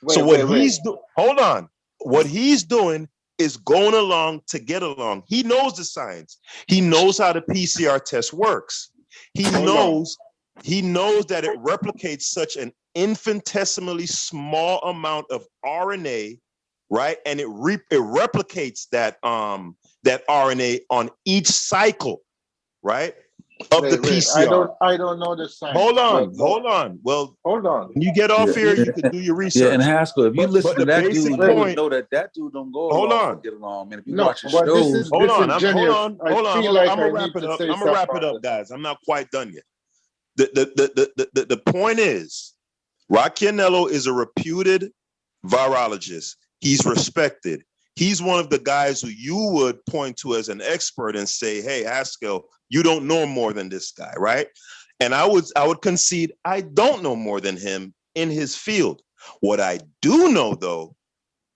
Hold on. What he's doing is going along to get along. He knows the science. He knows how the PCR test works. He knows that it replicates such an infinitesimally small amount of RNA, right? And it replicates that RNA on each cycle, right? Of the PCR. I don't know the science. Hold on. Well, hold on. When you get off here, you can do your research. Yeah, and Haskell, if you listen to that dude, you would know that dude don't go along to get along, man. If you watch his shows, hold on. I'm gonna wrap it up. I'm gonna wrap it up, guys. I'm not quite done yet. The point is, Rocchianello is a reputed virologist. He's respected. He's one of the guys who you would point to as an expert and say, hey, Haskell, you don't know more than this guy, right? And I would concede I don't know more than him in his field. What I do know, though,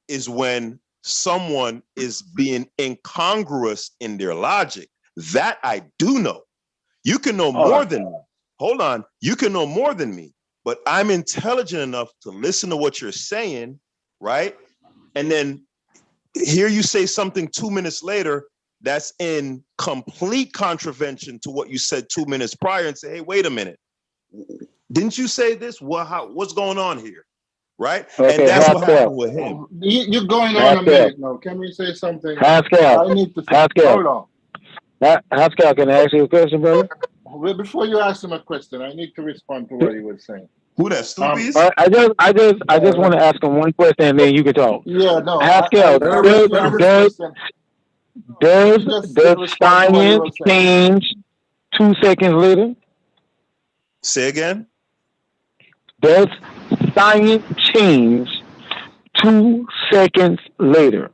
is when someone is being incongruous in their logic. That I do know. You can know more than me. Hold on. You can know more than me, but I'm intelligent enough to listen to what you're saying, right? And then hear you say something 2 minutes later that's in complete contravention to what you said 2 minutes prior and say, hey, wait a minute. Didn't you say this? What's going on here? Right? Okay, and that's what happened with him. You're going on a minute now. Can we say something? Haskell. I need to say, Haskell. hold on. Haskell, can I ask you a question, brother? Well, before you ask him a question, I need to respond to what he was saying. Who that stupid? I just want to ask him one question and then you can talk. Yeah, no. Haskell, does science change 2 seconds later? Say again? Does science change 2 seconds later?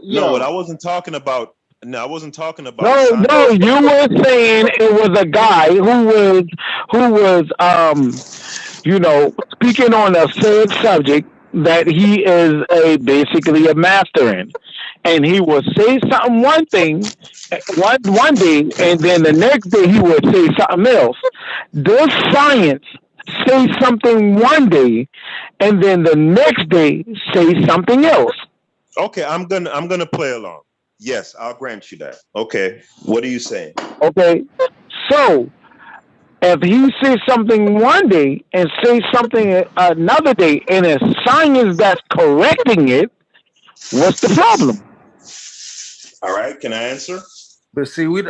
No, what I wasn't talking about. No, I wasn't talking about. No, you were saying it was a guy who was speaking on a said subject that he is basically a master in, and he would say something one day, and then the next day he would say something else. Does science say something one day, and then the next day say something else? Okay, I'm gonna play along. Yes, I'll grant you that. Okay, what are you saying? Okay, so if he says something one day and says something another day, and it's science that's correcting it, what's the problem? All right, can I answer? But see, let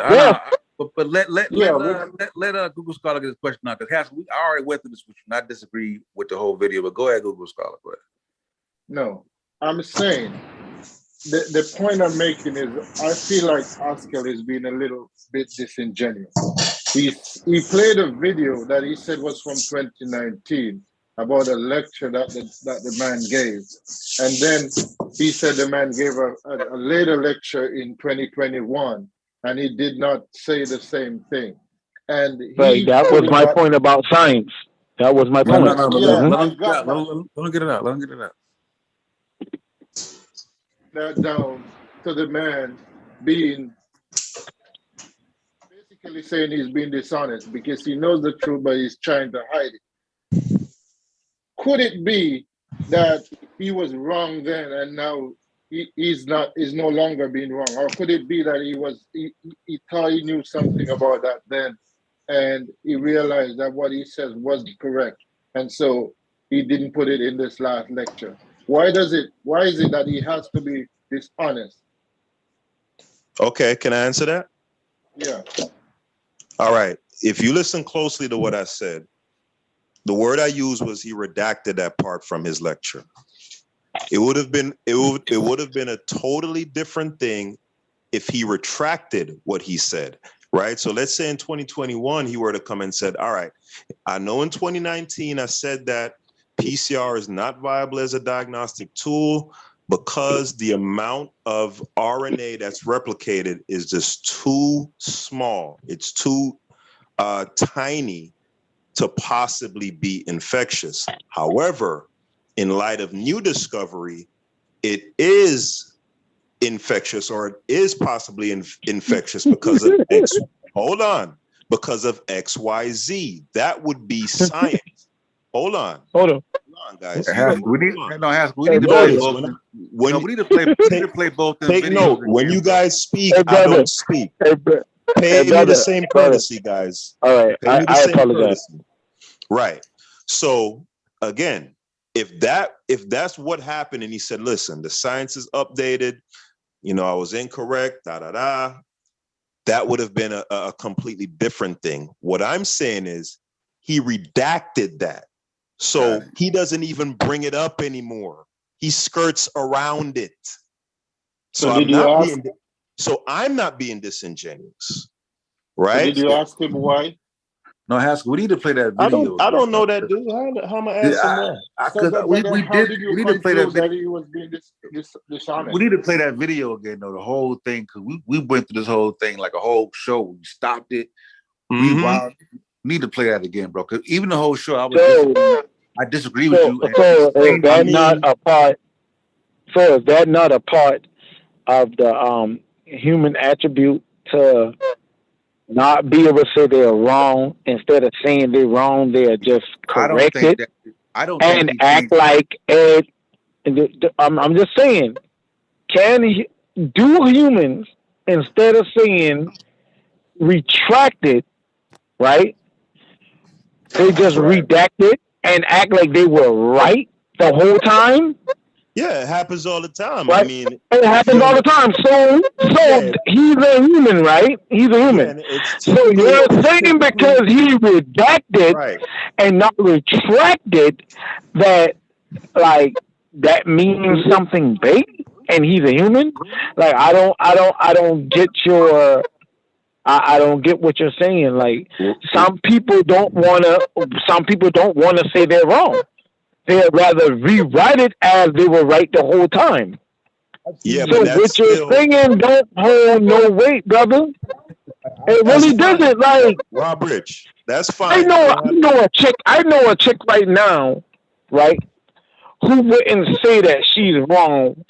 Google Scholar get his question out, because I already went through this with you, and I disagree with the whole video. But go ahead, Google Scholar. Go ahead. No, I'm saying the point I'm making is I feel like Haskell is being a little bit disingenuous. He played a video that he said was from 2019 about a lecture that the man gave, and then he said the man gave a later lecture in 2021, and he did not say the same thing. And that was my point about science. That was my point. Let him get it out. Let him get it out. That down to the man being basically saying he's being dishonest because he knows the truth, but he's trying to hide it. Could it be that he was wrong then and now he's no longer being wrong? Or could it be that he thought he knew something about that then and he realized that what he says was correct, and so he didn't put it in this last lecture? Why is it that he has to be dishonest? Okay, can I answer that? Yeah. All right. If you listen closely to what I said, the word I used was he redacted that part from his lecture. It would have been a totally different thing if he retracted what he said, right? So let's say in 2021 he were to come and said, all right, I know in 2019 I said that PCR is not viable as a diagnostic tool because the amount of RNA that's replicated is just too small. It's too tiny to possibly be infectious. However, in light of new discovery, it is infectious, or it is possibly infectious because of because of XYZ. That would be science. Hold on, guys. We need to play both. Take note when you guys speak. I don't speak. Pay me the same courtesy, guys. All right, I apologize. Right. So again, if that's what happened, and he said, "Listen, the science is updated. I was incorrect." That would have been a completely different thing. What I'm saying is, he redacted that. So he doesn't even bring it up anymore. He skirts around it. So I'm not being disingenuous, right? So did you ask him why? No, Haskell, we need to play that video. I don't know that dude. How am I asking that? We need to play that video. He was being dishonest. We need to play that video again, though, the whole thing, because we went through this whole thing like a whole show. We stopped it. We need to play that again, bro. Because even the whole show, I disagree with you. So is that not a part? So is that not a part of the human attribute to not be able to say they're wrong? Instead of saying they're wrong, they're just correct it and act like it. I'm just saying, do humans, instead of saying retract it, right? They just redact it and act like they were right the whole time? Yeah, it happens all the time. Right? I mean, it happens all the time. So he's a human, right? He's a human. So you're saying because he redacted and not retracted that, like, that means something big, and he's a human? Like, I don't get your. I don't get what you're saying. Like, some people don't want to say they're wrong. They'd rather rewrite it as they were right the whole time. Yeah, so what you're saying don't hold no weight, brother. It really doesn't. Like, Rob Rich, that's fine. I know a chick right now, right, who wouldn't say that she's wrong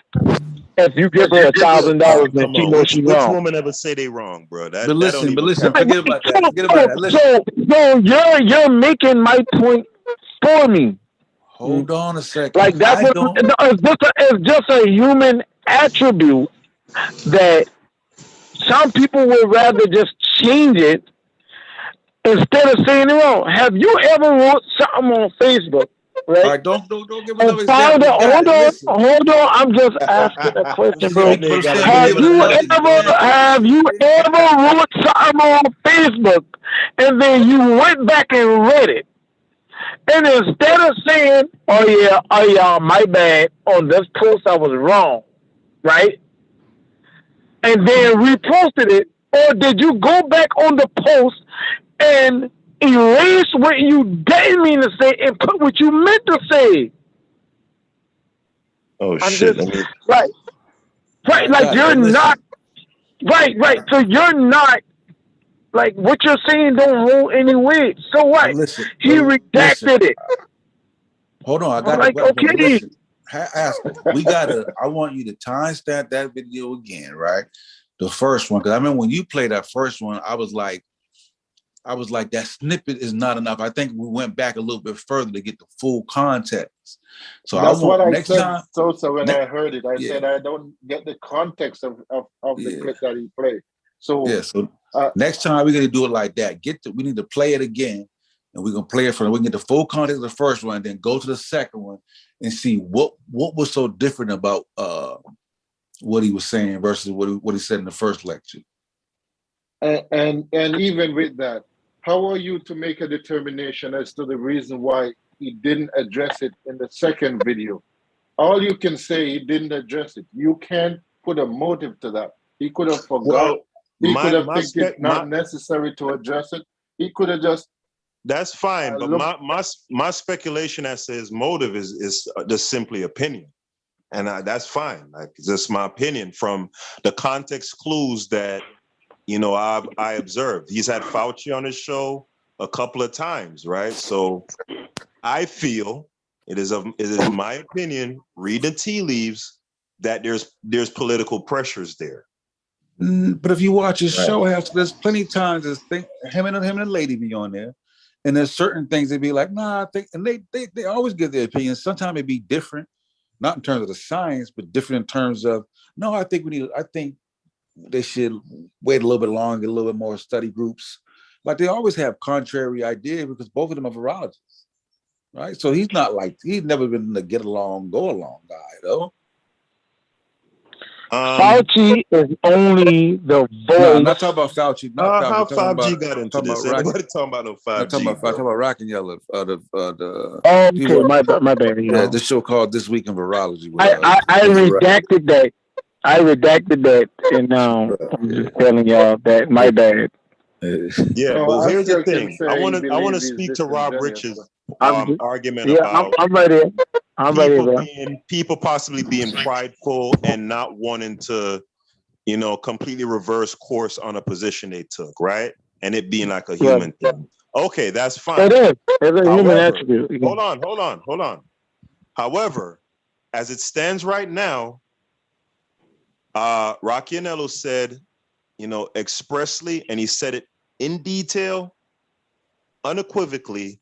if you give her $1,000 and she knows she's wrong. Which woman ever say they wrong, bro? But listen, forget about that. Listen. So you're making my point for me. Hold on a second. Like, it's just a human attribute that some people would rather just change it instead of saying it wrong. Have you ever wrote something on Facebook, right? All right, don't give me another example. Hold on. I'm just asking a question, bro. Have you ever wrote something on Facebook and then you went back and read it? And instead of saying, oh yeah, my bad, on this post I was wrong, right? And then reposted it, or did you go back on the post and erase what you didn't mean to say and put what you meant to say? Oh, shit. Right, like you're not, right. So you're not, like, what you're saying don't hold any weight. So what? He redacted it. Hold on, I got like, okay. I want you to timestamp that video again, right? The first one, because I remember when you played that first one, I was like, that snippet is not enough. I think we went back a little bit further to get the full context. So that's what I said. Time, I heard it, I said I don't get the context of the clip that he played. So next time we're gonna do it like that. We need to play it again, and we're gonna play it we can get the full context of the first one, and then go to the second one and see what was so different about what he was saying versus what he said in the first lecture. And even with that, how are you to make a determination as to the reason why he didn't address it in the second video? All you can say, he didn't address it. You can't put a motive to that. He could have forgot. He could have think it's not necessary to address it. He could have just. That's fine, but my speculation as to his motive is just simply opinion, and that's fine. Like, it's just my opinion from the context clues that I observed. He's had Fauci on his show a couple of times, right? So I feel it is my opinion. Read the tea leaves that there's political pressures there. But if you watch his show, there's plenty of times him and the lady be on there, and there's certain things they be like, nah, I think, and they always give their opinions. Sometimes it be different, not in terms of the science, but different in terms of, no, I think they should wait a little bit longer, get a little bit more study groups. Like, they always have contrary ideas because both of them are virologists, right? So he's never been a get along, go along guy, though. Fauci is only the voice. No, I'm not talking about Fauci. How 5G got into this? Everybody talking about no 5G. I'm talking about Rock and Yellow. Okay, my bad. Yeah, this show called This Week in Virology. I redacted that. I redacted that, and now I'm just telling y'all that my bad. Yeah, No, but I here's the still can thing. I say want he to believes he's speak to Rob disingenuous. Rich's I'm, argument yeah, about I'm ready. I'm ready, bro. people possibly being prideful and not wanting to, completely reverse course on a position they took, right? And it being like a human thing. Okay, that's fine. It is. It's a human However, attribute. hold on. However, as it stands right now, Rocchianello said, expressly, and he said it in detail, unequivocally,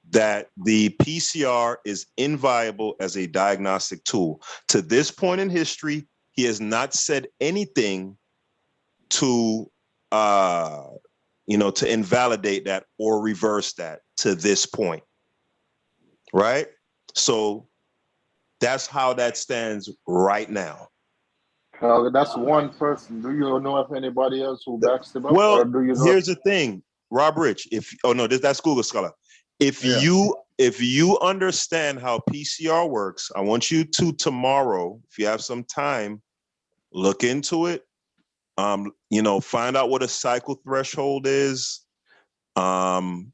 that the PCR is inviolable as a diagnostic tool. To this point in history, he has not said anything to, to invalidate that or reverse that to this point, right? So that's how that stands right now. That's one person. Do you know of anybody else who backs him up? Well, or do you know? here's the thing, Rob Rich. That's Google Scholar. If you understand how PCR works, I want you to tomorrow, if you have some time, look into it. Find out what a cycle threshold is. The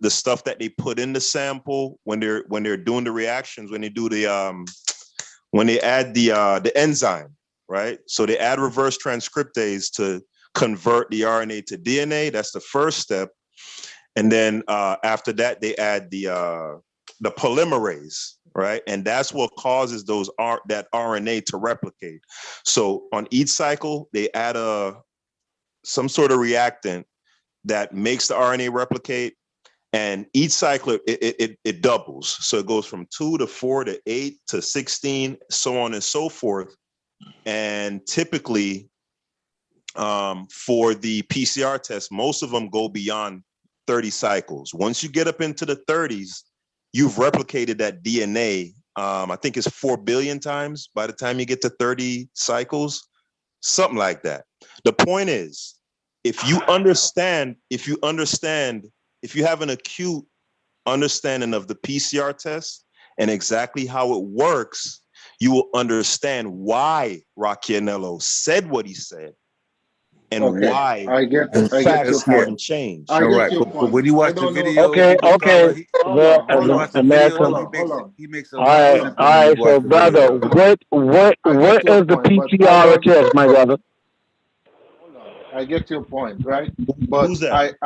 stuff that they put in the sample when they're doing the reactions, when they do when they add the enzyme, right? So they add reverse transcriptase to convert the RNA to DNA. That's the first step. And then after that, they add the polymerase, right? And that's what causes that RNA to replicate. So on each cycle, they add some sort of reactant that makes the RNA replicate. And each cycle, it doubles. So it goes from 2 to 4 to 8 to 16, so on and so forth. And typically, for the PCR test, most of them go beyond 30 cycles. Once you get up into the 30s, you've replicated that DNA. I think it's 4 billion times by the time you get to 30 cycles, something like that. The point is, if you have an acute understanding of the PCR test and exactly how it works, you will understand why Rocchianello said what he said and why the facts haven't changed. All right, but when you watch the video, Okay. he makes a All lot of right. sense. All right. So, brother, what is the PCR test, my brother? I get your point, right? But who's that?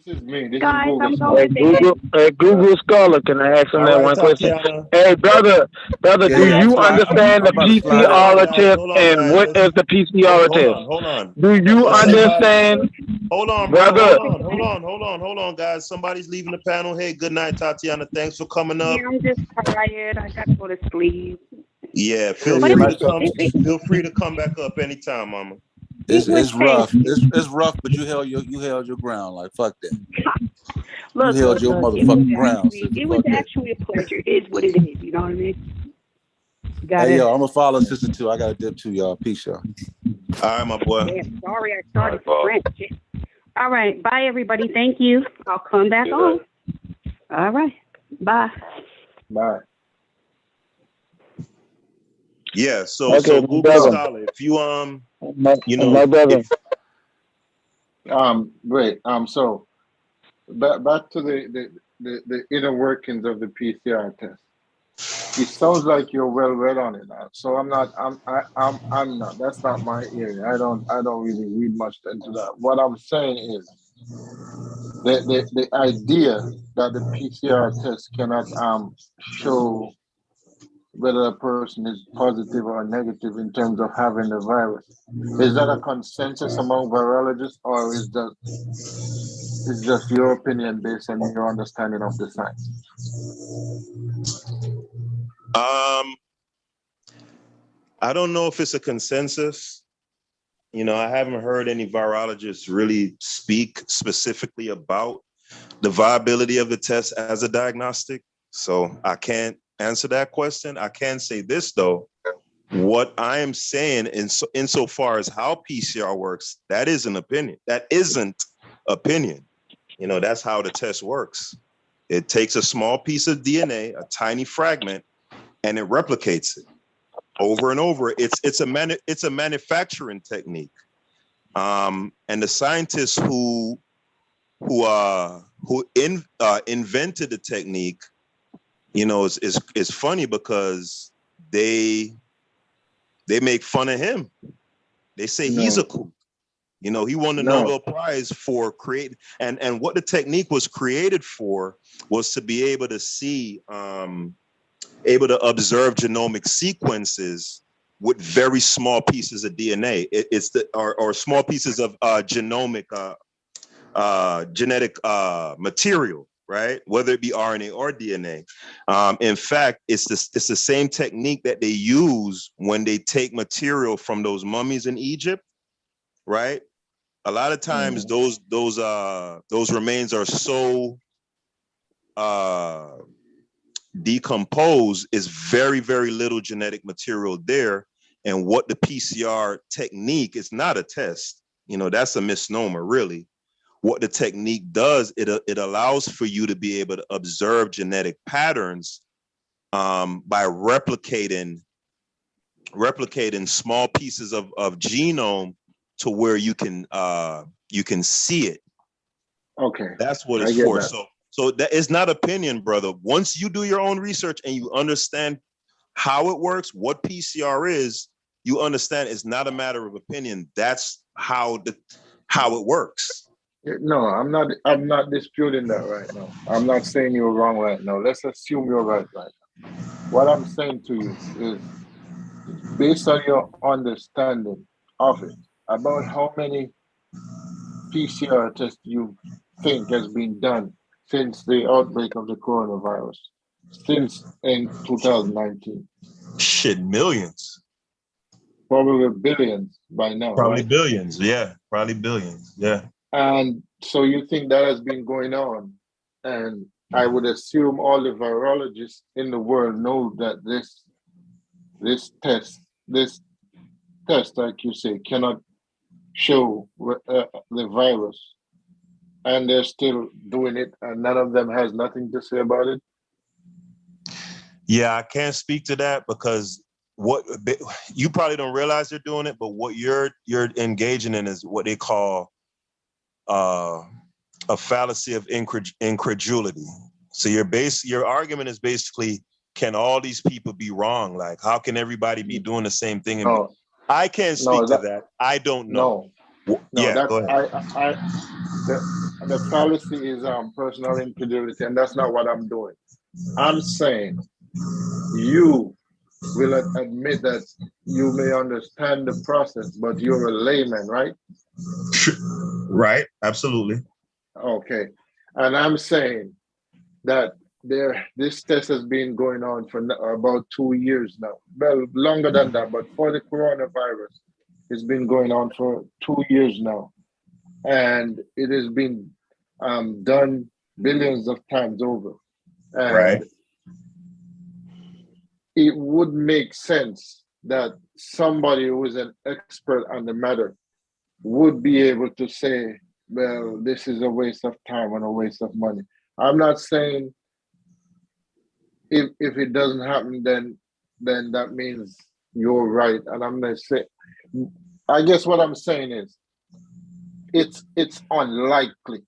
This is me. This Guys, is I'm Google. going Google Scholar, can I ask him All that right, one question? Tatiana. Hey, brother, do you understand the PCR test and what is the PCR test? Hold on. Do you understand? Hold on, brother. Hold on, guys. Somebody's leaving the panel. Hey, good night, Tatiana. Thanks for coming up. Yeah, I'm just tired. I got to go to sleep. Yeah, feel free to come back up anytime, Mama. It's rough. It's rough, but you held your ground. Like fuck that. Look, you held your motherfucking ground. It was actually a pleasure. It is what it is. You know what I mean? Hey yo, I'm gonna follow sister too. I got to dip too, y'all. Peace, y'all. All right, my boy. Yeah, sorry, I started French. All right, bye everybody. Thank you. I'll come back on. All right, bye. Bye. Yeah, so Google Scholar, if you great. So back to the inner workings of the PCR test. It sounds like you're well read on it now. So I'm not. That's not my area. I don't really read much into that. What I'm saying is the idea that the PCR test cannot show whether a person is positive or negative in terms of having the virus. Is that a consensus among virologists, or is just your opinion based on your understanding of the science? I don't know if it's a consensus. I haven't heard any virologists really speak specifically about the viability of the test as a diagnostic. So I can't answer that question. I can say this though. What I am saying insofar as how PCR works, that is an opinion. That isn't opinion. That's how the test works. It takes a small piece of DNA, a tiny fragment, and it replicates it over and over. It's a manufacturing technique. And the scientists who invented the technique, you know, is funny because they make fun of him. They say he's a kook. You know, he won the Nobel Prize for creating, and what the technique was created for was to be able to see, able to observe genomic sequences with very small pieces of DNA. It's or small pieces of genetic material, right? Whether it be RNA or DNA. In fact, it's the same technique that they use when they take material from those mummies in Egypt, right? A lot of times those remains are so decomposed, is very, very little genetic material there. And what the PCR technique is not a test, you know, that's a misnomer, really. What the technique does, it allows for you to be able to observe genetic patterns by replicating small pieces of genome to where you can see it. Okay, that's what it's for. That. So that is not opinion, brother. Once you do your own research and you understand how it works, what PCR is, you understand it's not a matter of opinion. That's how it works. No, I'm not disputing that right now. I'm not saying you're wrong right now. Let's assume you're right now. What I'm saying to you is, based on your understanding of it, about how many PCR tests you think has been done since the outbreak of the coronavirus, since in 2019? Shit, millions. Probably billions by now, Probably right? billions, yeah. Probably billions, yeah. And so you think that has been going on, and I would assume all the virologists in the world know that this test, like you say, cannot show the virus, and they're still doing it, and none of them has nothing to say about it. Yeah, I can't speak to that because what you probably don't realize they're doing it, but what you're engaging in is what they call a fallacy of incredulity. So your argument is basically, can all these people be wrong? Like, how can everybody be doing the same thing? And I can't speak to that. I don't know. No, yeah, go ahead. The fallacy is personal incredulity, and that's not what I'm doing. I'm saying you will admit that you may understand the process, but you're a layman, right? Right, absolutely. Okay, and I'm saying that this test has been going on for about 2 years now. Well, longer than that, but for the coronavirus, it's been going on for 2 years now, and it has been done billions of times over. And right. It would make sense that somebody who is an expert on the matter would be able to say, well, this is a waste of time and a waste of money. I'm not saying if it doesn't happen, then that means you're right. And I'm going to say, I guess what I'm saying is, it's unlikely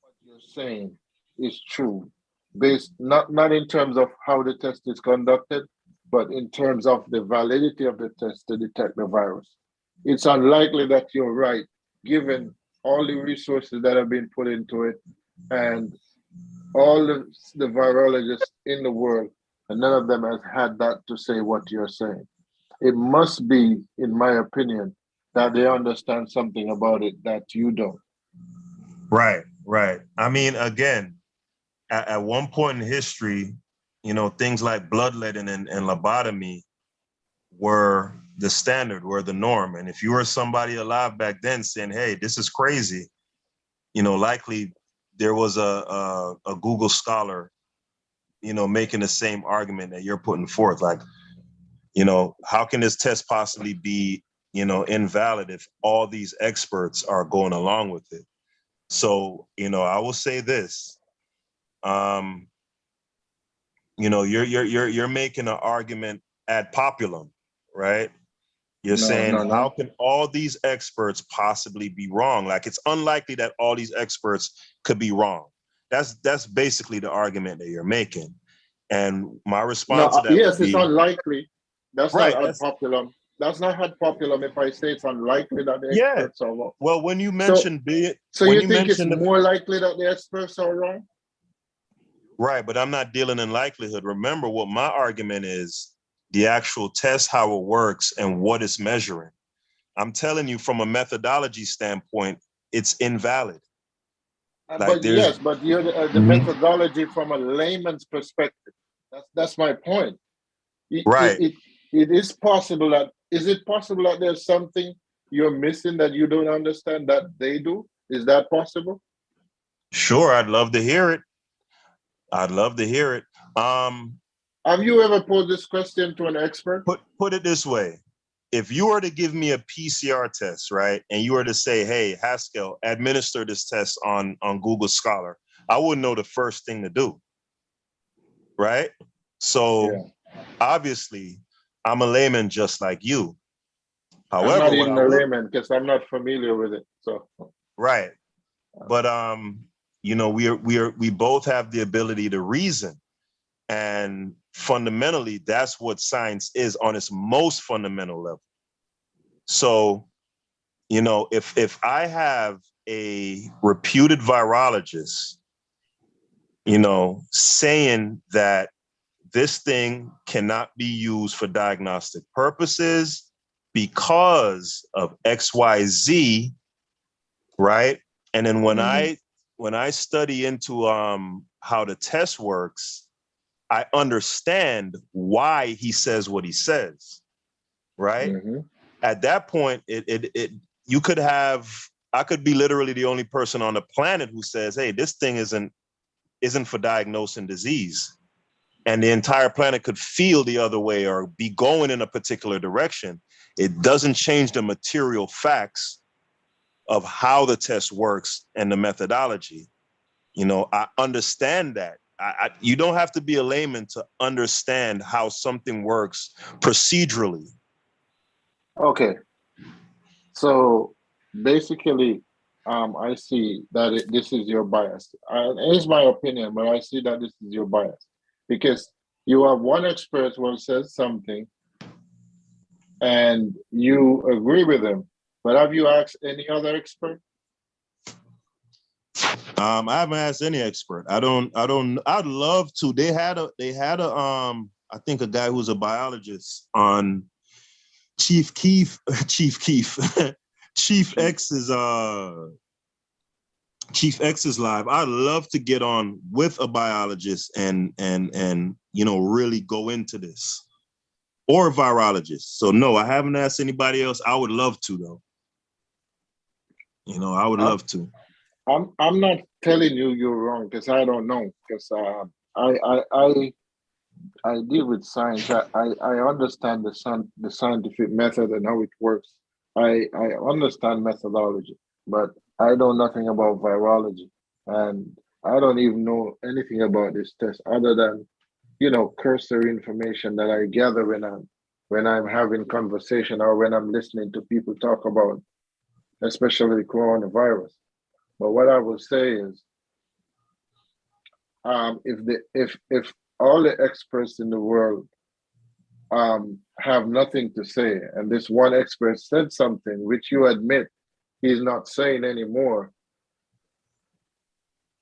what you're saying is true, based not in terms of how the test is conducted, but in terms of the validity of the test to detect the virus. It's unlikely that you're right, given all the resources that have been put into it and all the virologists in the world, and none of them has had that to say what you're saying. It must be, in my opinion, that they understand something about it that you don't. Right. I mean, again, at one point in history, you know, things like bloodletting and lobotomy were the standard, were the norm. And if you were somebody alive back then saying, hey, this is crazy, you know, likely there was a Google scholar, you know, making the same argument that you're putting forth. Like, you know, how can this test possibly be, you know, invalid if all these experts are going along with it? So, you know, I will say this, you know, you're making an argument ad populum, right? You're saying, how can all these experts possibly be wrong? Like, it's unlikely that all these experts could be wrong. That's basically the argument that you're making. And my response to that yes, would it's be, unlikely. That's right, not ad populum. That's not ad populum if I say it's unlikely that the yeah. experts are wrong. Well, when you mention so you think it's more likely that the experts are wrong? Right, but I'm not dealing in likelihood. Remember what my argument is, the actual test, how it works, and what it's measuring. I'm telling you from a methodology standpoint, it's invalid. But yes, but you're the methodology from a layman's perspective. That's my point. Right. It is possible that, is it possible that there's something you're missing that you don't understand that they do? Is that possible? Sure, I'd love to hear it. I'd love to hear it. Have you ever posed this question to an expert? Put it this way. If you were to give me a PCR test, right, and you were to say, hey, Haskell, administer this test on Google Scholar, I wouldn't know the first thing to do, right? So obviously, I'm a layman just like you. However, I'm not even a layman because I'm not familiar with it. So right, but you know, we both have the ability to reason, and fundamentally, that's what science is on its most fundamental level. So, you know, if I have a reputed virologist, you know, saying that this thing cannot be used for diagnostic purposes because of XYZ, right? And then when I study into how the test works, I understand why he says what he says, right? At that point, you could have, I could be literally the only person on the planet who says, hey, this thing isn't for diagnosing disease. And the entire planet could feel the other way or be going in a particular direction. It doesn't change the material facts of how the test works and the methodology. You know, I understand that. You don't have to be a layman to understand how something works procedurally. Okay. So basically, I see that this is your bias. It's my opinion, but I see that this is your bias because you have one expert who says something and you agree with him. But have you asked any other expert? I haven't asked any expert. I'd love to. They had a I think a guy who's a biologist on Chief X's live. I'd love to get on with a biologist and you know, really go into this, or a virologist. So no, I haven't asked anybody else. I would love to though. You know, I would love to. I'm not telling you you're wrong because I don't know, because I deal with science. I understand the scientific method and how it works. I understand methodology, but I know nothing about virology, and I don't even know anything about this test other than, you know, cursory information that I gather when I'm having conversation or when I'm listening to people talk about, especially the coronavirus. But what I will say is, if all the experts in the world have nothing to say, and this one expert said something which you admit he's not saying anymore,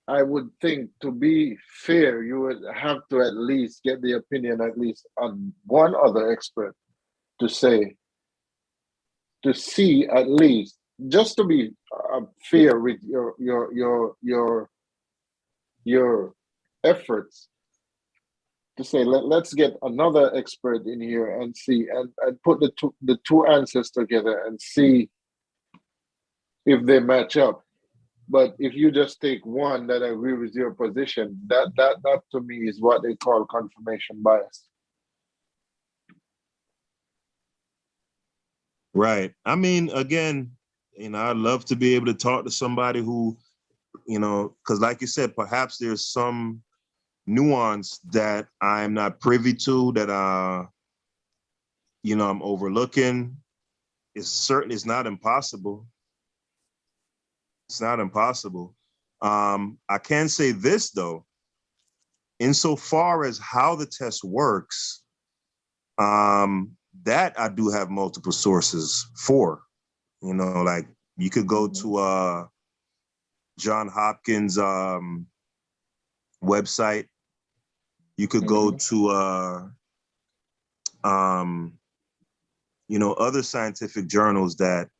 I would think, to be fair, you would have to at least get the opinion at least on one other expert to say, to see at least, just to be fair with your efforts, to say let's get another expert in here and see and put the two answers together and see if they match up. But if you just take one that agree with your position, that to me is what they call confirmation bias. Right. I mean, again, you know, I'd love to be able to talk to somebody who, you know, because like you said, perhaps there's some nuance that I'm not privy to, that you know, I'm overlooking. it's not impossible. It's not impossible. I can say this though, insofar as how the test works, that I do have multiple sources for. You know, like you could go to John Hopkins website. You could go to you know, other scientific journals that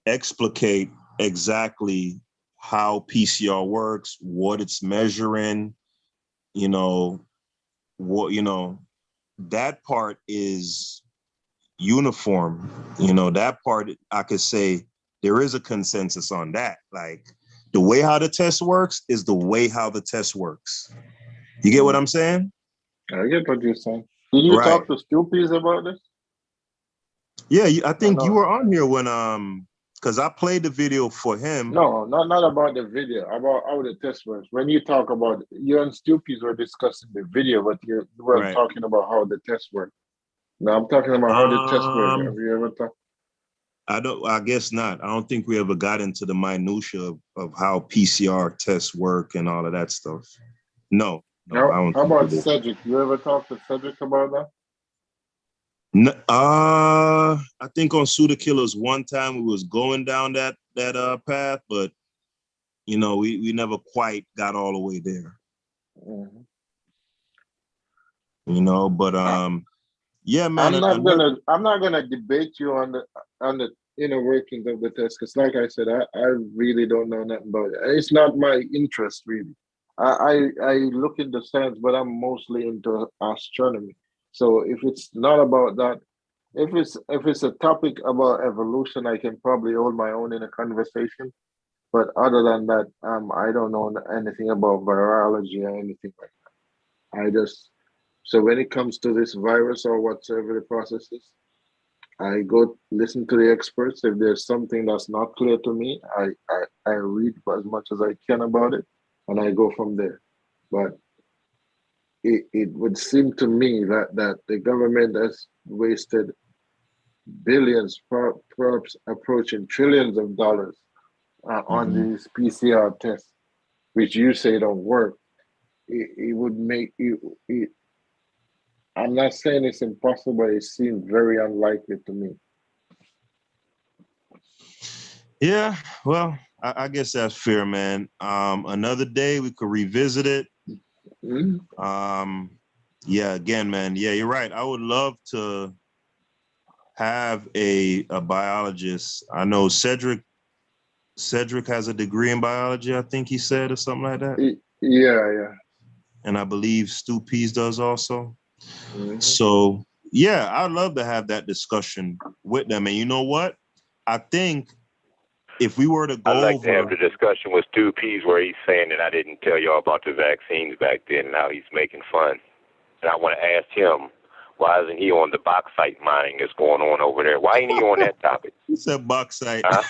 explicate exactly how PCR works, what it's measuring, you know, what, you know, that part is uniform. You know, that part I could say there is a consensus on that. Like the way how the test works is the way how the test works. You get what I'm saying? I get what you're saying. Did you talk to Stuppies about this? Yeah, I think you were on here when because I played the video for him. No, not about the video, about how the test works. When you talk about you and Stuppies were discussing the video, but you weren't talking about how the test works. No, I'm talking about how the test works. Have you ever talked? I guess not. I don't think we ever got into the minutia of how PCR tests work and all of that stuff. No, I don't. How about Cedric? You ever talk to Cedric about that? No, I think on Pseudo Killers one time we was going down that path, but you know we never quite got all the way there. You know, but yeah, man. I'm not gonna debate you on the inner workings of the test, because like I said, I really don't know nothing about it. It's not my interest really. I look into science, but I'm mostly into astronomy. So if it's not about that, if it's a topic about evolution, I can probably hold my own in a conversation. But other than that, I don't know anything about virology or anything like that. So when it comes to this virus or whatsoever the process is, I go listen to the experts. If there's something that's not clear to me, I read as much as I can about it, and I go from there. But it would seem to me that the government has wasted billions, perhaps approaching trillions of dollars on these PCR tests, which you say don't work. It would make it. I'm not saying it's impossible, but it seems very unlikely to me. Yeah, well, I guess that's fair, man. Another day we could revisit it. Yeah, again, man. Yeah, you're right. I would love to have a biologist. I know Cedric has a degree in biology, I think he said, or something like that. Yeah. And I believe Stu Pease does also. So yeah, I'd love to have that discussion with them. And you know what? I think if we were to go I'd like to have the discussion with Stu Pease where he's saying that I didn't tell y'all about the vaccines back then, and now he's making fun. And I want to ask him, why isn't he on the bauxite mining that's going on over there? Why ain't he on that topic? He said bauxite. Huh?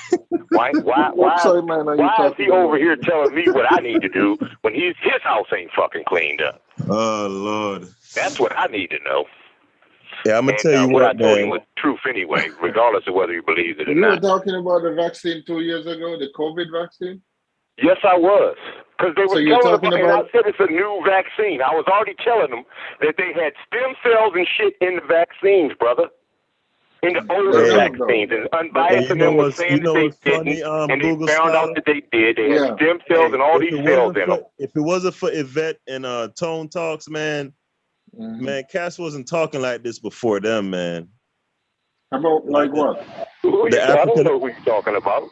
Why is he over here telling me what I need to do when his house ain't fucking cleaned up? Oh, Lord. That's what I need to know. Yeah, I'm going to tell you what I told him was truth anyway, regardless of whether he believes it or not. You were talking about the vaccine 2 years ago, the COVID vaccine? Yes, I was. Because they were telling about, and I said it's a new vaccine. I was already telling them that they had stem cells and shit in the vaccines, brother. In the older vaccines. And Unbiased and them was saying that they didn't. And they found out that they did. They had stem cells and all these cells in them. If it wasn't for Yvette and Tone Talks, man, man, Cass wasn't talking like this before them, man. About like what? I don't know who you're talking about.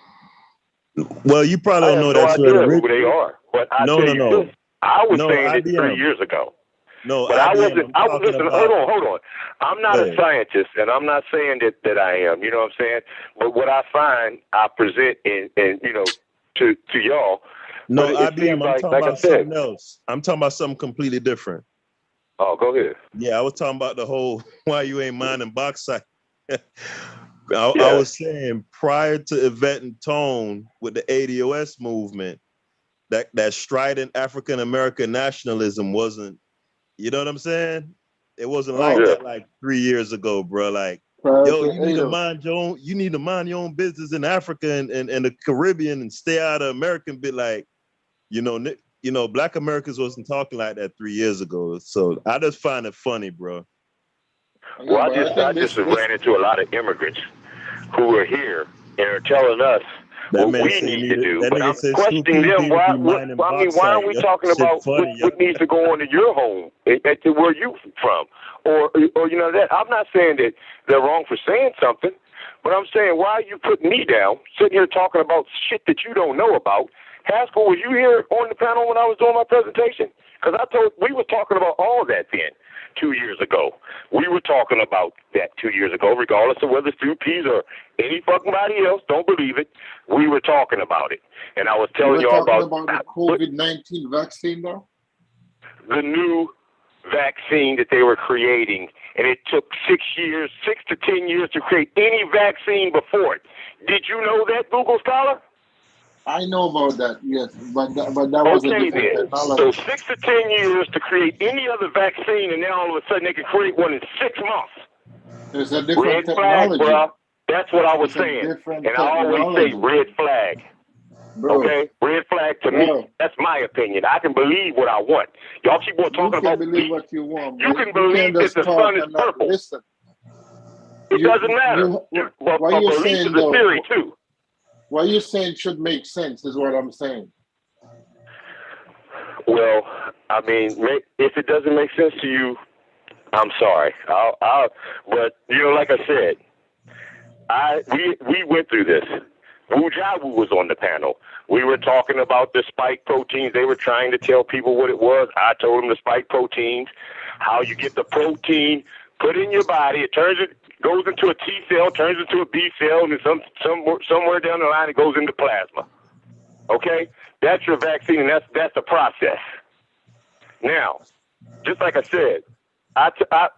Well, you probably don't know that. I have no idea who they are. But I tell you this, I was saying it 3 years ago. No, but I wasn't. Listen, hold on. I'm not a scientist, and I'm not saying that I am. You know what I'm saying? But what I find, I present, and you know, to y'all. No, IBM. I'm talking about something else. I'm talking about something completely different. Oh, go ahead. Yeah, I was talking about the whole why you ain't mining bauxite. I was saying prior to Yvette and Tone with the ADOS movement, that strident African American nationalism wasn't, you know what I'm saying? It wasn't like that like 3 years ago, bro. Like Yo, you need to mind your own business in Africa and the Caribbean and stay out of American bit. Like, Black Americans wasn't talking like that 3 years ago. So I just find it funny, bro. Well, I just ran into a lot of immigrants who are here and are telling us what we need to do. But I'm questioning them. Why aren't we talking about what needs to go on in your home, to where you from? Or that I'm not saying that they're wrong for saying something, but I'm saying, why are you putting me down, sitting here talking about shit that you don't know about? Haskell, was you here on the panel when I was doing my presentation? Because we were talking about all that then 2 years ago. We were talking about that 2 years ago, regardless of whether it's 2Ps or any fucking body else. Don't believe it. We were talking about it. And I was telling you all about the COVID-19 vaccine now? The new vaccine that they were creating, and it took 6 to 10 years to create any vaccine before it. Did you know that, Google Scholar? I know about that, yes, but that was a different technology. So 6 to 10 years to create any other vaccine, and now all of a sudden they can create one in 6 months. There's a different red flag, technology. Bro. That's what I was saying, and I always say red flag. Bro. Okay, red flag to me. That's my opinion. I can believe what I want. Y'all keep on talking about. You can believe what you want. You can believe that the sun is purple. Listen. It doesn't matter. Why you saying is a theory too. What you're saying should make sense is what I'm saying. Well, I mean, if it doesn't make sense to you, I'm sorry. But like I said, we went through this. Wu Jawu was on the panel. We were talking about the spike proteins. They were trying to tell people what it was. I told them the spike proteins, how you get the protein put in your body. It goes into a T cell, turns into a B cell, and then somewhere down the line it goes into plasma. Okay, that's your vaccine, and that's the process. Now, just like I said,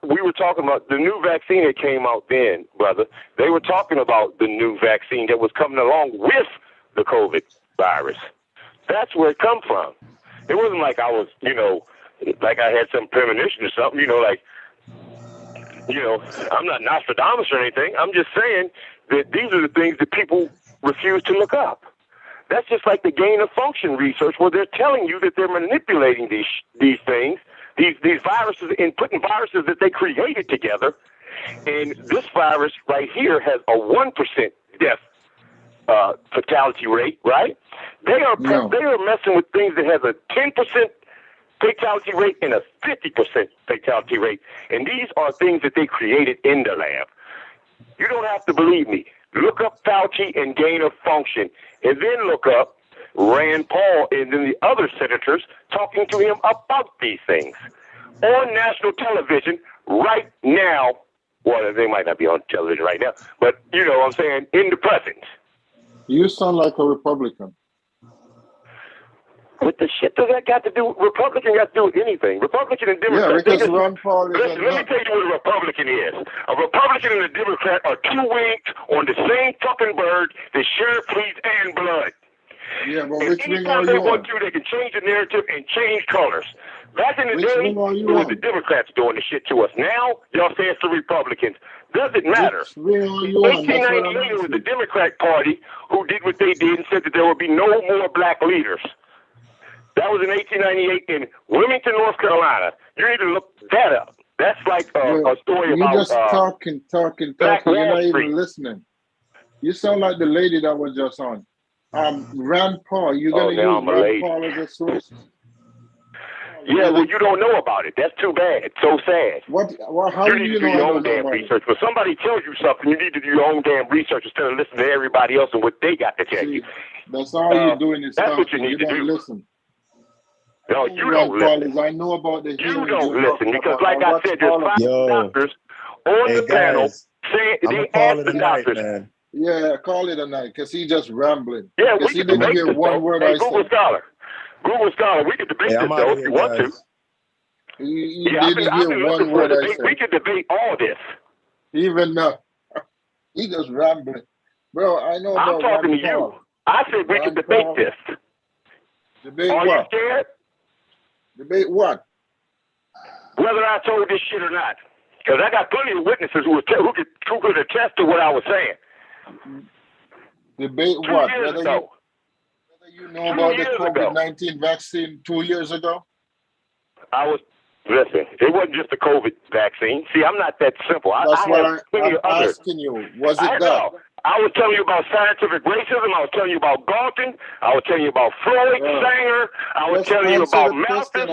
we were talking about the new vaccine that came out then, brother. They were talking about the new vaccine that was coming along with the COVID virus. That's where it come from. It wasn't like I was, like I had some premonition or something, I'm not Nostradamus or anything. I'm just saying that these are the things that people refuse to look up. That's just like the gain of function research, where they're telling you that they're manipulating these things, these viruses, and putting viruses that they created together. And this virus right here has a 1% death fatality rate, right? They are messing with things that has a 10% fatality rate and a 50% fatality rate. And these are things that they created in the lab. You don't have to believe me. Look up Fauci and gain of function, and then look up Rand Paul and then the other senators talking to him about these things on national television right now. Well, they might not be on television right now, but what I'm saying, in the present. You sound like a Republican. What the shit does that got to do? Republican got to do with anything. Republican and Democrat. Yeah, because Ron Paul is let me tell you what a Republican is. A Republican and a Democrat are two wings on the same fucking bird that share fleas and blood. Yeah, but and which wing anytime are they you want on? to, they can change the narrative and change colors. Back in the Which day, wing are you it was on? the Democrats doing the shit to us. Now, y'all say it's the Republicans. Doesn't matter. Which wing are you In on? That's what I'm 1898, it was the asking. Democrat Party who did what they did and said that there would be no more black leaders. That was in 1898 in Wilmington, North Carolina. You need to look that up. That's like a story about. You're just talking. You're not even listening. You sound like the lady that was just on. Rand Paul. You're going to use Rand Paul as a source? Yeah, well, you don't know about it. That's too bad. It's so sad. How you need to do your own damn research. When somebody tells you something, you need to do your own damn research instead of listening to everybody else and what they got to tell you. That's all you're doing is that's talking. what you need to do. Listen. No, you don't listen. I know about the you don't listen because, like I said, there's 5 doctors on the panel saying they asked the doctors. Man. Yeah, call it a night because he just rambling. Yeah, we can debate hear one word I Google said. Google Scholar, we can debate this though if you want to. You didn't hear one word I said. We can debate all this. Even now, he just rambling, bro. I know. I'm talking to you. I said we can debate this. Debate Are what? you scared? Debate what? Whether I told this shit or not. Because I got plenty of witnesses who could attest to what I was saying. Debate 2 what? years ago. Whether you know about the COVID-19 vaccine 2 years ago? Listen, it wasn't just the COVID vaccine. See, I'm not that simple. That's what I'm asking you. Was it that? No. I was telling you about scientific racism. I was telling you about Galton. I was telling you about Floyd Sanger. I was telling you about Malthus.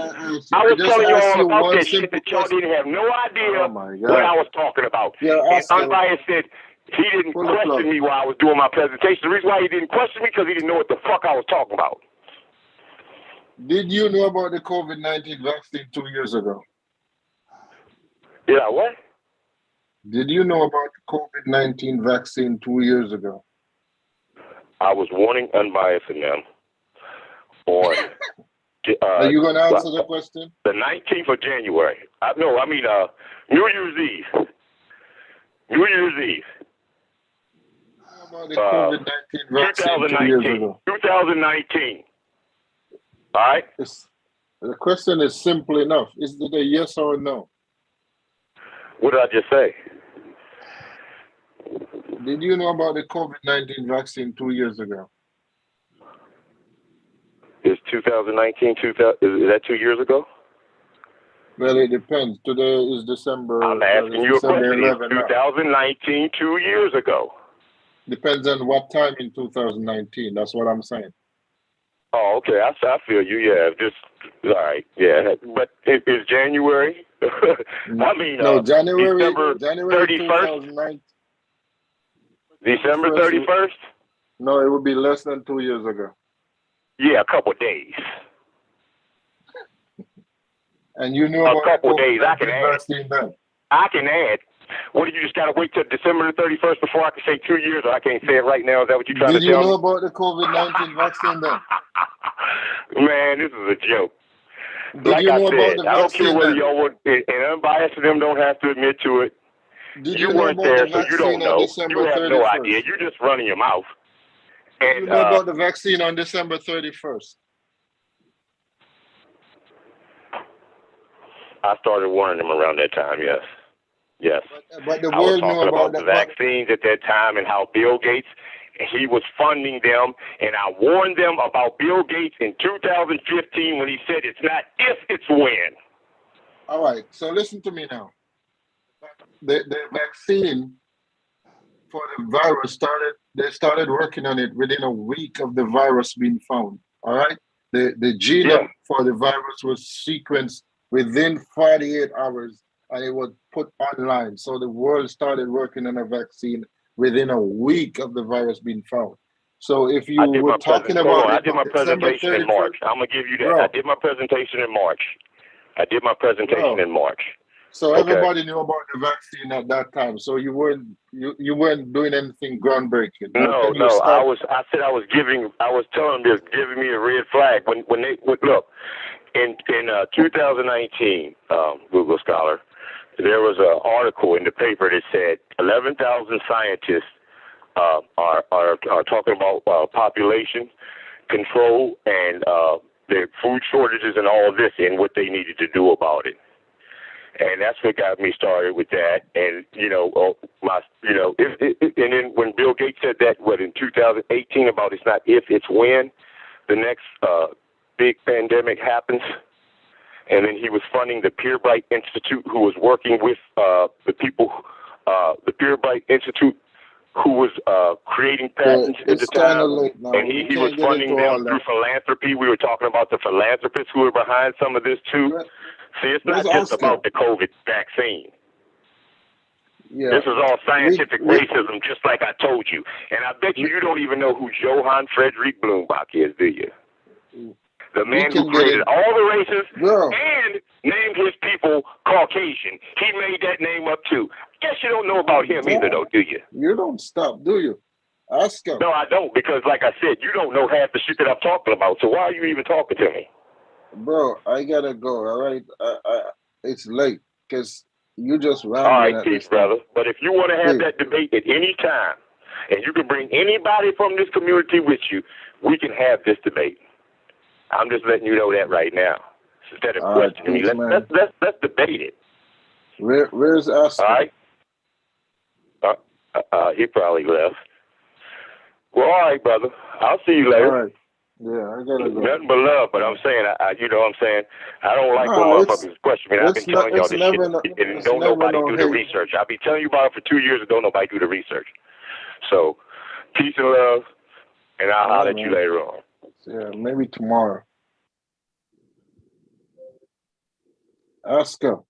I was telling you all about that shit that y'all didn't have no idea what I was talking about. And Unbiased said he didn't question me while I was doing my presentation. The reason why he didn't question me because he didn't know what the fuck I was talking about. Did you know about the COVID-19 vaccine 2 years ago? Yeah, what? Did you know about the COVID-19 vaccine 2 years ago? I was warning Unbiased and them on... Are you going to answer the question? The 19th of January. New Year's Eve. New Year's Eve. About the COVID-19 vaccine 2 years ago. 2019. All right? The question is simple enough. Is it a yes or a no? What did I just say? Did you know about the COVID-19 vaccine 2 years ago? Is 2019, is that 2 years ago? Well, it depends. Today is December. I'm asking you a question. Is 2019 2 years ago? Depends on what time in 2019. That's what I'm saying. Oh, okay. I feel you. Yeah. All right. Yeah. But it is January. January. December January 31st. December 31st. No, it would be less than 2 years ago. Yeah, a couple of days. And you know a couple of days. I can add. I can add. What do you just got to wait till December 31st before I can say 2 years, or I can't say it right now? Is that what you're trying to tell me? Did you know about the COVID-19 vaccine then? Man, this is a joke. Did you know about the vaccine? I don't care whether y'all want, and Unbiased and them don't have to admit to it. Did you weren't there, so you don't know. You have no idea. You're just running your mouth. And you know about the vaccine on December 31st? I started warning them around that time, yes. Yes. But the I was world talking knew about the vaccines at that time and how Bill Gates, he was funding them. And I warned them about Bill Gates in 2015 when he said it's not if, it's when. All right. So listen to me now. The vaccine for the virus they started working on it within a week of the virus being found. All right. The genome for the virus was sequenced within 48 hours and it was put online. So the world started working on a vaccine within a week of the virus being found. So if you were talking about I did my presentation in March. I'm going to give you that. I did my presentation in March. In March. So everybody knew about the vaccine at that time. So you weren't doing anything groundbreaking. No. I said I was telling them they're giving me a red flag when they look in 2019. Google Scholar, there was an article in the paper that said 11,000 scientists are talking about population control and the food shortages and all of this and what they needed to do about it. And that's what got me started with that. And, and then when Bill Gates said that, in 2018 about it's not if, it's when the next big pandemic happens. And then he was funding the Peerbright Institute, who was working with the people, the Peerbright Institute, who was creating patents at the time. And he was funding them through philanthropy. We were talking about the philanthropists who were behind some of this too. See, it's not just about the COVID vaccine. Yeah. This is all scientific racism, just like I told you. And I bet you don't even know who Johann Friedrich Blumenbach is, do you? The man who created all the races and named his people Caucasian. He made that name up too. Guess you don't know about him either, though, do you? You don't stop, do you? Ask him. No, I don't, because like I said, you don't know half the shit that I'm talking about. So why are you even talking to me? Bro, I gotta go, all right? It's late, because you just ran. All right, peace, brother. But if you want to have that debate at any time, and you can bring anybody from this community with you, we can have this debate. I'm just letting you know that right now. Instead of questioning me, let's debate it. Where's Oscar? All right. He probably left. Well, all right, brother. I'll see you later. All right. Yeah, I gotta go. Nothing but love, but I'm saying, you know what I'm saying? I don't like when motherfuckers question me. I've been telling y'all this shit, and don't nobody do the research. I've been telling you about it for 2 years, and don't nobody do the research. So, peace and love, and I'll holler at you later on. Yeah, maybe tomorrow. Oscar.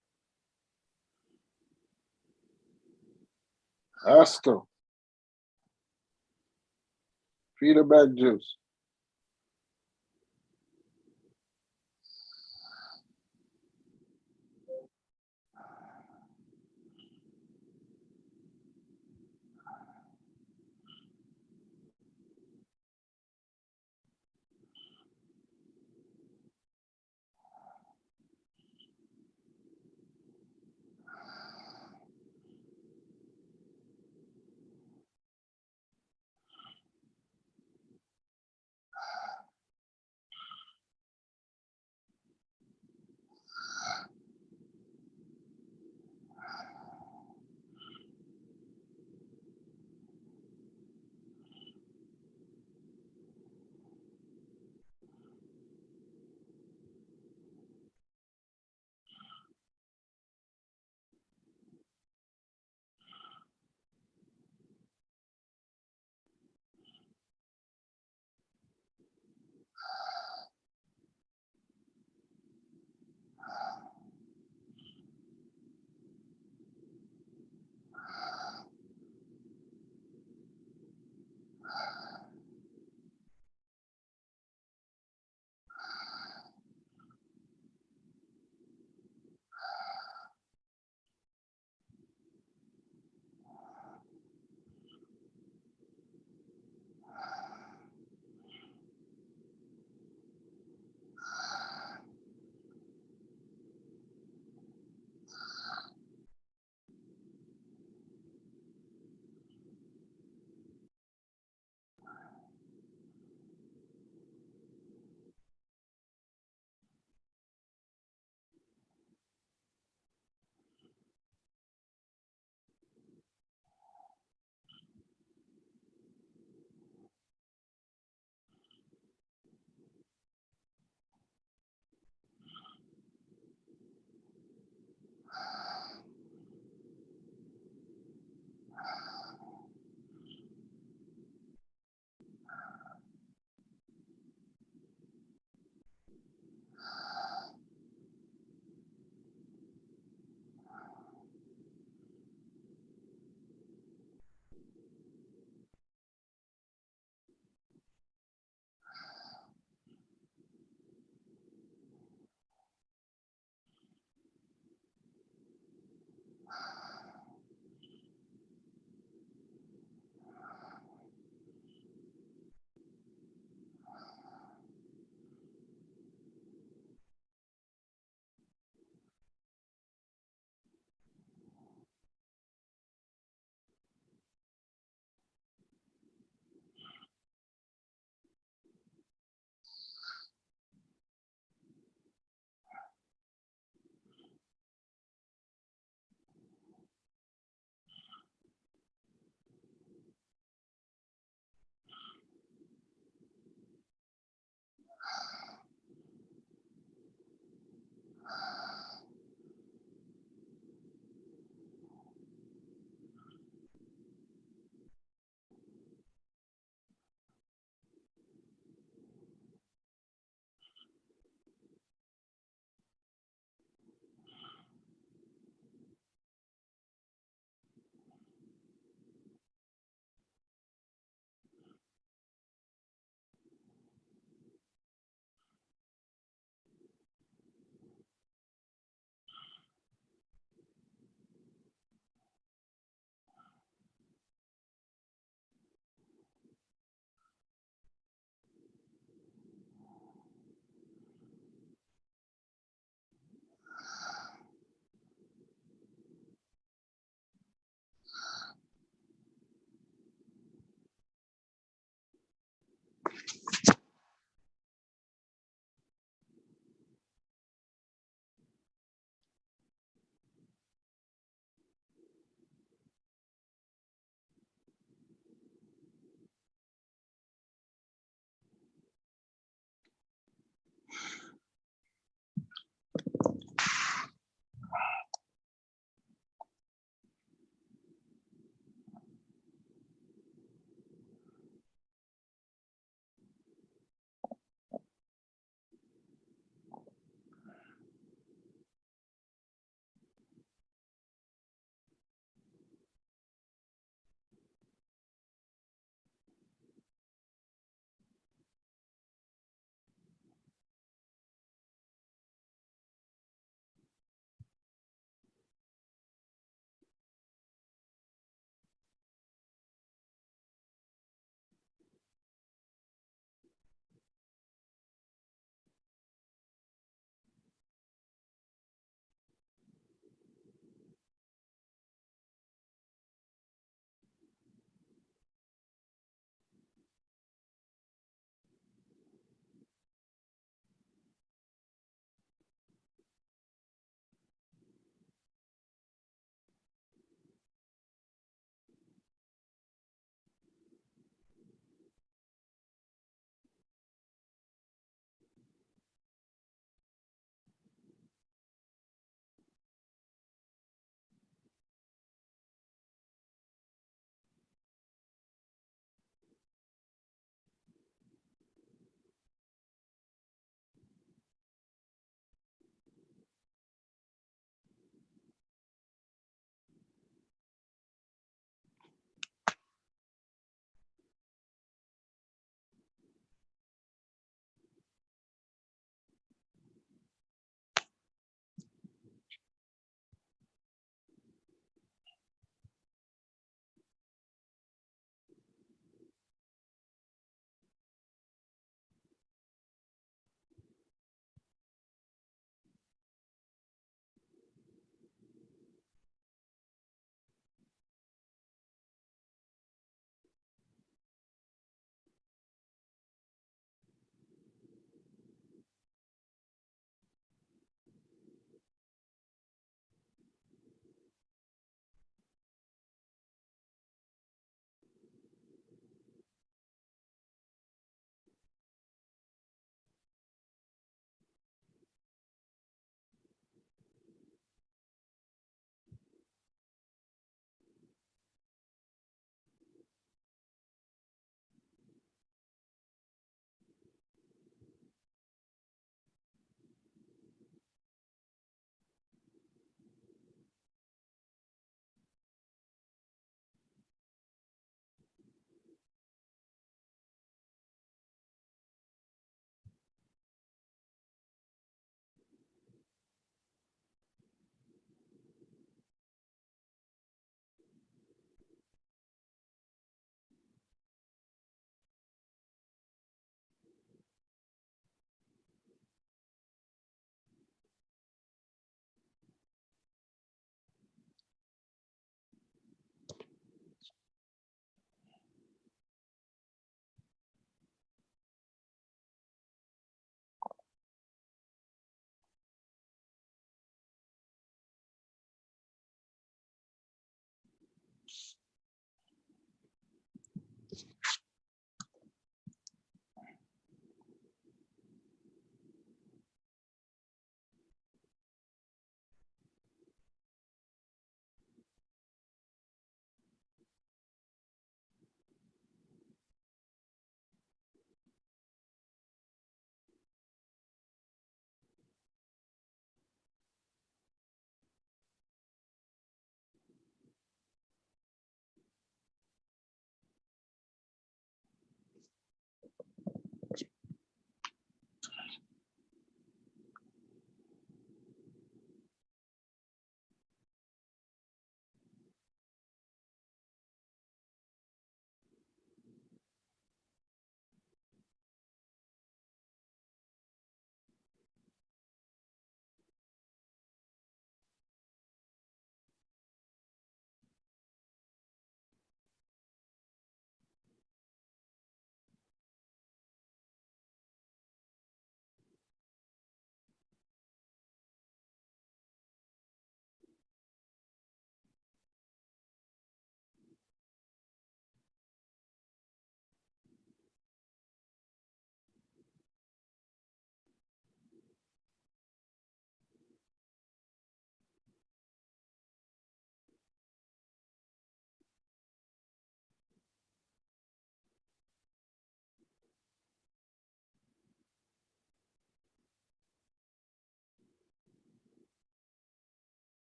Feed her back juice.